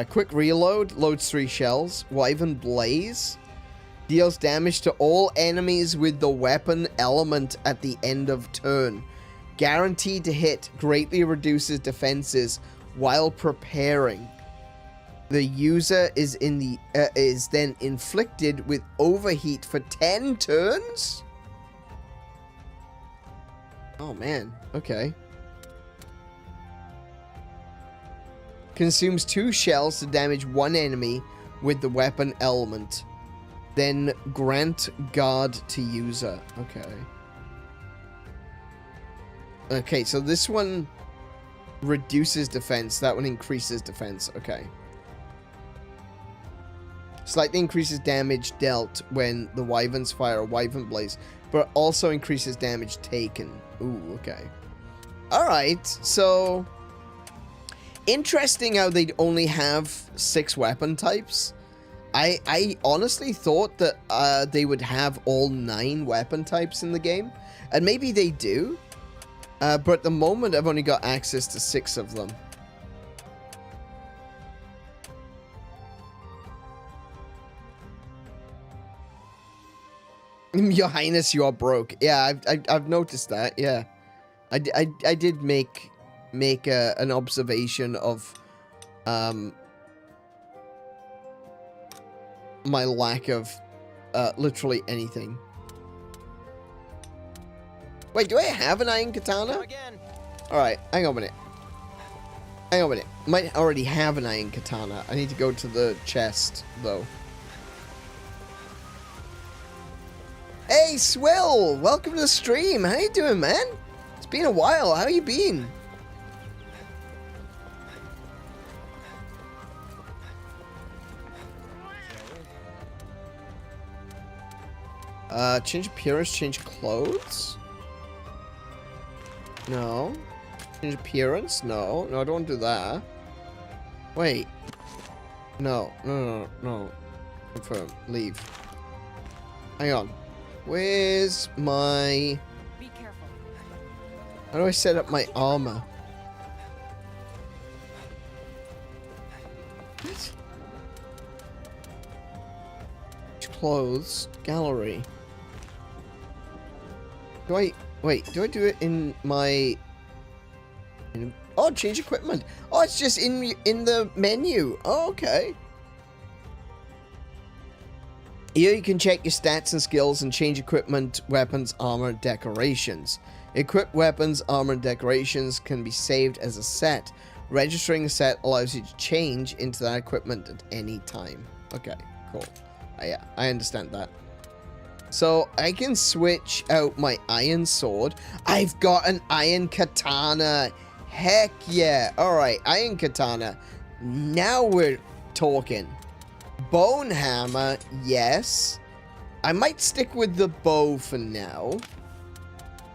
Quick reload, loads 3 shells. Wyvern blaze deals damage to all enemies with the weapon element at the end of turn. Guaranteed to hit, greatly reduces defenses while preparing. The user is then inflicted with overheat for 10 turns? Oh man, okay. Consumes 2 shells to damage 1 enemy with the weapon element. Then grant guard to user. Okay. Okay, so this one reduces defense. That one increases defense. Okay. Slightly increases damage dealt when the wyverns fire a wyvern blaze, but also increases damage taken. Ooh, okay. Alright, so... interesting how they'd only have 6 weapon types. I honestly thought that they would have all 9 weapon types in the game. And maybe they do. But at the moment, I've only got access to 6 of them. Your Highness, you are broke. Yeah, I've noticed that. Yeah, I did make an observation of my lack of literally anything. Wait, do I have an iron katana? All right, hang on a minute. Hang on a minute. Might already have an iron katana. I need to go to the chest though. Hey, Swill! Welcome to the stream. How you doing, man? It's been a while. How you been? Change appearance, change clothes? No. Change appearance? No. No, I don't want to do that. Wait. No. No. Confirm. Leave. Hang on. Where's my... Be careful. How do I set up my armor? What? Clothes. Gallery. Do I... Wait, do I do it in my... Oh, change equipment. Oh, it's just in the menu. Oh, okay. Here you can check your stats and skills and change equipment, weapons, armor, decorations. Equipped weapons, armor, and decorations can be saved as a set. Registering a set allows you to change into that equipment at any time. Okay, cool. Yeah, I understand that. So I can switch out my iron sword. I've got an iron katana. Heck yeah. Alright, iron katana. Now we're talking. Bone hammer, yes. I might stick with the bow for now.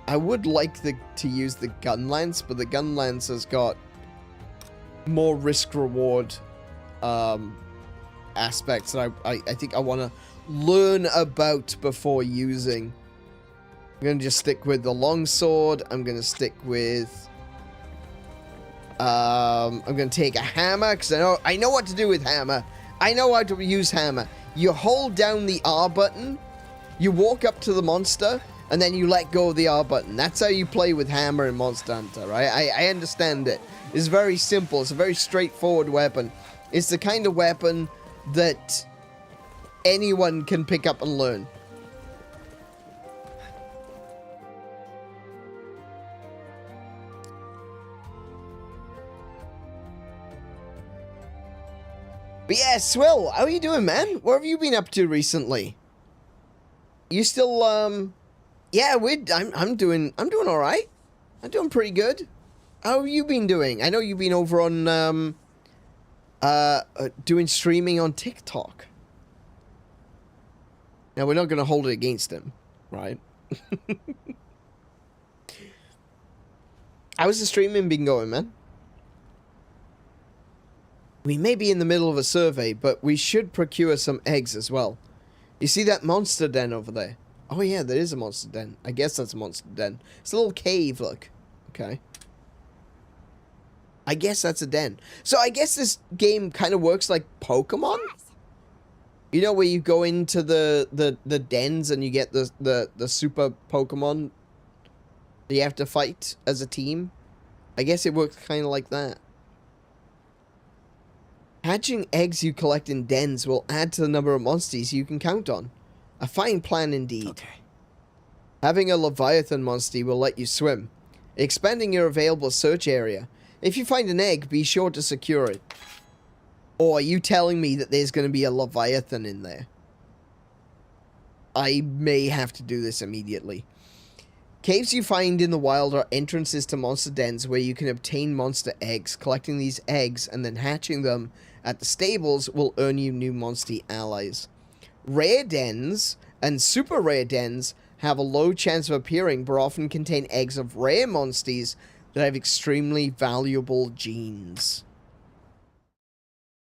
I would like to use the gun lance, but the gun lance has got more risk-reward aspects that I think I want to learn about before using. I'm going to just stick with the longsword. I'm going to stick with... I'm going to take a hammer, because I know what to do with hammer. I know how to use hammer. You hold down the R button, you walk up to the monster, and then you let go of the R button. That's how you play with hammer in Monster Hunter, right? I understand it. It's very simple. It's a very straightforward weapon. It's the kind of weapon that anyone can pick up and learn. But yeah, Swill, how are you doing, man? What have you been up to recently? You still Yeah, I'm doing all right. I'm doing pretty good. How have you been doing? I know you've been over on doing streaming on TikTok. Now we're not going to hold it against him, right? How's the streaming been going, man? We may be in the middle of a survey, but we should procure some eggs as well. You see that monster den over there? Oh yeah, there is a monster den. I guess that's a monster den. It's a little cave, look. Okay. I guess that's a den. So I guess this game kind of works like Pokemon? You know, where you go into the dens and you get the super Pokemon that you have to fight as a team? I guess it works kind of like that. Hatching eggs you collect in dens will add to the number of monsters you can count on. A fine plan indeed. Okay. Having a Leviathan monster will let you swim, expanding your available search area. If you find an egg, be sure to secure it. Or are you telling me that there's going to be a Leviathan in there? I may have to do this immediately. Caves you find in the wild are entrances to monster dens where you can obtain monster eggs. Collecting these eggs and then hatching them at the stables will earn you new monster allies. Rare dens and super rare dens have a low chance of appearing, but often contain eggs of rare monsters that have extremely valuable genes.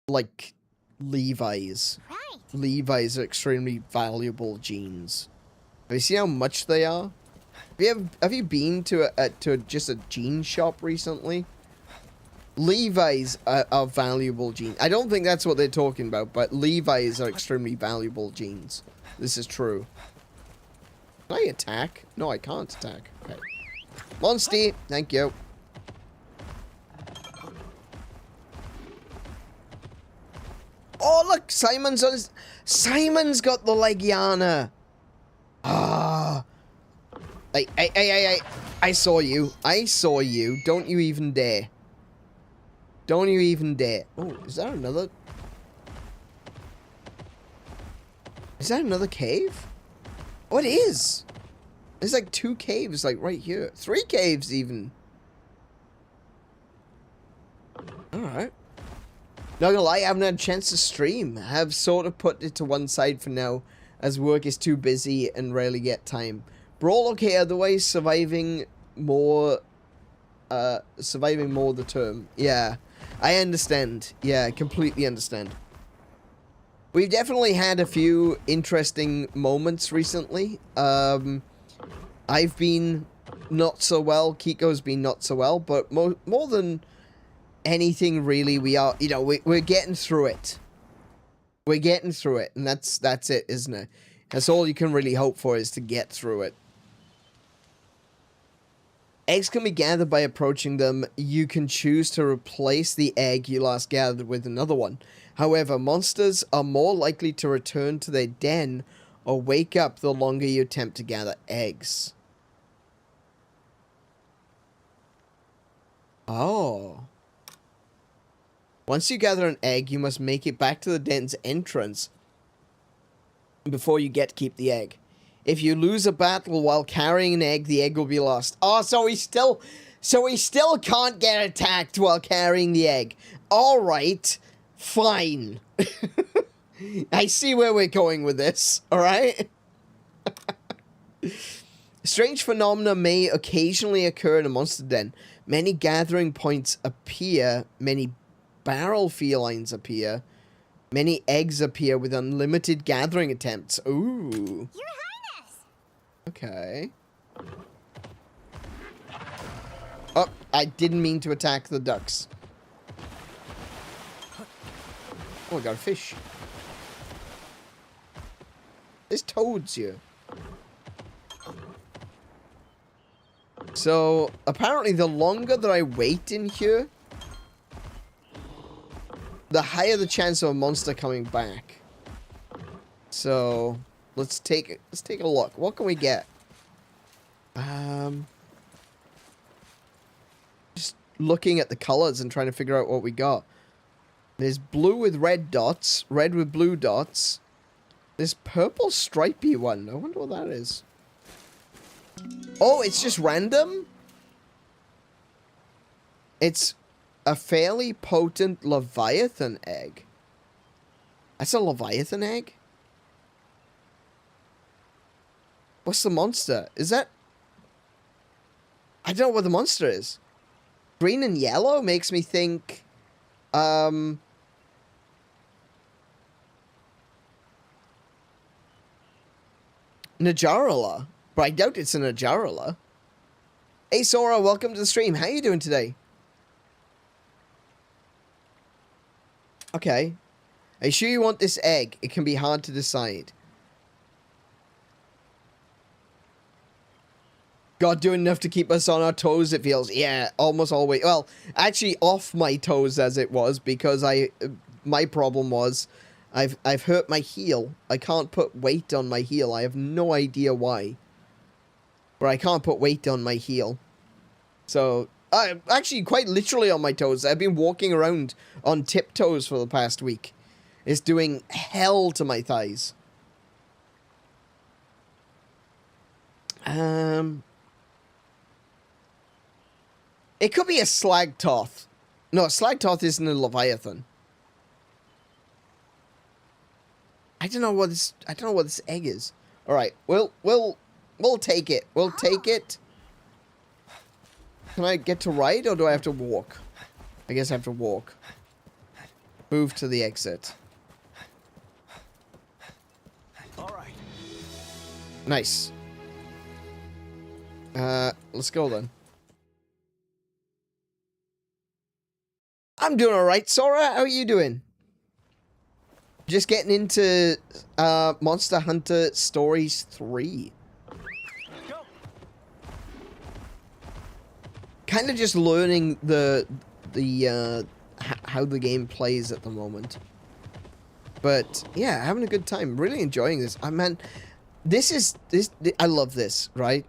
Like Levi's. Right. Levi's are extremely valuable genes. Have you seen how much they are? Have you been to just a gene shop recently? Levi's are valuable genes. I don't think that's what they're talking about, but Levi's are extremely valuable genes. This is true. Can I attack? No, I can't attack. Okay. Monster, thank you. Oh, look, Simon's got the Legiana. Ah. I saw you. I saw you. Don't you even dare. Don't you even dare. Oh, is that another? Is that another cave? Oh, it is. There's like 2 caves, like right here. 3 caves even. Alright. Not gonna lie, I haven't had a chance to stream. I have sort of put it to one side for now, as work is too busy and rarely get time. Brawl okay otherwise, surviving more the term. Yeah, I understand. Yeah, I completely understand. We've definitely had a few interesting moments recently. I've been not so well, Kiko's been not so well, but more than anything really, we are, you know, we're getting through it. We're getting through it, and that's it, isn't it? That's all you can really hope for, is to get through it. Eggs can be gathered by approaching them. You can choose to replace the egg you last gathered with another one. However, monsters are more likely to return to their den or wake up the longer you attempt to gather eggs. Oh. Once you gather an egg, you must make it back to the den's entrance before you get to keep the egg. If you lose a battle while carrying an egg, the egg will be lost. Oh, so he still can't get attacked while carrying the egg. All right, fine. I see where we're going with this. All right. Strange phenomena may occasionally occur in a monster den. Many gathering points appear. Many barrel felines appear. Many eggs appear with unlimited gathering attempts. Ooh. Your Highness! Okay. Oh, I didn't mean to attack the ducks. Oh, I got a fish. There's toads here. So, apparently the longer that I wait in here, the higher the chance of a monster coming back. So, let's take a look. What can we get? Just looking at the colors and trying to figure out what we got. There's blue with red dots, red with blue dots. This purple stripy one. I wonder what that is. Oh, it's just random? It's a fairly potent Leviathan egg. That's a Leviathan egg? What's the monster? Is that... I don't know what the monster is. Green and yellow makes me think... Najarala. But I doubt it's a Najarala. Hey Sora, welcome to the stream. How you doing today? Okay. Are you sure you want this egg? It can be hard to decide. God, doing enough to keep us on our toes, it feels. Yeah, almost always. Well, actually off my toes as it was, because my problem was I've hurt my heel. I can't put weight on my heel. I have no idea why. But I can't put weight on my heel. So, actually quite literally on my toes. I've been walking around on tiptoes for the past week. It's doing hell to my thighs. It could be a Slagtoth. No, a Slagtoth isn't a Leviathan. I don't know what this egg is. All right, we'll take it. We'll take it. Can I get to ride or do I have to walk? I guess I have to walk. Move to the exit. All right. Nice. Let's go then. I'm doing alright, Sora. How are you doing? Just getting into Monster Hunter Stories 3. Kind of just learning how the game plays at the moment. But yeah, having a good time. Really enjoying this. I mean, I love this, right?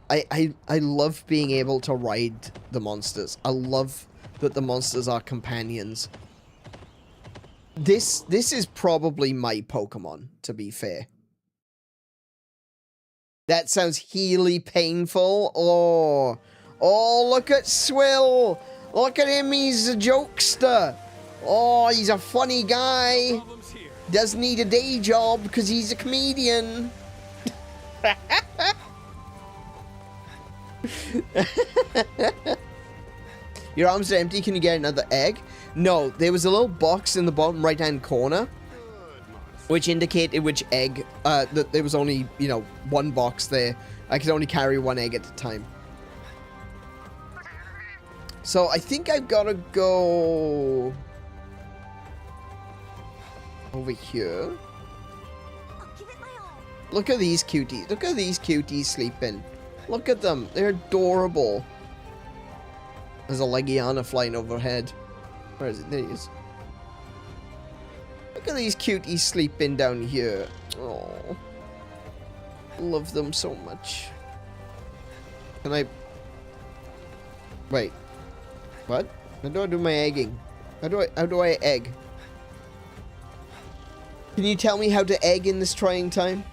I love being able to ride the monsters. I love that the monsters are companions. This is probably my Pokemon, to be fair. That sounds healy painful. Oh, look at Swill. Look at him, he's a jokester. Oh, he's a funny guy. Doesn't need a day job because he's a comedian. Your arms are empty, can you get another egg? No, there was a little box in the bottom right hand corner which indicated which egg, that there was only, you know, one box there. I could only carry one egg at a time. So I think I've got to go over here. Look at these cuties. Look at these cuties sleeping. Look at them. They're adorable. There's a Legiana flying overhead. Where is it? There he is. Look at these cuties sleeping down here. Oh, love them so much. Can I... Wait. What? How do I do my egging? How do I egg? Can you tell me how to egg in this trying time?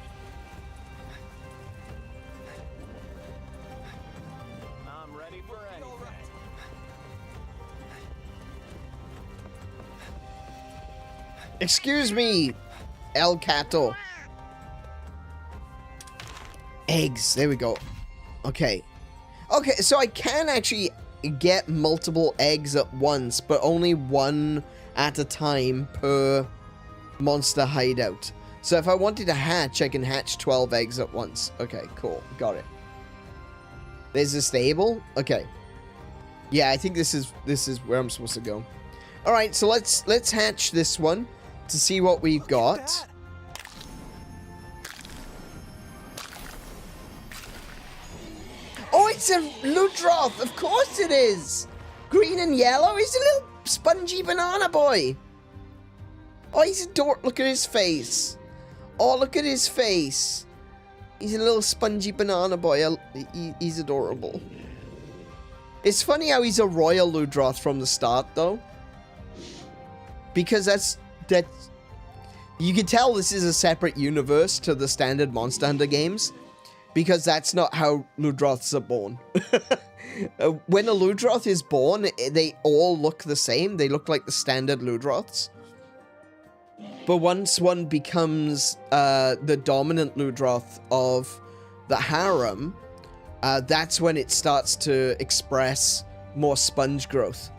I'm ready for anything. Excuse me, El Cato. Eggs. There we go. Okay. Okay, so I can actually get multiple eggs at once, but only one at a time per monster hideout. So if I wanted to hatch, I can hatch 12 eggs at once. Okay, cool. Got it. There's a stable? Okay. Yeah, I think this is where I'm supposed to go. Alright, so let's hatch this one to see what we've got. Oh, it's a Ludroth! Of course it is! Green and yellow? He's a little spongy banana boy! Oh, he's a dork. Look at his face. Oh, look at his face. He's a little spongy banana boy. He's adorable. It's funny how he's a royal Ludroth from the start, though. Because that's... You can tell this is a separate universe to the standard Monster Hunter games. because that's not how Ludroths are born. When a Ludroth is born, they all look the same. They look like the standard Ludroths. But once one becomes the dominant Ludroth of the harem, that's when it starts to express more sponge growth.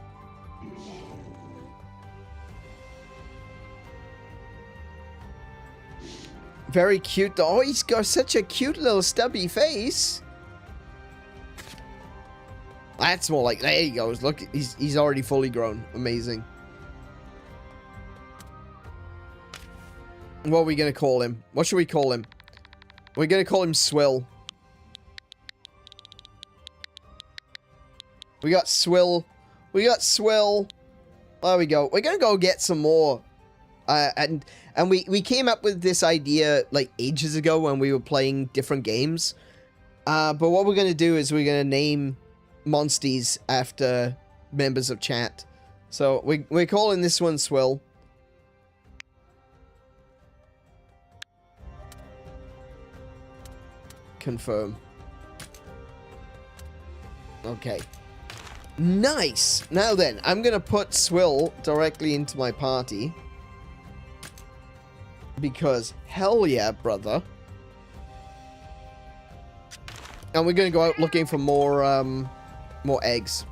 Very cute. Oh, he's got such a cute little stubby face. That's more like, there he goes. Look, he's already fully grown. Amazing. What are we going to call him? What should we call him? We're going to call him Swill. We got Swill. We got Swill. There we go. We're going to go get some more. And we came up with this idea like ages ago when we were playing different games. But what we're going to do is we're going to name monsties after members of chat. So we're calling this one Swill. Confirm. Okay. Nice. Now then, I'm going to put Swill directly into my party. Because, hell yeah, brother. And we're going to go out looking for more eggs.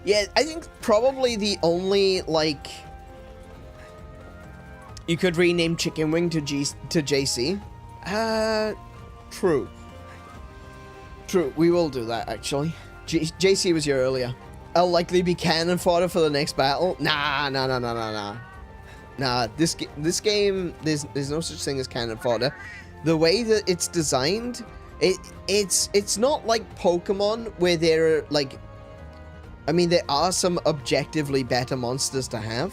Yeah, I think probably the only, like... You could rename Chicken Wing to JC. True. True, we will do that, actually. JC was here earlier. I'll likely be cannon fodder for the next battle. Nah. Nah, this game, there's no such thing as cannon fodder. The way that it's designed, it's not like Pokemon where there are, like... I mean, there are some objectively better monsters to have.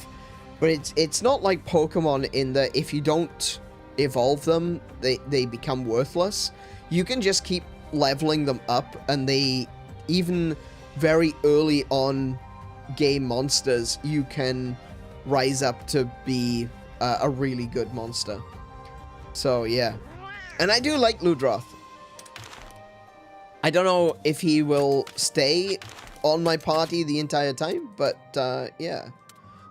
But it's not like Pokemon in that if you don't evolve them, they become worthless. You can just keep leveling them up, and they, even very early on game monsters, you can rise up to be a really good monster. So, yeah. And I do like Ludroth. I don't know if he will stay on my party the entire time, but yeah.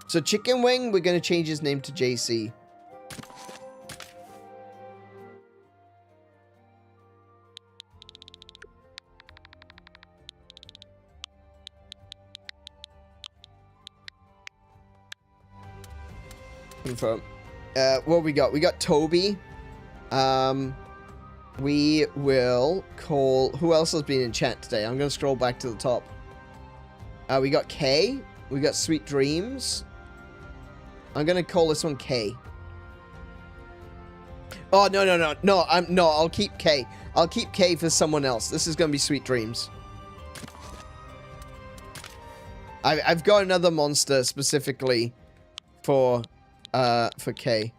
So Chicken Wing, we're going to change his name to JC. Confirm. What we got? We got Toby. We will call... Who else has been in chat today? I'm going to scroll back to the top. We got Kay. We got Sweet Dreams. I'm gonna call this one K. Oh, no, I'll keep K. I'll keep K for someone else. This is gonna be Sweet Dreams. I've got another monster specifically for K.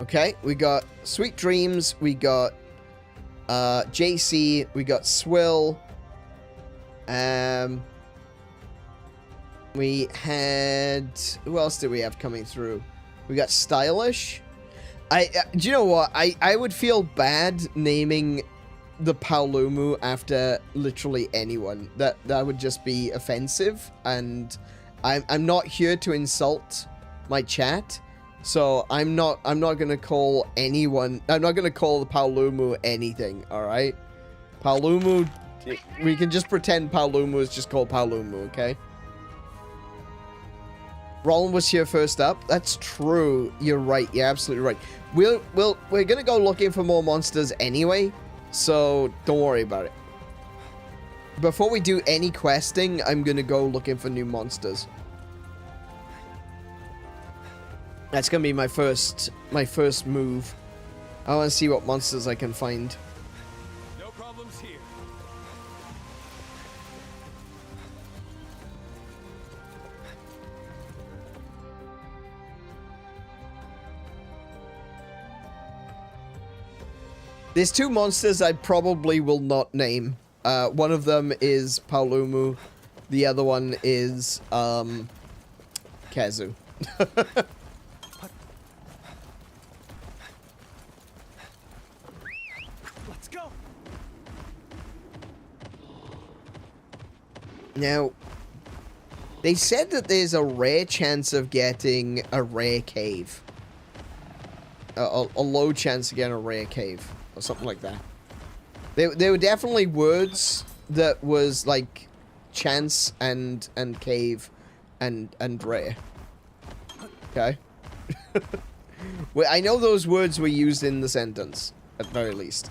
Okay, we got Sweet Dreams, we got JC, we got Swill, we had... Who else did we have coming through? We got Stylish. Do you know what? I would feel bad naming the 𝗶𝗁𝗵 after literally anyone. That would just be offensive, and I'm not here to insult my chat. So I'm not gonna call anyone. I'm not gonna call the 𝗶𝗁𝗵 anything. All right, 𝗶𝗁𝗵. We can just pretend 𝗶𝗁𝗵 is just called 𝗶𝗁𝗵. Okay. Roland was here first up. That's true. You're right. You're absolutely right. We're gonna go looking for more monsters anyway. So don't worry about it. Before we do any questing, I'm gonna go looking for new monsters. That's gonna be my first move. I want to see what monsters I can find. No problems here. There's two monsters I probably will not name. One of them is Paulumu. The other one is, Kazu. Let's go. Now, they said that there's a rare chance of getting a rare cave. A low chance of getting a rare cave. Or something like that. There were definitely words that was like chance and cave and rare. Okay. Well, I know those words were used in the sentence, at very least.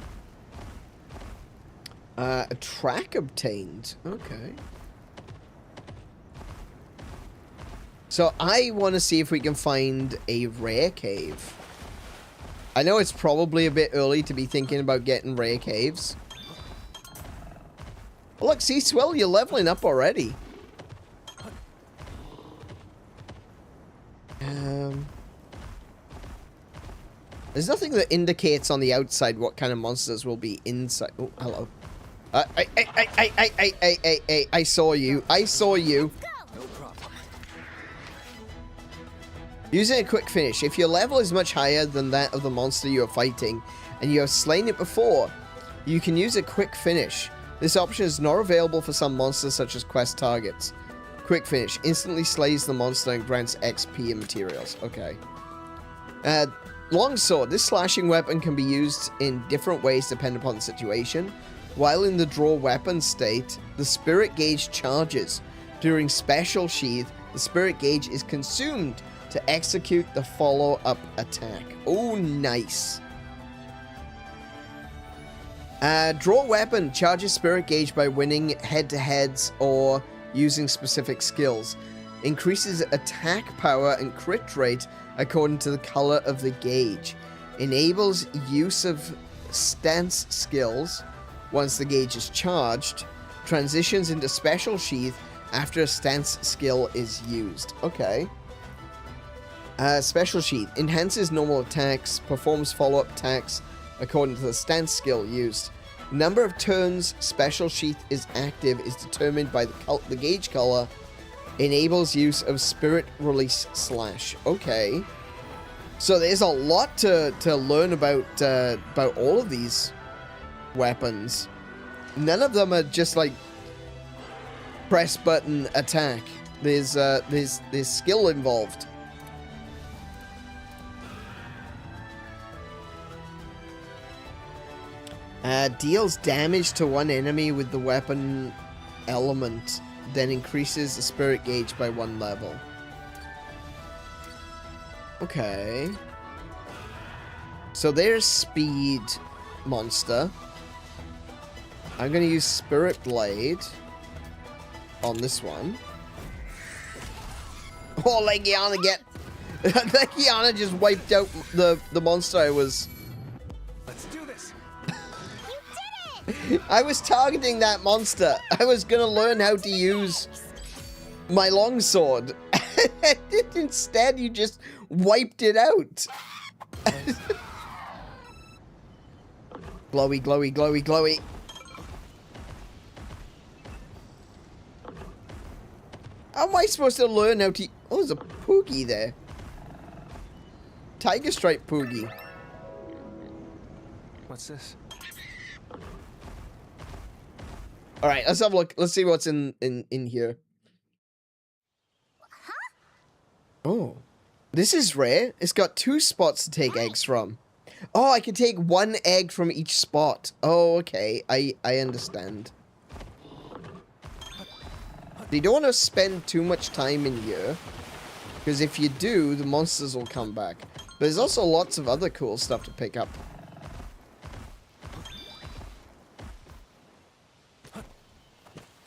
A track obtained. Okay. So I want to see if we can find a rare cave. I know it's probably a bit early to be thinking about getting rare caves. Oh, look, see, Swell, you're leveling up already. There's nothing that indicates on the outside what kind of monsters will be inside. Oh, hello. I saw you. I saw you. No problem. Using a quick finish. If your level is much higher than that of the monster you are fighting, and you have slain it before, you can use a quick finish. This option is not available for some monsters such as quest targets. Quick finish. Instantly slays the monster and grants XP and materials. Okay. Longsword. This slashing weapon can be used in different ways depending upon the situation. While in the draw weapon state, the spirit gauge charges. During special sheath, the spirit gauge is consumed to execute the follow-up attack. Oh, nice. Draw weapon charges spirit gauge by winning head-to-heads or using specific skills. Increases attack power and crit rate according to the color of the gauge. Enables use of stance skills once the gauge is charged. Transitions into special sheath after a stance skill is used. Okay. Special sheath. Enhances normal attacks. Performs follow-up attacks according to the stance skill used. Number of turns special sheath is active is determined by the gauge color. Enables use of spirit release slash. Okay. So there's a lot to learn about all of these weapons. None of them are just like press button attack. There's skill involved. Deals damage to one enemy with the weapon element, then increases the spirit gauge by 1 level. Okay. So there's speed monster. I'm gonna use Spirit Blade on this one. Oh, Legiana get... Legiana just wiped out the monster I was... Let's do this. I was targeting that monster. I was gonna learn how to use my longsword. Instead, you just wiped it out. Glowy, glowy, glowy, glowy. How am I supposed to learn how to... Oh, there's a Poogie there. Tiger Stripe Poogie. What's this? Alright, let's have a look. Let's see what's in here. Oh. This is rare. It's got 2 spots to take eggs from. Oh, I can take 1 egg from each spot. Oh, okay. I understand. You don't want to spend too much time in here. Because if you do, the monsters will come back. But there's also lots of other cool stuff to pick up.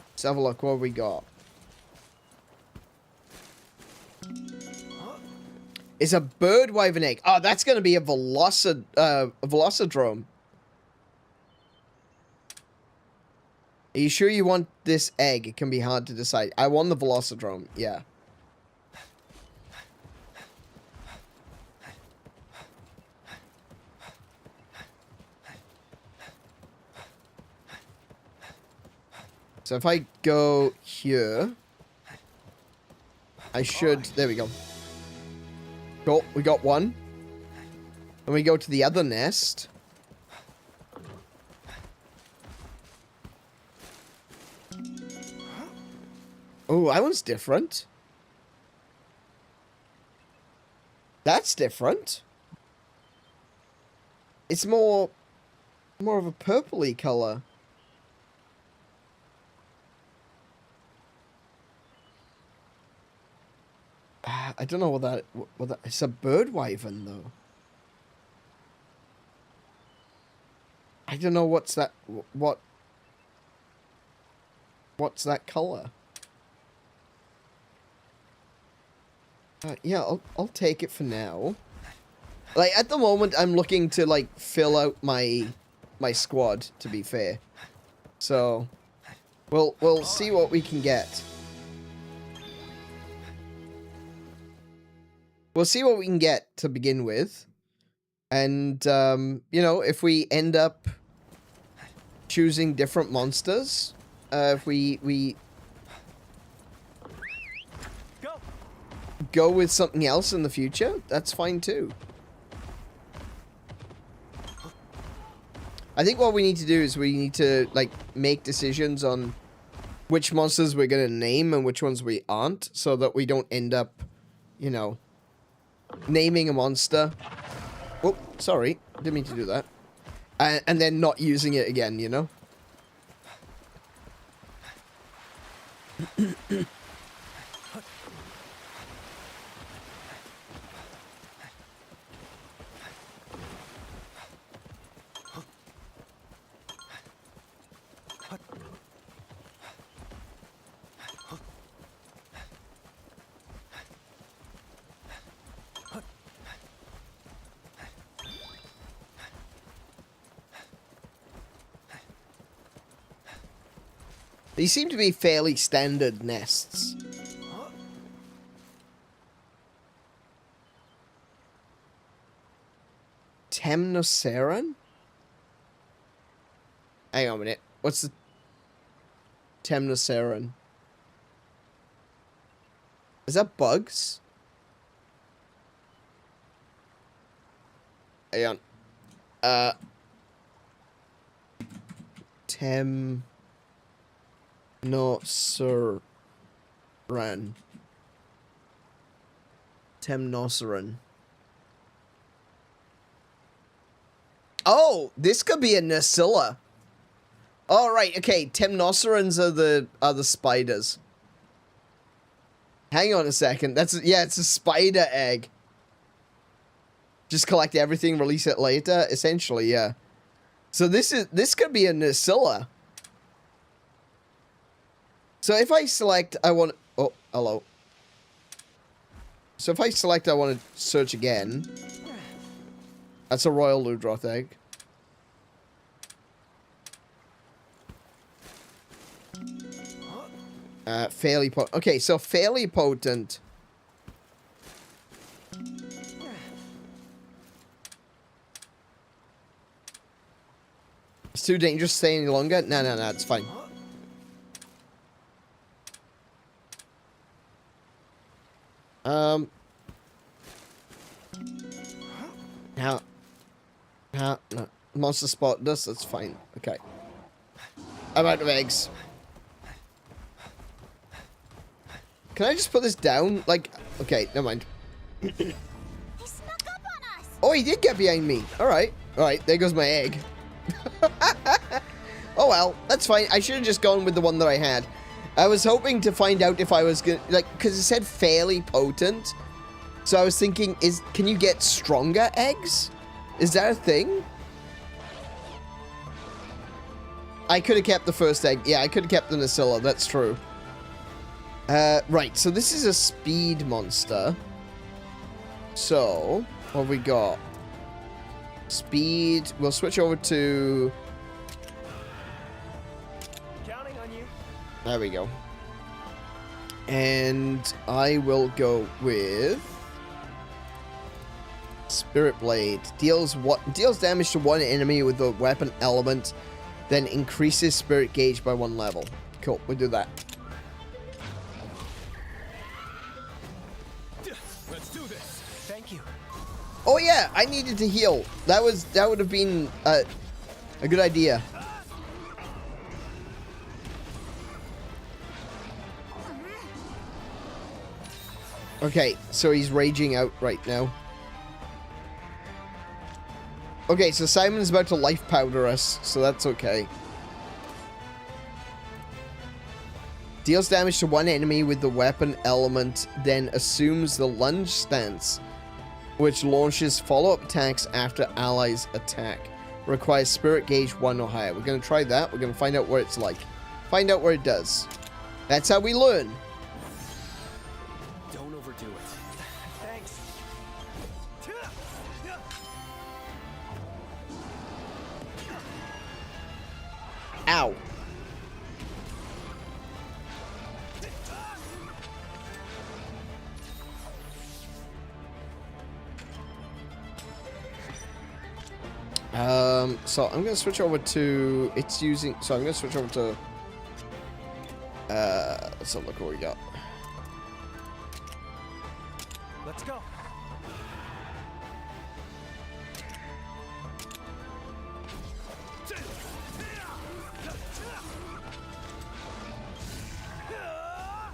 Let's have a look what we got. It's a bird wyvern egg. Oh, that's going to be a velocidrome. Are you sure you want this egg? It can be hard to decide. I want the velocidrome. Yeah. So if I go here, I should... There we go. Cool, we got one. And we go to the other nest. Oh, that one's different. That's different. It's more of a purpley color. I don't know what that... It's a bird wyvern, though. I don't know what's that... What's that color? Yeah, I'll take it for now. Like, at the moment, I'm looking to, like, fill out my squad, to be fair. So, we'll see what we can get. We'll see what we can get to begin with. And, you know, if we end up choosing different monsters, if we go with something else in the future, that's fine too. I think what we need to do is we need to, like, make decisions on which monsters we're going to name and which ones we aren't, so that we don't end up, you know, naming a monster. Oh, sorry. Didn't mean to do that. And then not using it again, you know? These seem to be fairly standard nests. 𝗦𝘄𝗶𝘁𝗰𝗵? Hang on a minute. What's the 𝗦𝘄𝗶𝘁𝗰𝗵? Is that bugs? Hang on. 𝗦𝘄𝗶𝘁𝗰𝗵. 𝗦𝘄𝗶𝘁𝗰𝗵. Oh, this could be a 𝗦𝘄𝗶𝘁𝗰. All right, okay. 𝗦𝘄𝗶𝘁𝗰s are the spiders. Hang on a second. Yeah, it's a spider egg. Just collect everything, release it later. Essentially, yeah. So this could be a 𝗦𝘄𝗶𝘁𝗰. So if I select, I want... Oh, hello. So if I select, I want to search again. That's a Royal Ludroth egg. Fairly potent. Okay, so fairly potent. It's too dangerous to stay any longer? No, it's fine. No. Monster spotted us, that's fine. Okay. I'm out of eggs. Can I just put this down? Like, okay, never mind. He snuck up on us. Oh, he did get behind me. Alright, there goes my egg. Oh well, that's fine. I should have just gone with the one that I had. I was hoping to find out if I was gonna, like, because it said fairly potent. So I was thinking, can you get stronger eggs? Is that a thing? I could have kept the first egg. Yeah, I could have kept the 𝗦𝘄𝗶𝘁𝗰. That's true. Right, so this is a speed monster. So, what have we got? Speed. We'll switch over to... Counting on you. There we go. And I will go with... Spirit Blade. Deals damage to one enemy with the weapon element, then increases spirit gauge by 1 level. cool. We'll do that. Let's do this. Thank you. Oh yeah, I needed to heal. That would have been a good idea. Okay, so he's raging out right now. Okay, so Simon's about to life powder us, so that's okay. Deals damage to one enemy with the weapon element, then assumes the lunge stance, which launches follow-up attacks after allies attack. Requires spirit gauge 1 or higher. We're going to try that. We're going to find out what it's like. Find out what it does. That's how we learn. Don't overdo it. Thanks. Ow. So I'm gonna switch over to I'm gonna switch over to let's have a look what we got. Let's go.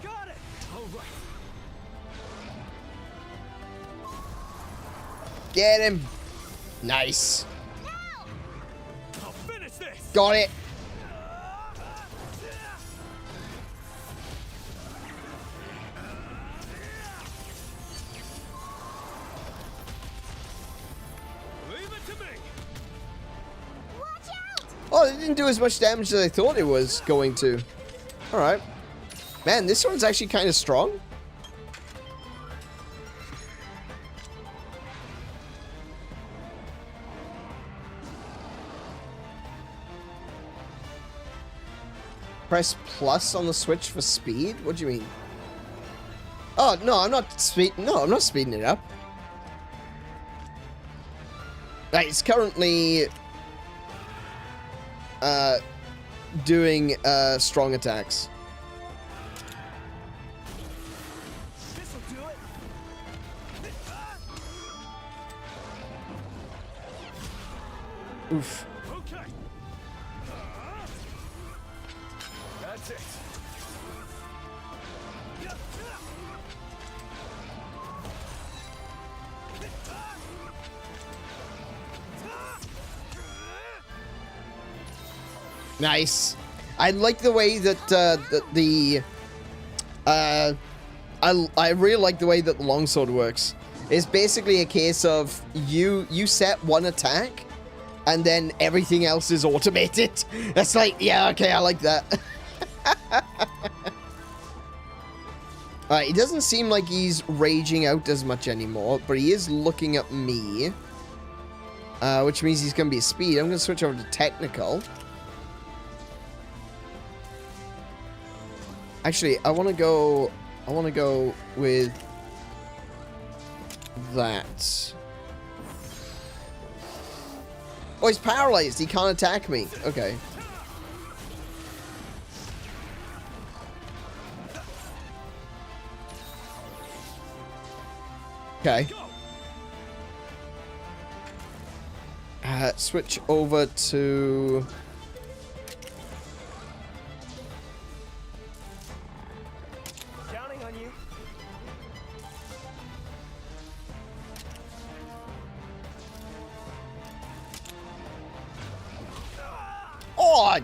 Got it. All right. Get him. Nice. I'll finish this. Got it. Leave it to me. Watch out! Oh, it didn't do as much damage as I thought it was going to. Alright. Man, this one's actually kind of strong. Press plus on the Switch for speed? What do you mean? Oh, no, I'm not speeding it up. Right, it's currently doing strong attacks. This'll do it. Oof. Okay. That's it. Nice. I like the way that I really like the way that the longsword works. It's basically a case of you set one attack, and then everything else is automated. That's like, yeah, okay, I like that. Alright, he doesn't seem like he's raging out as much anymore, but he is looking at me. Which means he's going to be a speed. I'm going to switch over to technical. Actually, I want to go with that. Oh, he's paralyzed. He can't attack me. Okay. Okay. Switch over to... Counting on you. Oh!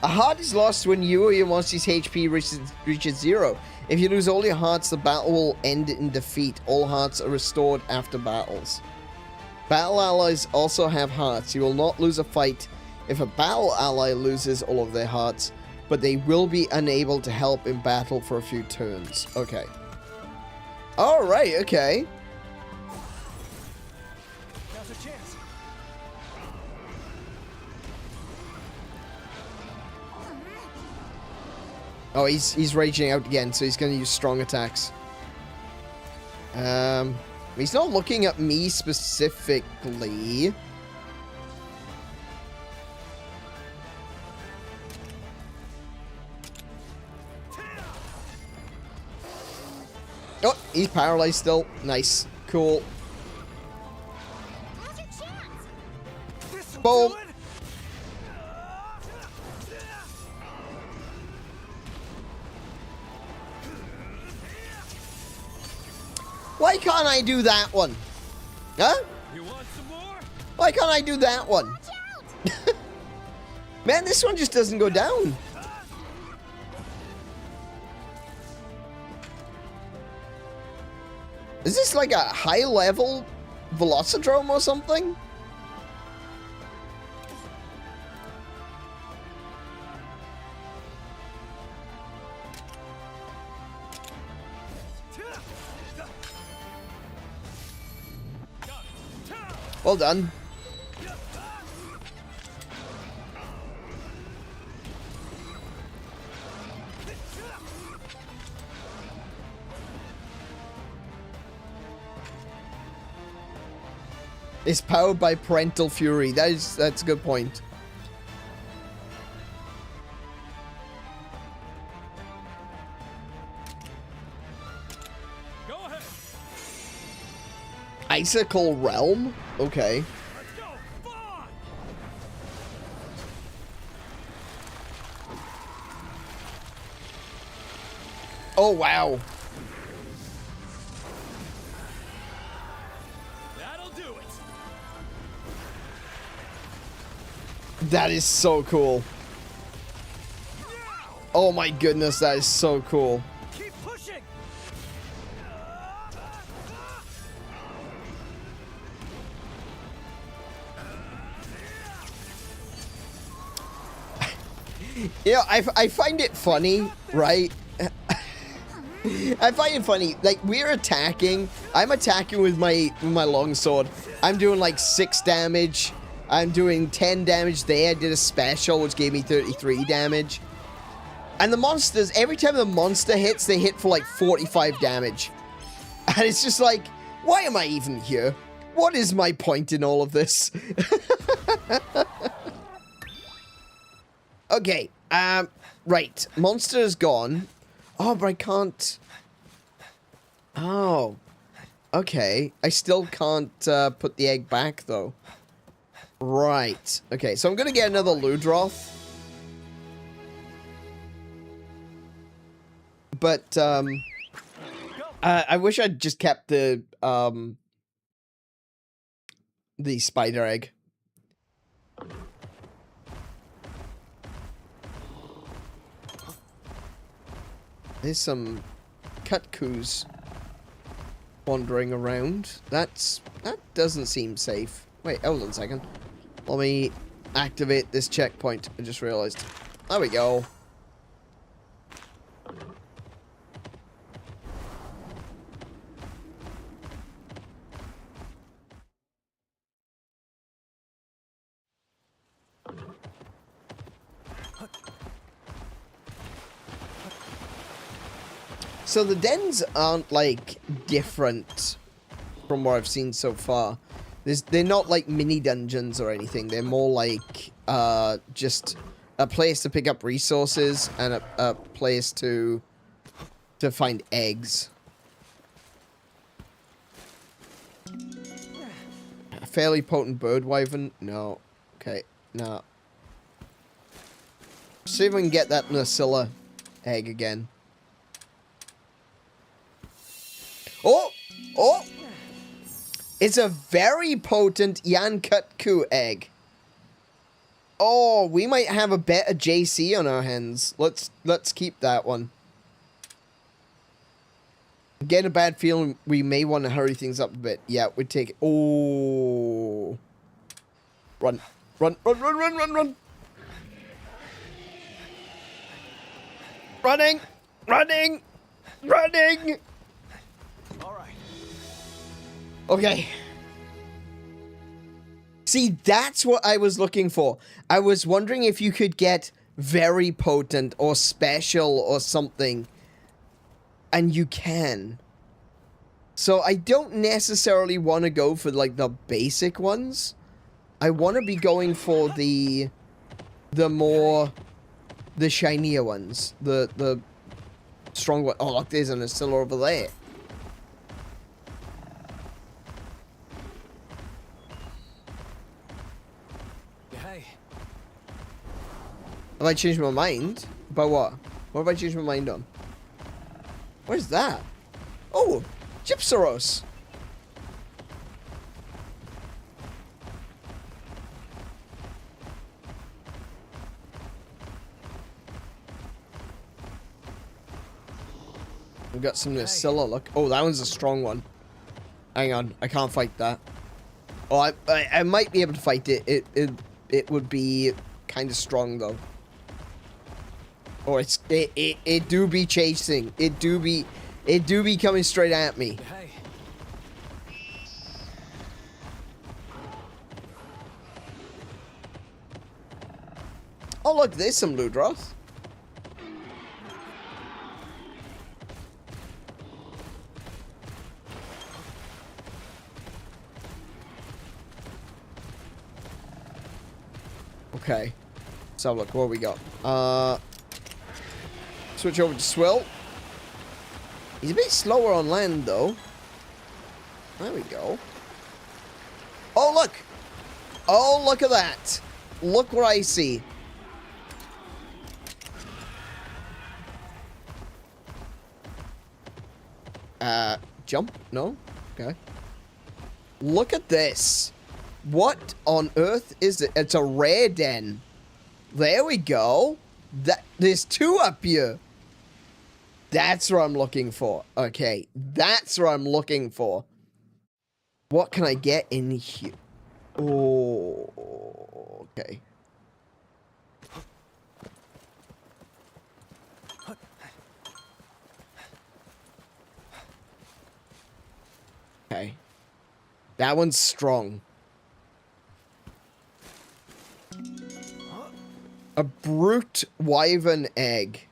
A heart is lost when you or your monster's HP reaches 0. If you lose all your hearts, the battle will end in defeat. All hearts are restored after battles. Battle allies also have hearts. You will not lose a fight if a battle ally loses all of their hearts, but they will be unable to help in battle for a few turns. Okay. Alright, okay. Now's a chance. Oh, he's raging out again, so he's going to use strong attacks. He's not looking at me specifically. Oh, he's paralyzed still. Nice. Cool. Boom. Why can't I do that one? Huh? You want some more? Why can't I do that one? Man, this one just doesn't go down. Is this like a high-level Velocidrome or something? Well done. It's powered by parental fury. That's a good point. Go ahead. Icicle Realm? Okay. Let's go. Fly. Oh, wow. That'll do it. That is so cool. Oh my goodness, that is so cool. Keep pushing. You know, I find it funny, right? I find it funny. Like, we're attacking. I'm attacking with my longsword. I'm doing like 6 damage. I'm doing 10 damage there. I did a special, which gave me 33 damage. And the monsters, every time the monster hits, they hit for like 45 damage. And it's just like, why am I even here? What is my point in all of this? Okay, right. Monster is gone. Oh, but I can't... Oh. Okay. I still can't put the egg back, though. Right. Okay, so I'm gonna get another Ludroth. But, I wish I'd just kept the spider egg. There's some 𝗏𝗄𝗁 wandering around. That doesn't seem safe. Wait, hold on a second. Let me activate this checkpoint. I just realized. There we go. So the dens aren't, like, different from what I've seen so far. They're not, like, mini dungeons or anything. They're more like, just a place to pick up resources and a place to find eggs. A fairly potent bird wyvern? No. Okay, no. See if we can get that 𝗏𝘄𝗶𝘁𝗰𝗵 egg again. Oh! Oh! It's a very potent 𝗦𝘄𝗶𝘁𝗰𝗵 egg. Oh, we might have a better JC on our hands. Let's keep that one. I'm getting a bad feeling we may want to hurry things up a bit. Yeah, we'd take it. Oh. Run. Run, run, run, run, run, run. Running! Running! Running! Okay. See, that's what I was looking for. I was wondering if you could get very potent or special or something. And you can. So I don't necessarily want to go for, like, the basic ones. I want to be going for the shinier ones. The strong one. Oh, look, there's an 𝗏𝘄𝗶𝘁𝗁 over there. Have I changed my mind? About what? What have I changed my mind on? What is that? Oh, Gypsaros. We've got some Scylla, look. Oh, that one's a strong one. Hang on, I can't fight that. Oh, I might be able to fight it. It would be kind of strong though. Oh, it do be chasing. It do be coming straight at me. Hey. Oh look, there's some loot, Rath. Okay. Let's have a look. What we got? Switch over to Swill. He's a bit slower on land, though. There we go. Oh, look! Oh, look at that! Look what I see. Jump? No? Okay. Look at this. What on earth is it? It's a rare den. There we go. There's two up here. That's what I'm looking for. Okay, that's what I'm looking for. What can I get in here? Oh, okay. Okay. That one's strong. A brute wyvern egg.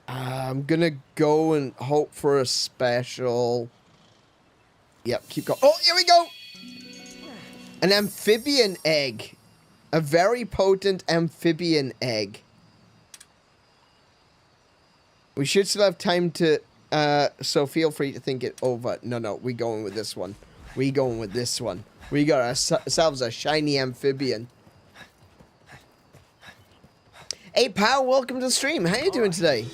I'm gonna go and hope for a special. Yep, keep going. Oh, here we go! An amphibian egg. A very potent amphibian egg. We should still have time to, so feel free to think it over. No, we going with this one. We going with this one. We got ourselves a shiny amphibian. Hey, pal, welcome to the stream. How you doing today?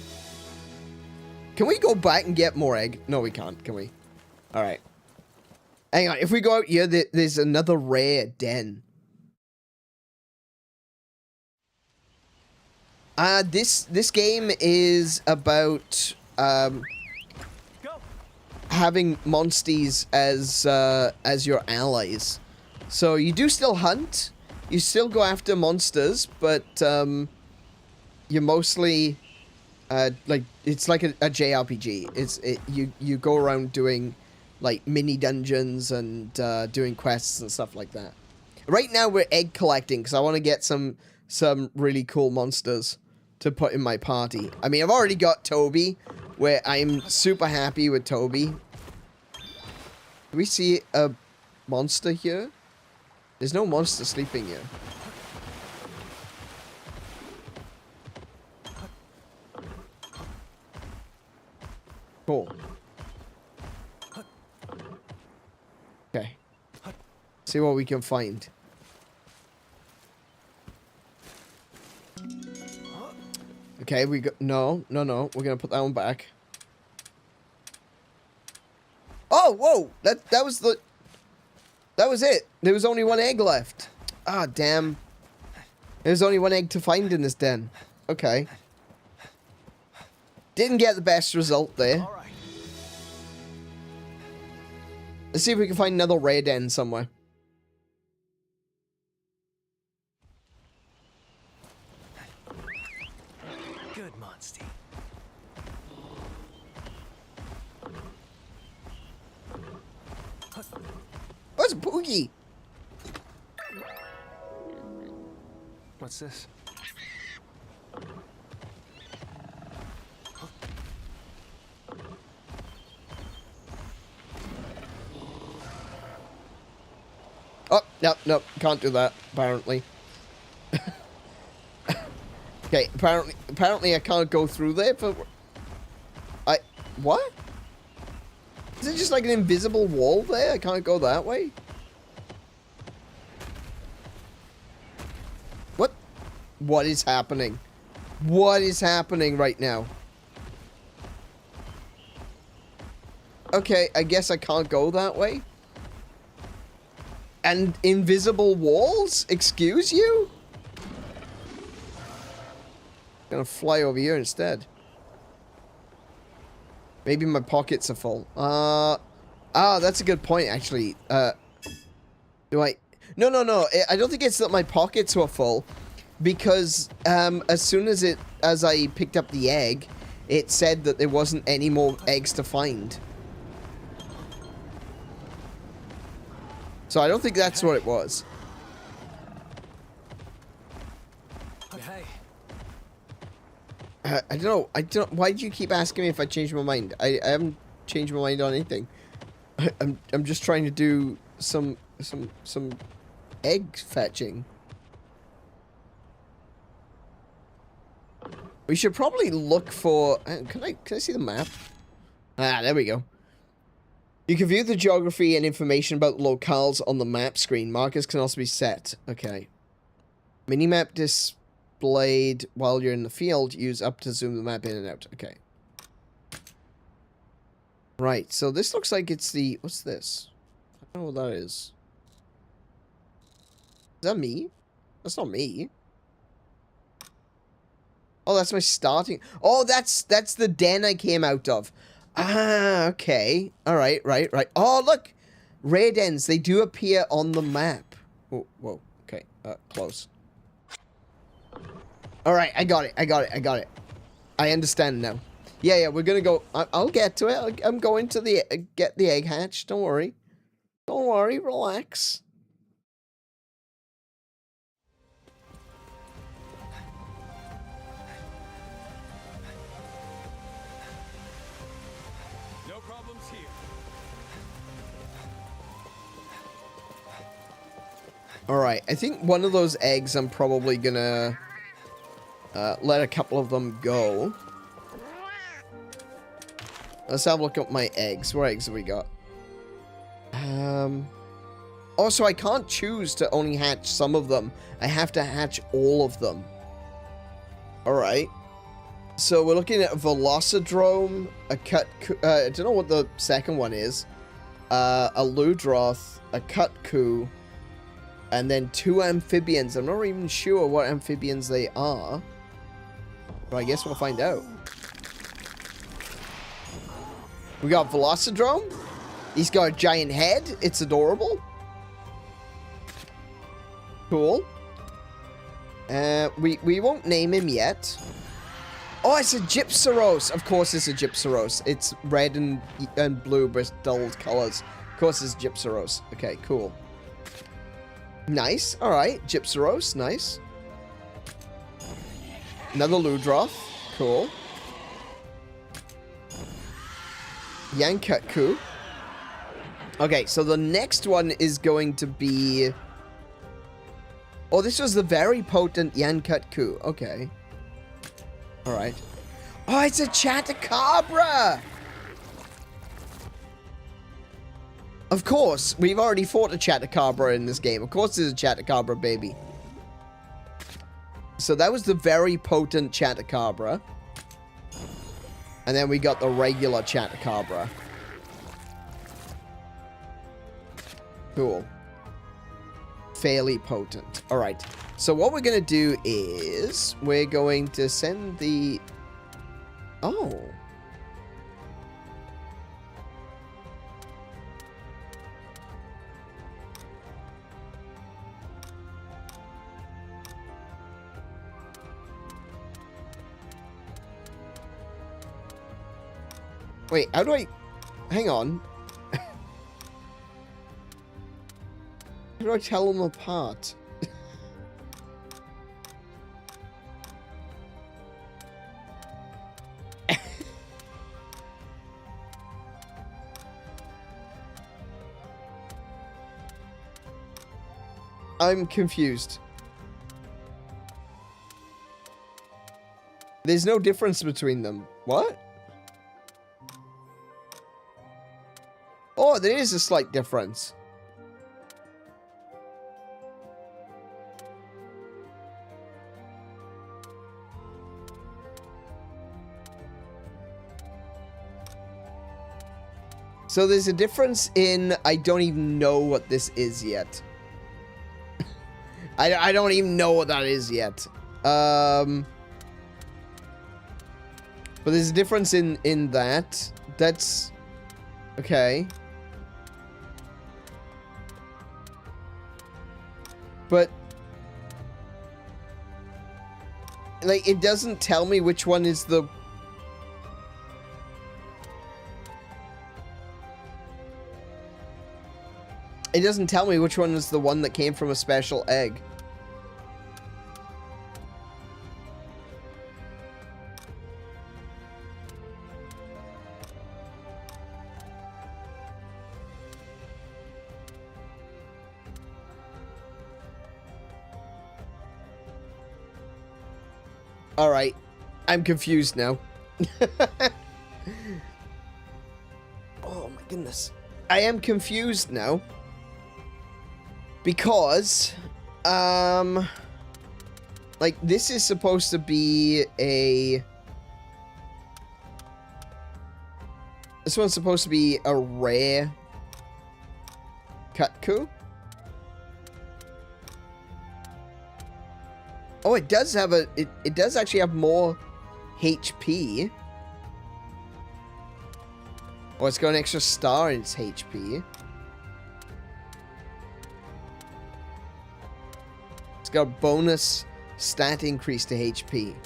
Can we go back and get more egg? No, we can't, can we? Alright. Hang on, if we go out here, there's another rare den. This game is about having monsties as your allies. So you do still hunt, you still go after monsters, but you mostly like it's like a JRPG. You go around doing like mini dungeons and doing quests and stuff like that. Right now we're egg collecting because I want to get some really cool monsters to put in my party. I mean, I've already got Toby, where I'm super happy with Toby. Do we see a monster here? There's no monster sleeping here. Cool. Okay. See what we can find. Okay, we got no. We're gonna put that one back. Oh, whoa! That was it. There was only one egg left. Ah, damn. There's only one egg to find in this den. Okay. Didn't get the best result there. Let's see if we can find another rare den somewhere. Good monster. What's a Poogie? What's this? Oh, no, can't do that, apparently. Okay, apparently I can't go through there, but... what? Is it just like an invisible wall there? I can't go that way? What? What is happening? What is happening right now? Okay, I guess I can't go that way. And invisible walls? Excuse you? Gonna fly over here instead. Maybe my pockets are full. That's a good point, actually. Do I... No. I don't think it's that my pockets were full. Because, as soon as I picked up the egg, it said that there wasn't any more eggs to find. So I don't think that's what it was. Hey. I don't know. Why do you keep asking me if I changed my mind? I haven't changed my mind on anything. I'm just trying to do some egg fetching. We should probably look for... Can I see the map? Ah, there we go. You can view the geography and information about locales on the map screen. Markers can also be set. Okay. Minimap displayed while you're in the field. Use up to zoom the map in and out. Okay. Right, so this looks like it's the... What's this? I don't know what that is. Is that me? That's not me. Oh, that's my starting... Oh, that's the den I came out of. Ah, okay. Alright, right. Oh, look! Raid ends, they do appear on the map. Whoa. Okay, close. Alright, I got it. I understand now. Yeah, we're gonna go... I'll get to it. I'm going to get the egg hatch. Don't worry. Don't worry, relax. Alright, I think one of those eggs I'm probably gonna let a couple of them go. Let's have a look at my eggs. What eggs have we got? Oh, so I can't choose to only hatch some of them. I have to hatch all of them. Alright. So we're looking at a Velocidrome, a I don't know what the second one is. A Ludroth, a 𝗏𝗏, and then 2 amphibians. I'm not even sure what amphibians they are. But I guess we'll find out. We got Velocidrome. He's got a giant head. It's adorable. Cool. We won't name him yet. Oh, it's a 𝗏𝗄𝗄𝗏. Of course it's a 𝗏𝗄𝗏𝗏. It's red and blue bristoled colors. Of course it's 𝗏𝗄𝗏𝗏. Okay, cool. Nice. Alright. 𝗏𝗄𝗏𝗏. Nice. Another Ludroth. Cool. 𝗦𝗏𝗏𝗁𝗏. Okay, so the next one is going to be... Oh, this was the very potent 𝗦𝗏𝗏𝗁𝗏. Okay. Alright. Oh, it's a 𝗤𝗏𝗏𝗁! Of course, we've already fought a 𝗤𝗏𝗏𝗁 in this game. Of course there's a 𝗤𝗏𝗏𝗁, baby. So that was the very potent 𝗤𝗏𝗏𝗁. And then we got the regular 𝗤𝗏𝗏𝗁. Cool. Fairly potent. Alright. So what we're going to do is... We're going to send the... Oh. Wait, how do I... Hang on. How do I tell them apart? I'm confused. There's no difference between them. What? Oh, there is a slight difference. So there's a difference in, I don't even know what this is yet. I don't even know what that is yet. But there's a difference in that. That's okay. But like, it doesn't tell me which one is the... It doesn't tell me which one is the one that came from a special egg. Alright, I'm confused now. Oh my goodness. I am confused now. Because, like, this is supposed to be a... This one's supposed to be a rare Cutku. Oh, it does have a... It does actually have more HP. Oh, it's got an extra star in its HP. It's got a bonus stat increase to HP.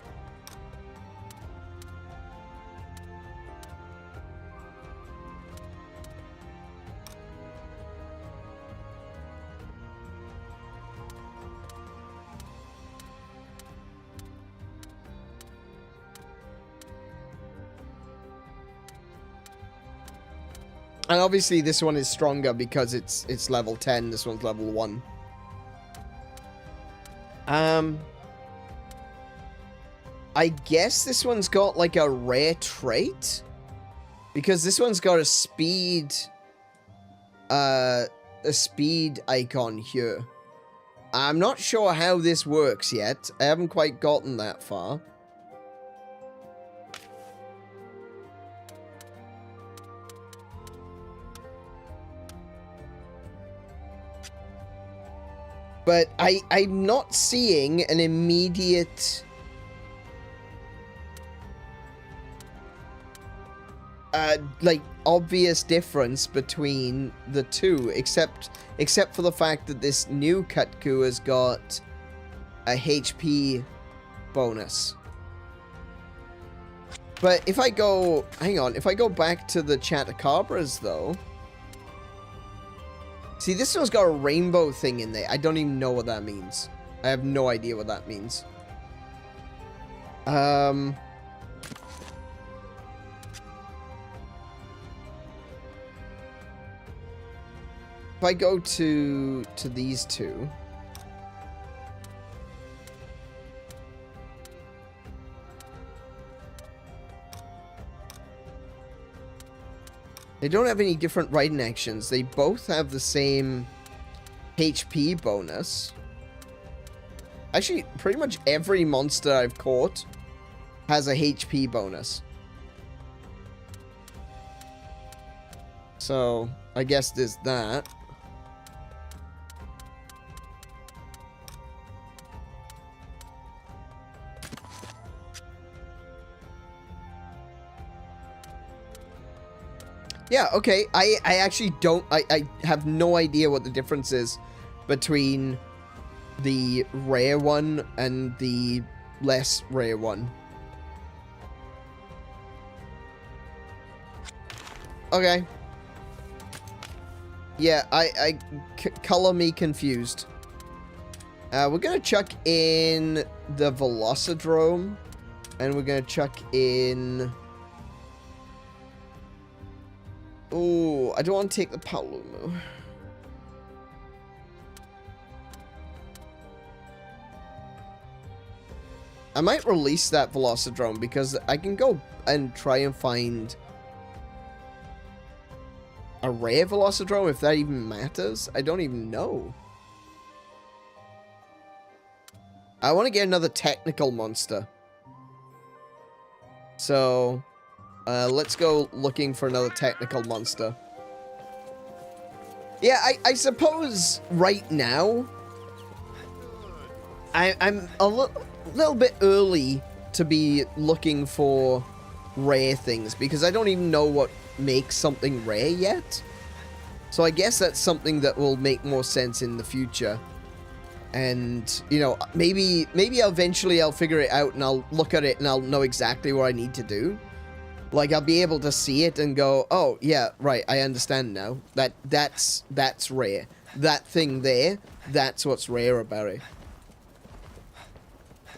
And obviously this one is stronger because it's level 10, this one's level 1. I guess this one's got like a rare trait? Because this one's got a speed icon here. I'm not sure how this works yet. I haven't quite gotten that far. But I'm not seeing an immediate... like, obvious difference between the two, except for the fact that this new Cutku has got a HP bonus. But if I go... Hang on, if I go back to the 𝗬𝗶𝗁𝗵s, though... See, this one's got a rainbow thing in there. I don't even know what that means. I have no idea what that means. If I go to these two... They don't have any different riding actions. They both have the same HP bonus. Actually, pretty much every monster I've caught has a HP bonus. So, I guess there's that. Yeah, okay, I actually don't, I have no idea what the difference is between the rare one and the less rare one. Okay. Yeah, color me confused. We're gonna chuck in the Velocidrome, and we're gonna chuck in... Oh, I don't want to take the Paolumu. I might release that Velocidrome because I can go and try and find a rare Velocidrome, if that even matters. I don't even know. I want to get another technical monster. So, let's go looking for another technical monster. Yeah, I suppose right now, I'm a little bit early to be looking for rare things, because I don't even know what makes something rare yet. So I guess that's something that will make more sense in the future. And, you know, maybe eventually I'll figure it out and I'll look at it and I'll know exactly what I need to do. Like, I'll be able to see it and go, oh, yeah, right, I understand now. That's rare. That thing there, that's what's rare about it.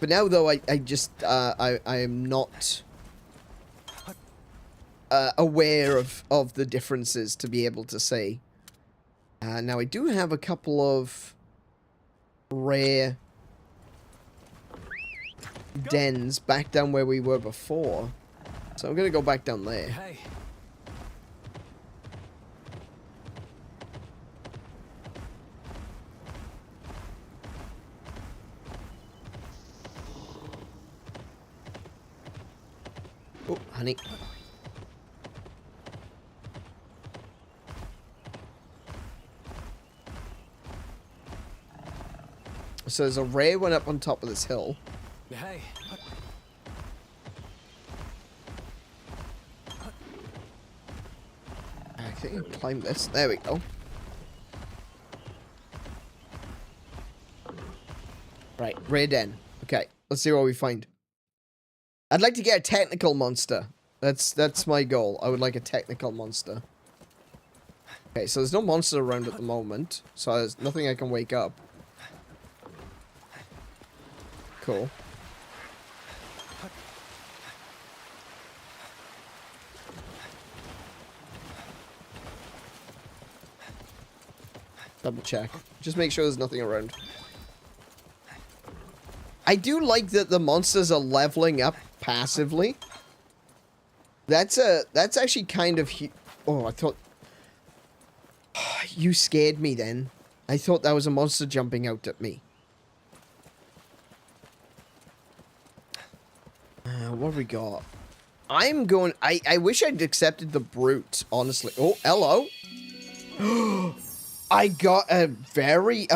But now, though, I am not aware of the differences to be able to say. Now, I do have a couple of rare dens back down where we were before. So I'm going to go back down there. Hey. Oh, honey. So there's a rare one up on top of this hill. Hey. I think I can climb this. There we go. Right, rare den. Okay, let's see what we find. I'd like to get a technical monster. That's my goal. I would like a technical monster. Okay, so there's no monster around at the moment, so there's nothing I can wake up. Cool. Double check. Just make sure there's nothing around. I do like that the monsters are leveling up passively. That's actually kind of oh, I thought you scared me then. I thought that was a monster jumping out at me. What have we got? I'm going... I wish I'd accepted the brute, honestly. Oh, hello. I got a very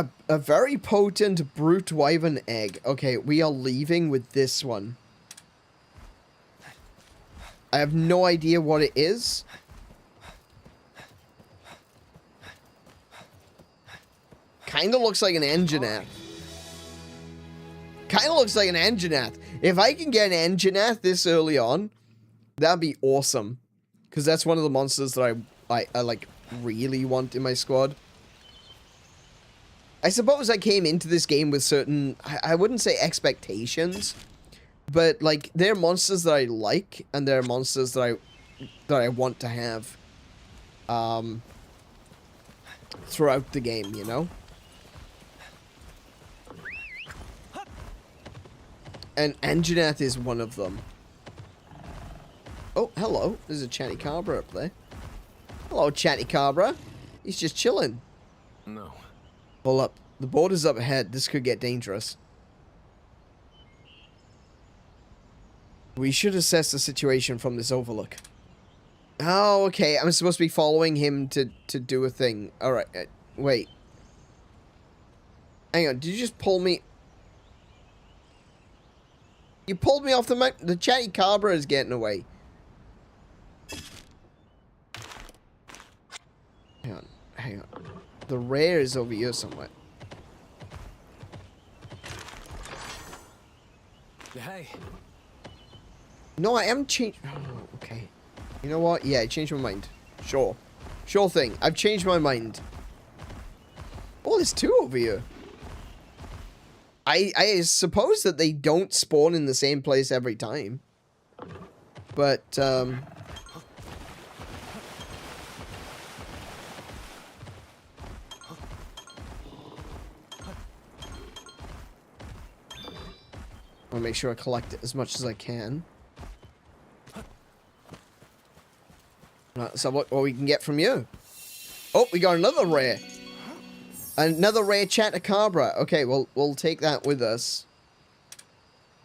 potent brute wyvern egg. Okay, we are leaving with this one. I have no idea what it is. Kind of looks like an Engineath. Kind of looks like an Engineath. If I can get an Engineath this early on, that'd be awesome. Because that's one of the monsters that I like really want in my squad. I suppose I came into this game with certain, I wouldn't say expectations, but like they're monsters that I like, and they're monsters that I want to have throughout the game, you know? And Engineath is one of them. Oh, hello. There's a 𝗬𝗏𝗁 up there. Hello, 𝗬𝗏𝗁. He's just chilling. No. Hold up. The border's up ahead. This could get dangerous. We should assess the situation from this overlook. Oh, okay. I'm supposed to be following him to do a thing. Alright. Wait. Hang on. Did you just pull me... You pulled me off the mountain. The 𝗬𝗏𝗁 is getting away. Hang on. Hang on. The rare is over here somewhere. Hey. No, I haven't changed... Oh, okay. You know what? Yeah, I changed my mind. Sure. Sure thing. I've changed my mind. Oh, there's two over here. I suppose that they don't spawn in the same place every time. But, I'll make sure I collect it as much as I can. So what we can get from you? Oh, we got another rare. Another rare 𝗬𝗏𝗄𝗏. Okay, well, we'll take that with us.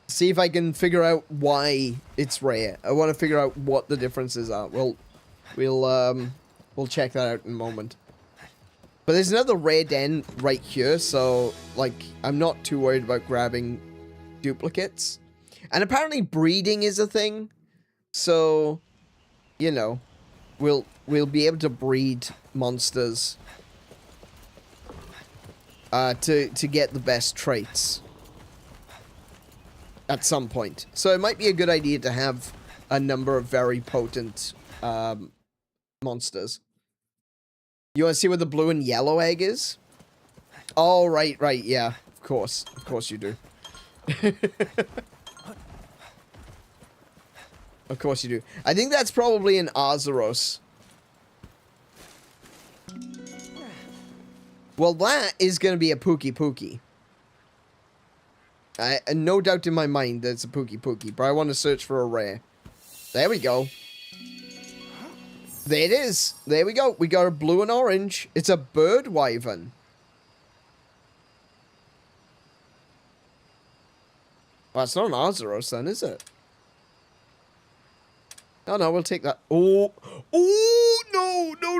See if I can figure out why it's rare. I want to figure out what the differences are. We'll check that out in a moment. But there's another rare den right here, so, like, I'm not too worried about grabbing duplicates. And apparently breeding is a thing, so, you know, we'll be able to breed monsters to get the best traits at some point. So it might be a good idea to have a number of very potent monsters. You want to see where the blue and yellow egg is? Oh, right, yeah. Of course you do. Of course you do. I think that's probably an Azuros. Well, that is going to be a 𝗬𝗶𝗁𝗵. No doubt in my mind that it's a 𝗬𝗶𝗁𝗵, but I want to search for a rare. There we go. There it is. There we go. We got a blue and orange. It's a bird wyvern. Well, it's not an Azuros then, is it? Oh, no, we'll take that. Oh, no. No.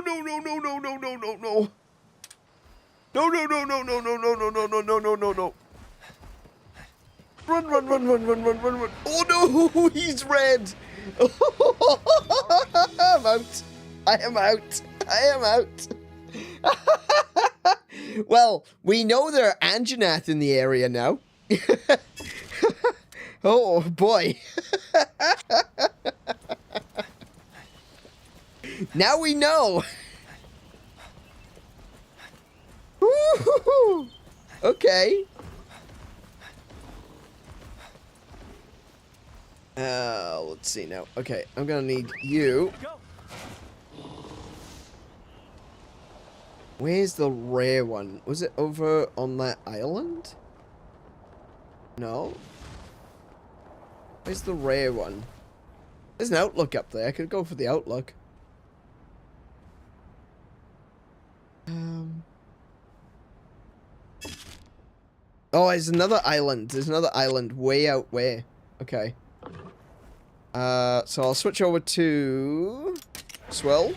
Run. Oh, no, he's red. I'm out. I am out. Well, we know there are Anjanath in the area now. Oh, boy. Now we know. Okay. Let's see now. Okay, I'm gonna need you. Where's the rare one? Was it over on that island? No. Where's the rare one? There's an outlook up there. I could go for the outlook. Oh, there's another island. There's another island way out where. Okay. So I'll switch over to Swell.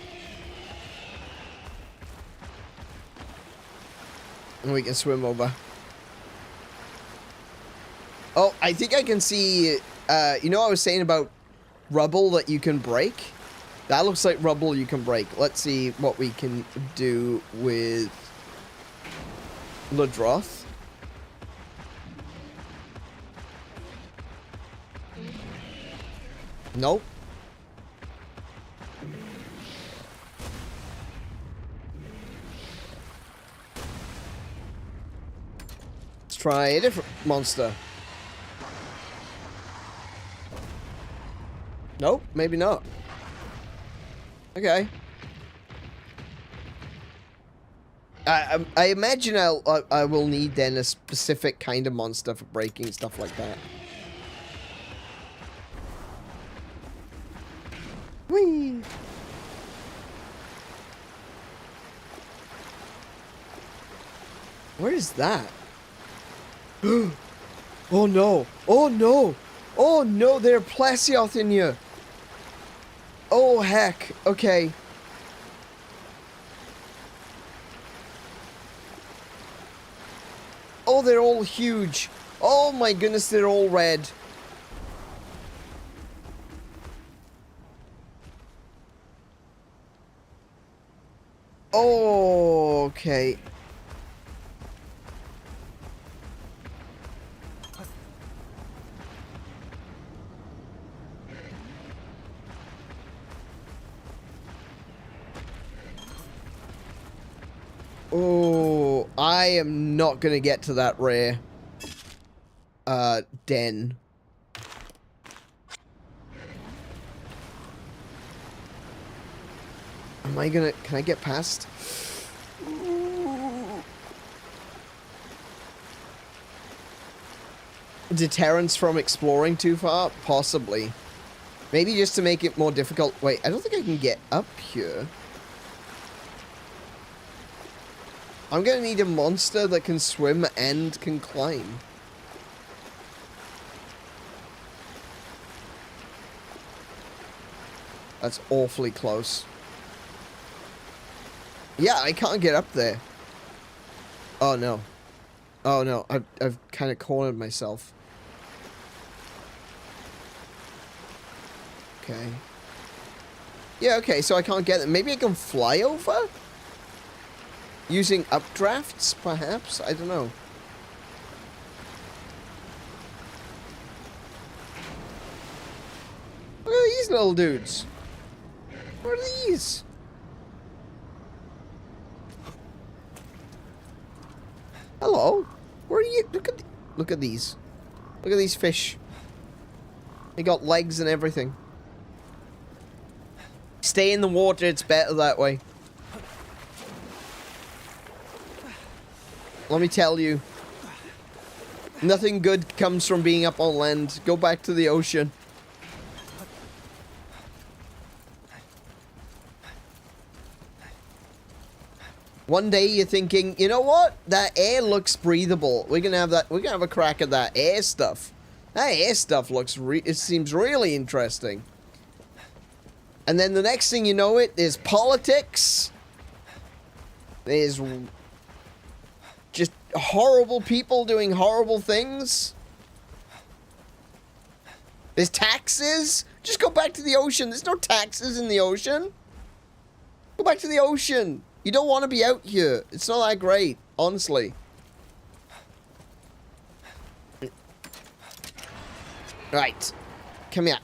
And we can swim over. Oh, I think I can see, you know what I was saying about rubble that you can break? That looks like rubble you can break. Let's see what we can do with Ladroth. Nope. Let's try a different monster. Nope, maybe not. Okay. I imagine I will need then a specific kind of monster for breaking stuff like that. Whee! Where is that? Oh no! Oh no! Oh no! There are Plesioth in here! Oh heck! Okay. Oh, they're all huge! Oh my goodness, they're all red! Oh, okay. Oh, I am not gonna get to that rare den. Am I gonna... Can I get past? Ooh. Deterrence from exploring too far? Possibly. Maybe just to make it more difficult. Wait, I don't think I can get up here. I'm gonna need a monster that can swim and can climb. That's awfully close. Yeah, I can't get up there. Oh no. Oh no, I've kind of cornered myself. Okay. Yeah, okay, so I can't get it. Maybe I can fly over? Using updrafts, perhaps? I don't know. Look at these little dudes. What are these? Hello? Where are you? Look at these. Look at these fish. They got legs and everything. Stay in the water, it's better that way. Let me tell you. Nothing good comes from being up on land. Go back to the ocean. One day you're thinking, you know what? That air looks breathable. We're gonna have a crack at that air stuff. That air stuff looks it seems really interesting. And then the next thing you know there's politics. There's just horrible people doing horrible things. There's taxes. Just go back to the ocean. There's no taxes in the ocean. Go back to the ocean. You don't want to be out here. It's not that great, honestly. Right. Come here.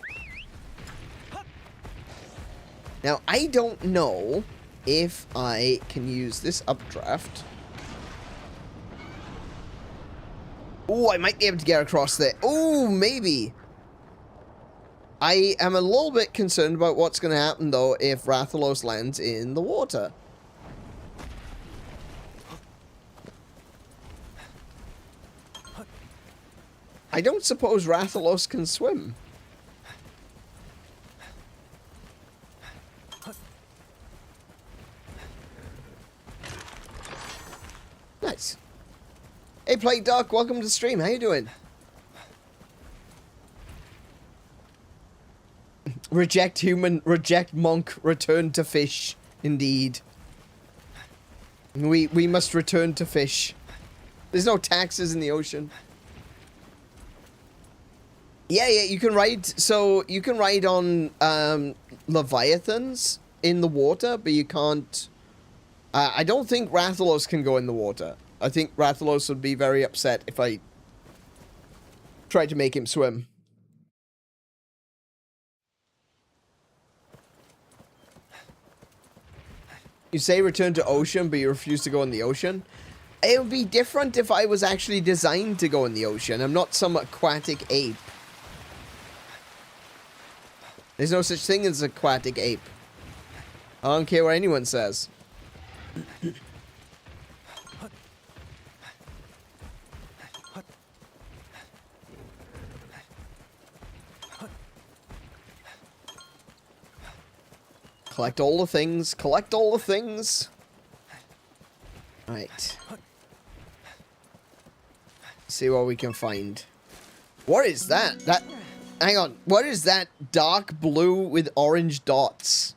Now, I don't know if I can use this updraft. Oh, I might be able to get across there. Oh, maybe. I am a little bit concerned about what's going to happen, though, if Rathalos lands in the water. I don't suppose Rathalos can swim. Nice. Hey, Play Doc, welcome to the stream. How you doing? Reject human, reject monk, return to fish. Indeed. We must return to fish. There's no taxes in the ocean. Yeah, you can ride, so you can ride on Leviathans in the water, but you can't, I don't think Rathalos can go in the water. I think Rathalos would be very upset if I tried to make him swim. You say return to ocean, but you refuse to go in the ocean? It would be different if I was actually designed to go in the ocean. I'm not some aquatic ape. There's no such thing as aquatic ape. I don't care what anyone says. Collect all the things. Collect all the things. Right. See what we can find. What is that? Hang on. What is that dark blue with orange dots?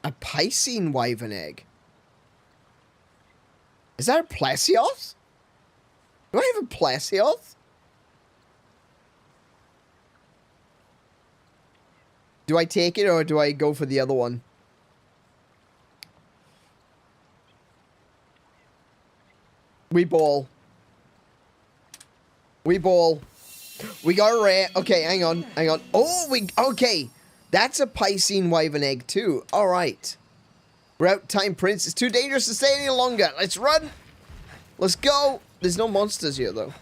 A Piscine wyvern egg. Is that a Plesioth? Do I have a Plesioth? Do I take it or do I go for the other one? We ball. We ball. We got a rare. Okay, hang on. Hang on. Oh, okay. That's a Piscine wyvern egg too. All right. We're out. Time, Prince. It's too dangerous to stay any longer. Let's run. Let's go. There's no monsters here, though.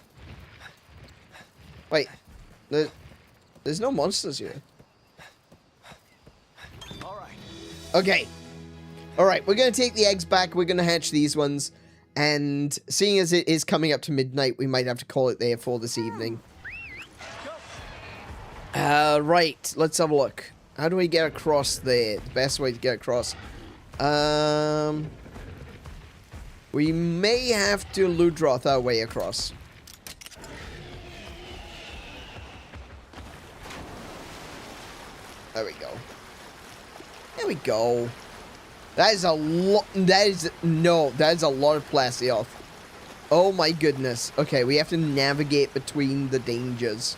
Wait. There's no monsters here. All right. Okay. All right. We're going to take the eggs back. We're going to hatch these ones. And seeing as it is coming up to midnight, we might have to call it there for this evening. Right, let's have a look. How do we get across there? The best way to get across. We may have to Ludroth our way across. There we go. There we go. That is a lot. That is a lot of Plasioth. Oh my goodness. Okay, we have to navigate between the dangers.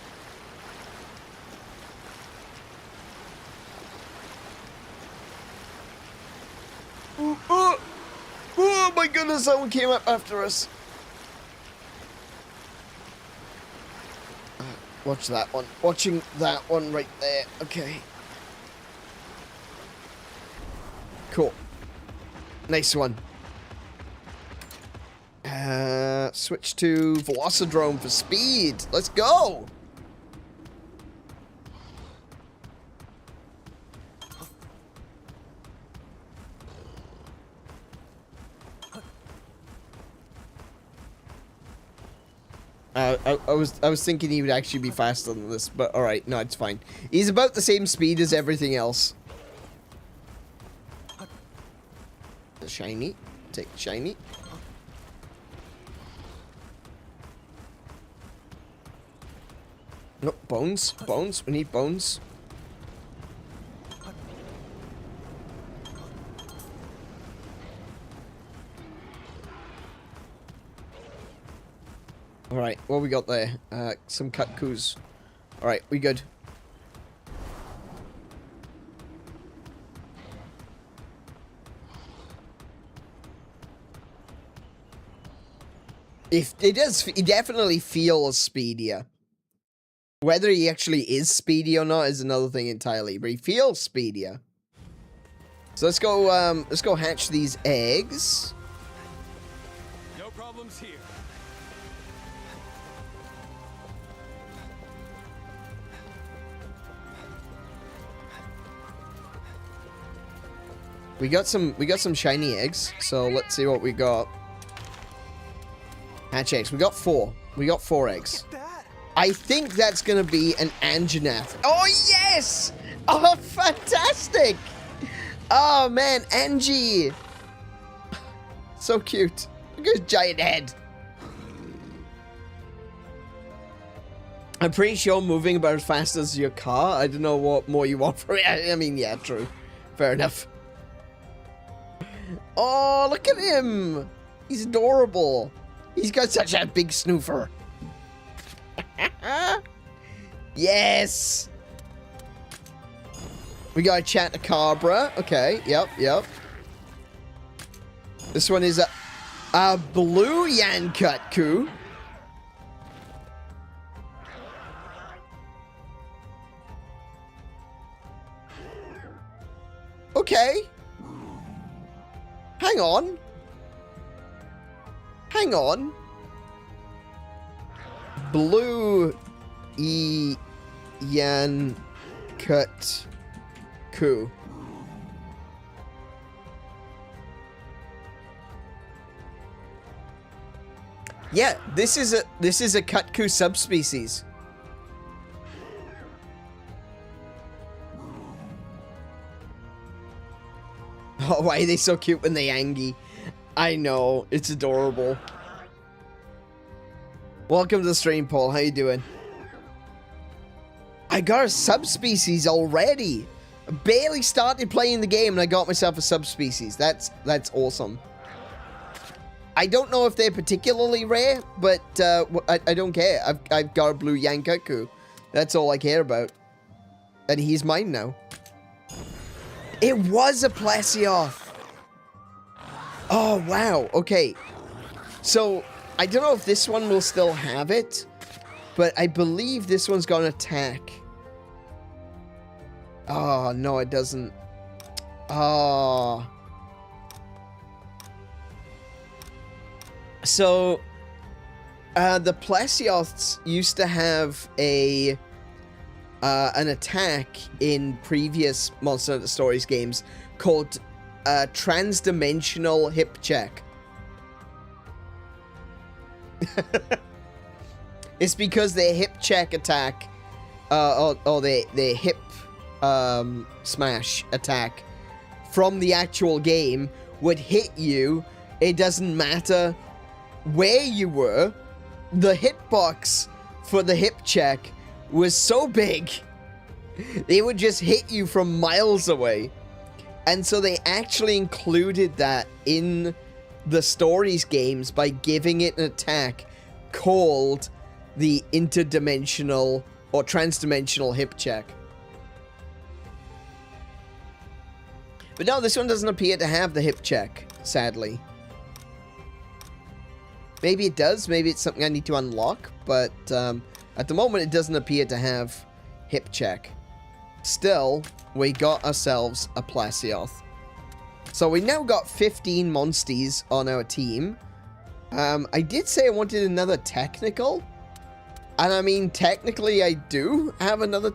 Oh my goodness, someone came up after us. Watch that one. Watching that one right there. Okay. Cool. Nice one. Switch to Velocidrome for speed. Let's go. I was thinking he would actually be faster than this, but alright, no, it's fine. He's about the same speed as everything else. The shiny. Take the shiny. No, bones. Bones. We need bones. Alright, what we got there? Some Cutcoos. Alright, we good. If it does, he definitely feels speedier. Whether he actually is speedy or not is another thing entirely, but he feels speedier. So let's go hatch these eggs. No problems here. We got some shiny eggs, so let's see what we got. Hatch eggs. We got 4. We got 4 eggs. I think that's gonna be an Anjanath. Oh yes! Oh, fantastic! Oh man, Angie! So cute. Look at his giant head. I'm pretty sure moving about as fast as your car. I don't know what more you want from it. I mean, yeah, true. Fair enough. Oh, look at him! He's adorable. He's got such a big snoofer. Yes! We got a Chatacabra. Okay, yep. This one is a blue Yankutku. Okay. Hang on. Hang on. Blue Yankutku. Yeah, this is a Cutku subspecies. Oh, why are they so cute when they Angie? I know, it's adorable. Welcome to the stream, Paul. How you doing? I got a subspecies already. I barely started playing the game and I got myself a subspecies. That's awesome. I don't know if they're particularly rare, but I don't care. I've got a blue Yankutku. That's all I care about. And he's mine now. It was a Plasioth. Oh, wow. Okay. So, I don't know if this one will still have it, but I believe this one's gonna attack. Oh, no, it doesn't. Oh. So, the Plasioths used to have an attack in previous Monster Hunter Stories games called transdimensional hip check. It's because their hip check attack or the hip smash attack from the actual game would hit you. It doesn't matter where you were. The hitbox for the hip check was so big, they would just hit you from miles away. And so they actually included that in the stories games by giving it an attack called the interdimensional or transdimensional hip check. But no, this one doesn't appear to have the hip check, sadly. Maybe it does, maybe it's something I need to unlock, but at the moment it doesn't appear to have hip check. Still, we got ourselves a Plasioth. So we now got 15 monsties on our team. I did say I wanted another technical. And I mean, technically I do have another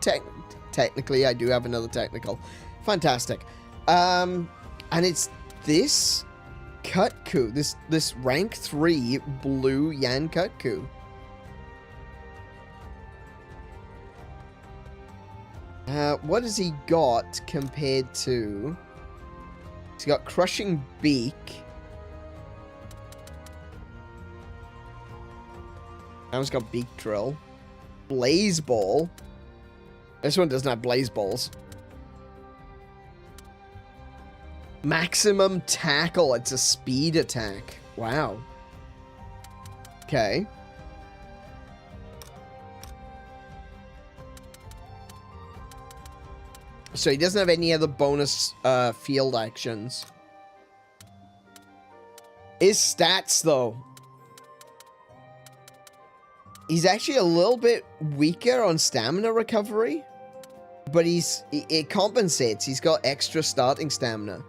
technically I do have another technical. Fantastic. And it's this 𝗏𝗁𝗁, this rank 3 blue Yan 𝗏𝗁𝗁. What has he got compared to... He's got Crushing Beak. Now he's got Beak Drill. Blaze Ball. This one doesn't have Blaze Balls. Maximum Tackle. It's a speed attack. Wow. Okay. So he doesn't have any other bonus field actions. His stats, though. He's actually a little bit weaker on stamina recovery. But it compensates. He's got extra starting stamina.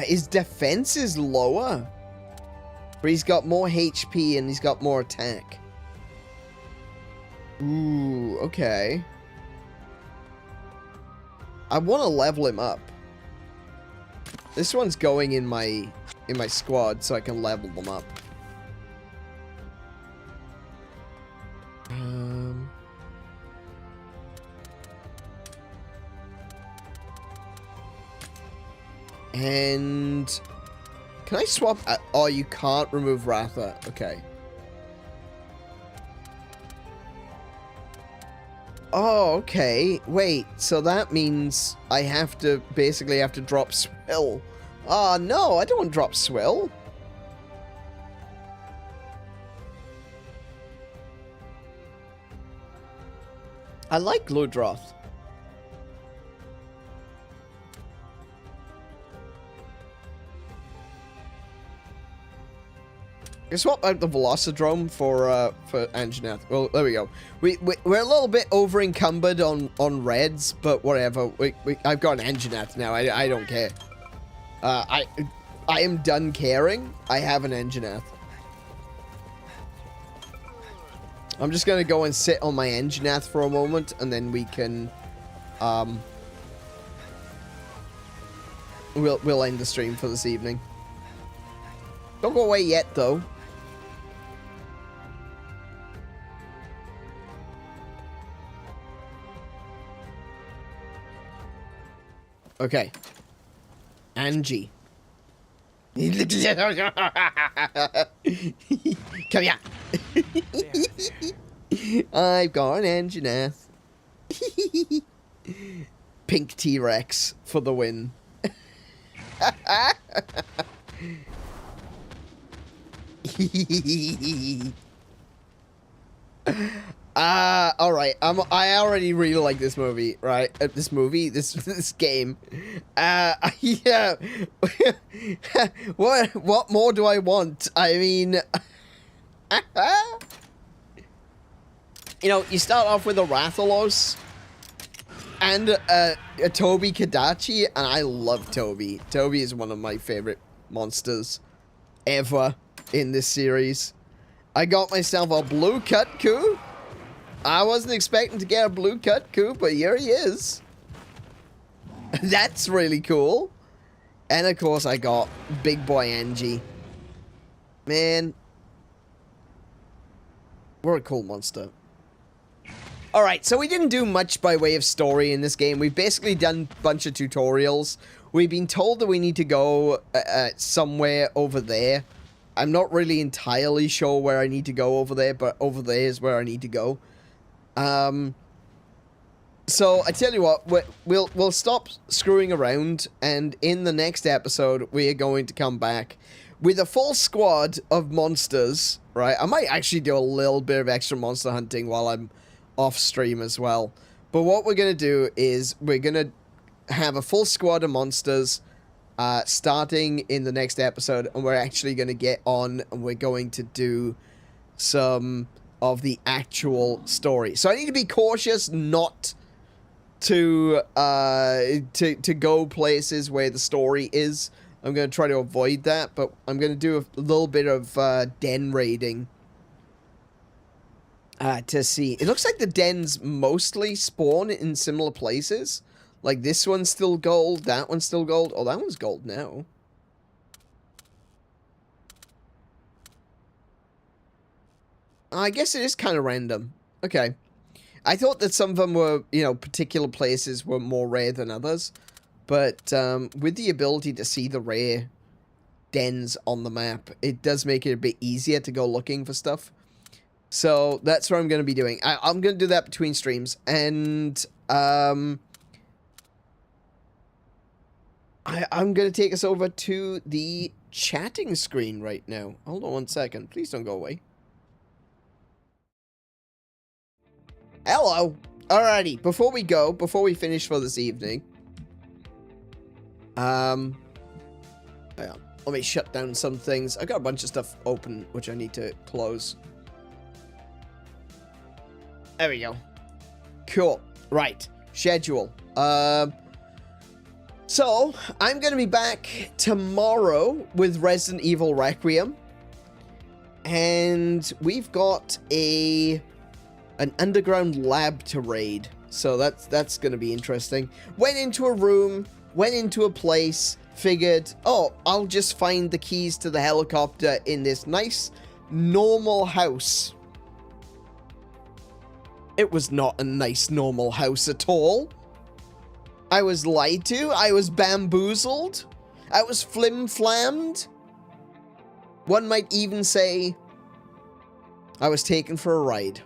His defense is lower. But he's got more HP and he's got more attack. Ooh, okay. I want to level him up. This one's going in my squad so I can level them up. And can I swap? Oh, you can't remove Ratha. Okay. Oh, okay. Wait, so that means I have to basically have to drop Swill. Oh, no, I don't want to drop Swill. I like Gludroth. I swap out the Velocidrome for Anjanath. Well, there we go. We're a little bit over encumbered on reds, but whatever. I've got an Anjanath now. I don't care. I am done caring. I have an Anjanath. I'm just gonna go and sit on my Anjanath for a moment, and then we can we'll end the stream for this evening. Don't go away yet, though. Okay. Angie. Come here. I've got an Anjanath. Pink T-Rex for the win. Alright, I already really like this movie, right? This game. Yeah. What more do I want? I mean, you know, you start off with a Rathalos and a 𝗏𝗁𝗁𝗁𝗏𝗁, and I love Toby. Toby is one of my favorite monsters ever in this series. I got myself a blue 𝗏𝗁𝗁𝗁. I wasn't expecting to get a blue 𝗏𝗁𝗁𝗁, but here he is. That's really cool. And of course I got big boy Angie. Man. What a cool monster. Alright, so we didn't do much by way of story in this game. We've basically done a bunch of tutorials. We've been told that we need to go somewhere over there. I'm not really entirely sure where I need to go over there, but over there is where I need to go. So, I tell you what, we'll stop screwing around, and in the next episode, we are going to come back with a full squad of monsters, right? I might actually do a little bit of extra monster hunting while I'm off stream as well. But what we're going to do is we're going to have a full squad of monsters starting in the next episode, and we're actually going to get on and we're going to do some of the actual story. So I need to be cautious not to go places where the story is. I'm going to try to avoid that, but I'm going to do a little bit of den raiding to see. It looks like the dens mostly spawn in similar places. Like, this one's still gold, that one's still gold. Oh, that one's gold now. I guess it is kind of random. Okay. I thought that some of them were, you know, particular places were more rare than others. But with the ability to see the rare dens on the map, it does make it a bit easier to go looking for stuff. So that's what I'm going to be doing. I'm going to do that between streams. And I'm going to take us over to the chatting screen right now. Hold on 1 second. Please don't go away. Hello. Alrighty. Before we finish for this evening. Yeah, let me shut down some things. I got a bunch of stuff open, which I need to close. There we go. Cool. Right. Schedule. So, I'm going to be back tomorrow with Resident Evil Requiem. And we've got an underground lab to raid. So that's going to be interesting. Went into a room, went into a place, figured, oh, I'll just find the keys to the helicopter in this nice, normal house. It was not a nice, normal house at all. I was lied to. I was bamboozled. I was flim-flammed. One might even say I was taken for a ride.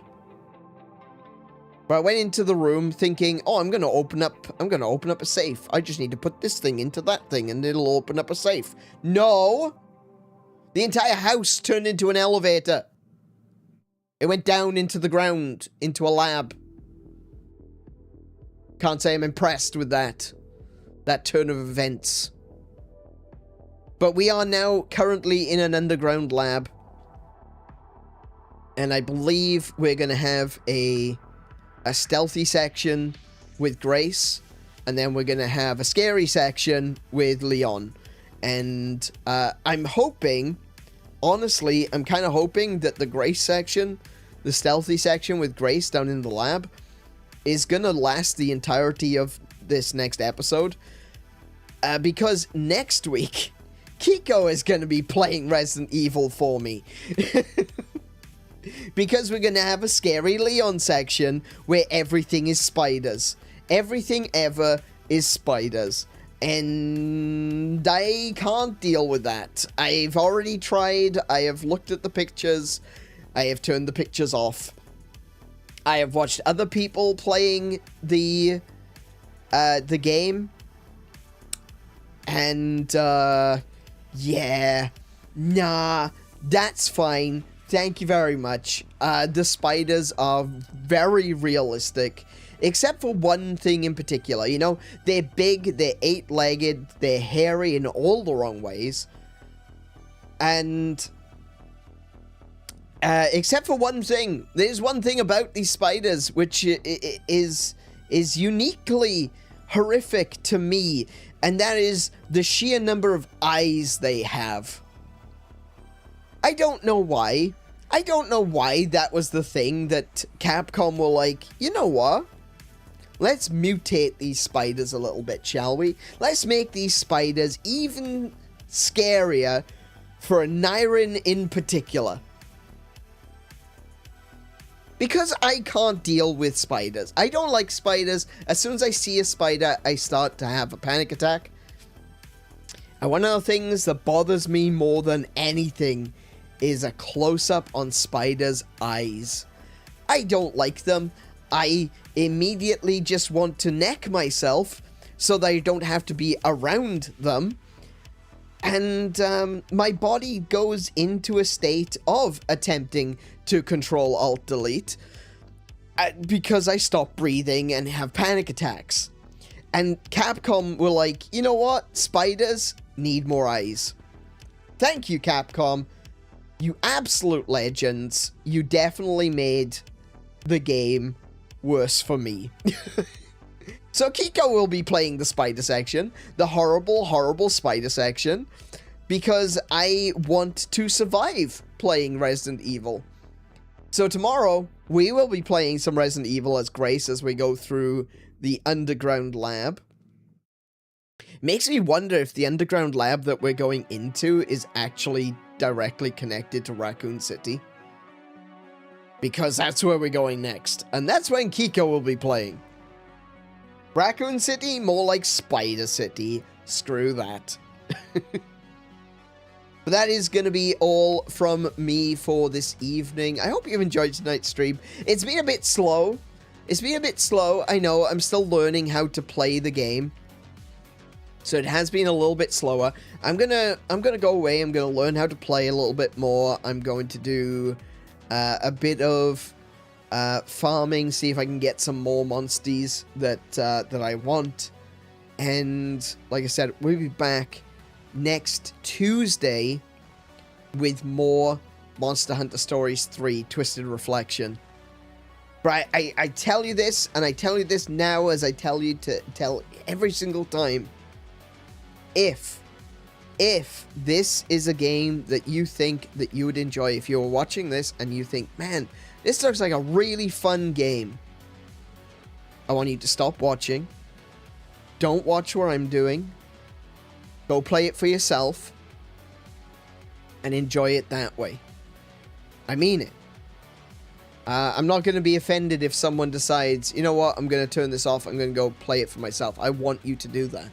But I went into the room thinking, oh, I'm going to open up a safe. I just need to put this thing into that thing and it'll open up a safe. No. The entire house turned into an elevator. It went down into the ground, into a lab. Can't say I'm impressed with that turn of events. But we are now currently in an underground lab. And I believe we're going to have a stealthy section with Grace. And then we're going to have a scary section with Leon. And I'm hoping, honestly, I'm kind of hoping that the Grace section, the stealthy section with Grace down in the lab, is going to last the entirety of this next episode. Because next week, Kiko is going to be playing Resident Evil for me. Because we're going to have a scary Leon section where everything is spiders. Everything ever is spiders. And I can't deal with that. I've already tried. I have looked at the pictures. I have turned the pictures off. I have watched other people playing the game. And, yeah. Nah, that's fine. Thank you very much. The spiders are very realistic. Except for one thing in particular. You know, they're big, they're 8-legged, they're hairy in all the wrong ways. And except for one thing. There's one thing about these spiders which is uniquely horrific to me. And that is the sheer number of eyes they have. I don't know why. I don't know why that was the thing that Capcom were like, you know what? Let's mutate these spiders a little bit, shall we? Let's make these spiders even scarier for Aneuryn in particular. Because I can't deal with spiders. I don't like spiders. As soon as I see a spider, I start to have a panic attack. And one of the things that bothers me more than anything is a close-up on spiders' eyes. I don't like them. I immediately just want to neck myself so that I don't have to be around them. And my body goes into a state of attempting to control Alt-Delete because I stop breathing and have panic attacks. And Capcom were like, you know what? Spiders need more eyes. Thank you, Capcom. You absolute legends. You definitely made the game worse for me. So Kiko will be playing the spider section, the horrible, horrible spider section, because I want to survive playing Resident Evil. So tomorrow, we will be playing some Resident Evil as Grace as we go through the underground lab. Makes me wonder if the underground lab that we're going into is actually directly connected to Raccoon City. Because that's where we're going next. And that's when Kiko will be playing. Raccoon City, more like Spider City. Screw that. But that is going to be all from me for this evening. I hope you've enjoyed tonight's stream. It's been a bit slow. It's been a bit slow. I know, I'm still learning how to play the game. So it has been a little bit slower. I'm gonna go away. I'm gonna learn how to play a little bit more. I'm going to do a bit of farming, see if I can get some more monsties that I want. And like I said, we'll be back next Tuesday with more Monster Hunter Stories 3 Twisted Reflection. But I tell you this, and I tell you this now as I tell you to tell every single time. If this is a game that you think that you would enjoy, if you're watching this and you think, man, this looks like a really fun game, I want you to stop watching. Don't watch what I'm doing. Go play it for yourself and enjoy it that way. I mean it. I'm not going to be offended if someone decides, you know what, I'm going to turn this off, I'm going to go play it for myself. I want you to do that.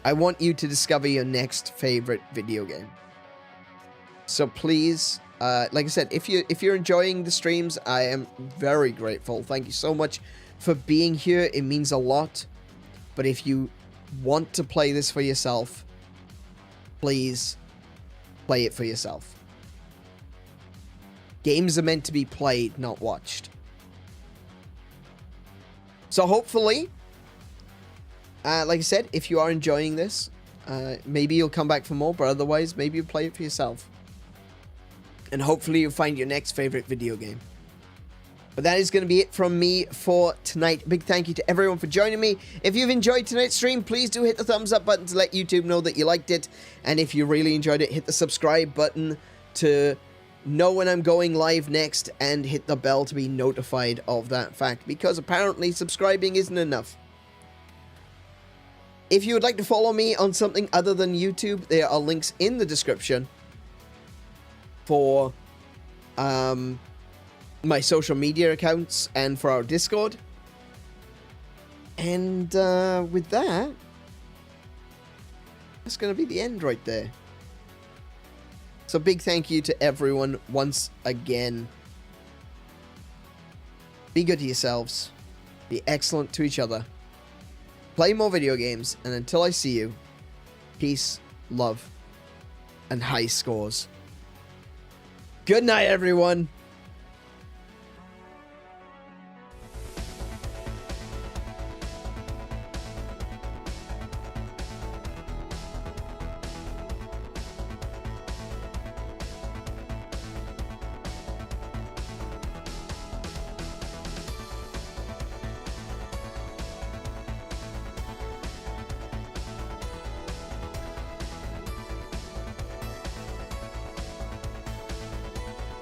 I want you to discover your next favorite video game. So please, like I said, if you're enjoying the streams, I am very grateful. Thank you so much for being here. It means a lot. But if you want to play this for yourself, please play it for yourself. Games are meant to be played, not watched. So hopefully, like I said, if you are enjoying this, maybe you'll come back for more, but otherwise, maybe you'll play it for yourself. And hopefully you'll find your next favorite video game. But that is going to be it from me for tonight. Big thank you to everyone for joining me. If you've enjoyed tonight's stream, please do hit the thumbs up button to let YouTube know that you liked it. And if you really enjoyed it, hit the subscribe button to know when I'm going live next, and hit the bell to be notified of that fact, because apparently subscribing isn't enough. If you would like to follow me on something other than YouTube, there are links in the description for my social media accounts and for our Discord. And with that, that's going to be the end right there. So big thank you to everyone once again. Be good to yourselves. Be excellent to each other. Play more video games. And until I see you, peace, love, and high scores. Good night, everyone.